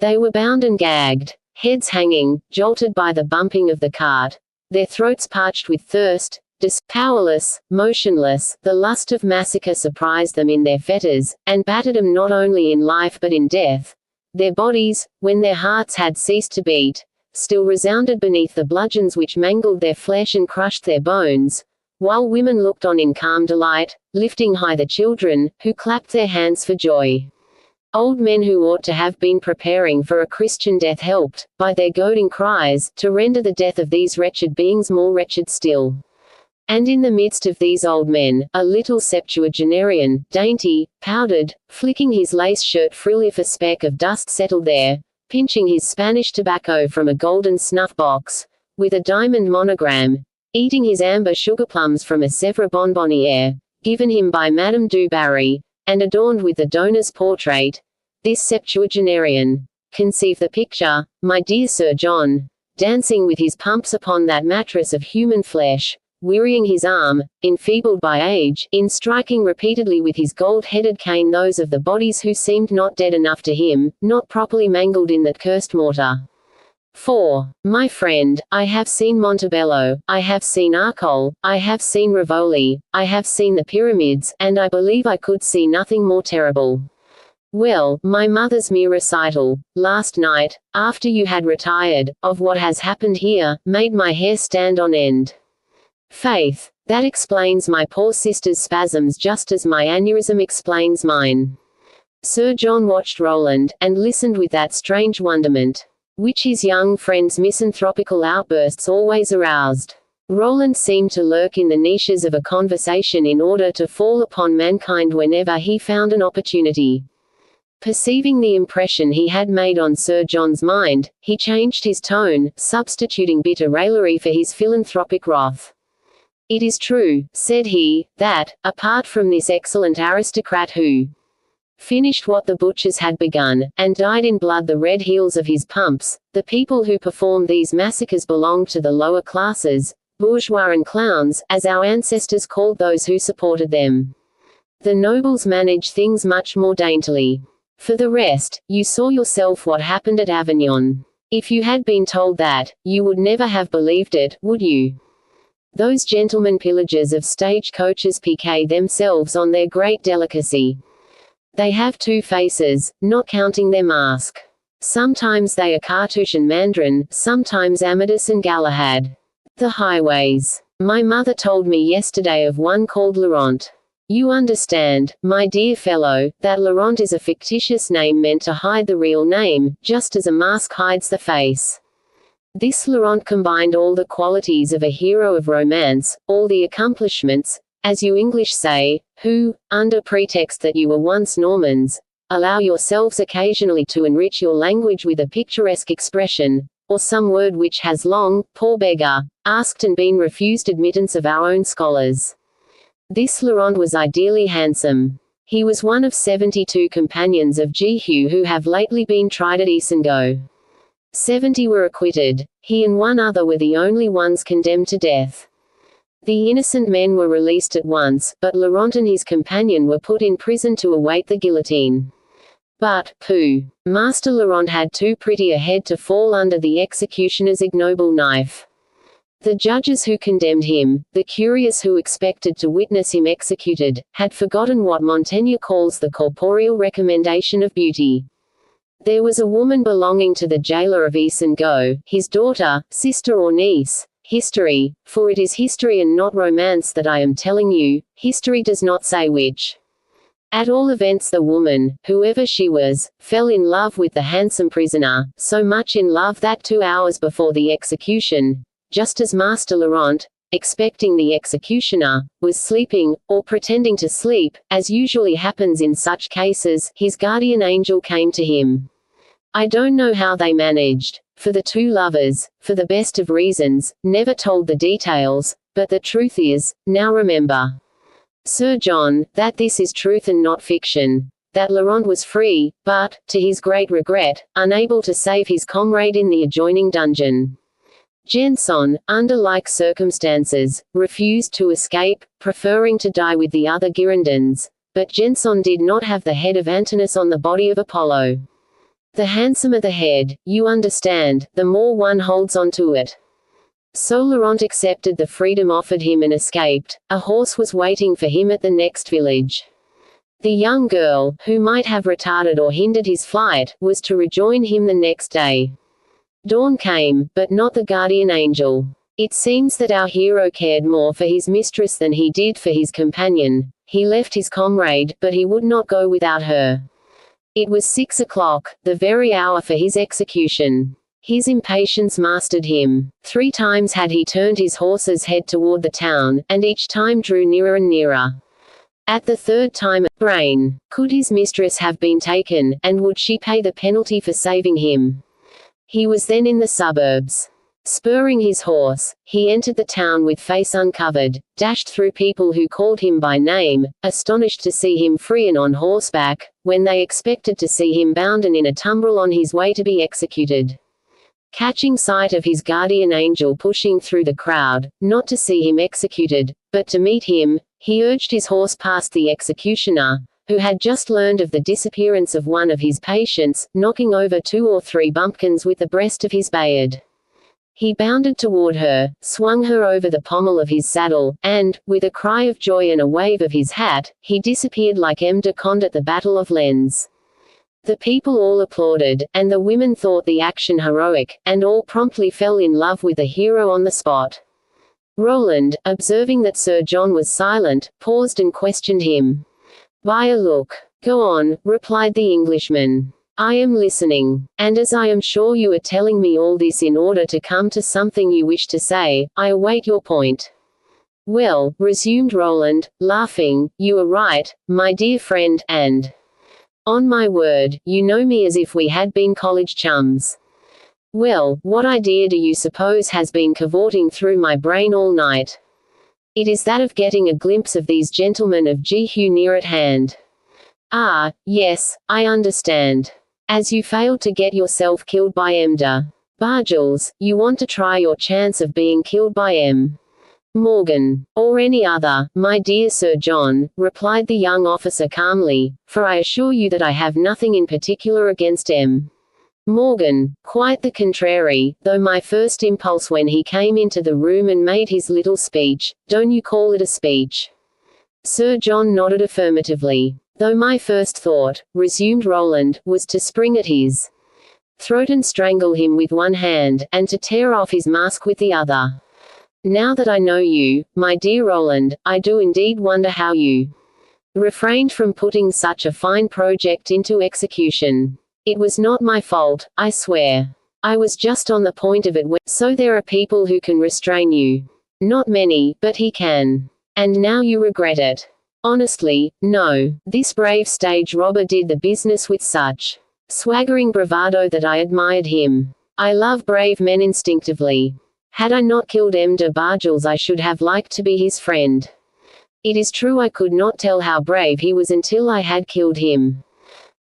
Speaker 1: They were bound and gagged, heads hanging, jolted by the bumping of the cart, their throats parched with thirst, powerless, motionless. The lust of massacre surprised them in their fetters, and battered them not only in life but in death. Their bodies, when their hearts had ceased to beat, still resounded beneath the bludgeons which mangled their flesh and crushed their bones, while women looked on in calm delight, lifting high the children, who clapped their hands for joy. Old men who ought to have been preparing for a Christian death helped, by their goading cries, to render the death of these wretched beings more wretched still. And in the midst of these old men, a little septuagenarian, dainty, powdered, flicking his lace shirt frill if a speck of dust settled there, pinching his Spanish tobacco from a golden snuff box, with a diamond monogram, eating his amber sugar plums from a Sèvres bonbonnière, given him by Madame du Barry, and adorned with the donor's portrait. This septuagenarian, conceive the picture, my dear Sir John, dancing with his pumps upon that mattress of human flesh, wearying his arm, enfeebled by age, in striking repeatedly with his gold-headed cane those of the bodies who seemed not dead enough to him, not properly mangled in that cursed mortar. For, my friend, I have seen Montebello, I have seen Arcole, I have seen Rivoli, I have seen the pyramids, and I believe I could see nothing more terrible. Well, my mother's mere recital, last night, after you had retired, of what has happened here, made my hair stand on end. Faith, that explains my poor sister's spasms just as my aneurysm explains mine. Sir John watched Roland, and listened with that strange wonderment, which his young friend's misanthropical outbursts always aroused. Roland seemed to lurk in the niches of a conversation in order to fall upon mankind whenever he found an opportunity. Perceiving the impression he had made on Sir John's mind, he changed his tone, substituting bitter raillery for his philanthropic wrath. It is true, said he, that, apart from this excellent aristocrat who finished what the butchers had begun, and dyed in blood the red heels of his pumps, the people who performed these massacres belonged to the lower classes, bourgeois and clowns, as our ancestors called those who supported them. The nobles managed things much more daintily. For the rest, you saw yourself what happened at Avignon. If you had been told that, you would never have believed it, would you? Those gentlemen pillagers of stage coaches pique themselves on their great delicacy. They have two faces, not counting their mask. Sometimes they are Cartouche and Mandarin, sometimes Amadis and Galahad. The highways. My mother told me yesterday of one called Laurent. You understand, my dear fellow, that Laurent is a fictitious name meant to hide the real name, just as a mask hides the face. This Laurent combined all the qualities of a hero of romance, all the accomplishments, as you English say, who, under pretext that you were once Normans, allow yourselves occasionally to enrich your language with a picturesque expression, or some word which has long, poor beggar, asked and been refused admittance of our own scholars. This Laurent was ideally handsome. He was one of 72 companions of Jehu who have lately been tried at Isengaux. 70 were acquitted. He and one other were the only ones condemned to death. The innocent men were released at once, but Laurent and his companion were put in prison to await the guillotine. But, pooh! Master Laurent had too pretty a head to fall under the executioner's ignoble knife. The judges who condemned him, the curious who expected to witness him executed, had forgotten what Montaigne calls the corporeal recommendation of beauty. There was a woman belonging to the jailer of Isengaux, his daughter, sister or niece. History, for it is history and not romance that I am telling you, history does not say which. At all events the woman, whoever she was, fell in love with the handsome prisoner, so much in love that 2 hours before the execution, just as Master Laurent, expecting the executioner, was sleeping, or pretending to sleep, as usually happens in such cases, his guardian angel came to him. I don't know how they managed, for the two lovers, for the best of reasons, never told the details, but the truth is, now remember, Sir John, that this is truth and not fiction, that Laurent was free, but, to his great regret, unable to save his comrade in the adjoining dungeon. Jenson, under like circumstances, refused to escape, preferring to die with the other Girondins, but Jenson did not have the head of Antinous on the body of Apollo. The handsomer the head, you understand, the more one holds on to it. So Laurent accepted the freedom offered him and escaped. A horse was waiting for him at the next village. The young girl, who might have retarded or hindered his flight, was to rejoin him the next day. Dawn came, but not the guardian angel. It seems that our hero cared more for his mistress than he did for his companion. He left his comrade, but he would not go without her. It was 6 o'clock, the very hour for his execution. His impatience mastered him. 3 times had he turned his horse's head toward the town, and each time drew nearer and nearer. At the 3rd time, brain. Could his mistress have been taken, and would she pay the penalty for saving him? He was then in the suburbs. Spurring his horse, he entered the town with face uncovered, dashed through people who called him by name, astonished to see him free and on horseback, when they expected to see him bound and in a tumbril on his way to be executed. Catching sight of his guardian angel pushing through the crowd, not to see him executed, but to meet him, he urged his horse past the executioner, who had just learned of the disappearance of one of his patients, knocking over 2 or 3 bumpkins with the breast of his bayard. He bounded toward her, swung her over the pommel of his saddle, and, with a cry of joy and a wave of his hat, he disappeared like M. de Conde at the Battle of Lens. The people all applauded, and the women thought the action heroic, and all promptly fell in love with the hero on the spot. Roland, observing that Sir John was silent, paused and questioned him. By a look. Go on, replied the Englishman. I am listening. And as I am sure you are telling me all this in order to come to something you wish to say, I await your point. Well, resumed Roland, laughing, you are right, my dear friend, and on my word, you know me as if we had been college chums. Well, what idea do you suppose has been cavorting through my brain all night? It is that of getting a glimpse of these gentlemen of Jehu near at hand. Ah, yes, I understand. As you failed to get yourself killed by Md. Bargels, you want to try your chance of being killed by M. Morgan, or any other, my dear Sir John, replied the young officer calmly, for I assure you that I have nothing in particular against M. Morgan, quite the contrary, though my first impulse when he came into the room and made his little speech, don't you call it a speech? Sir John nodded affirmatively. Though my first thought, resumed Roland, was to spring at his throat and strangle him with one hand, and to tear off his mask with the other. Now that I know you, my dear Roland, I do indeed wonder how you refrained from putting such a fine project into execution. It was not my fault, I swear. I was just on the point of it when— So there are people who can restrain you. Not many, but he can. And now you regret it. Honestly, no. This brave stage robber did the business with such swaggering bravado that I admired him. I love brave men instinctively. Had I not killed M. de Bargels, I should have liked to be his friend. It is true I could not tell how brave he was until I had killed him.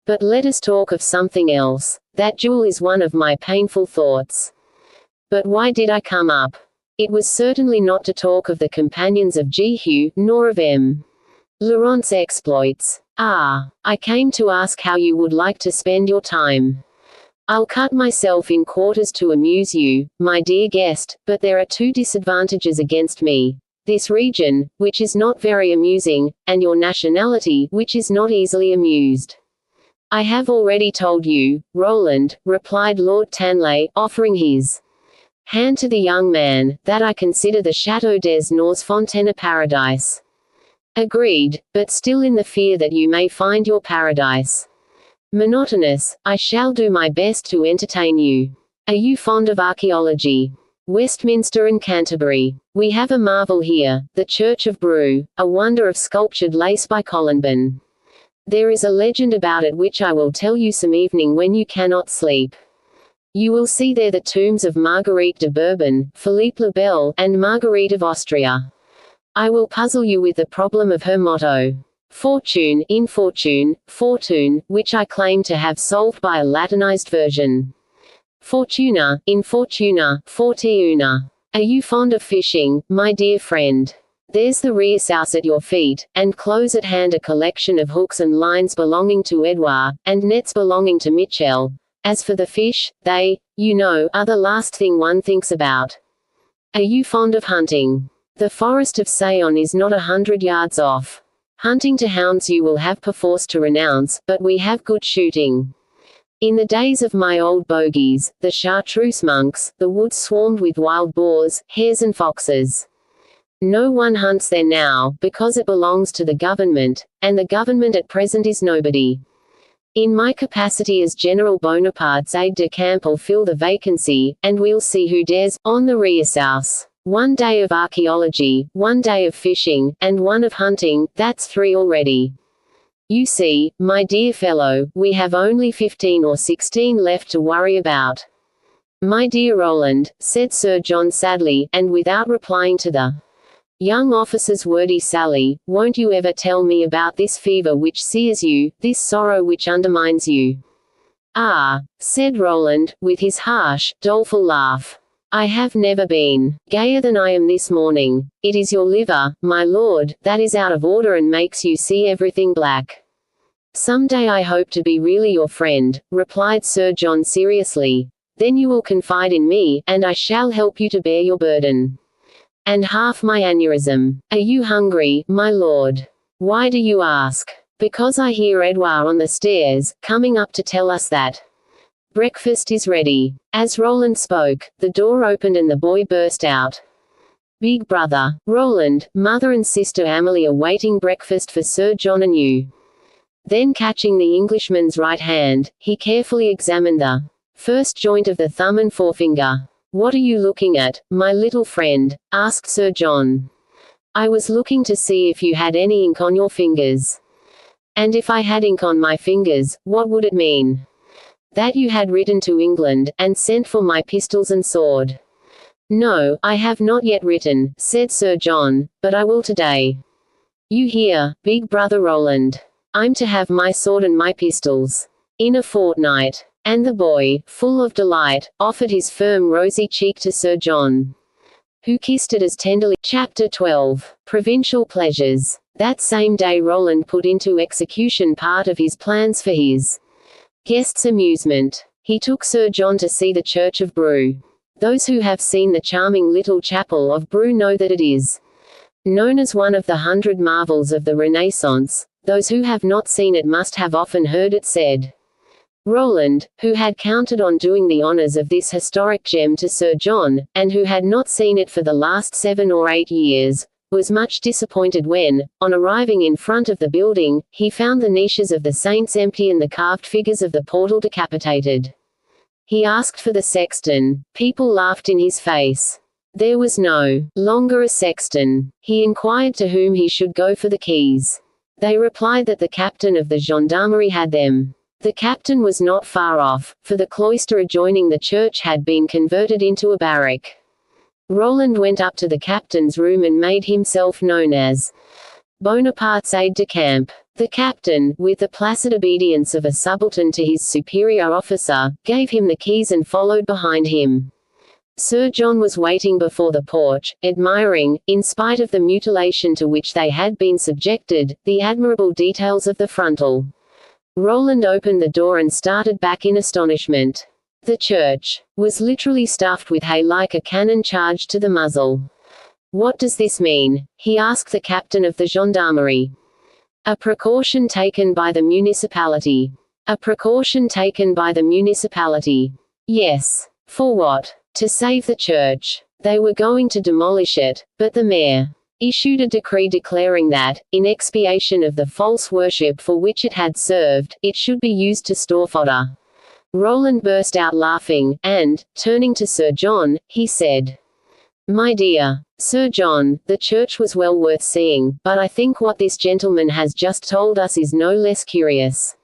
Speaker 1: But let us talk of something else. That duel is one of my painful thoughts. But why did I come up? It was certainly not to talk of the companions of Jehu, nor of M. Laurent's exploits. Ah, I came to ask how you would like to spend your time. I'll cut myself in quarters to amuse you, my dear guest, but there are two disadvantages against me. This region, which is not very amusing, and your nationality, which is not easily amused. I have already told you, Roland, replied Lord Tanley, offering his hand to the young man, that I consider the Château des Nors Fontaine a paradise. Agreed, but still in the fear that you may find your paradise monotonous. I shall do my best to entertain you. Are you fond of archaeology? Westminster and Canterbury. We have a marvel here, the Church of Brou, a wonder of sculptured lace by Collinban. There is a legend about it which I will tell you some evening when you cannot sleep. You will see there the tombs of Marguerite de Bourbon, Philippe le Bel, and Marguerite of Austria. I will puzzle you with the problem of her motto. Fortune, infortune, fortune, which I claim to have solved by a Latinized version. Fortuna, infortuna, fortiuna. Are you fond of fishing, my dear friend? There's the Riassaus at your feet, and close at hand a collection of hooks and lines belonging to Edouard, and nets belonging to Michel. As for the fish, they, you know, are the last thing one thinks about. Are you fond of hunting? The forest of Sayon is not 100 yards off. Hunting to hounds you will have perforce to renounce, but we have good shooting. In the days of my old bogies, the chartreuse monks, the woods swarmed with wild boars, hares and foxes. No one hunts there now, because it belongs to the government, and the government at present is nobody. In my capacity as General Bonaparte's aide-de-camp I'll fill the vacancy, and we'll see who dares, on the Riassaus. 1 day of archaeology, 1 day of fishing, and 1 of hunting, that's 3 already. You see, my dear fellow, we have only 15 or 16 left to worry about. My dear Roland, said Sir John sadly, and without replying to the young officer's wordy sally, won't you ever tell me about this fever which sears you, this sorrow which undermines you? Ah, said Roland, with his harsh, doleful laugh. I have never been gayer than I am this morning. It is your liver, my lord, that is out of order and makes you see everything black. Some day I hope to be really your friend, replied Sir John seriously. Then you will confide in me, and I shall help you to bear your burden. And half my aneurysm. Are you hungry, my lord? Why do you ask? Because I hear Edouard on the stairs, coming up to tell us that breakfast is ready. As Roland spoke, the door opened and the boy burst out. Big brother, Roland, mother and sister Amelie are waiting breakfast for Sir John and you. Then catching the Englishman's right hand, he carefully examined the first joint of the thumb and forefinger. What are you looking at, my little friend? Asked Sir John. I was looking to see if you had any ink on your fingers. And if I had ink on my fingers, what would it mean? That you had written to England, and sent for my pistols and sword. "No, I have not yet written," said Sir John, "but I will today. You hear, big brother Roland. I'm to have my sword and my pistols. In a fortnight." And the boy, full of delight, offered his firm rosy cheek to Sir John, who kissed it as tenderly. Chapter 12. Provincial Pleasures. That same day Roland put into execution part of his plans for his guests' amusement. He took Sir John to see the church of Brou. Those who have seen the charming little chapel of Brou know that it is known as one of the 100 marvels of the Renaissance. Those who have not seen it must have often heard it said. Roland, who had counted on doing the honors of this historic gem to Sir John, and who had not seen it for the last 7 or 8 years, was much disappointed when, on arriving in front of the building, he found the niches of the saints empty and the carved figures of the portal decapitated. He asked for the sexton. People laughed in his face. There was no longer a sexton. He inquired to whom he should go for the keys. They replied that the captain of the gendarmerie had them. The captain was not far off, for the cloister adjoining the church had been converted into a barrack. Roland went up to the captain's room and made himself known as Bonaparte's aide-de-camp. The captain, with the placid obedience of a subaltern to his superior officer, gave him the keys and followed behind him. Sir John was waiting before the porch, admiring, in spite of the mutilation to which they had been subjected, the admirable details of the frontal. Roland opened the door and started back in astonishment. The church was literally stuffed with hay like a cannon charged to the muzzle. "What does this mean?" he asked the captain of the gendarmerie. "A precaution taken by the municipality." "A precaution taken by the municipality." "Yes. For what?" "To save the church. They were going to demolish it, but the mayor issued a decree declaring that, in expiation of the false worship for which it had served, it should be used to store fodder." Roland burst out laughing, and, turning to Sir John, he said, "My dear Sir John, the church was well worth seeing, but I think what this gentleman has just told us is no less curious.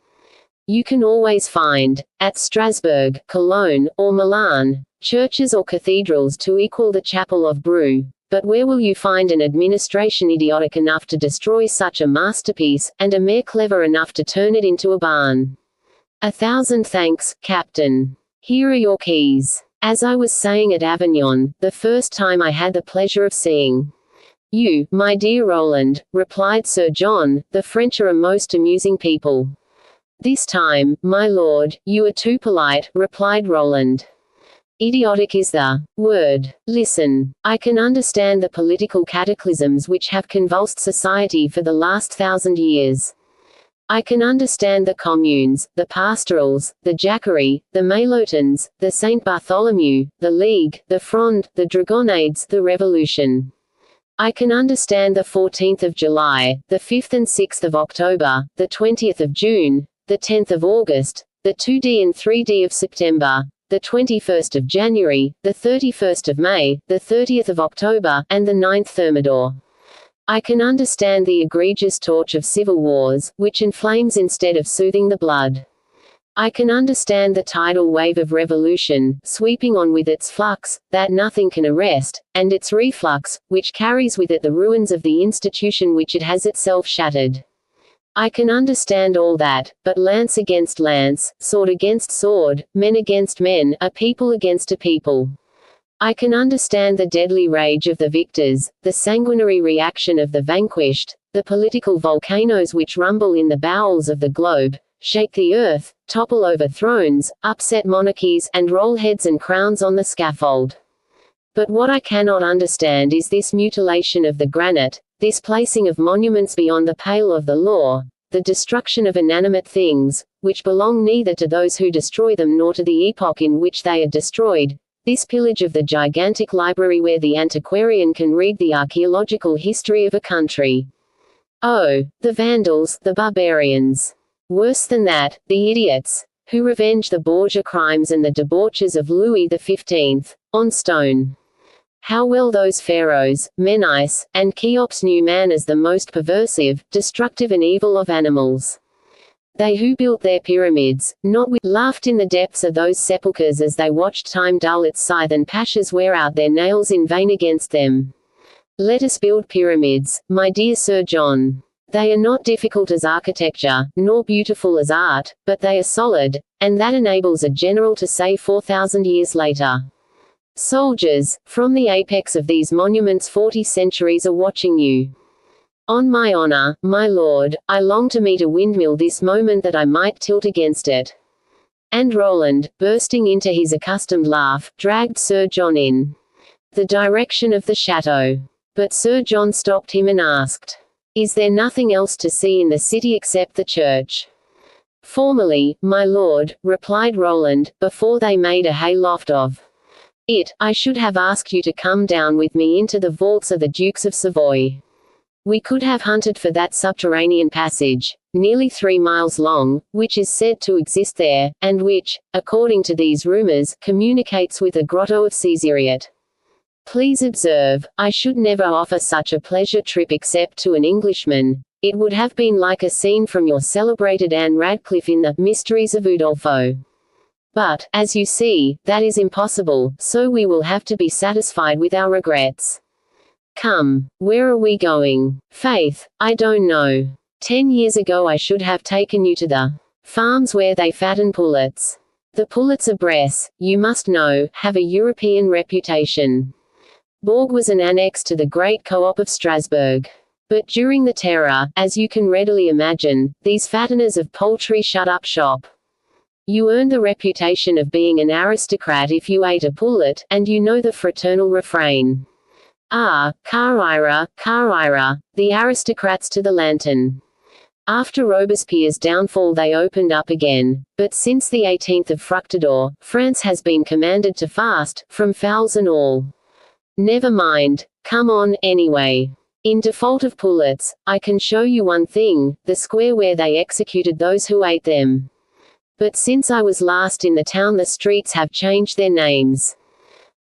Speaker 1: You can always find, at Strasbourg, Cologne, or Milan, churches or cathedrals to equal the chapel of Brou, but where will you find an administration idiotic enough to destroy such a masterpiece, and a mayor clever enough to turn it into a barn? 1,000 thanks, Captain. Here are your keys. As I was saying at Avignon, the first time I had the pleasure of seeing you, my dear Roland," replied Sir John, "the French are a most amusing people." "This time, my lord, you are too polite," replied Roland. "Idiotic is the word. Listen. I can understand the political cataclysms which have convulsed society for the last 1,000 years. I can understand the communes, the pastorals, the jacquerie, the Maillotins, the Saint Bartholomew, the League, the Fronde, the Dragonnades, the Revolution. I can understand the 14th of July, the 5th and 6th of October, the 20th of June, the 10th of August, the 2D and 3D of September, the 21st of January, the 31st of May, the 30th of October, and the 9th Thermidor. I can understand the egregious torch of civil wars, which inflames instead of soothing the blood. I can understand the tidal wave of revolution, sweeping on with its flux, that nothing can arrest, and its reflux, which carries with it the ruins of the institution which it has itself shattered. I can understand all that, but lance against lance, sword against sword, men against men, a people against a people. I can understand the deadly rage of the victors, the sanguinary reaction of the vanquished, the political volcanoes which rumble in the bowels of the globe, shake the earth, topple over thrones, upset monarchies, and roll heads and crowns on the scaffold. But what I cannot understand is this mutilation of the granite, this placing of monuments beyond the pale of the law, the destruction of inanimate things, which belong neither to those who destroy them nor to the epoch in which they are destroyed, this pillage of the gigantic library where the antiquarian can read the archaeological history of a country. Oh, the Vandals, the barbarians. Worse than that, the idiots, who revenge the Borgia crimes and the debauches of Louis XV, on stone. How well those pharaohs, Menes, and Cheops knew man as the most perversive, destructive and evil of animals. They who built their pyramids, not with laughed in the depths of those sepulchres as they watched time dull its scythe and pashas wear out their nails in vain against them. Let us build pyramids, my dear Sir John. They are not difficult as architecture, nor beautiful as art, but they are solid, and that enables a general to say 4,000 years later, "Soldiers, from the apex of these monuments 40 centuries are watching you. On my honor, my lord, I long to meet a windmill this moment that I might tilt against it." And Roland, bursting into his accustomed laugh, dragged Sir John in the direction of the chateau. But Sir John stopped him and asked, "Is there nothing else to see in the city except the church?" "Formerly, my lord," replied Roland, "before they made a hayloft of it, I should have asked you to come down with me into the vaults of the Dukes of Savoy. We could have hunted for that subterranean passage, nearly 3 miles long, which is said to exist there, and which, according to these rumors, communicates with the grotto of Caesariot. Please observe, I should never offer such a pleasure trip except to an Englishman. It would have been like a scene from your celebrated Anne Radcliffe in The Mysteries of Udolpho. But, as you see, that is impossible, so we will have to be satisfied with our regrets. Come, where are we going? Faith, I don't know. 10 years ago I should have taken you to the farms where they fatten pullets. The pullets of Bresse, you must know, have a European reputation. Bourg was an annex to the great co-op of Strasbourg. But during the Terror, as you can readily imagine, these fatteners of poultry shut up shop. You earned the reputation of being an aristocrat if you ate a pullet, and you know the fraternal refrain. Ah, car ira, the aristocrats to the lantern. After Robespierre's downfall they opened up again, but since the 18th of Fructidor, France has been commanded to fast, from fowls and all. Never mind, come on, anyway. In default of pullets, I can show you one thing, the square where they executed those who ate them. But since I was last in the town the streets have changed their names.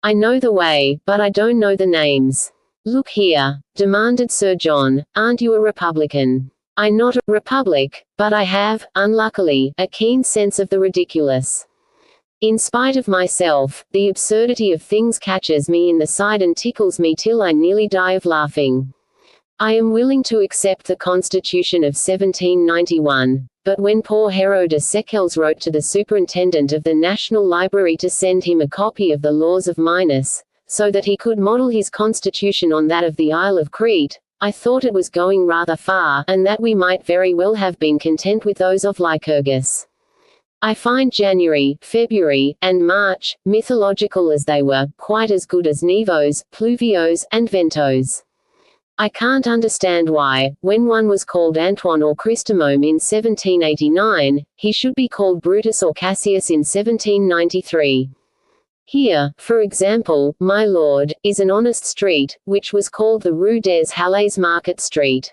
Speaker 1: I know the way, but I don't know the names. Look here, demanded Sir John, aren't you a Republican? I'm not a Republic, but I have, unluckily, a keen sense of the ridiculous. In spite of myself, the absurdity of things catches me in the side and tickles me till I nearly die of laughing. I am willing to accept the Constitution of 1791, but when poor Hero de Secels wrote to the superintendent of the National Library to send him a copy of the laws of Minos, so that he could model his constitution on that of the Isle of Crete, I thought it was going rather far, and that we might very well have been content with those of Lycurgus. I find January, February, and March, mythological as they were, quite as good as Nevos, Pluvios, and Ventos. I can't understand why, when one was called Antoine or Christomome in 1789, he should be called Brutus or Cassius in 1793. Here, for example, my lord, is an honest street, which was called the Rue des Halles Market Street.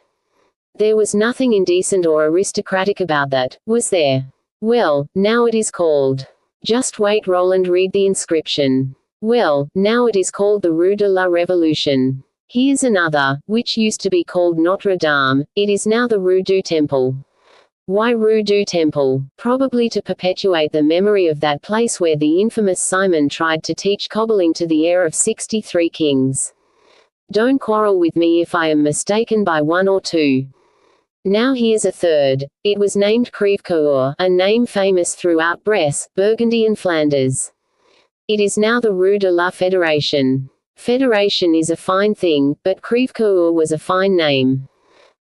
Speaker 1: There was nothing indecent or aristocratic about that, was there? Well, now it is called. Just wait, Roland, read the inscription. Well, now it is called the Rue de la Révolution. Here's another, which used to be called Notre Dame, it is now the Rue du Temple. Why Rue du Temple? Probably to perpetuate the memory of that place where the infamous Simon tried to teach cobbling to the heir of 63 kings. Don't quarrel with me if I am mistaken by one or two. Now here's a third. It was named Crèvecoeur, a name famous throughout Bresse, Burgundy and Flanders. It is now the Rue de la Fédération. Federation is a fine thing, but Crèvecoeur was a fine name.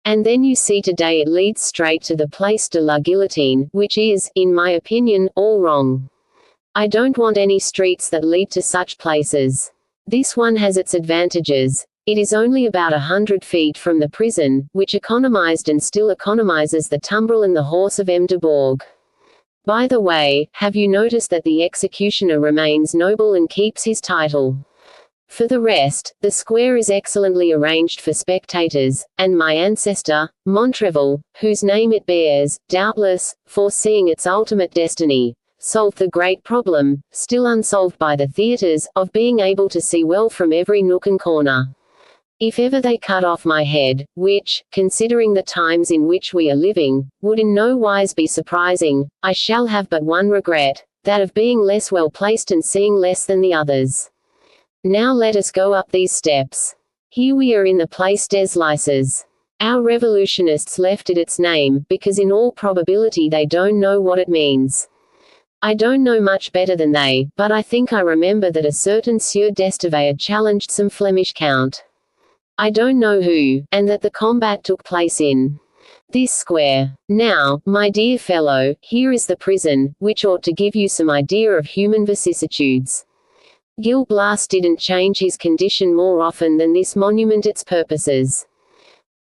Speaker 1: And then you see today it leads straight to the Place de la Guillotine, which is, in my opinion, all wrong. I don't want any streets that lead to such places. This one has its advantages. It is only about 100 feet from the prison, which economized and still economizes the tumbrel and the horse of M. de Bourg. By the way, have you noticed that the executioner remains noble and keeps his title? For the rest, the square is excellently arranged for spectators, and my ancestor, Montrevel, whose name it bears, doubtless, foreseeing its ultimate destiny, solved the great problem, still unsolved by the theatres, of being able to see well from every nook and corner. If ever they cut off my head, which, considering the times in which we are living, would in no wise be surprising, I shall have but one regret, that of being less well placed and seeing less than the others. Now let us go up these steps. Here we are in the place des Lyces. Our revolutionists left it its name, because in all probability they don't know what it means. I don't know much better than they, but I think I remember that a certain Sieur d'Estevade challenged some Flemish count. I don't know who, and that the combat took place in this square. Now, my dear fellow, here is the prison, which ought to give you some idea of human vicissitudes. Gil Blas didn't change his condition more often than this monument its purposes.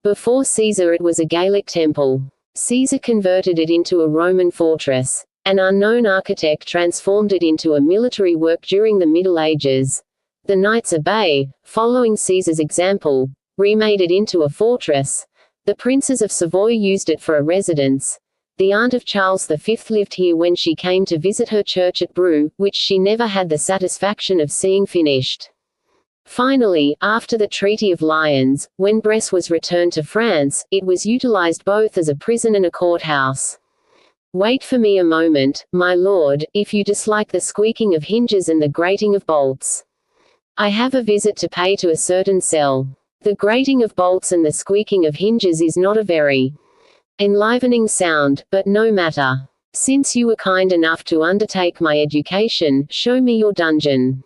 Speaker 1: Before Caesar it was a Gallic temple. Caesar converted it into a Roman fortress. An unknown architect transformed it into a military work during the Middle Ages. The Knights of Bay, following Caesar's example, remade it into a fortress. The princes of Savoy used it for a residence. The aunt of Charles V lived here when she came to visit her church at Brou, which she never had the satisfaction of seeing finished. Finally, after the Treaty of Lyons, when Brest was returned to France, it was utilized both as a prison and a courthouse. Wait for me a moment, my lord, if you dislike the squeaking of hinges and the grating of bolts. I have a visit to pay to a certain cell. The grating of bolts and the squeaking of hinges is not a very enlivening sound, but no matter. Since you were kind enough to undertake my education, show me your dungeon.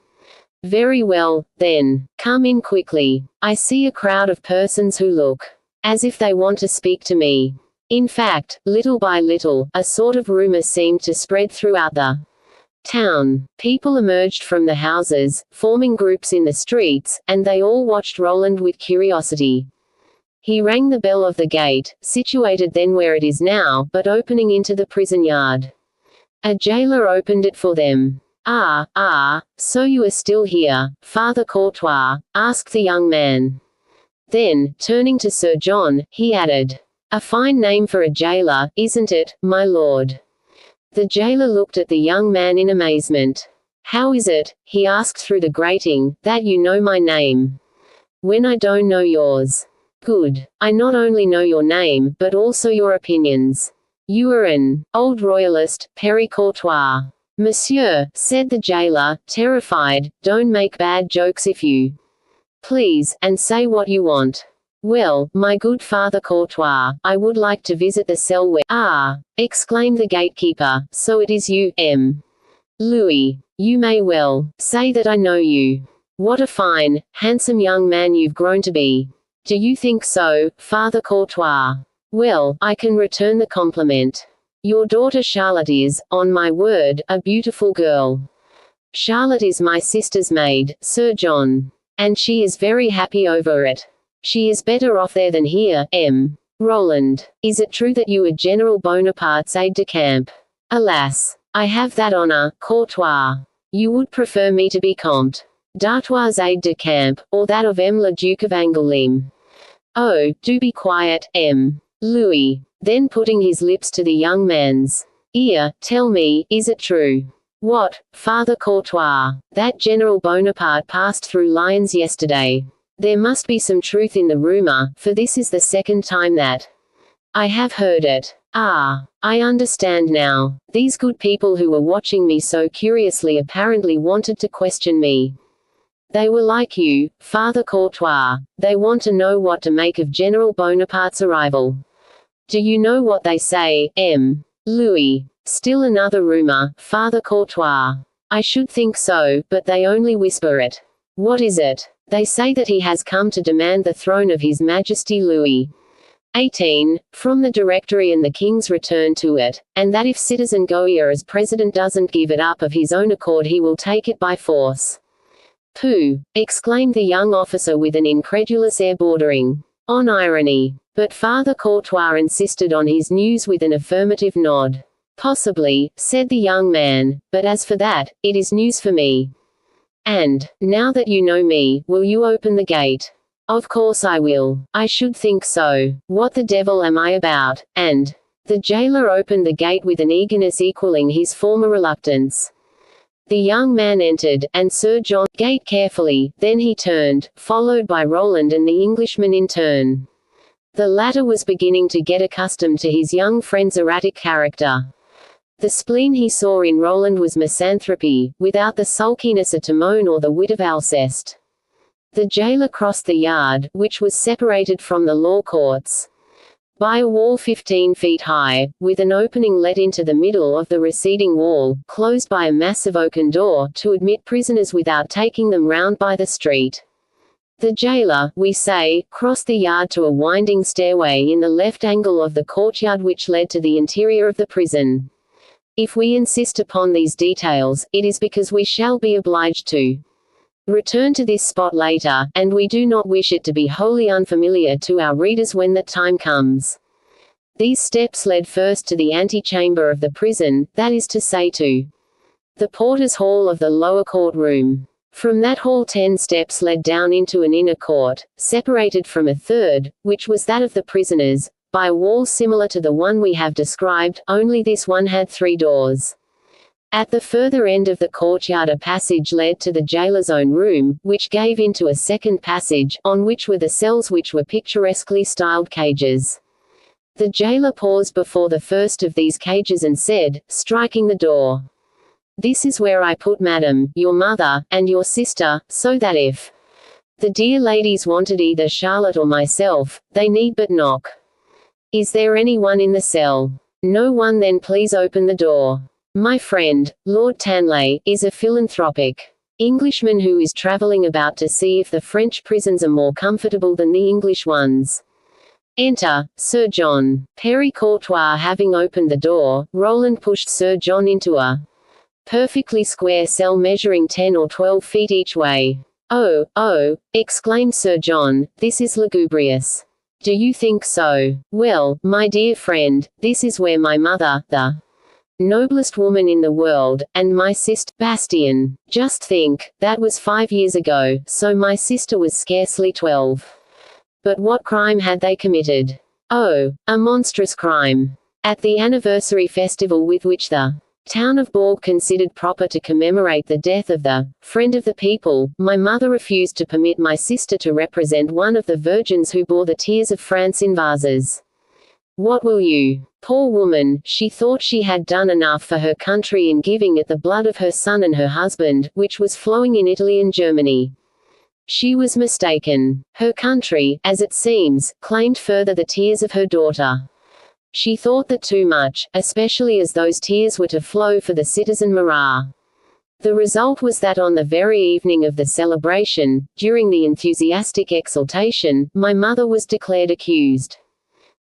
Speaker 1: Very well, then. Come in quickly. I see a crowd of persons who look as if they want to speak to me. In fact, little by little, a sort of rumor seemed to spread throughout the town. People emerged from the houses, forming groups in the streets, and they all watched Roland with curiosity. He rang the bell of the gate, situated then where it is now, but opening into the prison yard. A jailer opened it for them. Ah, so you are still here, Father Courtois? Asked the young man. Then, turning to Sir John, he added, a fine name for a jailer, isn't it, my lord? The jailer looked at the young man in amazement. How is it, he asked through the grating, that you know my name, when I don't know yours? Good. I not only know your name, but also your opinions. You are an old royalist, Perry Courtois. Monsieur, said the jailer, terrified, don't make bad jokes if you please, and say what you want. Well, my good Father Courtois, I would like to visit the cell where— Ah! Exclaimed the gatekeeper, so it is you, M. Louis. You may well say that I know you. What a fine, handsome young man you've grown to be. Do you think so, Father Courtois? Well, I can return the compliment. Your daughter Charlotte is, on my word, a beautiful girl. Charlotte is my sister's maid, Sir John. And she is very happy over it. She is better off there than here, M. Roland. Is it true that you are General Bonaparte's aide-de-camp? Alas! I have that honor, Courtois. You would prefer me to be Comte d'Artois' aide-de-camp, or that of M. le Duc of Angoulême. Oh, do be quiet, M. Louis. Then putting his lips to the young man's ear, tell me, is it true? What, Father Courtois? That General Bonaparte passed through Lyons yesterday. There must be some truth in the rumor, for this is the second time that I have heard it. Ah, I understand now. These good people who were watching me so curiously apparently wanted to question me. They were like you, Father Courtois. They want to know what to make of General Bonaparte's arrival. Do you know what they say, M. Louis? Still another rumor, Father Courtois. I should think so, but they only whisper it. What is it? They say that he has come to demand the throne of His Majesty Louis XVIII, from the Directory and the King's return to it, and that if Citizen Goya as president doesn't give it up of his own accord he will take it by force. Pooh! Exclaimed the young officer with an incredulous air bordering on irony. But Father Courtois insisted on his news with an affirmative nod. Possibly, said the young man, but as for that, it is news for me. And, now that you know me, will you open the gate? Of course I will. I should think so. What the devil am I about? And the jailer opened the gate with an eagerness equaling his former reluctance. The young man entered, and Sir John gate carefully, then he turned, followed by Roland and the Englishman in turn. The latter was beginning to get accustomed to his young friend's erratic character. The spleen he saw in Roland was misanthropy, without the sulkiness of Timon or the wit of Alceste. The jailer crossed the yard, which was separated from the law courts by a wall 15 feet high, with an opening let into the middle of the receding wall, closed by a massive oaken door, to admit prisoners without taking them round by the street. The jailer, we say, crossed the yard to a winding stairway in the left angle of the courtyard which led to the interior of the prison. If we insist upon these details, it is because we shall be obliged to return to this spot later, and we do not wish it to be wholly unfamiliar to our readers when that time comes. These steps led first to the antechamber of the prison, that is to say to the porter's hall of the lower court-room. From that hall 10 steps led down into an inner court, separated from a third, which was that of the prisoners, by a wall similar to the one we have described, only this one had 3 doors. At the further end of the courtyard a passage led to the jailer's own room, which gave into a second passage, on which were the cells which were picturesquely styled cages. The jailer paused before the first of these cages and said, striking the door, "This is where I put Madam, your mother, and your sister, so that if the dear ladies wanted either Charlotte or myself, they need but knock. Is there any one in the cell? No one, then please open the door. My friend, Lord Tanley, is a philanthropic Englishman who is travelling about to see if the French prisons are more comfortable than the English ones. Enter, Sir John." Perry Courtois having opened the door, Roland pushed Sir John into a perfectly square cell measuring 10 or 12 feet each way. "Oh, oh," exclaimed Sir John, "this is lugubrious." "Do you think so? Well, my dear friend, this is where my mother, the noblest woman in the world, and my sister, Bastien. Just think, that was 5 years ago, so my sister was scarcely 12. But what crime had they committed? Oh, a monstrous crime. At the anniversary festival with which the town of Bourg considered proper to commemorate the death of the friend of the people, my mother refused to permit my sister to represent one of the virgins who bore the tears of France in vases. What will you? Poor woman, she thought she had done enough for her country in giving it the blood of her son and her husband, which was flowing in Italy and Germany. She was mistaken. Her country, as it seems, claimed further the tears of her daughter. She thought that too much, especially as those tears were to flow for the citizen Marat. The result was that on the very evening of the celebration, during the enthusiastic exultation, my mother was declared accused.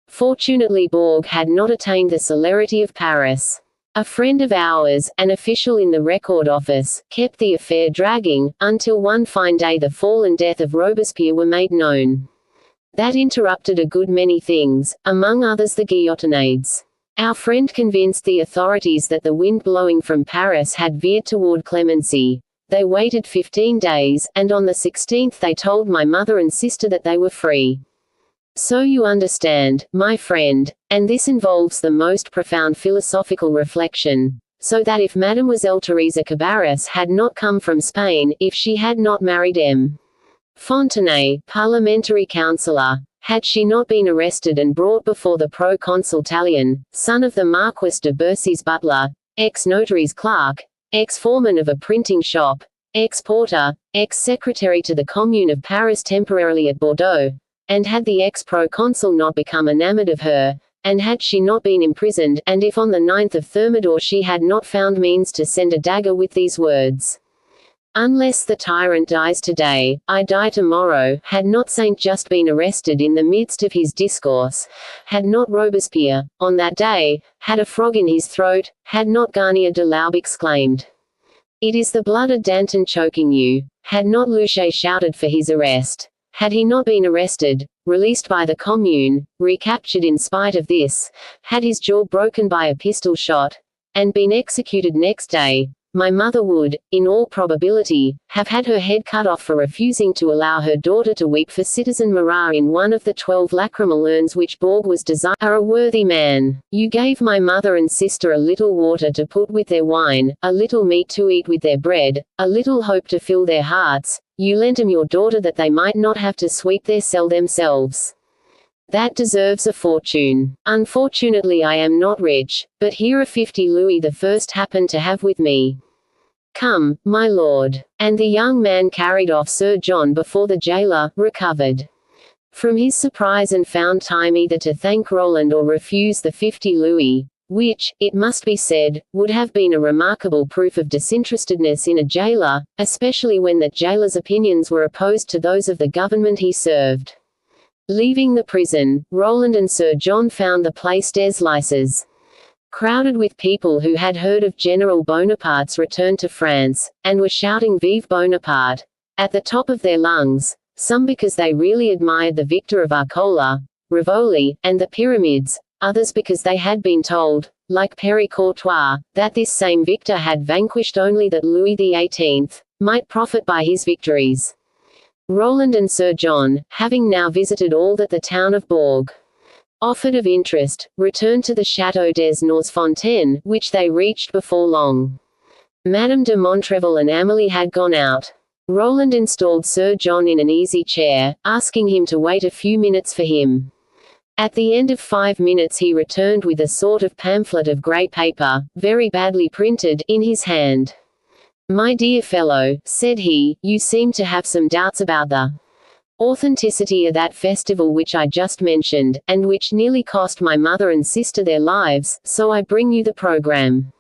Speaker 1: Fortunately Bourg had not attained the celerity of Paris. A friend of ours, an official in the record office, kept the affair dragging, until one fine day the fall and death of Robespierre were made known. That interrupted a good many things, among others the guillotinades. Our friend convinced the authorities that the wind blowing from Paris had veered toward clemency. They waited 15 days, and on the 16th they told my mother and sister that they were free. So you understand, my friend, and this involves the most profound philosophical reflection, so that if Mademoiselle Theresa Cabarrus had not come from Spain, if she had not married M. Fontenay, parliamentary councillor, had she not been arrested and brought before the proconsul Tallien, son of the Marquis de Bercy's butler, ex-notary's clerk, ex-foreman of a printing shop, ex-porter, ex-secretary to the Commune of Paris temporarily at Bordeaux, and had the ex-proconsul not become enamored of her, and had she not been imprisoned, and if on the 9th of Thermidor she had not found means to send a dagger with these words, "Unless the tyrant dies today, I die tomorrow," had not Saint Just been arrested in the midst of his discourse, had not Robespierre, on that day, had a frog in his throat, had not Garnier de Laube exclaimed, "It is the blood of Danton choking you," had not Luché shouted for his arrest, had he not been arrested, released by the Commune, recaptured in spite of this, had his jaw broken by a pistol shot, and been executed next day, my mother would, in all probability, have had her head cut off for refusing to allow her daughter to weep for citizen Marat in one of the 12 lacrimal urns which Borg was desiring. A worthy man. You gave my mother and sister a little water to put with their wine, a little meat to eat with their bread, a little hope to fill their hearts. You lent them your daughter that they might not have to sweep their cell themselves. That deserves a fortune. Unfortunately I am not rich, but here are 50 louis the first happened to have with me. Come, my lord. And the young man carried off Sir John before the jailer, recovered from his surprise and found time either to thank Roland or refuse the 50 louis, which, it must be said, would have been a remarkable proof of disinterestedness in a jailer, especially when that jailer's opinions were opposed to those of the government he served. Leaving the prison, Roland and Sir John found the place des Lyces crowded with people who had heard of General Bonaparte's return to France, and were shouting Vive Bonaparte at the top of their lungs, some because they really admired the victor of Arcola, Rivoli, and the Pyramids, others because they had been told, like Perry Courtois, that this same victor had vanquished only that Louis XVIII might profit by his victories. Roland and Sir John, having now visited all that the town of Borg offered of interest, returned to the Château des Norsfontaines, which they reached before long. Madame de Montrevel and Amélie had gone out. Roland installed Sir John in an easy chair, asking him to wait a few minutes for him. At the end of 5 minutes he returned with a sort of pamphlet of grey paper, very badly printed, in his hand. My dear fellow, said he, you seem to have some doubts about the authenticity of that festival which I just mentioned, and which nearly cost my mother and sister their lives, so I bring you the program.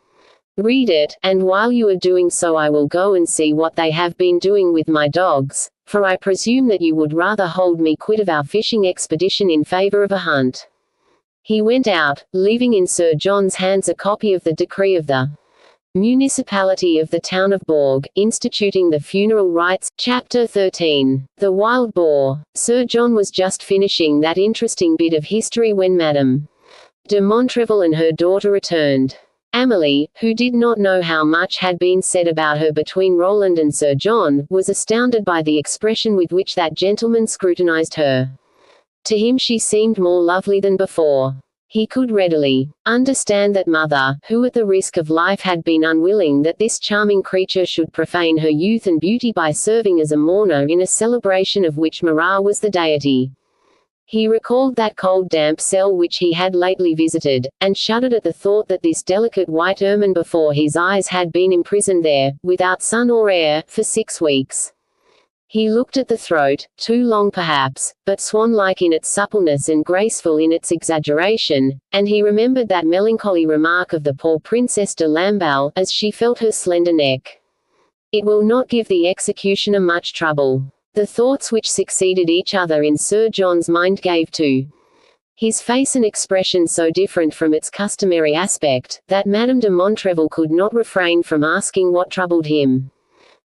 Speaker 1: Read it, and while you are doing so I will go and see what they have been doing with my dogs, for I presume that you would rather hold me quit of our fishing expedition in favor of a hunt. He went out, leaving in Sir John's hands a copy of the decree of the Municipality of the town of Borg, instituting the funeral rites. Chapter 13. The Wild Boar. Sir John was just finishing that interesting bit of history when Madame de Montrevel and her daughter returned. Amélie, who did not know how much had been said about her between Roland and Sir John, was astounded by the expression with which that gentleman scrutinized her. To him she seemed more lovely than before. He could readily understand that mother, who at the risk of life had been unwilling that this charming creature should profane her youth and beauty by serving as a mourner in a celebration of which Marat was the deity. He recalled that cold damp cell which he had lately visited, and shuddered at the thought that this delicate white ermine before his eyes had been imprisoned there, without sun or air, for 6 weeks. He looked at the throat, too long perhaps, but swan-like in its suppleness and graceful in its exaggeration, and he remembered that melancholy remark of the poor Princess de Lamballe, as she felt her slender neck. It will not give the executioner much trouble. The thoughts which succeeded each other in Sir John's mind gave to his face an expression so different from its customary aspect, that Madame de Montrevel could not refrain from asking what troubled him.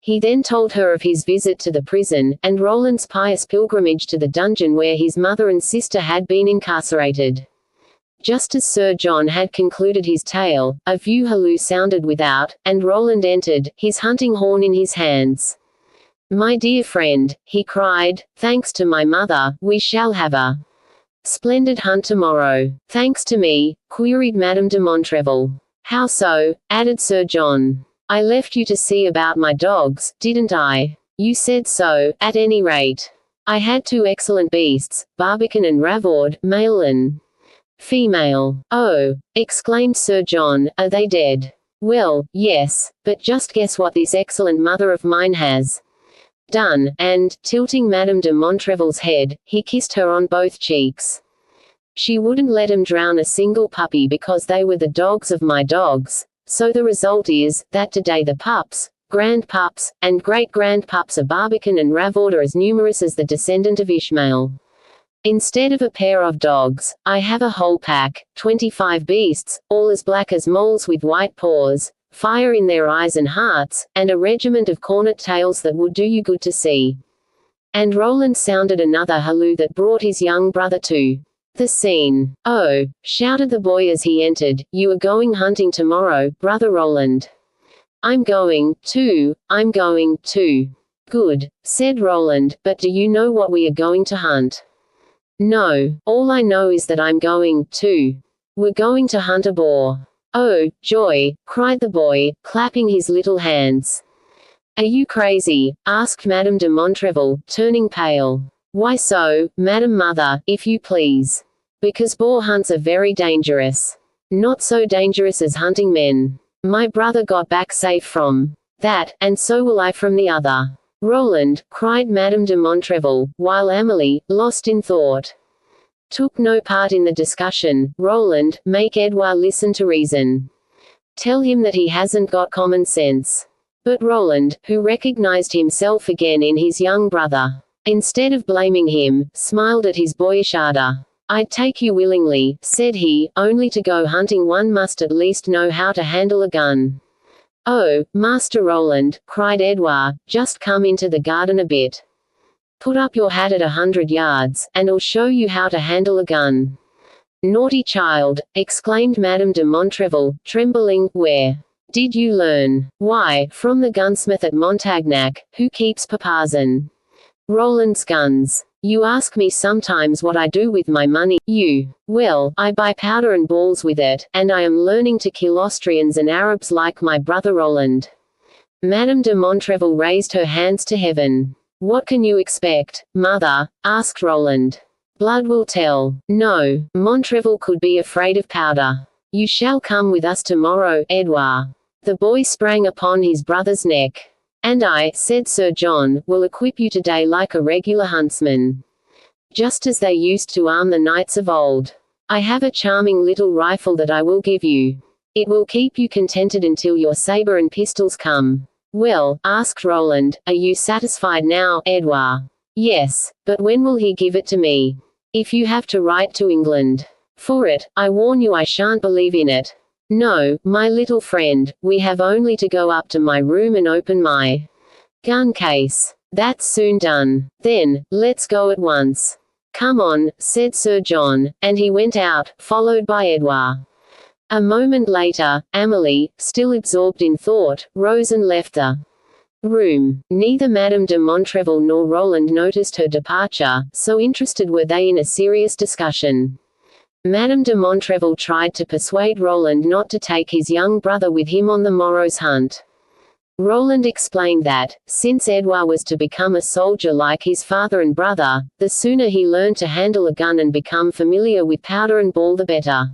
Speaker 1: He then told her of his visit to the prison, and Roland's pious pilgrimage to the dungeon where his mother and sister had been incarcerated. Just as Sir John had concluded his tale, a view halloo sounded without, and Roland entered, his hunting horn in his hands. My dear friend, he cried, thanks to my mother, we shall have a splendid hunt tomorrow. Thanks to me? Queried Madame de Montrevel. How so? Added Sir John. I left you to see about my dogs, didn't I? You said so, at any rate. I had 2 excellent beasts, Barbican and Ravaud, male and female. Oh, exclaimed Sir John, are they dead? Well, yes, but just guess what this excellent mother of mine has done, and, tilting Madame de Montrevel's head, he kissed her on both cheeks. She wouldn't let him drown a single puppy because they were the dogs of my dogs. So the result is, that today the pups, grand-pups, and great-grand-pups of Barbican and Ravaud are as numerous as the descendant of Ishmael. Instead of a pair of dogs, I have a whole pack, 25 beasts, all as black as moles with white paws, fire in their eyes and hearts, and a regiment of cornet tails that would do you good to see. And Roland sounded another halloo that brought his young brother to the scene. Oh, shouted the boy as he entered, you are going hunting tomorrow, brother Roland. I'm going to. Good, said Roland, but do you know what we are going to hunt? No, all I know is that I'm going to. We're going to hunt a boar. Oh, joy, cried the boy, clapping his little hands. Are you crazy? Asked Madame de Montrevel, turning pale. Why so, Madame Mother, if you please? Because boar hunts are very dangerous. Not so dangerous as hunting men. My brother got back safe from that, and so will I from the other. Roland, cried Madame de Montrevel, while Amélie, lost in thought, took no part in the discussion. Roland, make Edouard listen to reason. Tell him that he hasn't got common sense. But Roland, who recognized himself again in his young brother, instead of blaming him, smiled at his boyish ardor. I'd take you willingly, said he, only to go hunting one must at least know how to handle a gun. Oh, Master Roland, cried Edouard, just come into the garden a bit. Put up your hat at 100 yards, and I'll show you how to handle a gun. Naughty child, exclaimed Madame de Montrevel, trembling, where did you learn? Why, from the gunsmith at Montagnac, who keeps Papa's and Roland's guns. You ask me sometimes what I do with my money. Well, I buy powder and balls with it, and I am learning to kill Austrians and Arabs like my brother Roland. Madame de Montrevel raised her hands to heaven. What can you expect, mother? Asked Roland. Blood will tell. No, Montrevel could be afraid of powder. You shall come with us tomorrow, Edouard. The boy sprang upon his brother's neck. And I, said Sir John, will equip you today like a regular huntsman. Just as they used to arm the knights of old. I have a charming little rifle that I will give you. It will keep you contented until your saber and pistols come. Well, asked Roland, are you satisfied now, Edouard? Yes, but when will he give it to me? If you have to write to England for it, I warn you I shan't believe in it. No, my little friend, we have only to go up to my room and open my gun case. That's soon done. Then, let's go at once. Come on, said Sir John, and he went out, followed by Edouard. A moment later, Amélie, still absorbed in thought, rose and left the room. Neither Madame de Montrevel nor Roland noticed her departure, so interested were they in a serious discussion. Madame de Montrevel tried to persuade Roland not to take his young brother with him on the morrow's hunt. Roland explained that, since Edouard was to become a soldier like his father and brother, the sooner he learned to handle a gun and become familiar with powder and ball the better.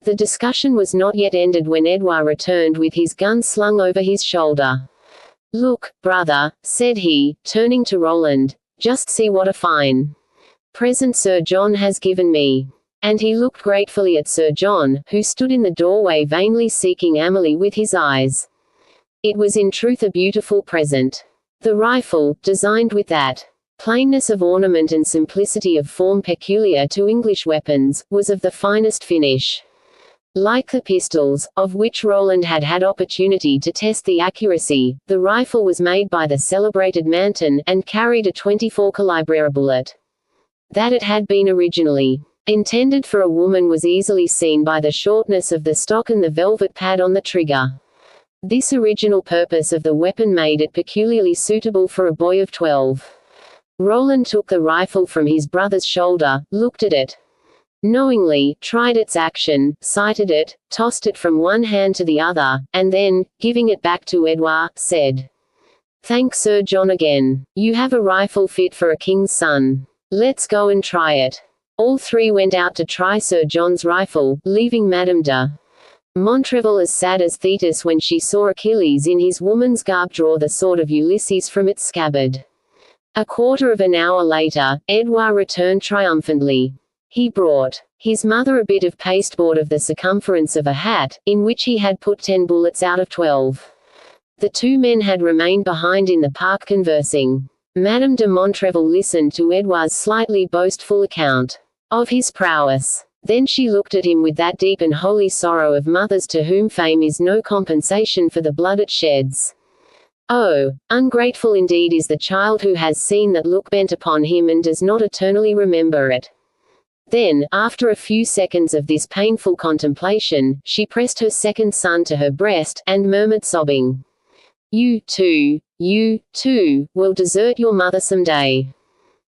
Speaker 1: The discussion was not yet ended when Edouard returned with his gun slung over his shoulder. Look, brother, said he, turning to Roland, just see what a fine present Sir John has given me. And he looked gratefully at Sir John, who stood in the doorway vainly seeking Amélie with his eyes. It was in truth a beautiful present. The rifle, designed with that plainness of ornament and simplicity of form peculiar to English weapons, was of the finest finish. Like the pistols, of which Roland had had opportunity to test the accuracy, the rifle was made by the celebrated Manton, and carried a 24 calibre bullet. That it had been originally intended for a woman was easily seen by the shortness of the stock and the velvet pad on the trigger. This original purpose of the weapon made it peculiarly suitable for a boy of 12. Roland took the rifle from his brother's shoulder, looked at it knowingly, tried its action, sighted it, tossed it from one hand to the other, and then, giving it back to Edouard, said, "Thanks Sir John again. You have a rifle fit for a king's son. Let's go and try it." All three went out to try Sir John's rifle, leaving Madame de Montrevel as sad as Thetis when she saw Achilles in his woman's garb draw the sword of Ulysses from its scabbard. A quarter of an hour later, Edouard returned triumphantly. He brought his mother a bit of pasteboard of the circumference of a hat, in which he had put 10 bullets out of 12. The two men had remained behind in the park conversing. Madame de Montrevel listened to Edouard's slightly boastful account of his prowess. Then she looked at him with that deep and holy sorrow of mothers to whom fame is no compensation for the blood it sheds. Oh, ungrateful indeed is the child who has seen that look bent upon him and does not eternally remember it. Then, after a few seconds of this painful contemplation, she pressed her second son to her breast, and murmured sobbing, You too, will desert your mother someday.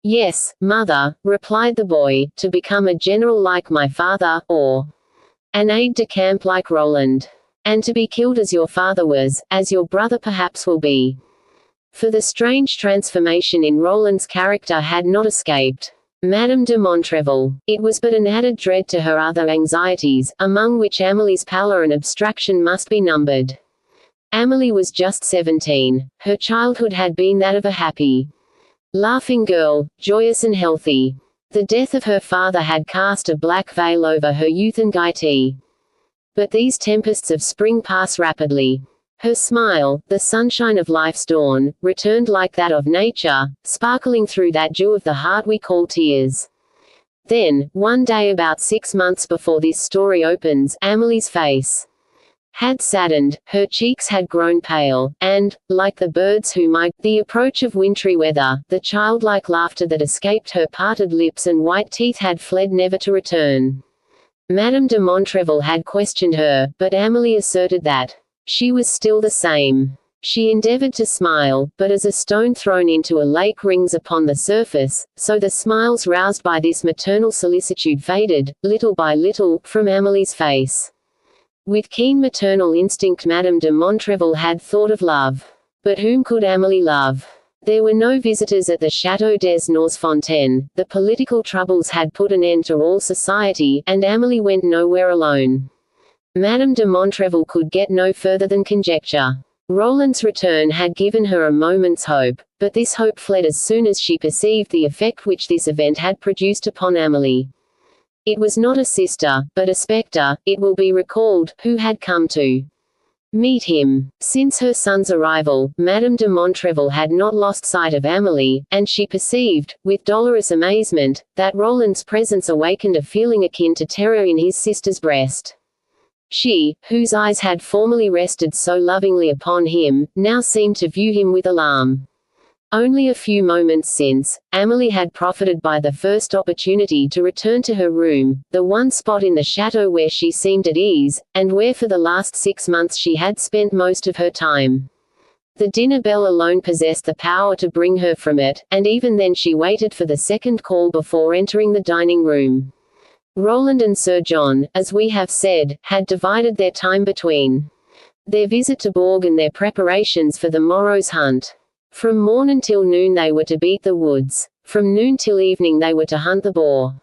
Speaker 1: Yes, mother, replied the boy, to become a general like my father, or an aide-de-camp like Roland. And to be killed as your father was, as your brother perhaps will be. For the strange transformation in Roland's character had not escaped Madame de Montrevel. It was but an added dread to her other anxieties, among which Amelie's pallor and abstraction must be numbered. Amelie was just 17. Her childhood had been that of a happy, laughing girl, joyous and healthy. The death of her father had cast a black veil over her youth and gaiety. But these tempests of spring pass rapidly. Her smile, the sunshine of life's dawn, returned like that of nature, sparkling through that dew of the heart we call tears. Then, one day about 6 months before this story opens, Amelie's face had saddened, her cheeks had grown pale, and, like the birds who might the approach of wintry weather, the childlike laughter that escaped her parted lips and white teeth had fled never to return. Madame de Montrevel had questioned her, but Amelie asserted that she was still the same. She endeavored to smile, but as a stone thrown into a lake rings upon the surface, so the smiles roused by this maternal solicitude faded, little by little, from Amelie's face. With keen maternal instinct Madame de Montrevel had thought of love. But whom could Amelie love? There were no visitors at the Château des Fontaines, the political troubles had put an end to all society, and Amelie went nowhere alone. Madame de Montrevel could get no further than conjecture. Roland's return had given her a moment's hope, but this hope fled as soon as she perceived the effect which this event had produced upon Amelie. It was not a sister, but a spectre, it will be recalled, who had come to meet him. Since her son's arrival, Madame de Montrevel had not lost sight of Amelie, and she perceived, with dolorous amazement, that Roland's presence awakened a feeling akin to terror in his sister's breast. She, whose eyes had formerly rested so lovingly upon him, now seemed to view him with alarm. Only a few moments since, Amelie had profited by the first opportunity to return to her room, the one spot in the chateau where she seemed at ease, and where for the last 6 months she had spent most of her time. The dinner bell alone possessed the power to bring her from it, and even then she waited for the second call before entering the dining room. Roland and Sir John, as we have said, had divided their time between their visit to Bourg and their preparations for the morrow's hunt. From morn until noon they were to beat the woods. From noon till evening they were to hunt the boar.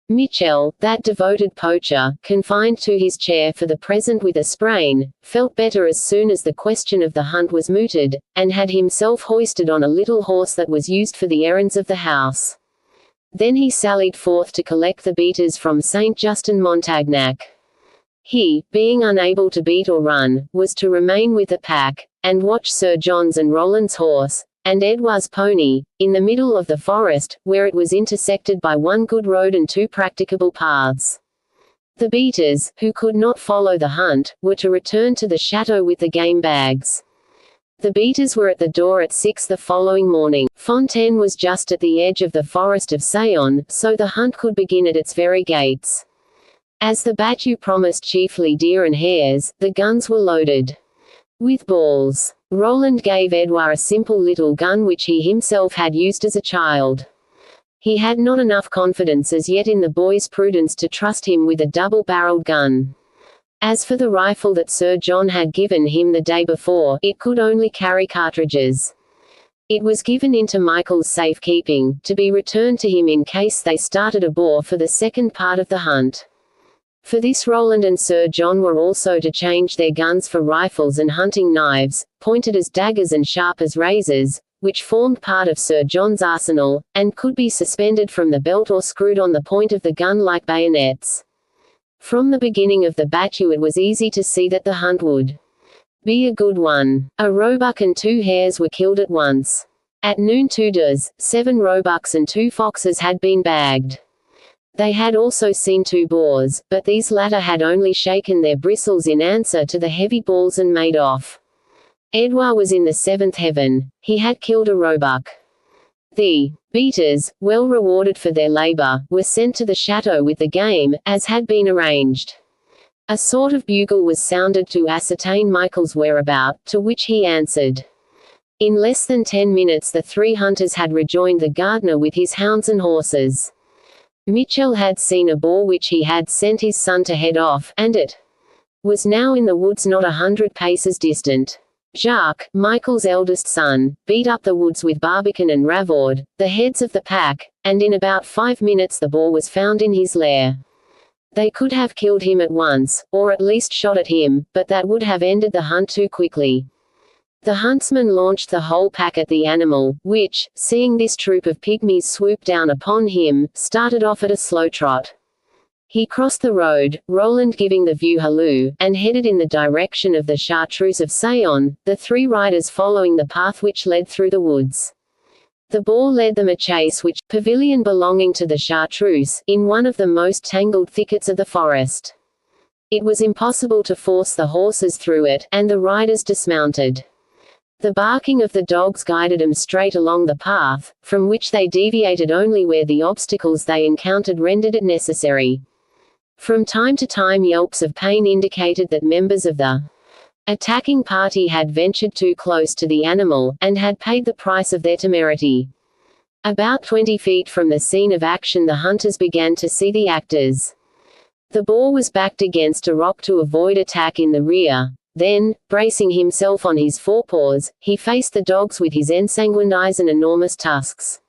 Speaker 1: Michel, that devoted poacher, confined to his chair for the present with a sprain, felt better as soon as the question of the hunt was mooted, and had himself hoisted on a little horse that was used for the errands of the house. Then he sallied forth to collect the beaters from Saint-Justin-Montagnac. He, being unable to beat or run, was to remain with the pack, and watch Sir John's and Roland's horse, and Edouard's pony, in the middle of the forest, where it was intersected by one good road and 2 practicable paths. The beaters, who could not follow the hunt, were to return to the chateau with the game bags. The beaters were at the door at 6 the following morning. Fontaine was just at the edge of the forest of Sayon, so the hunt could begin at its very gates. As the battue promised chiefly deer and hares, the guns were loaded with balls. Roland gave Edouard a simple little gun which he himself had used as a child. He had not enough confidence as yet in the boy's prudence to trust him with a double-barreled gun. As for the rifle that Sir John had given him the day before, it could only carry cartridges. It was given into Michael's safekeeping, to be returned to him in case they started a boar for the second part of the hunt. For this Roland and Sir John were also to change their guns for rifles and hunting knives, pointed as daggers and sharp as razors, which formed part of Sir John's arsenal, and could be suspended from the belt or screwed on the point of the gun like bayonets. From the beginning of the battue it was easy to see that the hunt would be a good one. A roebuck and 2 hares were killed at once. At noon 2 does, 7 roebucks and 2 foxes had been bagged. They had also seen 2 boars, but these latter had only shaken their bristles in answer to the heavy balls and made off. Edouard was in the 7th heaven. He had killed a roebuck. The beaters, well rewarded for their labor, were sent to the chateau with the game, as had been arranged. A sort of bugle was sounded to ascertain Michael's whereabout, to which he answered. In less than 10 minutes the 3 hunters had rejoined the gardener with his hounds and horses. Mitchell had seen a boar which he had sent his son to head off, and it was now in the woods not 100 paces distant. Jacques, Michael's eldest son, beat up the woods with Barbican and Ravord, the heads of the pack, and in about 5 minutes the boar was found in his lair. They could have killed him at once, or at least shot at him, but that would have ended the hunt too quickly. The huntsman launched the whole pack at the animal, which, seeing this troop of pygmies swoop down upon him, started off at a slow trot. He crossed the road, Roland giving the view halloo, and headed in the direction of the Chartreuse of Sayon, the 3 riders following the path which led through the woods. The boar led them a chase which, pavilion belonging to the Chartreuse, in one of the most tangled thickets of the forest. It was impossible to force the horses through it, and the riders dismounted. The barking of the dogs guided them straight along the path, from which they deviated only where the obstacles they encountered rendered it necessary. From time to time yelps of pain indicated that members of the attacking party had ventured too close to the animal, and had paid the price of their temerity. About 20 feet from the scene of action the hunters began to see the actors. The boar was backed against a rock to avoid attack in the rear. Then, bracing himself on his forepaws, he faced the dogs with his ensanguined eyes and enormous tusks.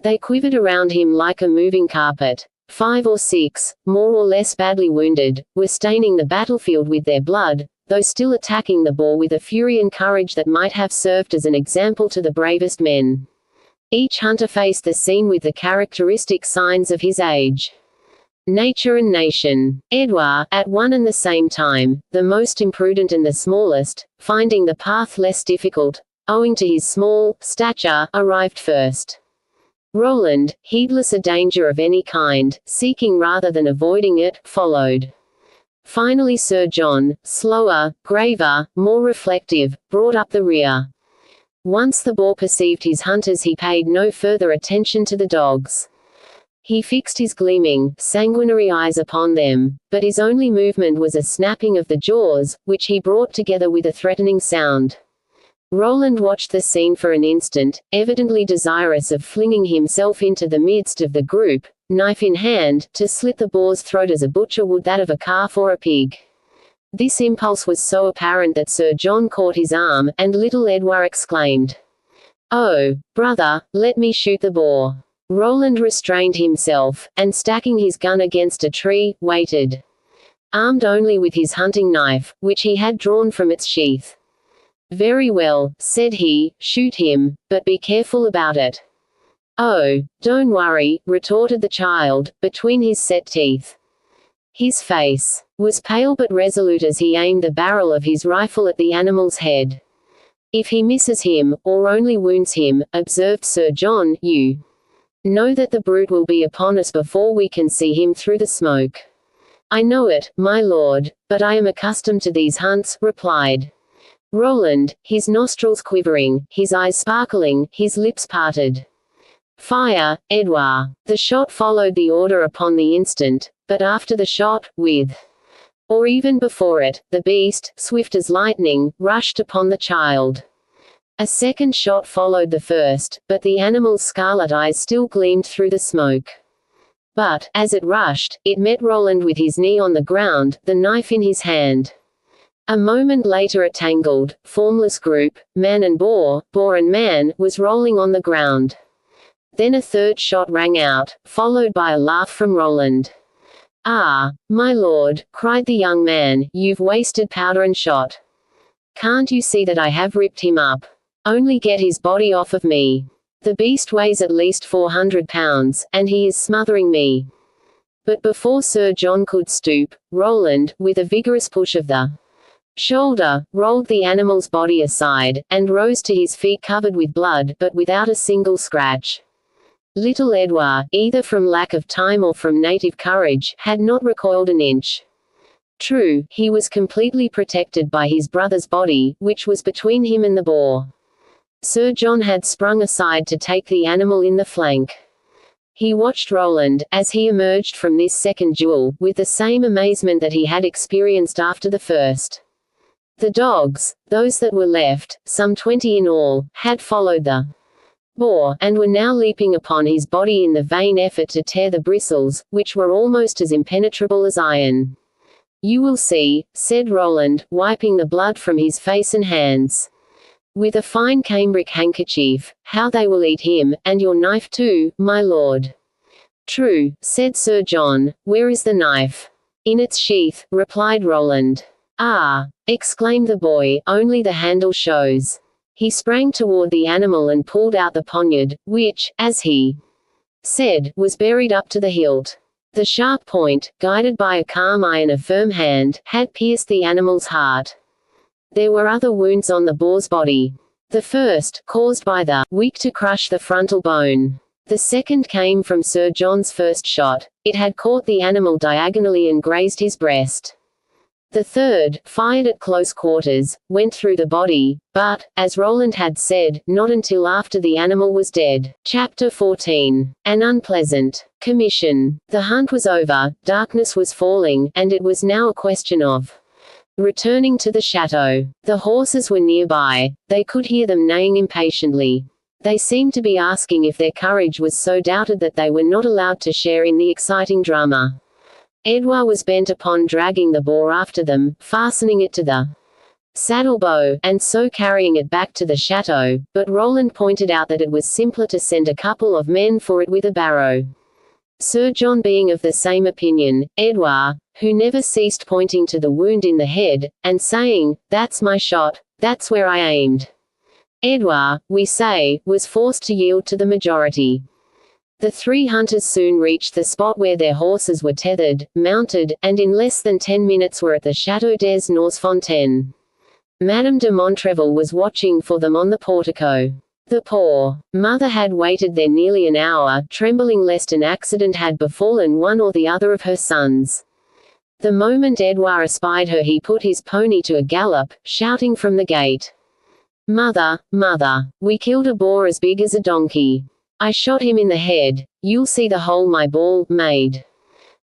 Speaker 1: They quivered around him like a moving carpet. 5 or 6, more or less badly wounded, were staining the battlefield with their blood, though still attacking the boar with a fury and courage that might have served as an example to the bravest men. Each hunter faced the scene with the characteristic signs of his age. Nature and nation. Edouard, at one and the same time, the most imprudent and the smallest, finding the path less difficult, owing to his small stature, arrived first. Roland, heedless of danger of any kind, seeking rather than avoiding it, followed. Finally Sir John, slower, graver, more reflective, brought up the rear. Once the boar perceived his hunters he paid no further attention to the dogs. He fixed his gleaming, sanguinary eyes upon them, but his only movement was a snapping of the jaws, which he brought together with a threatening sound. Roland watched the scene for an instant, evidently desirous of flinging himself into the midst of the group, knife in hand, to slit the boar's throat as a butcher would that of a calf or a pig. This impulse was so apparent that Sir John caught his arm, and little Edouard exclaimed, "Oh, brother, let me shoot the boar." Roland restrained himself, and stacking his gun against a tree, waited. Armed only with his hunting knife, which he had drawn from its sheath. "Very well," said he, "shoot him, but be careful about it." "Oh, don't worry," retorted the child, between his set teeth. His face was pale but resolute as he aimed the barrel of his rifle at the animal's head. "If he misses him, or only wounds him," observed Sir John, "you know that the brute will be upon us before we can see him through the smoke." "I know it, my lord, but I am accustomed to these hunts," replied Roland, his nostrils quivering, his eyes sparkling, his lips parted. "Fire, Edouard." The shot followed the order upon the instant, but after the shot, or even before it, the beast, swift as lightning, rushed upon the child. A second shot followed the first, but the animal's scarlet eyes still gleamed through the smoke. But, as it rushed, it met Roland with his knee on the ground, the knife in his hand. A moment later a tangled, formless group, man and boar and man, was rolling on the ground. Then a third shot rang out, followed by a laugh from Roland. "Ah, my lord," cried the young man, "you've wasted powder and shot. Can't you see that I have ripped him up? Only get his body off of me. The beast weighs at least 400 pounds, and he is smothering me." But before Sir John could stoop, Roland, with a vigorous push of the shoulder, rolled the animal's body aside, and rose to his feet covered with blood, but without a single scratch. Little Edouard, either from lack of time or from native courage, had not recoiled an inch. True, he was completely protected by his brother's body, which was between him and the boar. Sir John had sprung aside to take the animal in the flank. He watched Roland, as he emerged from this second duel, with the same amazement that he had experienced after the first. The dogs, those that were left, some 20 in all, had followed the boar, and were now leaping upon his body in the vain effort to tear the bristles, which were almost as impenetrable as iron. "You will see," said Roland, wiping the blood from his face and hands, with a fine cambric handkerchief, "how they will eat him, and your knife too, my lord." "True," said Sir John. "Where is the knife?" "In its sheath," replied Roland. "Ah!" exclaimed the boy, "only the handle shows." He sprang toward the animal and pulled out the poniard, which, as he said, was buried up to the hilt. The sharp point, guided by a calm eye and a firm hand, had pierced the animal's heart. There were other wounds on the boar's body. The first, caused by the wick to crush the frontal bone. The second came from Sir John's first shot. It had caught the animal diagonally and grazed his breast. The third, fired at close quarters, went through the body, but, as Roland had said, not until after the animal was dead. Chapter 14. An unpleasant commission. The hunt was over, darkness was falling, and it was now a question of returning to the chateau. The horses were nearby. They could hear them neighing impatiently. They seemed to be asking if their courage was so doubted that they were not allowed to share in the exciting drama. Edouard was bent upon dragging the boar after them, fastening it to the saddle bow, and so carrying it back to the chateau, but Roland pointed out that it was simpler to send a couple of men for it with a barrow. Sir John being of the same opinion, Edouard, who never ceased pointing to the wound in the head, and saying, "That's my shot, that's where I aimed." Edouard, we say, was forced to yield to the majority. The three hunters soon reached the spot where their horses were tethered, mounted, and in less than 10 minutes were at the Château des Norsfontaines. Madame de Montrevel was watching for them on the portico. The poor mother had waited there nearly an hour, trembling lest an accident had befallen one or the other of her sons. The moment Edouard espied her he put his pony to a gallop, shouting from the gate, "Mother, mother, we killed a boar as big as a donkey. I shot him in the head. You'll see the hole my ball made."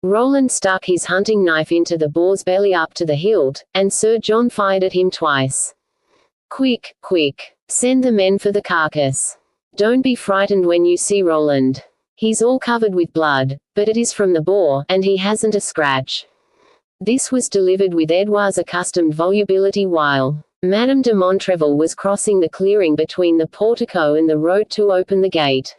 Speaker 1: Roland stuck his hunting knife into the boar's belly up to the hilt, and Sir John fired at him twice. "Quick, quick! Send the men for the carcass. Don't be frightened when you see Roland. He's all covered with blood, but it is from the boar, and he hasn't a scratch." This was delivered with Edouard's accustomed volubility while Madame de Montrevel was crossing the clearing between the portico and the road to open the gate.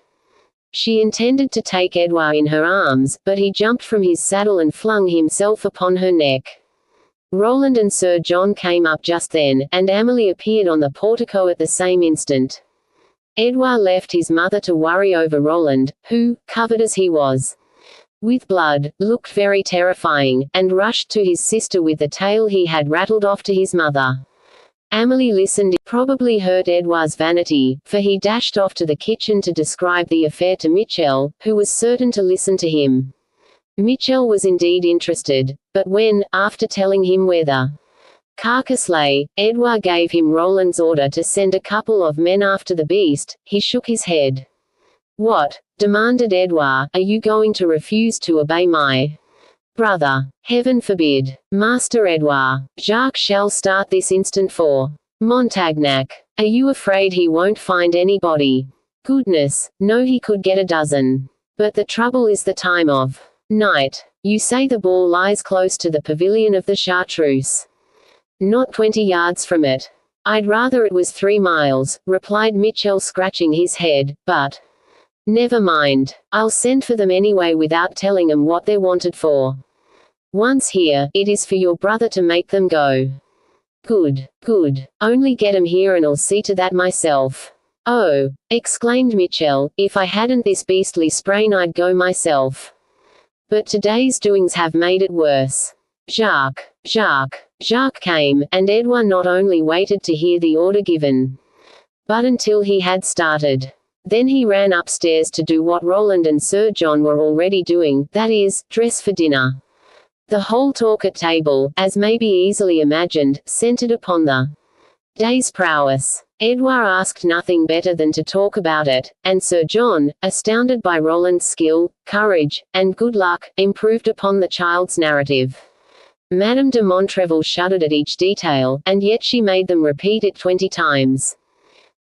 Speaker 1: She intended to take Edouard in her arms, but he jumped from his saddle and flung himself upon her neck. Roland and Sir John came up just then, and Amélie appeared on the portico at the same instant. Edouard left his mother to worry over Roland, who, covered as he was with blood, looked very terrifying, and rushed to his sister with the tale he had rattled off to his mother. Amélie listened. It probably hurt Edouard's vanity, for he dashed off to the kitchen to describe the affair to Michel, who was certain to listen to him. Michel was indeed interested, but when, after telling him where the carcass lay, Edouard gave him Roland's order to send a couple of men after the beast, he shook his head. "What?" demanded Edouard, "are you going to refuse to obey my brother?" "Heaven forbid, Master Edouard. Jacques shall start this instant for Montagnac. Are you afraid he won't find anybody?" "Goodness, no, he could get a dozen. But the trouble is the time of night. You say the ball lies close to the pavilion of the Chartreuse." "Not 20 yards from it." "I'd rather it was 3 miles, replied Michel scratching his head, "but never mind. I'll send for them anyway without telling 'em what they're wanted for. Once here, it is for your brother to make them go." "Good, good. Only get 'em here and I'll see to that myself." "Oh," exclaimed Michel, "if I hadn't this beastly sprain I'd go myself. But today's doings have made it worse." Jacques came, and Edouard not only waited to hear the order given, but until he had started. Then he ran upstairs to do what Roland and Sir John were already doing, that is, dress for dinner. The whole talk at table, as may be easily imagined, centered upon the day's prowess. Edouard asked nothing better than to talk about it, and Sir John, astounded by Roland's skill, courage, and good luck, improved upon the child's narrative. Madame de Montrevel shuddered at each detail, and yet she made them repeat it 20 times.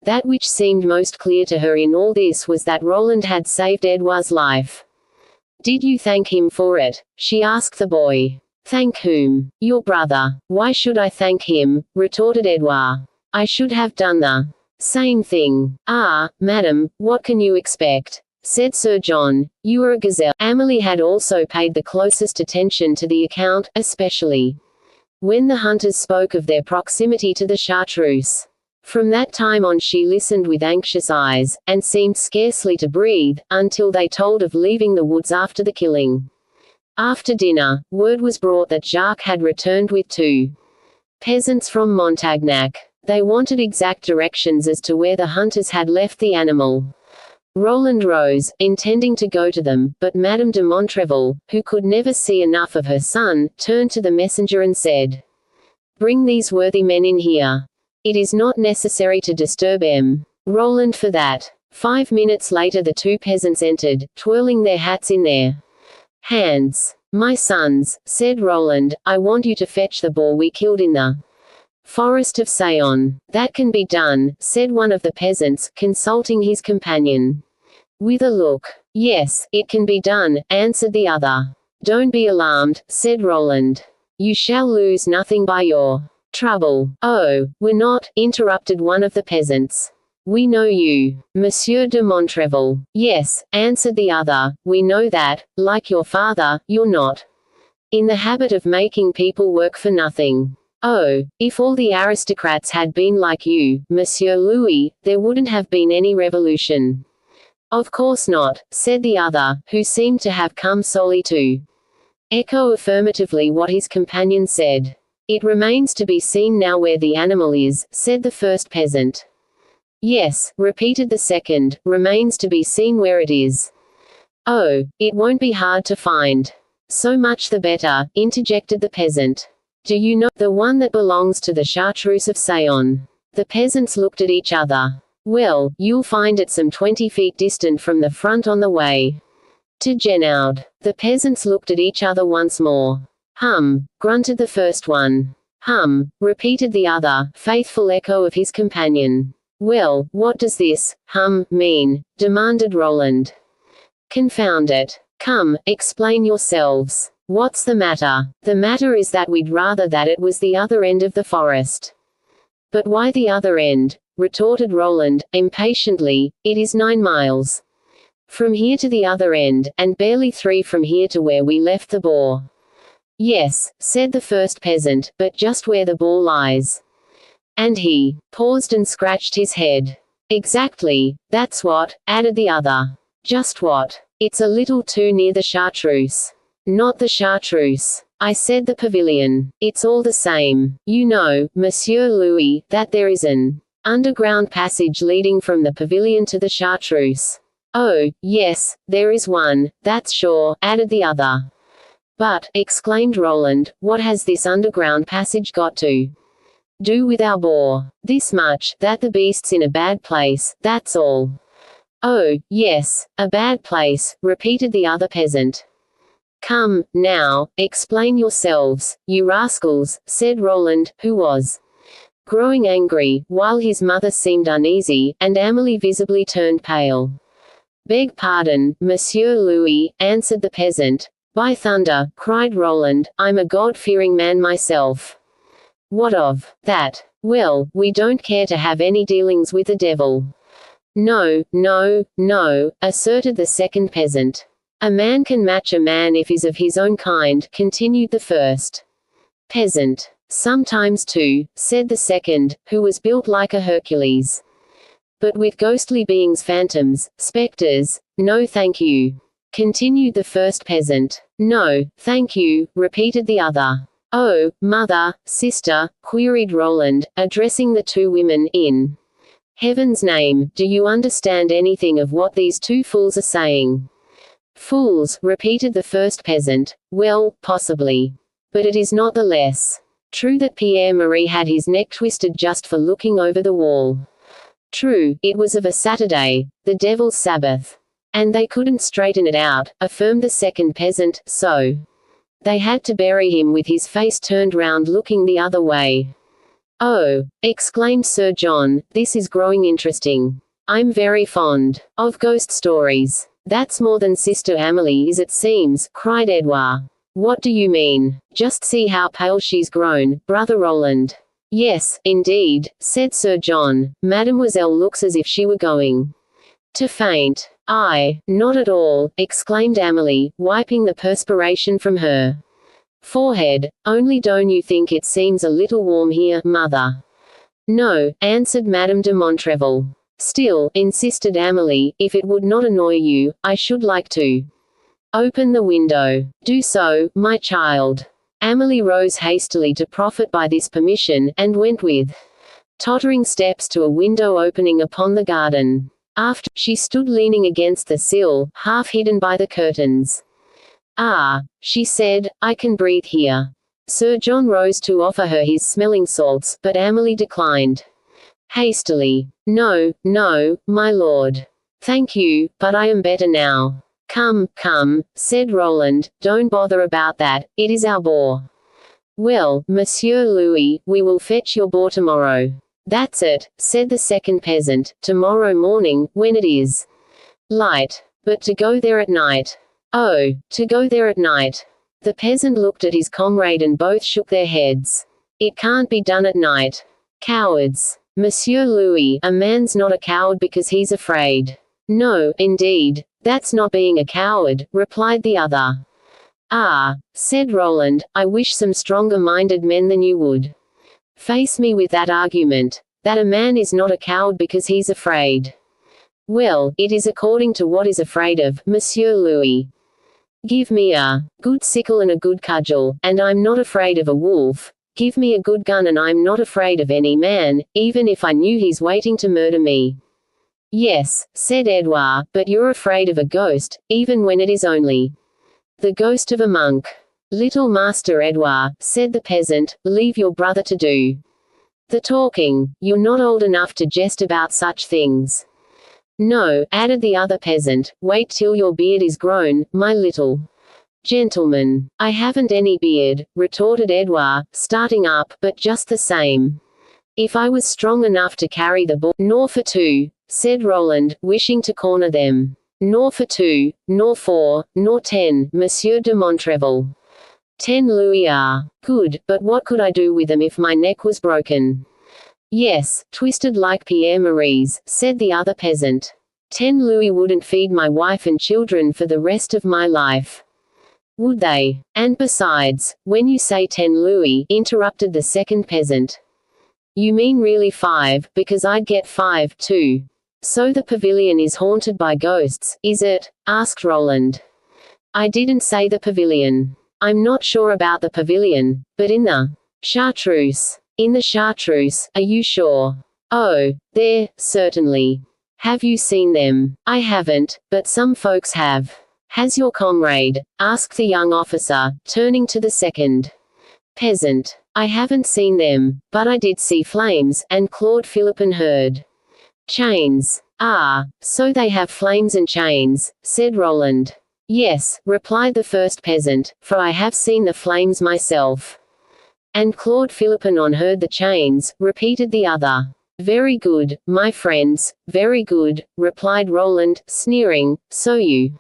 Speaker 1: That which seemed most clear to her in all this was that Roland had saved Edouard's life. "Did you thank him for it?" she asked the boy. "Thank whom?" "Your brother." "Why should I thank him?" retorted Edouard. "I should have done the same thing." "Ah, madam, what can you expect?" said Sir John. "You are a gazelle." Amélie had also paid the closest attention to the account, especially when the hunters spoke of their proximity to the chartreuse. From that time on she listened with anxious eyes, and seemed scarcely to breathe, until they told of leaving the woods after the killing. After dinner, word was brought that Jacques had returned with 2 peasants from Montagnac. They wanted exact directions as to where the hunters had left the animal. Roland rose, intending to go to them, but Madame de Montrevel, who could never see enough of her son, turned to the messenger and said, "Bring these worthy men in here. It is not necessary to disturb Roland for that." 5 minutes later the 2 peasants entered, twirling their hats in their hands. "My sons," said Roland, "I want you to fetch the boar we killed in the forest of Sayon." "That can be done," said one of the peasants, consulting his companion with a look. "Yes, it can be done," answered the other. "Don't be alarmed," said Roland. "You shall lose nothing by your trouble." "Oh, we're not," interrupted one of the peasants. "We know you, Monsieur de Montrevel." "Yes," answered the other, "we know that, like your father, you're not in the habit of making people work for nothing." "Oh, if all the aristocrats had been like you, Monsieur Louis, there wouldn't have been any revolution." "Of course not," said the other, who seemed to have come solely to echo affirmatively what his companion said. "It remains to be seen now where the animal is," said the first peasant. "Yes," repeated the second, "remains to be seen where it is." "Oh, it won't be hard to find." "So much the better," interjected the peasant. "Do you know the one that belongs to the chartreuse of Sayon?" The peasants looked at each other. "Well, you'll find it some 20 feet distant from the front on the way to Genaud." The peasants looked at each other once more. "Hum," grunted the first one. "Hum," repeated the other, faithful echo of his companion. "Well, what does this mean?" demanded Roland. "Confound it. Come, explain yourselves. What's the matter?" "The matter is that we'd rather that it was the other end of the forest." "But why the other end?" retorted Roland, impatiently. "It is 9 miles from here to the other end, and barely 3 from here to where we left the boar." "Yes," said the first peasant, "but just where the boar lies." And he paused and scratched his head. "Exactly, that's what," added the other. "Just what?" "It's a little too near the chartreuse." "Not the chartreuse. I said the pavilion. It's all the same. You know, Monsieur Louis, that there is an underground passage leading from the pavilion to the chartreuse." "Oh, yes, there is one, that's sure," added the other. "But," exclaimed Roland, "what has this underground passage got to do with our boar?" "This much, that the beast's in a bad place, that's all." "Oh, yes, a bad place," repeated the other peasant. "Come, now, explain yourselves, you rascals," said Roland, who was growing angry, while his mother seemed uneasy, and Amélie visibly turned pale. "Beg pardon, Monsieur Louis," answered the peasant. "By thunder," cried Roland, "I'm a God-fearing man myself." "What of that?" "Well, we don't care to have any dealings with the devil." "No, no, no," asserted the second peasant. "A man can match a man if he's of his own kind," continued the first peasant. "Sometimes too," said the second, who was built like a Hercules. "But with ghostly beings, phantoms, specters, no thank you," continued the first peasant. "No, thank you," repeated the other. "Oh, mother, sister," queried Roland, addressing the 2 women, "in heaven's name, do you understand anything of what these 2 fools are saying?" "Fools," repeated the first peasant. "Well, possibly. But it is not the less true that Pierre Marie had his neck twisted just for looking over the wall." True, it was of a Saturday, the devil's Sabbath. And they couldn't straighten it out, affirmed the second peasant, so they had to bury him with his face turned round looking the other way. Oh, exclaimed Sir John, this is growing interesting. I'm very fond of ghost stories. That's more than Sister Amelie is, it seems, cried Edouard. What do you mean? Just see how pale she's grown, Brother Roland. Yes, indeed, said Sir John. Mademoiselle looks as if she were going to faint. I, not at all, exclaimed Amelie, wiping the perspiration from her forehead. Only don't you think it seems a little warm here, mother? No, answered Madame de Montrevel. Still, insisted Amelie, if it would not annoy you, I should like to open the window. Do so, my child. Amelie rose hastily to profit by this permission, and went with tottering steps to a window opening upon the garden. After, she stood leaning against the sill, half hidden by the curtains. Ah, she said, I can breathe here. Sir John rose to offer her his smelling salts, but Amelie declined hastily. No, no, my lord. Thank you, but I am better now. Come, come, said Roland, don't bother about that, it is our boar. Well, Monsieur Louis, we will fetch your boar tomorrow. That's it, said the second peasant, tomorrow morning, when it is light. But to go there at night. Oh, to go there at night. The peasant looked at his comrade and both shook their heads. It can't be done at night. Cowards. Monsieur Louis, a man's not a coward because he's afraid. No, indeed, that's not being a coward, replied the other. Ah, said Roland, I wish some stronger-minded men than you would face me with that argument, that a man is not a coward because he's afraid. Well, it is according to what is afraid of, Monsieur Louis. Give me a good sickle and a good cudgel, and I'm not afraid of a wolf. Give me a good gun and I'm not afraid of any man, even if I knew he's waiting to murder me. Yes, said Edouard, but you're afraid of a ghost, even when it is only the ghost of a monk. Little Master Edouard, said the peasant, leave your brother to do the talking. You're not old enough to jest about such things. No, added the other peasant, wait till your beard is grown, my little gentleman. I haven't any beard, retorted Edouard, starting up, but just the same. If I was strong enough to carry the boar, nor for two, said Roland, wishing to corner them. Nor for two, nor four, nor 10, Monsieur de Montrevel. 10 louis are good, but what could I do with them if my neck was broken? Yes, twisted like Pierre Marie's, said the other peasant. 10 louis wouldn't feed my wife and children for the rest of my life. Would they? And besides, when you say 10 louis, interrupted the second peasant. You mean really 5, because I'd get 5, too. So the pavilion is haunted by ghosts, is it? Asked Roland. I didn't say the pavilion. I'm not sure about the pavilion, but in the chartreuse. In the chartreuse, are you sure? Oh, there, certainly. Have you seen them? I haven't, but some folks have. Has your comrade? Asked the young officer, turning to the second peasant. I haven't seen them, but I did see flames, and Claude Philippon heard chains. Ah, so they have flames and chains, said Roland. Yes, replied the first peasant, for I have seen the flames myself. And Claude Philippon heard the chains, repeated the other. Very good, my friends, very good, replied Roland, sneering, so you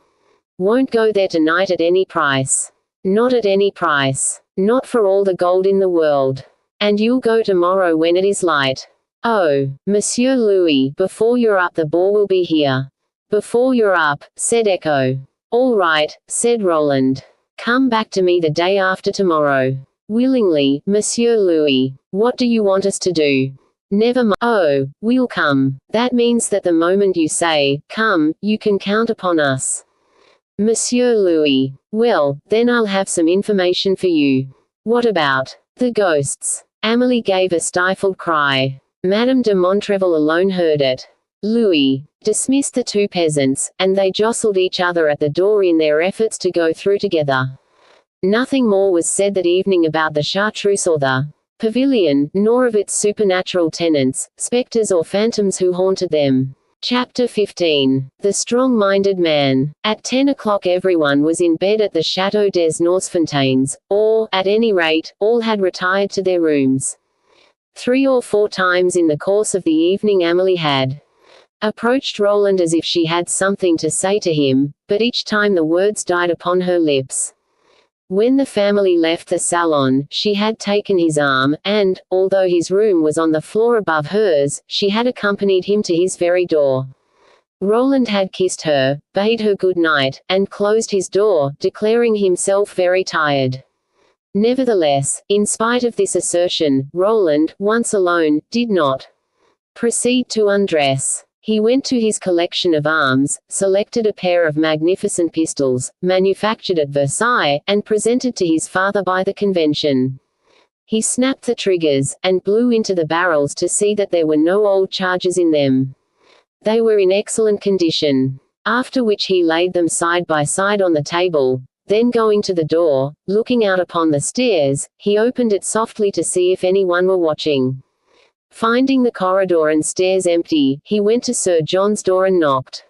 Speaker 1: won't go there tonight at any price. Not at any price. Not for all the gold in the world. And you'll go tomorrow when it is light. Oh, Monsieur Louis, before you're up the boar will be here. Before you're up, said Echo. All right, said Roland. Come back to me the day after tomorrow. Willingly, Monsieur Louis. What do you want us to do? Never mind. Oh, we'll come. That means that the moment you say, come, you can count upon us. Monsieur Louis. Well, then I'll have some information for you. What about the ghosts? Amelie gave a stifled cry. Madame de Montrevel alone heard it. Louis dismissed the two peasants, and they jostled each other at the door in their efforts to go through together. Nothing more was said that evening about the chartreuse or the pavilion, nor of its supernatural tenants, specters or phantoms who haunted them. Chapter 15. The Strong-Minded Man. At 10 o'clock everyone was in bed at the Château des Norsfontaines, or, at any rate, all had retired to their rooms. 3 or 4 times in the course of the evening Amélie had approached Roland as if she had something to say to him, but each time the words died upon her lips. When the family left the salon, she had taken his arm, and, although his room was on the floor above hers, she had accompanied him to his very door. Roland had kissed her, bade her good night, and closed his door, declaring himself very tired. Nevertheless, in spite of this assertion, Roland, once alone, did not proceed to undress. He went to his collection of arms, selected a pair of magnificent pistols, manufactured at Versailles, and presented to his father by the convention. He snapped the triggers, and blew into the barrels to see that there were no old charges in them. They were in excellent condition. After which he laid them side by side on the table, then going to the door, looking out upon the stairs, he opened it softly to see if anyone were watching. Finding the corridor and stairs empty, he went to Sir John's door and knocked.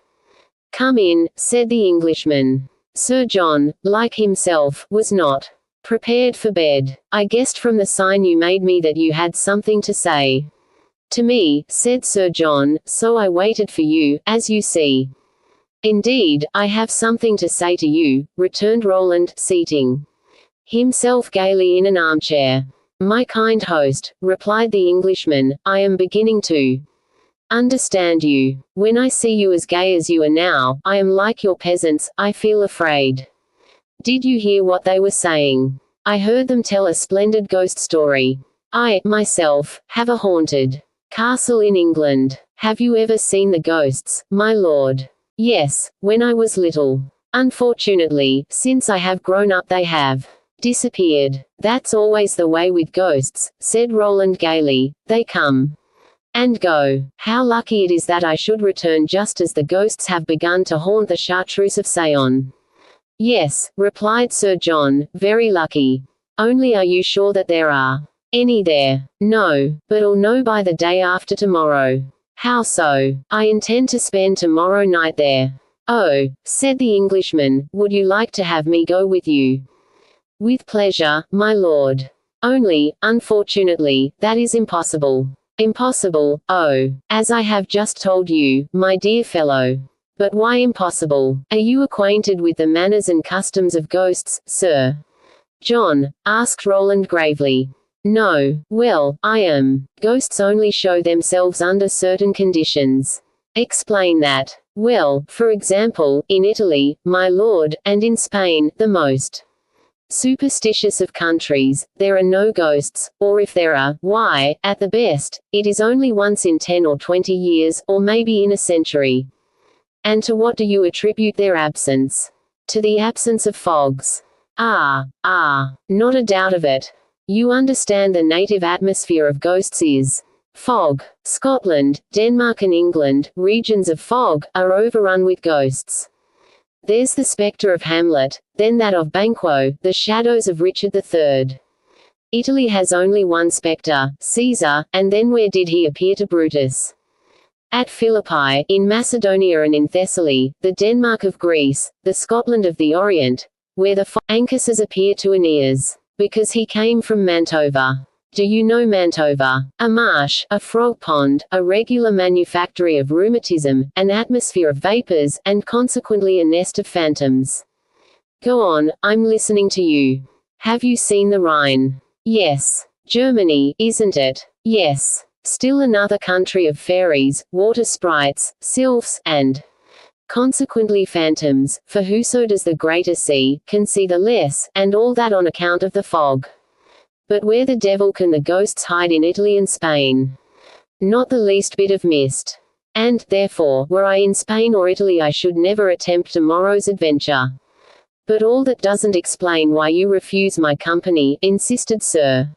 Speaker 1: "Come in," said the Englishman. Sir John, like himself, was not prepared for bed. "I guessed from the sign you made me that you had something to say to me," said Sir John, "so I waited for you, as you see." "Indeed, I have something to say to you," returned Roland, seating himself gaily in an armchair. "My kind host," replied the Englishman, "I am beginning to understand you. When I see you as gay as you are now, I am like your peasants, I feel afraid." "Did you hear what they were saying?" "I heard them tell a splendid ghost story. I, myself, have a haunted castle in England. Have you ever seen the ghosts, my lord?" "Yes, when I was little. Unfortunately, since I have grown up they have disappeared." "That's always the way with ghosts," said Roland gaily. "They come and go. How lucky it is that I should return just as the ghosts have begun to haunt the Chartreuse of Sayon." "Yes," replied Sir John, "very lucky. Only are you sure that there are any there?" "No, but I'll know by the day after tomorrow." "How so?" "I intend to spend tomorrow night there." "Oh," said the Englishman, "would you like to have me go with you?" "With pleasure, my lord. Only, unfortunately, that is impossible." "Impossible? Oh, as I have just told you, my dear fellow." "But why impossible? Are you acquainted with the manners and customs of ghosts, Sir John?" asked Roland gravely. "No." "Well, I am. Ghosts only show themselves under certain conditions." "Explain that." "Well, for example, in Italy, my lord, and in Spain, the most superstitious of countries, there are no ghosts, or if there are, why, at the best, it is only once in 10 or 20 years, or maybe in a century." "And to what do you attribute their absence?" "To the absence of fogs." Ah, not a doubt of it. You understand the native atmosphere of ghosts is fog. Scotland, Denmark and England, regions of fog, are overrun with ghosts. There's the spectre of Hamlet, then that of Banquo, the shadows of Richard III. Italy has only one spectre, Caesar, and then where did he appear to Brutus? At Philippi, in Macedonia and in Thessaly, the Denmark of Greece, the Scotland of the Orient, where the Anchises appear to Aeneas, because he came from Mantova. Do you know Mantova? A marsh, a frog pond, a regular manufactory of rheumatism, an atmosphere of vapors, and consequently a nest of phantoms. Go on, I'm listening to you. Have you seen the Rhine? Yes. Germany, isn't it? Yes. Still another country of fairies, water sprites, sylphs, and consequently phantoms, for whoso does the greater see, can see the less, and all that on account of the fog. But where the devil can the ghosts hide in Italy and Spain? Not the least bit of mist. And, therefore, were I in Spain or Italy I should never attempt tomorrow's adventure. But all that doesn't explain why you refuse my company, insisted Sir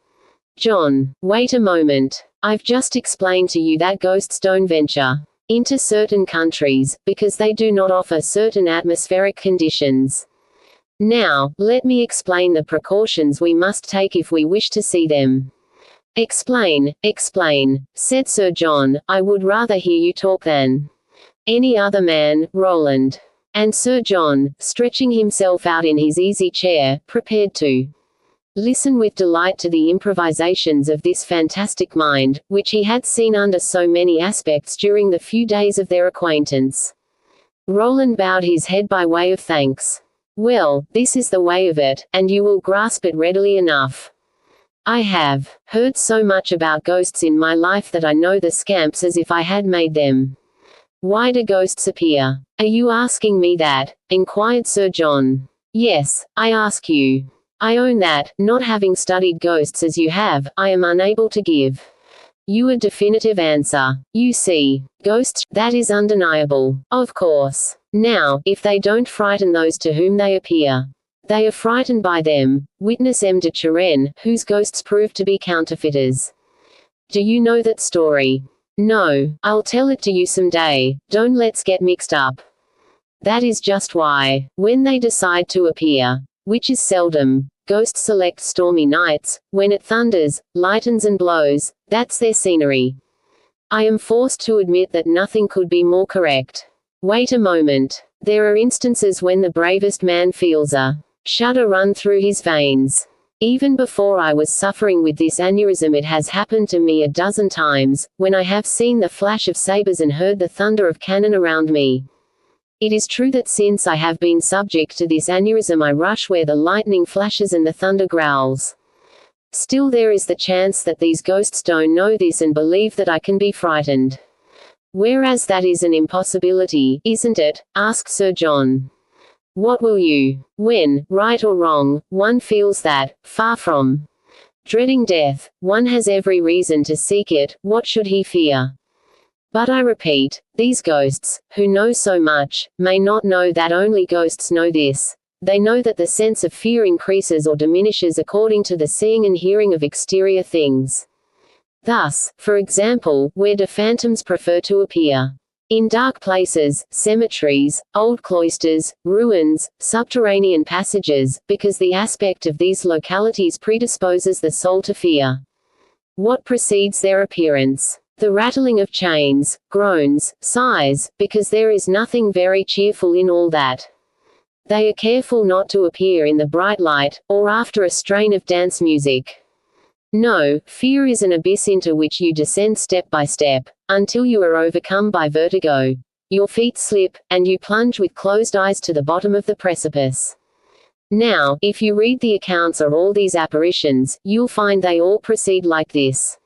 Speaker 1: John. Wait a moment. I've just explained to you that ghosts don't venture into certain countries, because they do not offer certain atmospheric conditions. Now, let me explain the precautions we must take if we wish to see them. Explain, explain, said Sir John. I would rather hear you talk than any other man, Roland. And Sir John, stretching himself out in his easy chair, prepared to listen with delight to the improvisations of this fantastic mind, which he had seen under so many aspects during the few days of their acquaintance. Roland bowed his head by way of thanks. Well, this is the way of it, and you will grasp it readily enough. I have heard so much about ghosts in my life that I know the scamps as if I had made them. Why do ghosts appear? Are you asking me that? Inquired Sir John. Yes, I ask you. I own that, not having studied ghosts as you have, I am unable to give you a definitive answer. You see, ghosts, that is undeniable. Of course. Now, if they don't frighten those to whom they appear, they are frightened by them. Witness M. de Turenne, whose ghosts prove to be counterfeiters. Do you know that story? No, I'll tell it to you some day. Don't let's get mixed up. That is just why, when they decide to appear, which is seldom, ghosts select stormy nights, when it thunders, lightens and blows, that's their scenery. I am forced to admit that nothing could be more correct. Wait a moment. There are instances when the bravest man feels a shudder run through his veins. Even before I was suffering with this aneurysm, it has happened to me a dozen times, when I have seen the flash of sabers and heard the thunder of cannon around me. It is true that since I have been subject to this aneurysm I rush where the lightning flashes and the thunder growls. Still there is the chance that these ghosts don't know this and believe that I can be frightened. Whereas that is an impossibility, isn't it? Asked Sir John. What will you? When, right or wrong, one feels that, far from dreading death, one has every reason to seek it, what should he fear? But I repeat, these ghosts, who know so much, may not know that only ghosts know this. They know that the sense of fear increases or diminishes according to the seeing and hearing of exterior things. Thus, for example, where do phantoms prefer to appear? In dark places, cemeteries, old cloisters, ruins, subterranean passages, because the aspect of these localities predisposes the soul to fear. What precedes their appearance? The rattling of chains, groans, sighs, because there is nothing very cheerful in all that. They are careful not to appear in the bright light, or after a strain of dance music. No, fear is an abyss into which you descend step by step, until you are overcome by vertigo. Your feet slip, and you plunge with closed eyes to the bottom of the precipice. Now, if you read the accounts of all these apparitions, you'll find they all proceed like this.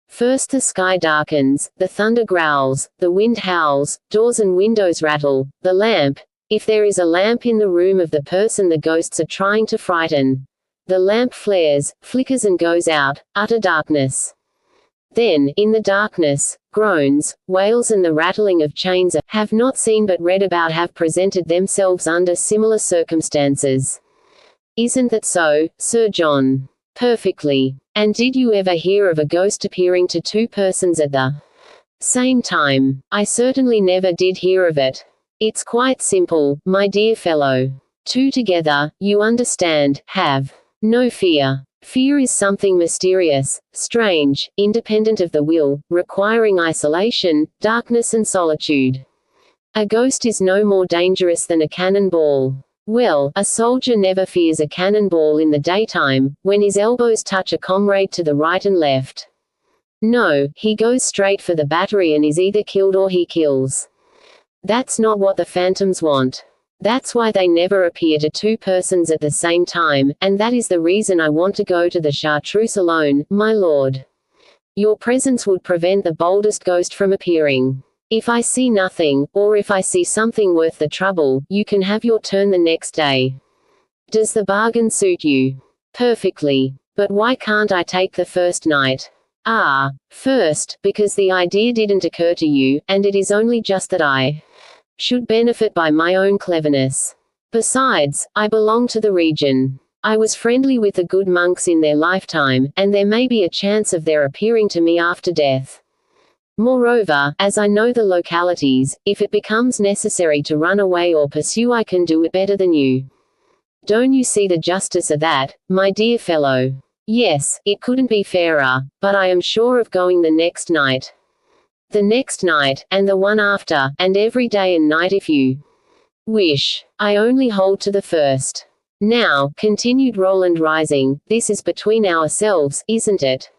Speaker 1: First the sky darkens, the thunder growls, the wind howls, doors and windows rattle, the lamp, if there is a lamp in the room of the person the ghosts are trying to frighten, the lamp flares, flickers and goes out, utter darkness. Then, in the darkness, groans, wails and the rattling of chains have not seen but read about have presented themselves under similar circumstances. Isn't that so, Sir John? Perfectly. And did you ever hear of a ghost appearing to two persons at the same time? I certainly never did hear of it. It's quite simple, my dear fellow. Two together, you understand, have no fear. Fear is something mysterious, strange, independent of the will, requiring isolation, darkness and solitude. A ghost is no more dangerous than a cannonball. Well, a soldier never fears a cannonball in the daytime, when his elbows touch a comrade to the right and left. No, he goes straight for the battery and is either killed or he kills. That's not what the phantoms want. That's why they never appear to two persons at the same time, and that is the reason I want to go to the Chartreuse alone, my lord. Your presence would prevent the boldest ghost from appearing. If I see nothing, or if I see something worth the trouble, you can have your turn the next day. Does the bargain suit you? Perfectly. But why can't I take the first night? Ah, first, because the idea didn't occur to you, and it is only just that I should benefit by my own cleverness. Besides, I belong to the region. I was friendly with the good monks in their lifetime, and there may be a chance of their appearing to me after death. Moreover, as I know the localities, if it becomes necessary to run away or pursue I can do it better than you. Don't you see the justice of that, my dear fellow? Yes, it couldn't be fairer, but I am sure of going the next night. The next night, and the one after, and every day and night if you wish. I only hold to the first. Now, continued Roland rising, this is between ourselves, isn't it?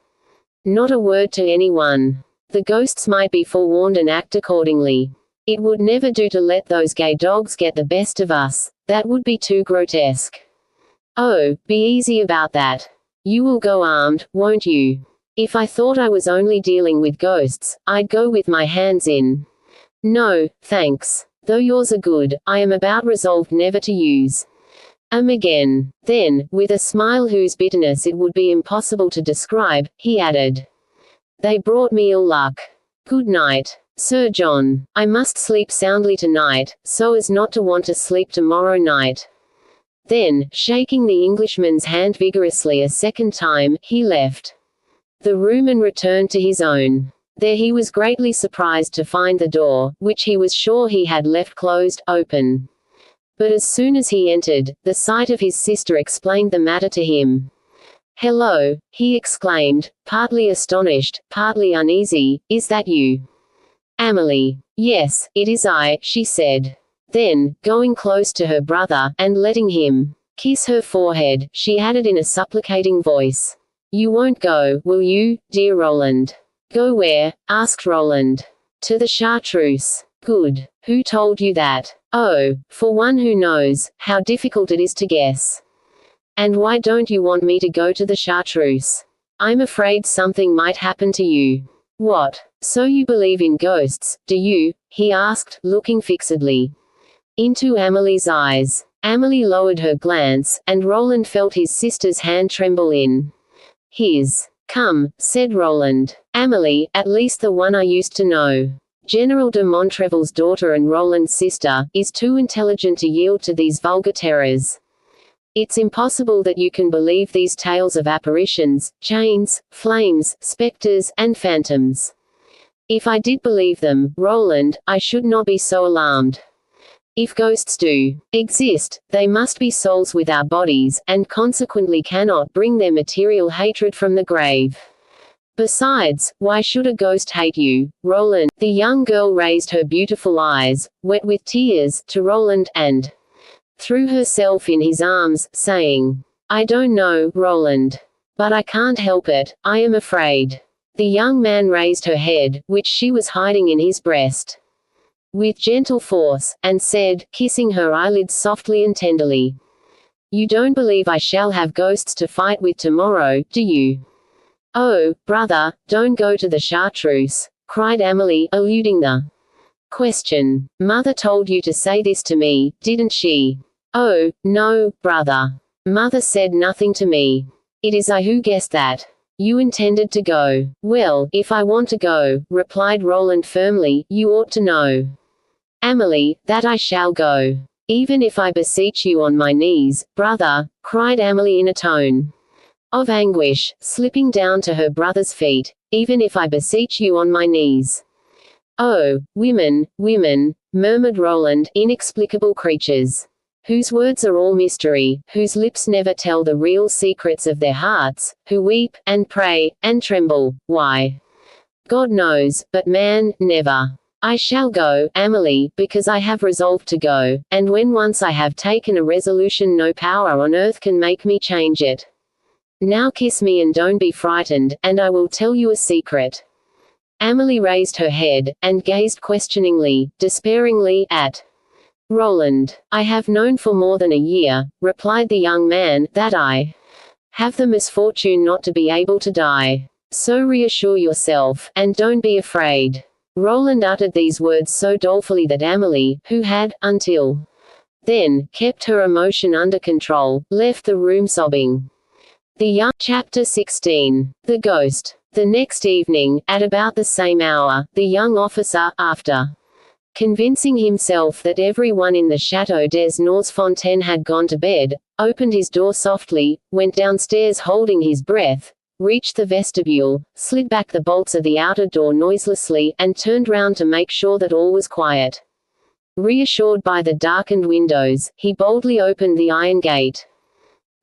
Speaker 1: Not a word to anyone. The ghosts might be forewarned and act accordingly. It would never do to let those gay dogs get the best of us. That would be too grotesque. Oh, be easy about that. You will go armed, won't you? If I thought I was only dealing with ghosts, I'd go with my hands in. No, thanks. Though yours are good, I am about resolved never to use 'em again. Then, with a smile whose bitterness it would be impossible to describe, he added, they brought me ill luck. Good night, Sir John. I must sleep soundly tonight, so as not to want to sleep tomorrow night. Then, shaking the Englishman's hand vigorously a second time, he left the room and returned to his own. There he was greatly surprised to find the door, which he was sure he had left closed, open. But as soon as he entered, the sight of his sister explained the matter to him. Hello, he exclaimed, partly astonished, partly uneasy, is that you? Amelie. Yes, it is I, she said. Then, going close to her brother, and letting him kiss her forehead, she added in a supplicating voice, you won't go, will you, dear Roland? Go where? Asked Roland. To the Chartreuse. Good. Who told you that? Oh, for one who knows, how difficult it is to guess. And why don't you want me to go to the Chartreuse? I'm afraid something might happen to you. What? So you believe in ghosts, do you? He asked, looking fixedly into Amelie's eyes. Amelie lowered her glance, and Roland felt his sister's hand tremble in his. Come, said Roland. Amelie, at least the one I used to know. General de Montrevel's daughter and Roland's sister, is too intelligent to yield to these vulgar terrors. It's impossible that you can believe these tales of apparitions, chains, flames, specters, and phantoms. If I did believe them, Roland, I should not be so alarmed. If ghosts do exist, they must be souls without bodies, and consequently cannot bring their material hatred from the grave. Besides, why should a ghost hate you, Roland? The young girl raised her beautiful eyes, wet with tears, to Roland, and threw herself in his arms, saying, I don't know, Roland. But I can't help it, I am afraid. The young man raised her head, which she was hiding in his breast, with gentle force, and said, kissing her eyelids softly and tenderly, you don't believe I shall have ghosts to fight with tomorrow, do you? Oh, brother, don't go to the Chartreuse, cried Amelie, eluding the question. Mother told you to say this to me, didn't she? Oh, no, brother. Mother said nothing to me. It is I who guessed that. You intended to go. Well, if I want to go, replied Roland firmly, you ought to know, Amelie, that I shall go. Even if I beseech you on my knees, brother, cried Amelie in a tone of anguish, slipping down to her brother's feet, even if I beseech you on my knees. Oh, women, women, murmured Roland, inexplicable creatures, whose words are all mystery, whose lips never tell the real secrets of their hearts, who weep, and pray, and tremble, why? God knows, but man, never. I shall go, Amelie, because I have resolved to go, and when once I have taken a resolution no power on earth can make me change it. Now kiss me and don't be frightened, and I will tell you a secret. Amelie raised her head, and gazed questioningly, despairingly, at Roland. I have known for more than a year, replied the young man, that I have the misfortune not to be able to die. So reassure yourself, and don't be afraid. Roland uttered these words so dolefully that Amelie, who had, until then, kept her emotion under control, left the room sobbing. Chapter 16. The Ghost. The next evening, at about the same hour, the young officer, after convincing himself that everyone in the Château des Fontaines had gone to bed, opened his door softly, went downstairs holding his breath, reached the vestibule, slid back the bolts of the outer door noiselessly, and turned round to make sure that all was quiet. Reassured by the darkened windows, he boldly opened the iron gate.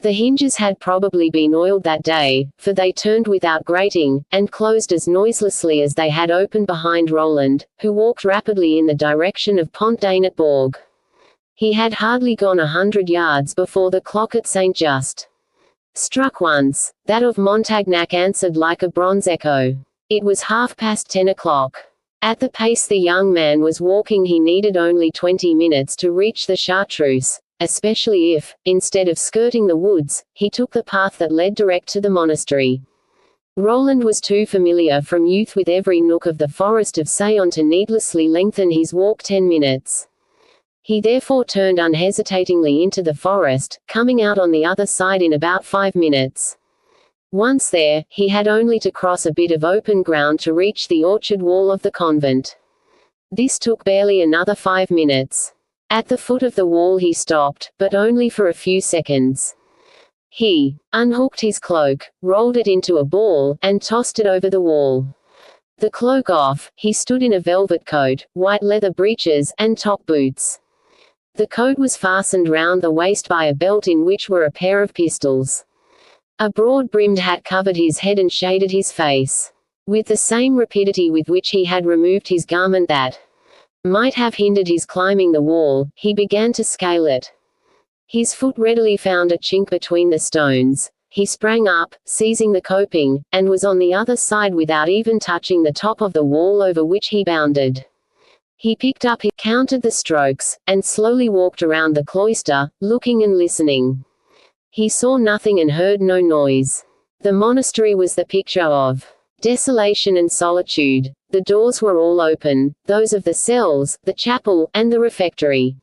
Speaker 1: The hinges had probably been oiled that day, for they turned without grating, and closed as noiselessly as they had opened behind Roland, who walked rapidly in the direction of Pont Danet Borg. He had hardly gone 100 yards before the clock at St. Just struck once. That of Montagnac answered like a bronze echo. It was 10:30 o'clock. At the pace the young man was walking he needed only 20 minutes to reach the Chartreuse, especially if, instead of skirting the woods, he took the path that led direct to the monastery. Roland was too familiar from youth with every nook of the forest of Sayon to needlessly lengthen his walk 10 minutes. He therefore turned unhesitatingly into the forest, coming out on the other side in about 5 minutes. Once there, he had only to cross a bit of open ground to reach the orchard wall of the convent. This took barely another 5 minutes. At the foot of the wall he stopped, but only for a few seconds. He unhooked his cloak, rolled it into a ball, and tossed it over the wall. The cloak off, he stood in a velvet coat, white leather breeches, and top boots. The coat was fastened round the waist by a belt in which were a pair of pistols. A broad-brimmed hat covered his head and shaded his face. With the same rapidity with which he had removed his garment that might have hindered his climbing the wall, he began to scale it. His foot readily found a chink between the stones. He sprang up, seizing the coping, and was on the other side without even touching the top of the wall over which he bounded. He picked up, he counted the strokes, and slowly walked around the cloister, looking and listening. He saw nothing and heard no noise. The monastery was the picture of desolation and solitude. The doors were all open, those of the cells, the chapel, and the refectory.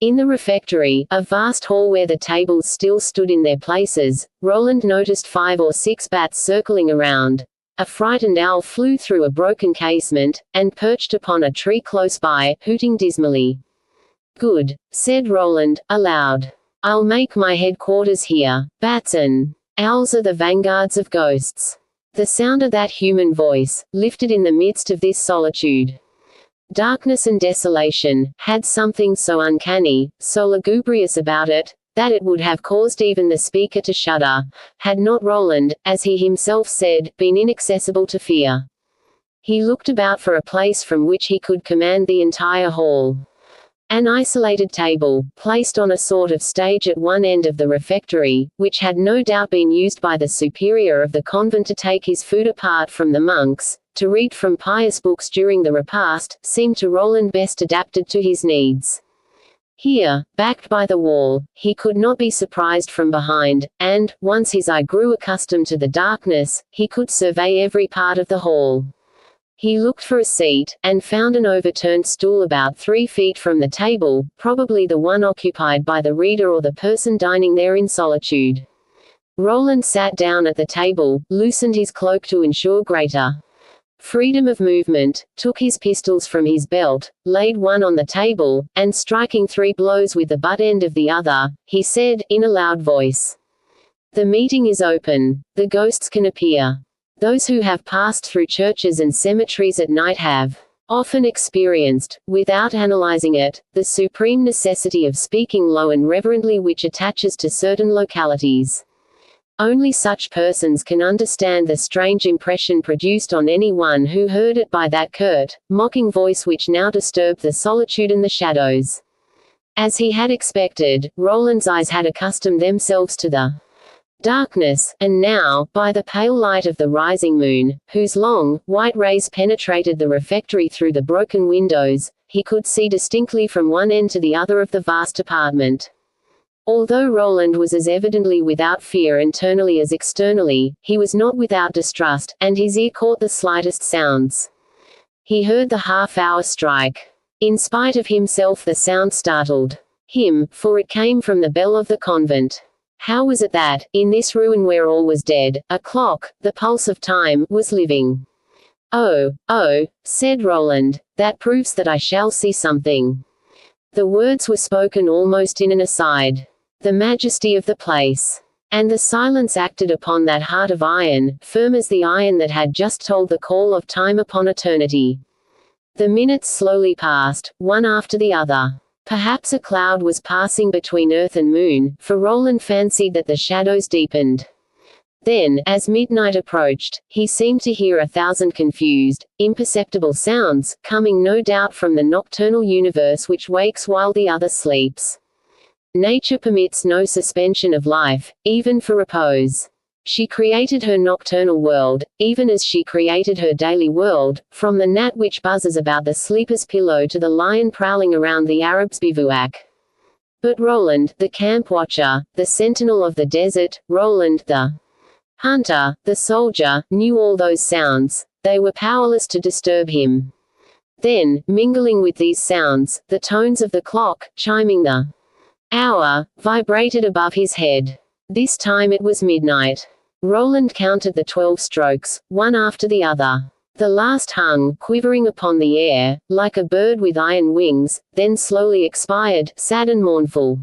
Speaker 1: In the refectory, a vast hall where the tables still stood in their places, Roland noticed 5 or 6 bats circling around. A frightened owl flew through a broken casement, and perched upon a tree close by, hooting dismally. "Good," said Roland, aloud. "I'll make my headquarters here. Bats and owls are the vanguards of ghosts." The sound of that human voice, lifted in the midst of this solitude, darkness and desolation, had something so uncanny, so lugubrious about it, that it would have caused even the speaker to shudder, had not Roland, as he himself said, been inaccessible to fear. He looked about for a place from which he could command the entire hall. An isolated table, placed on a sort of stage at one end of the refectory, which had no doubt been used by the superior of the convent to take his food apart from the monks, to read from pious books during the repast, seemed to Roland best adapted to his needs. Here, backed by the wall, he could not be surprised from behind, and, once his eye grew accustomed to the darkness, he could survey every part of the hall. He looked for a seat, and found an overturned stool about 3 feet from the table, probably the one occupied by the reader or the person dining there in solitude. Roland sat down at the table, loosened his cloak to ensure greater freedom of movement, took his pistols from his belt, laid one on the table, and striking 3 blows with the butt end of the other, he said, in a loud voice, "The meeting is open. The ghosts can appear. Those who have passed through churches and cemeteries at night have often experienced, without analyzing it, the supreme necessity of speaking low and reverently which attaches to certain localities. Only such persons can understand the strange impression produced on anyone who heard it by that curt, mocking voice which now disturbed the solitude and the shadows." As he had expected, Roland's eyes had accustomed themselves to the darkness, and now, by the pale light of the rising moon, whose long, white rays penetrated the refectory through the broken windows, he could see distinctly from one end to the other of the vast apartment. Although Roland was as evidently without fear internally as externally, he was not without distrust, and his ear caught the slightest sounds. He heard the half-hour strike. In spite of himself the sound startled him, for it came from the bell of the convent. How was it that, in this ruin where all was dead, a clock, the pulse of time, was living? "Oh, said Roland, "that proves that I shall see something." The words were spoken almost in an aside. The majesty of the place, and the silence acted upon that heart of iron, firm as the iron that had just tolled the call of time upon eternity. The minutes slowly passed, one after the other. Perhaps a cloud was passing between earth and moon, for Roland fancied that the shadows deepened. Then, as midnight approached, he seemed to hear 1,000 confused, imperceptible sounds, coming no doubt from the nocturnal universe which wakes while the other sleeps. Nature permits no suspension of life, even for repose. She created her nocturnal world, even as she created her daily world, from the gnat which buzzes about the sleeper's pillow to the lion prowling around the Arab's bivouac. But Roland, the camp watcher, the sentinel of the desert, Roland, the hunter, the soldier, knew all those sounds. They were powerless to disturb him. Then, mingling with these sounds, the tones of the clock, chiming the hour, vibrated above his head. This time it was midnight. Roland counted the 12 strokes, one after the other. The last hung, quivering upon the air, like a bird with iron wings, then slowly expired, sad and mournful.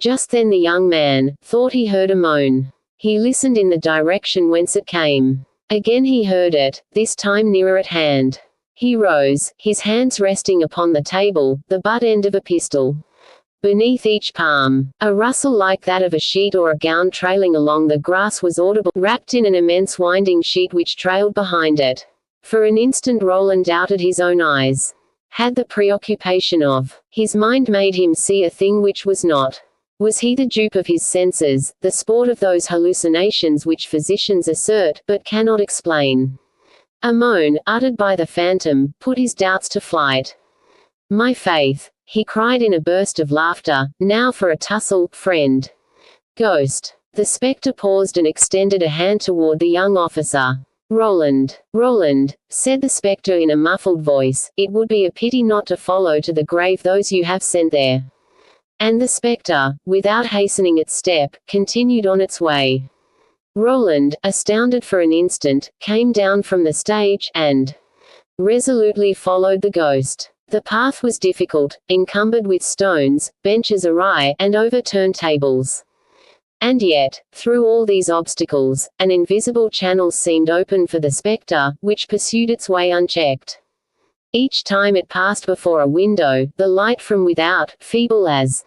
Speaker 1: Just then the young man thought he heard a moan. He listened in the direction whence it came. Again he heard it, this time nearer at hand. He rose, his hands resting upon the table, the butt end of a pistol. Beneath each palm, a rustle like that of a sheet or a gown trailing along the grass was audible, wrapped in an immense winding sheet which trailed behind it. For an instant Roland doubted his own eyes. Had the preoccupation of his mind made him see a thing which was not? Was he the dupe of his senses, the sport of those hallucinations which physicians assert, but cannot explain? A moan, uttered by the phantom, put his doubts to flight. "My faith!" he cried in a burst of laughter. "Now for a tussle, friend." Ghost. The spectre paused and extended a hand toward the young officer. "Roland, Roland," said the spectre in a muffled voice, "it would be a pity not to follow to the grave those you have sent there." And the spectre, without hastening its step, continued on its way. Roland, astounded for an instant, came down from the stage, and resolutely followed the ghost. The path was difficult, encumbered with stones, benches awry, and overturned tables. And yet, through all these obstacles, an invisible channel seemed open for the spectre, which pursued its way unchecked. Each time it passed before a window, the light from without, feeble as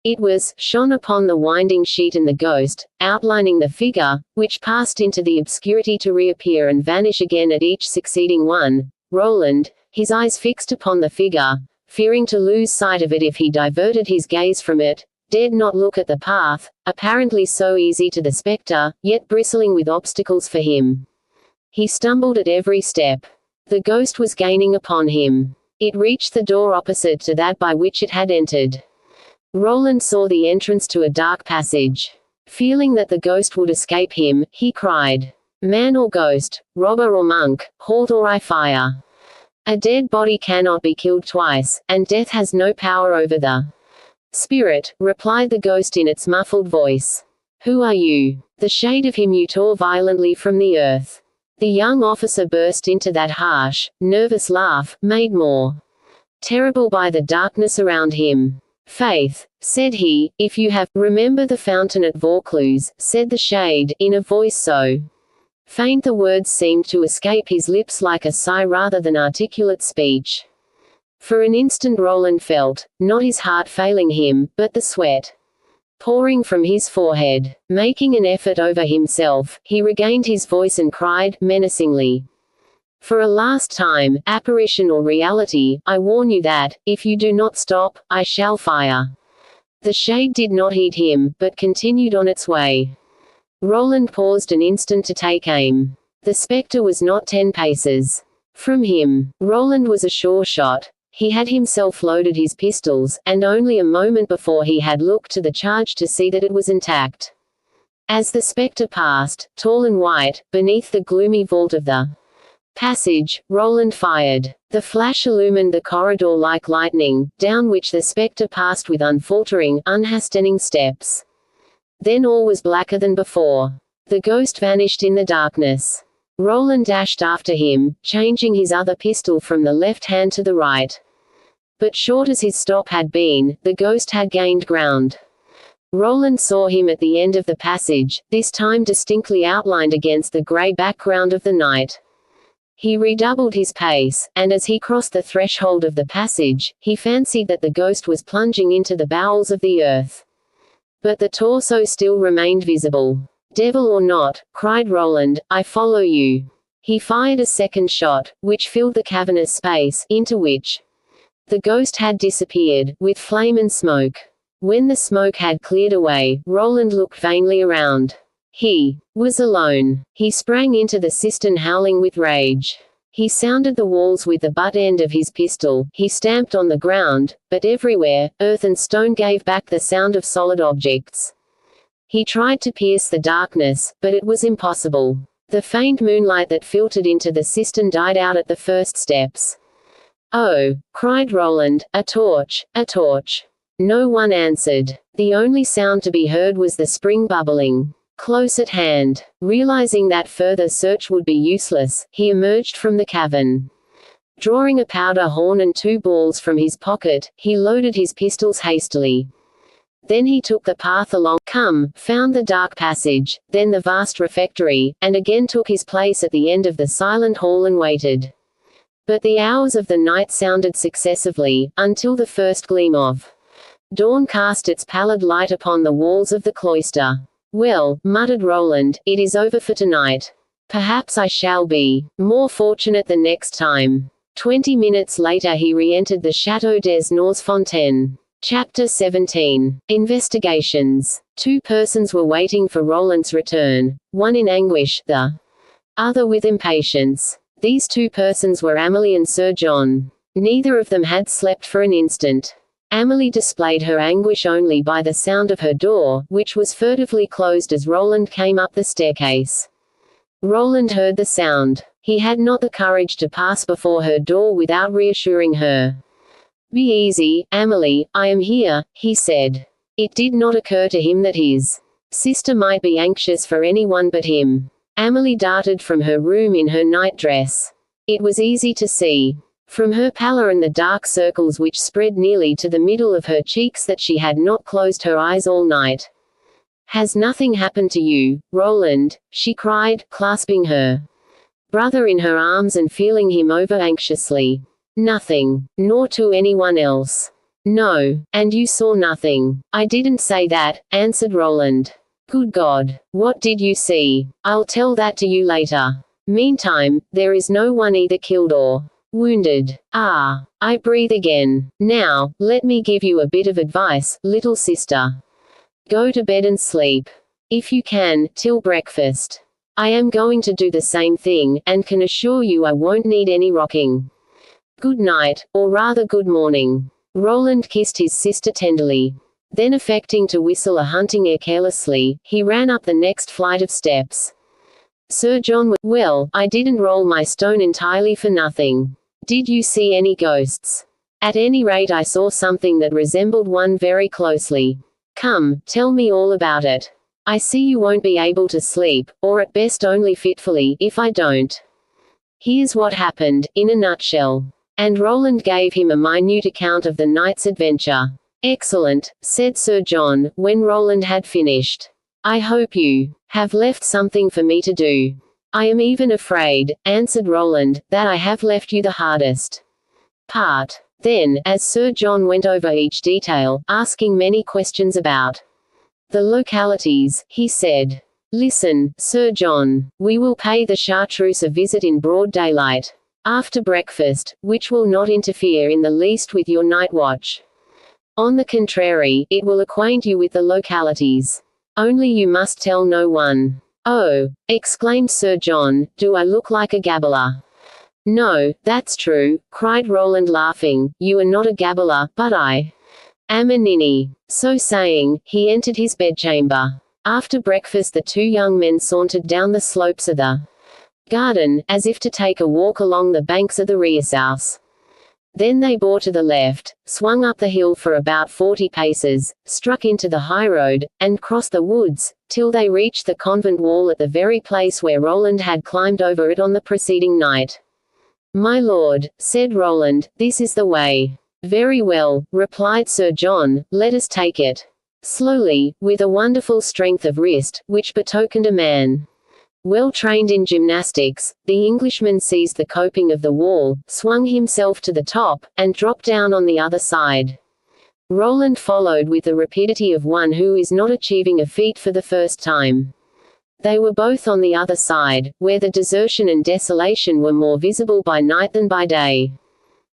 Speaker 1: it was, shone upon the winding sheet and the ghost, outlining the figure, which passed into the obscurity to reappear and vanish again at each succeeding one. Roland, his eyes fixed upon the figure, fearing to lose sight of it if he diverted his gaze from it, dared not look at the path, apparently so easy to the spectre, yet bristling with obstacles for him. He stumbled at every step. The ghost was gaining upon him. It reached the door opposite to that by which it had entered. Roland saw the entrance to a dark passage. Feeling that the ghost would escape him, he cried, "Man or ghost, robber or monk, halt or I fire." A dead body cannot be killed twice, and death has no power over the spirit, replied the ghost in its muffled voice. "Who are you?" The shade of him you tore violently from the earth. The young officer burst into that harsh, nervous laugh, made more terrible by the darkness around him. "Faith," said he, "if you have, remember the fountain at Vaucluse," said the shade, in a voice so faint the words seemed to escape his lips like a sigh rather than articulate speech. For an instant Roland felt, not his heart failing him, but the sweat pouring from his forehead. Making an effort over himself, he regained his voice and cried, menacingly, "For a last time, apparition or reality, I warn you that, if you do not stop, I shall fire." The shade did not heed him, but continued on its way. Roland paused an instant to take aim. The spectre was not 10 paces from him. Roland was a sure shot. He had himself loaded his pistols, and only a moment before he had looked to the charge to see that it was intact. As the spectre passed, tall and white, beneath the gloomy vault of the passage, Roland fired. The flash illumined the corridor like lightning, down which the spectre passed with unfaltering, unhastening steps. Then all was blacker than before. The ghost vanished in the darkness. Roland dashed after him, changing his other pistol from the left hand to the right. But short as his stop had been, the ghost had gained ground. Roland saw him at the end of the passage, this time distinctly outlined against the grey background of the night. He redoubled his pace, and as he crossed the threshold of the passage, he fancied that the ghost was plunging into the bowels of the earth. But the torso still remained visible. "Devil or not," cried Roland, "I follow you." He fired a second shot, which filled the cavernous space, into which the ghost had disappeared, with flame and smoke. When the smoke had cleared away, Roland looked vainly around. He was alone. He sprang into the cistern howling with rage. He sounded the walls with the butt end of his pistol, he stamped on the ground, but everywhere, earth and stone gave back the sound of solid objects. He tried to pierce the darkness, but it was impossible. The faint moonlight that filtered into the cistern died out at the first steps. "Oh!" cried Roland, "a torch, a torch!" No one answered. The only sound to be heard was the spring bubbling close at hand. Realizing that further search would be useless, he emerged from the cavern. Drawing a powder horn and 2 balls from his pocket, he loaded his pistols hastily. Then he took the path along, found the dark passage, then the vast refectory, and again took his place at the end of the silent hall and waited. But the hours of the night sounded successively, until the first gleam of dawn cast its pallid light upon the walls of the cloister. "Well," muttered Roland, "it is over for tonight. Perhaps I shall be more fortunate the next time." 20 minutes later he re-entered the Château des Fontaines. Chapter 17. Investigations. 2 persons were waiting for Roland's return, one in anguish, the other with impatience. These 2 persons were Amélie and Sir John. Neither of them had slept for an instant. Amélie displayed her anguish only by the sound of her door, which was furtively closed as Roland came up the staircase. Roland heard the sound. He had not the courage to pass before her door without reassuring her. "Be easy, Amélie, I am here," he said. It did not occur to him that his sister might be anxious for anyone but him. Amélie darted from her room in her nightdress. It was easy to see from her pallor and the dark circles which spread nearly to the middle of her cheeks that she had not closed her eyes all night. "Has nothing happened to you, Roland?" she cried, clasping her brother in her arms and feeling him over anxiously. "Nothing. Nor to anyone else." "No. And you saw nothing." "I didn't say that," answered Roland. "Good God. What did you see?" "I'll tell that to you later. Meantime, there is no one either killed or wounded." "Ah. I breathe again. Now, let me give you a bit of advice, little sister. Go to bed and sleep. If you can, till breakfast. I am going to do the same thing, and can assure you I won't need any rocking. Good night, or rather good morning." Roland kissed his sister tenderly. Then affecting to whistle a hunting air carelessly, he ran up the next flight of steps. Sir John was, "Well, I didn't roll my stone entirely for nothing. Did you see any ghosts?" "At any rate I saw something that resembled one very closely." "Come, tell me all about it. I see you won't be able to sleep, or at best only fitfully, if I don't. Here's what happened, in a nutshell." And Roland gave him a minute account of the night's adventure. "Excellent," said Sir John, when Roland had finished. "I hope you have left something for me to do." "I am even afraid," answered Roland, "that I have left you the hardest part." Then, as Sir John went over each detail, asking many questions about the localities, he said, "Listen, Sir John. We will pay the Chartreuse a visit in broad daylight, after breakfast, which will not interfere in the least with your night watch. On the contrary, it will acquaint you with the localities. Only you must tell no one." "Oh!" exclaimed Sir John, "do I look like a gabbler?" "No, that's true," cried Roland laughing, "you are not a gabbler, but I am a ninny." So saying, he entered his bedchamber. After breakfast the 2 young men sauntered down the slopes of the garden, as if to take a walk along the banks of the Riesaus. Then they bore to the left, swung up the hill for about 40 paces, struck into the highroad, and crossed the woods, till they reached the convent wall at the very place where Roland had climbed over it on the preceding night. "My lord," said Roland, "this is the way." "Very well," replied Sir John, "let us take it." Slowly, with a wonderful strength of wrist, which betokened a man Well trained in gymnastics, the Englishman seized the coping of the wall, swung himself to the top, and dropped down on the other side. Roland followed with the rapidity of one who is not achieving a feat for the first time. They were both on the other side, where the desertion and desolation were more visible by night than by day.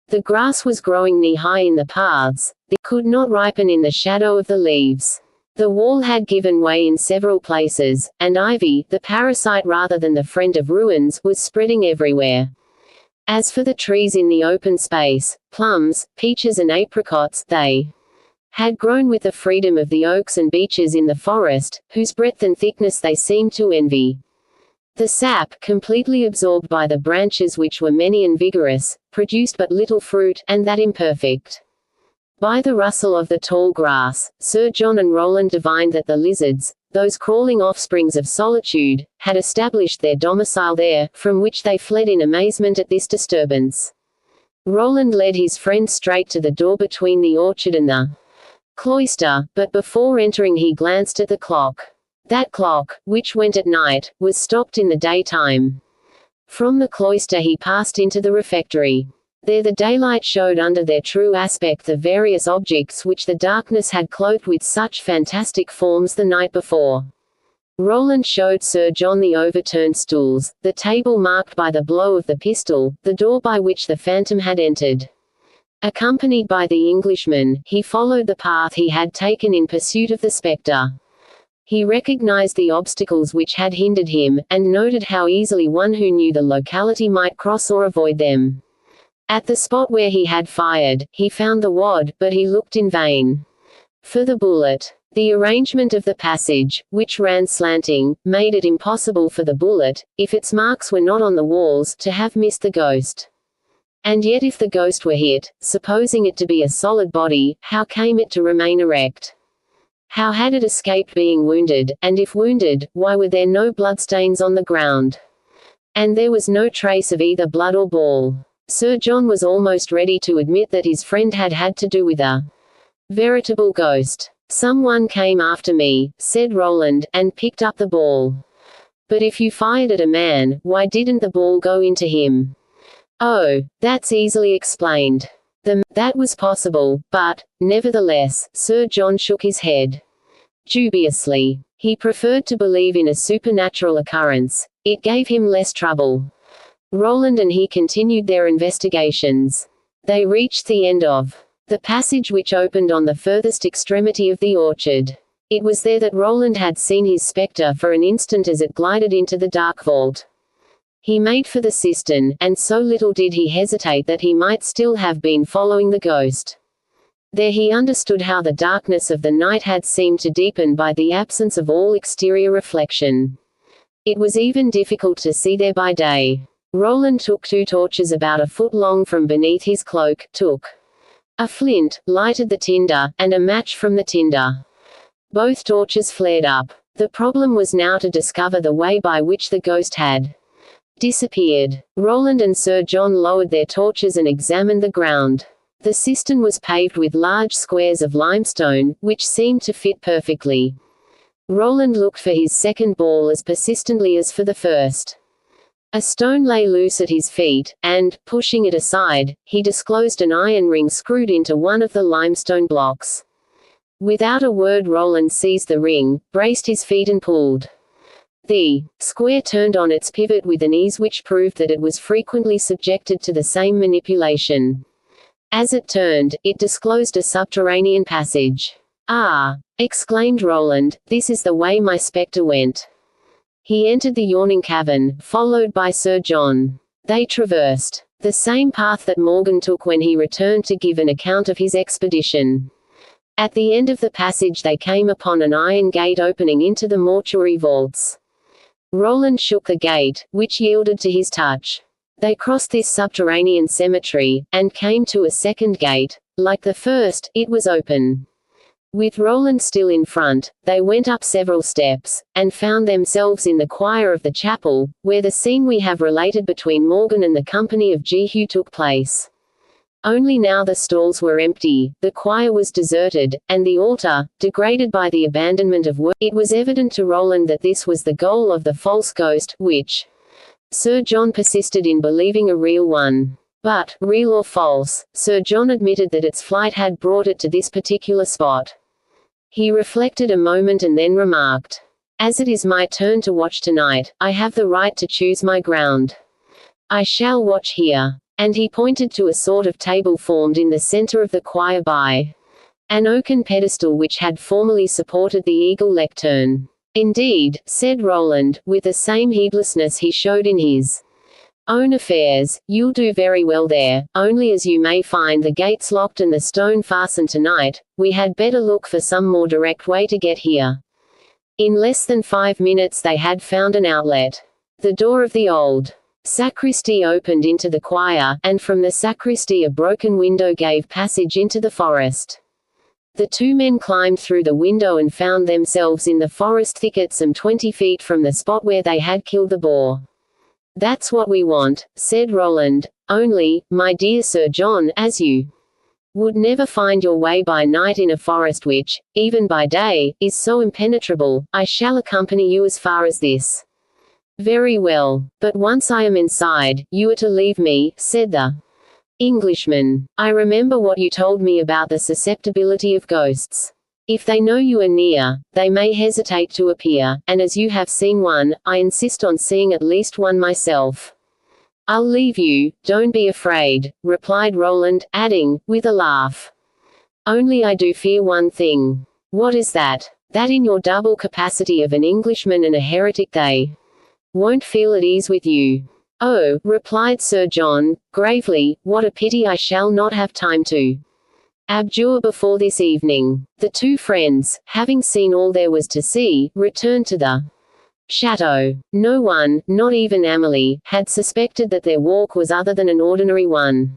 Speaker 1: The grass was growing knee-high in the paths, it could not ripen in the shadow of the leaves. The wall had given way in several places, and ivy, the parasite rather than the friend of ruins, was spreading everywhere. As for the trees in the open space, plums, peaches and apricots, they had grown with the freedom of the oaks and beeches in the forest, whose breadth and thickness they seemed to envy. The sap, completely absorbed by the branches which were many and vigorous, produced but little fruit, and that imperfect. By the rustle of the tall grass, Sir John and Roland divined that the lizards, those crawling offsprings of solitude, had established their domicile there, from which they fled in amazement at this disturbance. Roland led his friend straight to the door between the orchard and the cloister, but before entering he glanced at the clock. That clock, which went at night, was stopped in the daytime. From the cloister he passed into the refectory. There the daylight showed under their true aspect the various objects which the darkness had clothed with such fantastic forms the night before. Roland showed Sir John the overturned stools, the table marked by the blow of the pistol, the door by which the phantom had entered. Accompanied by the Englishman, he followed the path he had taken in pursuit of the spectre. He recognized the obstacles which had hindered him, and noted how easily one who knew the locality might cross or avoid them. At the spot where he had fired, he found the wad, but he looked in vain for the bullet. The arrangement of the passage, which ran slanting, made it impossible for the bullet, if its marks were not on the walls, to have missed the ghost. And yet if the ghost were hit, supposing it to be a solid body, how came it to remain erect? How had it escaped being wounded, and if wounded, why were there no bloodstains on the ground? And there was no trace of either blood or ball. Sir John was almost ready to admit that his friend had had to do with a veritable ghost. "Someone came after me," said Roland, "and picked up the ball." "But if you fired at a man, why didn't the ball go into him?" "Oh, that's easily explained. That was possible, but, nevertheless," Sir John shook his head dubiously. He preferred to believe in a supernatural occurrence. It gave him less trouble. Roland and he continued their investigations. They reached the end of the passage which opened on the furthest extremity of the orchard. It was there that Roland had seen his spectre for an instant as it glided into the dark vault. He made for the cistern, and so little did he hesitate that he might still have been following the ghost. There he understood how the darkness of the night had seemed to deepen by the absence of all exterior reflection. It was even difficult to see there by day. Roland took 2 torches about a foot long from beneath his cloak, took a flint, lighted the tinder, and a match from the tinder. Both torches flared up. The problem was now to discover the way by which the ghost had disappeared. Roland and Sir John lowered their torches and examined the ground. The cistern was paved with large squares of limestone, which seemed to fit perfectly. Roland looked for his second ball as persistently as for the first. A stone lay loose at his feet, and, pushing it aside, he disclosed an iron ring screwed into one of the limestone blocks. Without a word Roland seized the ring, braced his feet and pulled. The square turned on its pivot with an ease which proved that it was frequently subjected to the same manipulation. As it turned, it disclosed a subterranean passage. "Ah!" exclaimed Roland, "this is the way my spectre went." He entered the yawning cavern, followed by Sir John. They traversed the same path that Morgan took when he returned to give an account of his expedition. At the end of the passage they came upon an iron gate opening into the mortuary vaults. Roland shook the gate, which yielded to his touch. They crossed this subterranean cemetery, and came to a second gate. Like the first, it was open. With Roland still in front, they went up several steps, and found themselves in the choir of the chapel, where the scene we have related between Morgan and the company of Jehu took place. Only now the stalls were empty, the choir was deserted, and the altar, degraded by the abandonment of work. It was evident to Roland that this was the goal of the false ghost, which Sir John persisted in believing a real one. But, real or false, Sir John admitted that its flight had brought it to this particular spot. He reflected a moment and then remarked, "As it is my turn to watch tonight, I have the right to choose my ground. I shall watch here." And he pointed to a sort of table formed in the center of the choir by an oaken pedestal which had formerly supported the eagle lectern. "Indeed," said Roland, with the same heedlessness he showed in his own affairs, "you'll do very well there, only as you may find the gates locked and the stone fastened tonight, we had better look for some more direct way to get here." In less than 5 minutes they had found an outlet. The door of the old sacristy opened into the choir, and from the sacristy a broken window gave passage into the forest. The two men climbed through the window and found themselves in the forest thicket some 20 feet from the spot where they had killed the boar. "That's what we want," said Roland, "only, my dear Sir John, as you would never find your way by night in a forest which, even by day, is so impenetrable, I shall accompany you as far as this." "Very well. But once I am inside, you are to leave me," said the Englishman. "I remember what you told me about the susceptibility of ghosts. If they know you are near, they may hesitate to appear, and as you have seen one, I insist on seeing at least one myself." "I'll leave you, don't be afraid," replied Roland, adding, with a laugh, "only I do fear one thing." "What is that?" "That in your double capacity of an Englishman and a heretic they won't feel at ease with you." "Oh," replied Sir John, gravely, "what a pity I shall not have time to abjure before this evening." The two friends, having seen all there was to see, returned to the chateau. No one, not even Amelie, had suspected that their walk was other than an ordinary one.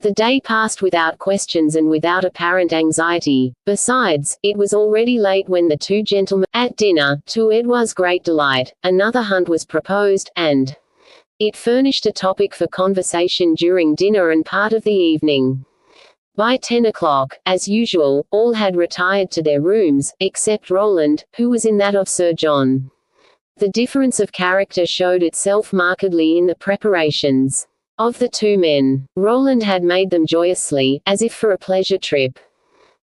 Speaker 1: The day passed without questions and without apparent anxiety. Besides, it was already late when the two gentlemen, at dinner, to Edouard's great delight, another hunt was proposed, and it furnished a topic for conversation during dinner and part of the evening. By 10 o'clock, as usual, all had retired to their rooms, except Roland, who was in that of Sir John. The difference of character showed itself markedly in the preparations of the two men. Roland had made them joyously, as if for a pleasure trip.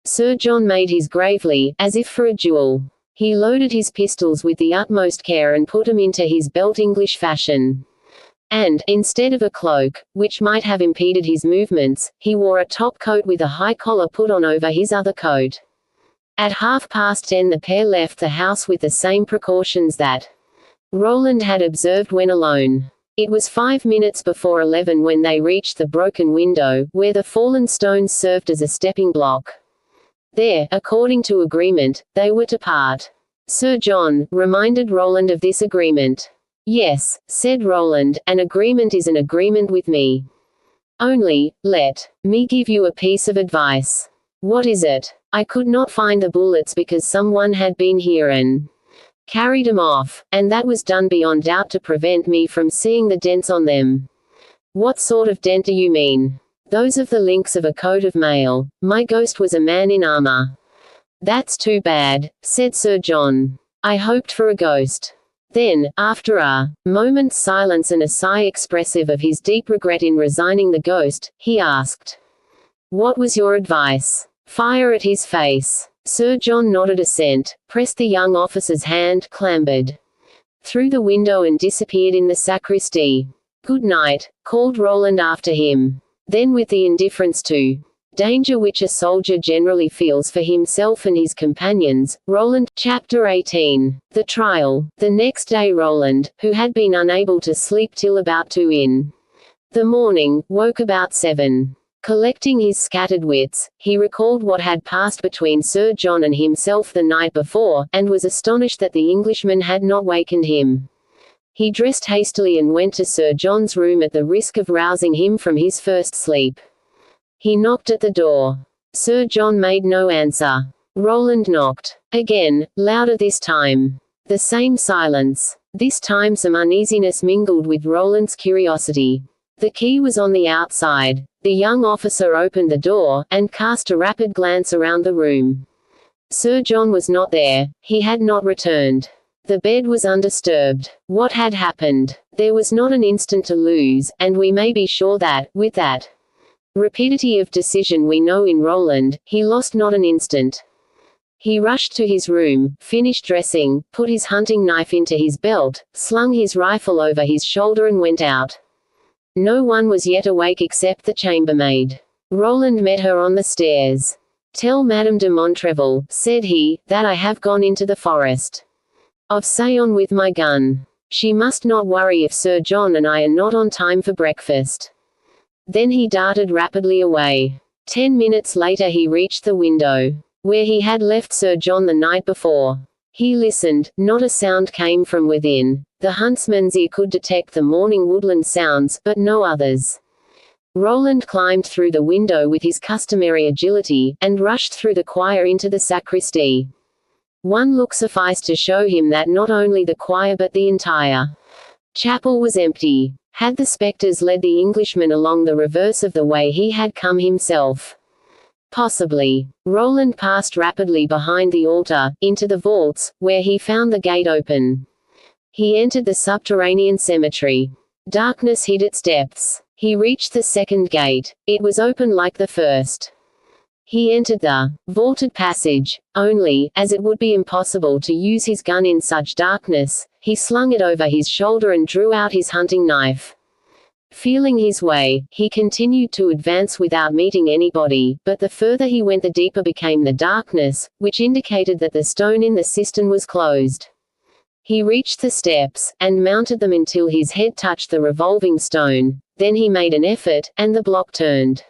Speaker 1: Sir John made his gravely, as if for a duel. He loaded his pistols with the utmost care and put them into his belt English fashion. And, instead of a cloak, which might have impeded his movements, he wore a top coat with a high collar put on over his other coat. At 10:30 the pair left the house with the same precautions that Roland had observed when alone. It was 5 minutes before 11 when they reached the broken window, where the fallen stones served as a stepping block. There, according to agreement, they were to part. Sir John reminded Roland of this agreement. "Yes," said Roland, "an agreement is an agreement with me. Only, let me give you a piece of advice." "What is it?" "I could not find the bullets because someone had been here and carried 'em off, and that was done beyond doubt to prevent me from seeing the dents on them." "What sort of dent do you mean?" "Those of the links of a coat of mail. My ghost was a man in armor." "That's too bad," said Sir John. "I hoped for a ghost." Then, after a moment's silence and a sigh expressive of his deep regret in resigning the ghost, he asked, "What was your advice?" "Fire at his face." Sir John nodded assent, pressed the young officer's hand, clambered through the window and disappeared in the sacristy. "Good night," called Roland after him. Then with the indifference to danger which a soldier generally feels for himself and his companions, Roland. Chapter 18. The trial. The next day Roland, who had been unable to sleep till about 2 in the morning, woke about 7. Collecting his scattered wits, he recalled what had passed between Sir John and himself the night before, and was astonished that the Englishman had not wakened him. He dressed hastily and went to Sir John's room at the risk of rousing him from his first sleep. He knocked at the door. Sir John made no answer. Roland knocked again, louder this time. The same silence. This time some uneasiness mingled with Roland's curiosity. The key was on the outside. The young officer opened the door, and cast a rapid glance around the room. Sir John was not there. He had not returned. The bed was undisturbed. What had happened? There was not an instant to lose, and we may be sure that, with that rapidity of decision we know in Roland, he lost not an instant. He rushed to his room, finished dressing, put his hunting knife into his belt, slung his rifle over his shoulder and went out. No one was yet awake except the chambermaid. Roland met her on the stairs. "Tell Madame de Montrevel," said he, "that I have gone into the forest of Sayon with my gun. She must not worry if Sir John and I are not on time for breakfast." Then he darted rapidly away. 10 minutes later he reached the window where he had left Sir John the night before. He listened. Not a sound came from within. The huntsman's ear could detect the morning woodland sounds, but no others. Roland climbed through the window with his customary agility, and rushed through the choir into the sacristy. One look sufficed to show him that not only the choir but the entire chapel was empty. Had the spectres led the Englishman along the reverse of the way he had come himself? Possibly. Roland passed rapidly behind the altar, into the vaults, where he found the gate open. He entered the subterranean cemetery. Darkness hid its depths. He reached the second gate. It was open like the first. He entered the vaulted passage, only, as it would be impossible to use his gun in such darkness, he slung it over his shoulder and drew out his hunting knife. Feeling his way, he continued to advance without meeting anybody, but the further he went the deeper became the darkness, which indicated that the stone in the cistern was closed. He reached the steps, and mounted them until his head touched the revolving stone. Then he made an effort, and the block turned.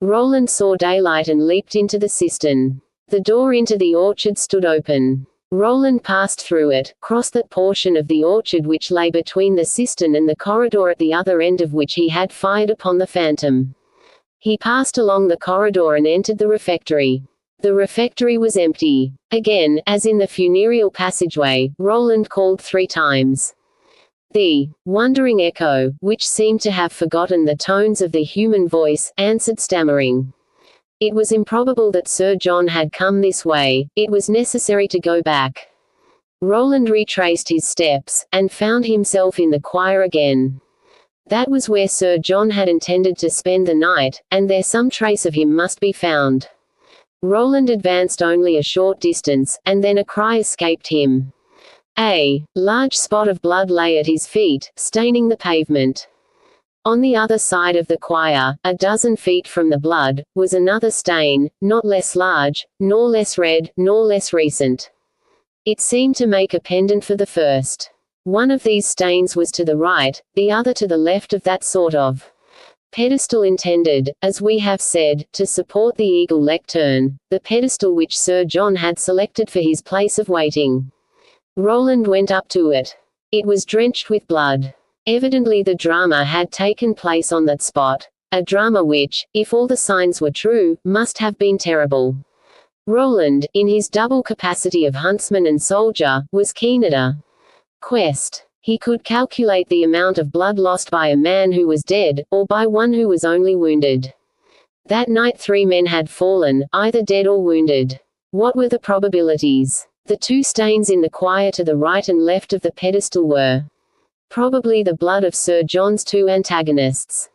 Speaker 1: Roland saw daylight and leaped into the cistern. The door into the orchard stood open. Roland passed through it, crossed that portion of the orchard which lay between the cistern and the corridor at the other end of which he had fired upon the phantom. He passed along the corridor and entered the refectory. The refectory was empty. Again, as in the funereal passageway, Roland called 3 times. The wondering echo, which seemed to have forgotten the tones of the human voice, answered stammering. It was improbable that Sir John had come this way. It was necessary to go back. Roland retraced his steps, and found himself in the choir again. That was where Sir John had intended to spend the night, and there some trace of him must be found. Roland advanced only a short distance, and then a cry escaped him. A large spot of blood lay at his feet, staining the pavement. On the other side of the choir, a dozen feet from the blood, was another stain, not less large, nor less red, nor less recent. It seemed to make a pendant for the first. One of these stains was to the right, the other to the left of that sort of pedestal intended, as we have said, to support the eagle lectern, the pedestal which Sir John had selected for his place of waiting. Roland went up to it. It was drenched with blood. Evidently the drama had taken place on that spot, a drama which, if all the signs were true, must have been terrible. Roland, in his double capacity of huntsman and soldier, was keen at a quest. He could calculate the amount of blood lost by a man who was dead, or by one who was only wounded. That night 3 men had fallen, either dead or wounded. What were the probabilities? The 2 stains in the choir to the right and left of the pedestal were probably the blood of Sir John's 2 antagonists.